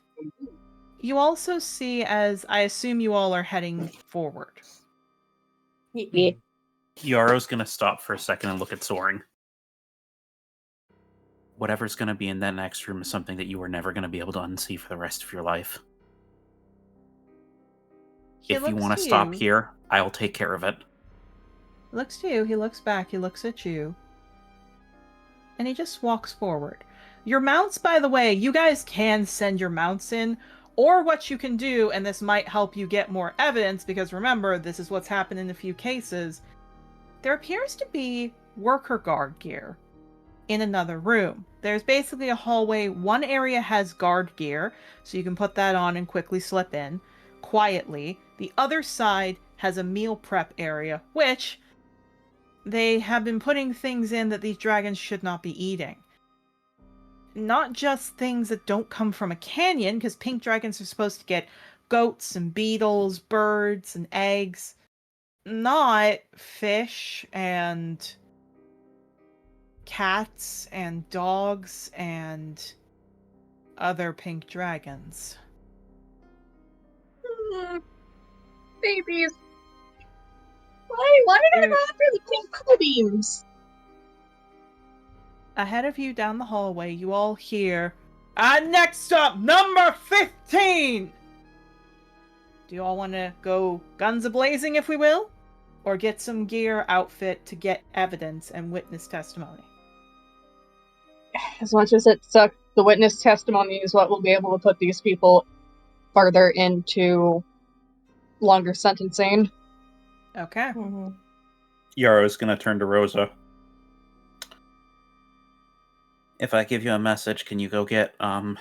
You also see, as I assume you all are heading forward. Yeah. Yaro's gonna stop for a second and look at Soaring. Whatever's gonna be in that next room is something that you are never gonna be able to unsee for the rest of your life. If you want to stop here, I'll take care of it. He looks to you, he looks back, he looks at you. And he just walks forward. Your mounts, by the way, you guys can send your mounts in, or what you can do, and this might help you get more evidence, because remember, this is what's happened in a few cases. There appears to be worker guard gear in another room. There's basically a hallway. One area has guard gear, so you can put that on and quickly slip in quietly. The other side has a meal prep area, which they have been putting things in that these dragons should not be eating. Not just things that don't come from a canyon, because pink dragons are supposed to get goats and beetles, birds and eggs, not fish and cats and dogs and other pink dragons. Babies. Why did I go after the pink cool beams? Ahead of you down the hallway, you all hear, next up, number 15! Do you all want to go guns a-blazing, if we will? Or get some gear outfit to get evidence and witness testimony? As much as it sucks, the witness testimony is what will be able to put these people farther into longer sentencing. Okay. Yaro's gonna turn to Rosa. If I give you a message, can you go get, Fern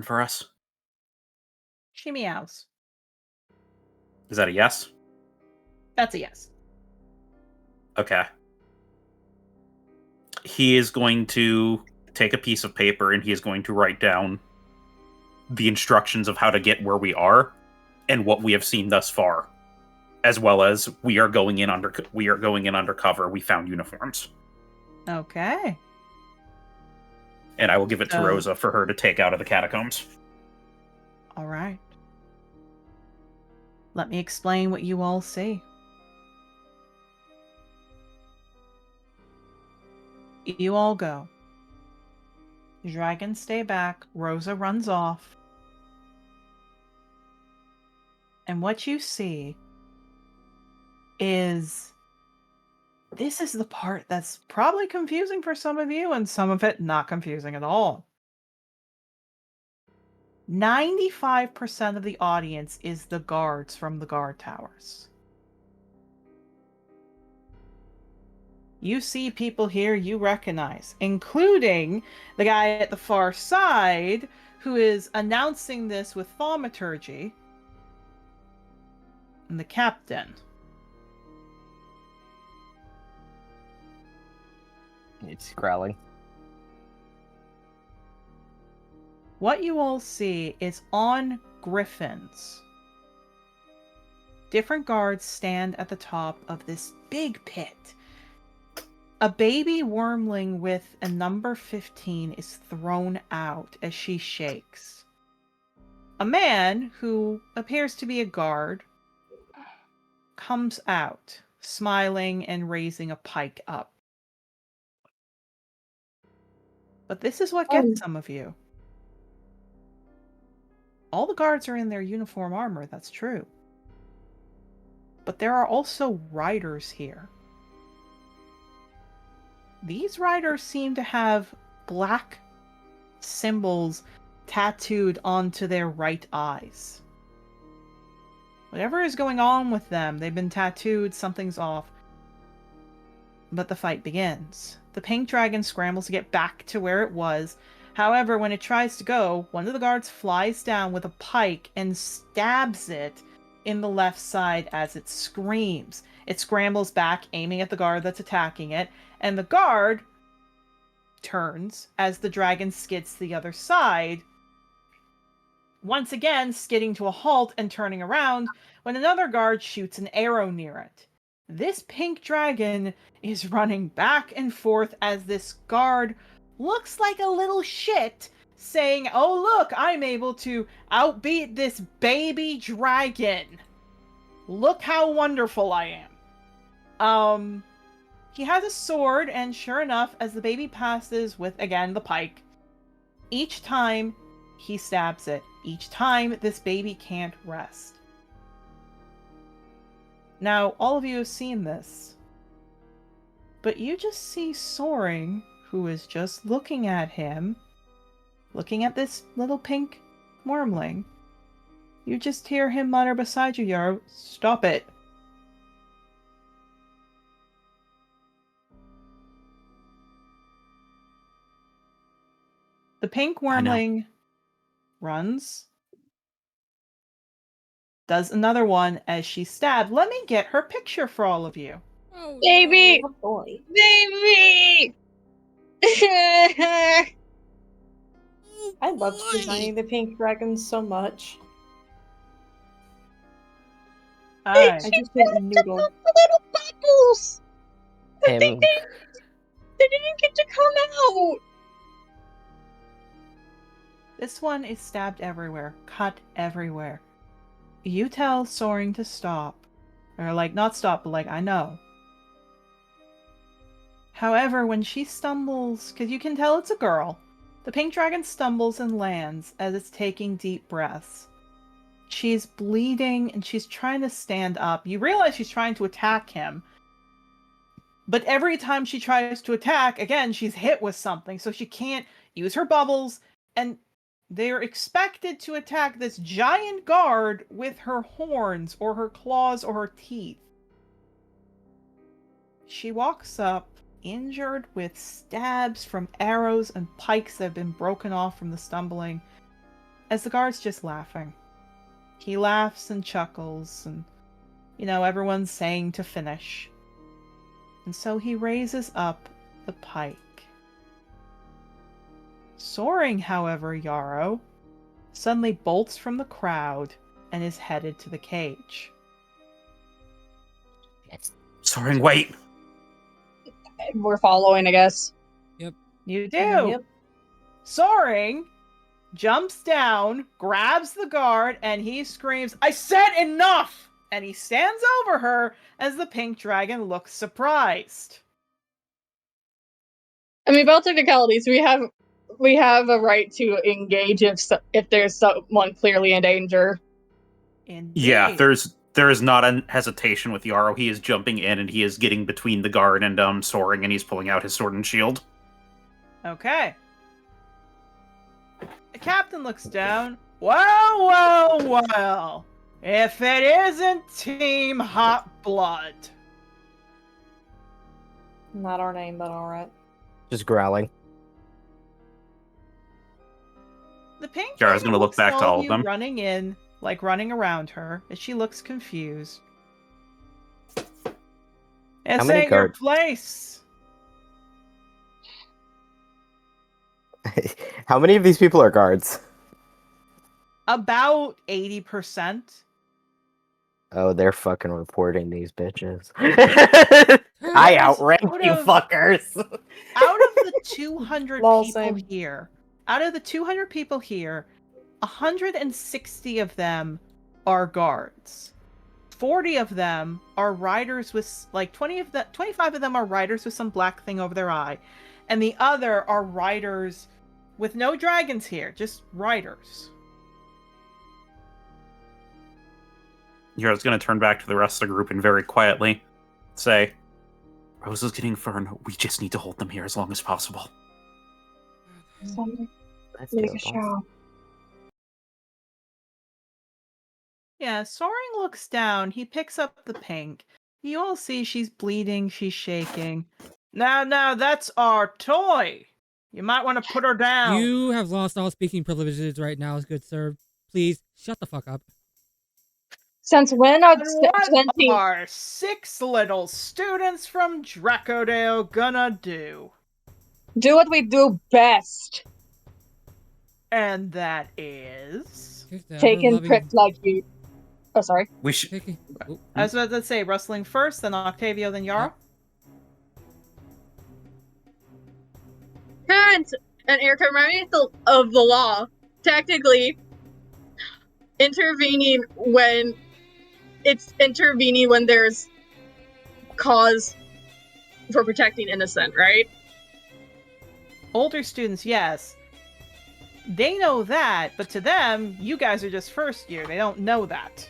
for us? She meows. Is that a yes? That's a yes. Okay. He is going to take a piece of paper and he is going to write down the instructions of how to get where we are and what we have seen thus far, as well as we are going in undercover. We found uniforms. Okay. And I will give it to Rosa for her to take out of the catacombs. All right. Let me explain what you all see. You all go. Dragons stay back. Rosa runs off. And what you see is... this is the part that's probably confusing for some of you, and some of it not confusing at all. 95% of the audience is the guards from the guard towers. You see people here you recognize, including the guy at the far side who is announcing this with thaumaturgy, and the captain. It's growling. What you all see is on griffins. Different guards stand at the top of this big pit. A baby wormling with a number 15 is thrown out as she shakes. A man, who appears to be a guard, comes out, smiling and raising a pike up. But this is what gets some of you. All the guards are in their uniform armor, that's true. But there are also riders here. These riders seem to have black symbols tattooed onto their right eyes. Whatever is going on with them, they've been tattooed, something's off. But the fight begins. The pink dragon scrambles to get back to where it was. However, when it tries to go, one of the guards flies down with a pike and stabs it in the left side as it screams. It scrambles back, aiming at the guard that's attacking it, and the guard turns as the dragon skids to the other side, once again skidding to a halt and turning around when another guard shoots an arrow near it. This pink dragon is running back and forth as this guard looks like a little shit, saying, "Oh look, I'm able to outbeat this baby dragon. Look how wonderful I am." He has a sword, and sure enough, as the baby passes with, again, the pike, each time he stabs it. Each time this baby can't rest. Now, all of you have seen this. But you just see Soaring, who is just looking at him, looking at this little pink wormling. You just hear him mutter beside you, Yarrow, "Stop it." The pink wormling runs, does another one as she's stabbed. Let me get her picture for all of you. Oh, Baby! Oh boy. Baby! I loved designing the pink dragons so much. Alright. I just went noodle. Little bubbles! I Him. think they didn't get to come out! This one is stabbed everywhere, cut everywhere. You tell Soaring to stop. Or, like, not stop, but, like, I know. However, when she stumbles, because you can tell it's a girl, the pink dragon stumbles and lands as it's taking deep breaths. She's bleeding and she's trying to stand up. You realize she's trying to attack him. But every time she tries to attack, again, she's hit with something, so she can't use her bubbles, and they're expected to attack this giant guard with her horns or her claws or her teeth. She walks up, injured with stabs from arrows and pikes that have been broken off from the stumbling, as the guard's just laughing. He laughs and chuckles, and, everyone's saying to finish. And so he raises up the pike. Soaring, however, Yarrow suddenly bolts from the crowd and is headed to the cage. Soaring, wait! We're following, I guess. You do! Yep. Soaring jumps down, grabs the guard, and he screams, "I said enough!" And he stands over her as the pink dragon looks surprised. I mean, about technicalities, we have a right to engage if there's someone clearly in danger. Indeed. Yeah, there is not a hesitation with Yarrow. He is jumping in and he is getting between the guard and Soaring, and he's pulling out his sword and shield. Okay. The captain looks down. Well, well, well. If it isn't Team Hot Blood. Not our name, but alright. Just growling. The pink Yara's dragon gonna look looks back at to all of you them. running in, like running around her, as she looks confused. This How many ain't your guards? place. How many of these people are guards? About 80%. Oh, they're fucking reporting these bitches. I outrank Out you of- fuckers. Out of the 200 Lol, people same. here, 160 of them are guards. 40 of them are riders with, 25 of them are riders with some black thing over their eye. And the other are riders with no dragons here, just riders. Yara's going to turn back to the rest of the group and very quietly say, Rose is getting Fern. We just need to hold them here as long as possible. That's Make a doable. show. Yeah, Soaring looks down. He picks up the pink. You all see she's bleeding, she's shaking. Now, that's our toy. You might want to put her down. You have lost all speaking privileges right now, good sir. Please, shut the fuck up. Since when are And what 20? are 6 little students from Dracodale gonna do? Do what we do best. And that is... Kick the Taking ever-loving- pricks like you. Oh, sorry. We should. Kicking- oh, I was about to say, Rustling first, then Octavio, then Yara. And Erica, remind me of the law. Technically, intervening when there's cause for protecting innocent, right? Older students, yes. They know that, but to them, you guys are just first year. They don't know that.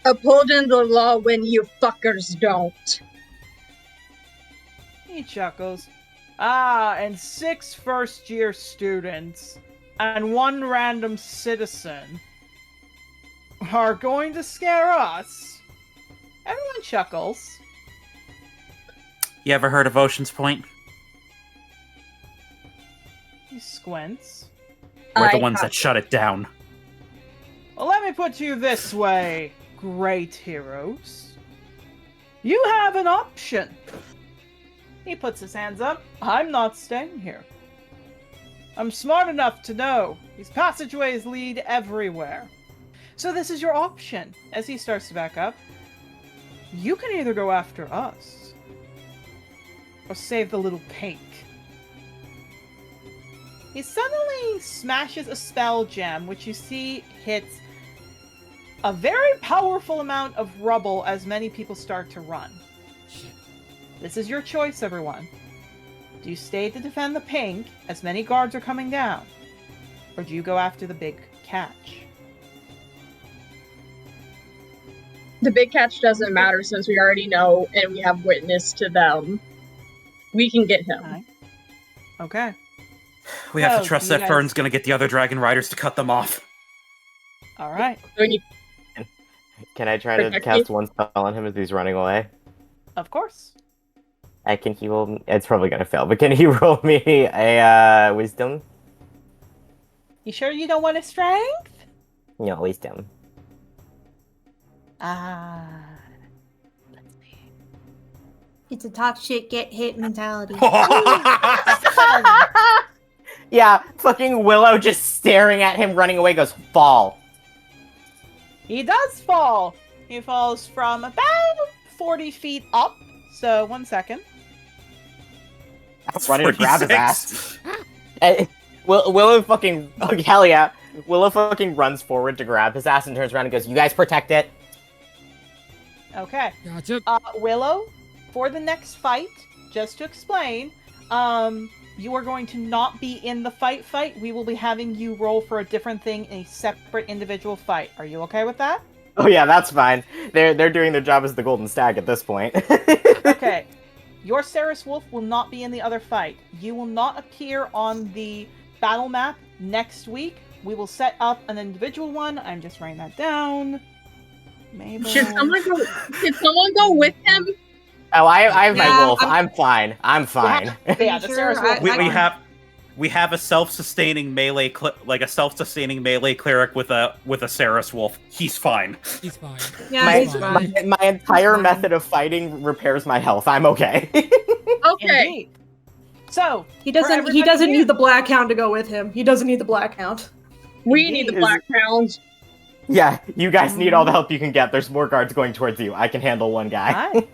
Upholding the law when you fuckers don't. He chuckles. And 6 first-year students and 1 random citizen are going to scare us. Everyone chuckles. You ever heard of Ocean's Point? He squints. We're the I ones have- that shut it down. Well, let me put you this way, great heroes. You have an option. He puts his hands up. I'm not staying here. I'm smart enough to know these passageways lead everywhere. So this is your option. As he starts to back up, you can either go after us or save the little pink. He suddenly smashes a spell gem, which you see hits a very powerful amount of rubble as many people start to run. This is your choice, everyone. Do you stay to defend the pink as many guards are coming down? Or do you go after the big catch? The big catch doesn't matter since we already know and we have witness to them. We can get him. Alright. Okay. We have Oh, to trust you that guys- Fern's gonna get the other dragon riders to cut them off. Alright. So we- Can I try to Protect cast you? one spell on him as he's running away? Of course. Can he roll? It's probably gonna fail, but can he roll me a wisdom? You sure you don't want a strength? No, wisdom. Let's see. It's a talk shit, get hit mentality. Yeah, fucking Willow just staring at him running away goes, fall. He does fall. He falls from about 40 feet up. So, 1 second. That's running to grab his 46. ass. Willow fucking, oh, hell yeah. Willow fucking runs forward to grab his ass and turns around and goes, you guys protect it. Okay. Gotcha. Willow, for the next fight, just to explain, you are going to not be in the fight. We will be having you roll for a different thing in a separate individual fight. Are you okay with that? Oh yeah, that's fine. They're doing their job as the Golden Stag at this point. Okay. Your Ceres Wolf will not be in the other fight. You will not appear on the battle map next week. We will set up an individual one. I'm just writing that down. Mabel. Should someone go with him? Oh, I have my Yeah, wolf. I'm fine. I'm fine. Yeah, the Sure, Ceres Wolf. We have a self-sustaining melee, like a self-sustaining melee cleric with a Ceres wolf. He's fine. He's fine. Yeah, my, he's fine. my entire Fine. method of fighting repairs my health. I'm okay. Okay. Indeed. So, He for doesn't. He everybody doesn't here- need the Black Hound to go with him. He doesn't need the Black Hound. We need the Is- Black Hounds. Yeah, you guys need all the help you can get. There's more guards going towards you. I can handle one guy. Alright.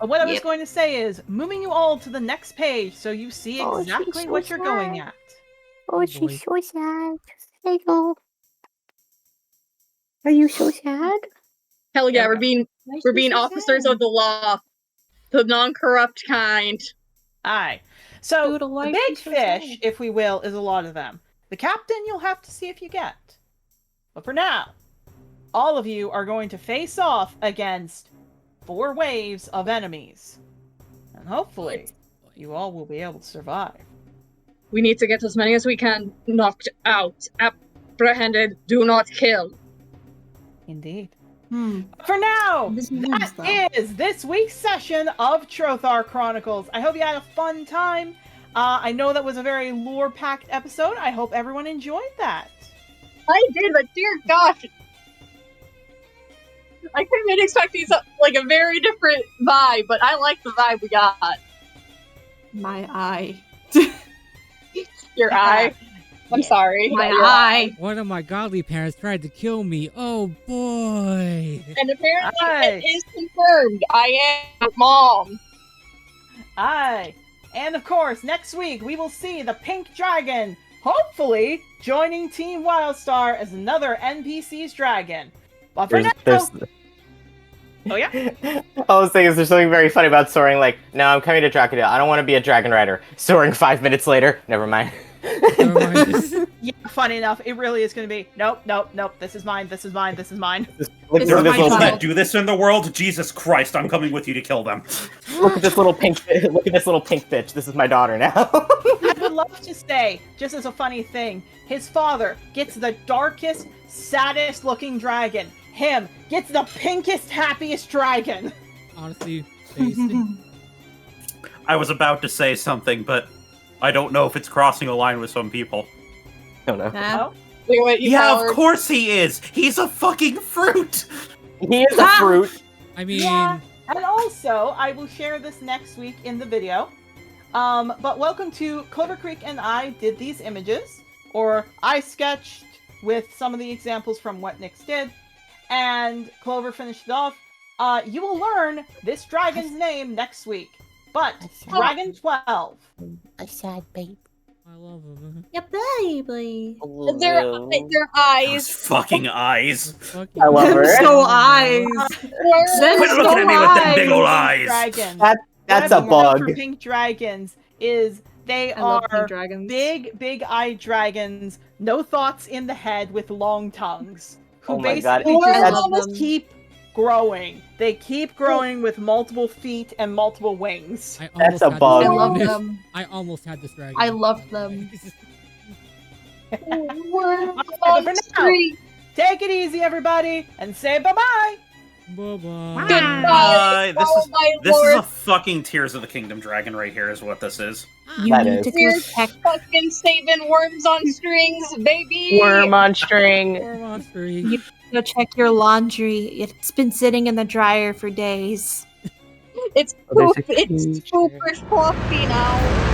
What I was Yep. going to say is, moving you all to the next page so you see Oh, exactly she's so what you're going sad. at. Oh, boy. she's so sad. Hello. Are you so sad? Hell yeah, Okay. we're being officers of the law. The non-corrupt kind. Alright. So, Doodle the like big she's so fish, sad. if we will, is a lot of them. The captain, you'll have to see if you get. But for now, all of you are going to face off against 4 waves of enemies. And hopefully, you all will be able to survive. We need to get as many as we can knocked out, apprehended, do not kill. Indeed. Hmm. For now, This means, that is this week's session of Trothar Chronicles. I hope you had a fun time. I know that was a very lore-packed episode. I hope everyone enjoyed that. I did, but dear gosh, I could have been expecting like a very different vibe, but I like the vibe we got. My eye. Your eye. I'm sorry. My Your eye. One of my godly parents tried to kill me. Oh boy. And apparently Aye. it is confirmed. I am your mom. Aye. And of course, next week we will see the Pink Dragon, hopefully joining Team Wildstar as another NPC's dragon. But for now... Oh yeah? I was thinking there's something very funny about soaring, like, no, I'm coming to Dracula. I don't want to be a dragon rider. Soaring 5 minutes later. Never mind. Never mind. Yeah, funny enough, it really is going to be, nope, this is mine, this is mine, this is mine. Look, This at is this my little, child. That do this in the world? Jesus Christ, I'm coming with you to kill them. look at this little pink. Look at this little pink bitch. This is my daughter now. I would love to say, just as a funny thing, his father gets the darkest, saddest looking dragon. Him gets the pinkest, happiest dragon. Honestly, tasty. I was about to say something, but I don't know if it's crossing a line with some people. I don't know. Nah. Wait, what, you Yeah, coward? of course he is! He's a fucking fruit! He is a fruit. I mean, Yeah, and also, I will share this next week in the video. But welcome to Clover Creek and I did these images, or I sketched with some of the examples from what Nyx did, and Clover finished it off. You will learn this dragon's name next week. But Dragon 12. A sad babe. I love him. Yeah, baby. Their Those eyes. fucking eyes. I love her. So eyes. Were Quit looking at me with them big ol' eyes! Dragons. That's What a I've learned for bug. pink dragons is they I love are pink dragons. big eye dragons, no thoughts in the head with long tongues, who Oh my God. basically I just love them. keep growing. They keep growing with multiple feet and multiple wings. I That's almost a had bug. this I love dragon. them. I almost had this dragon. I loved them. We're But on for the now, street. take it easy, everybody, and say bye-bye. Bye-bye. Goodbye. This Oh is my this is lord. a fucking Tears of the Kingdom dragon right here is what this is. You That need is. to We're protect fucking saving worms on strings, baby. Worm on string. Poor monster. Go check your laundry. It's been sitting in the dryer for days. It's Oh, there's poop. a It's super fluffy now.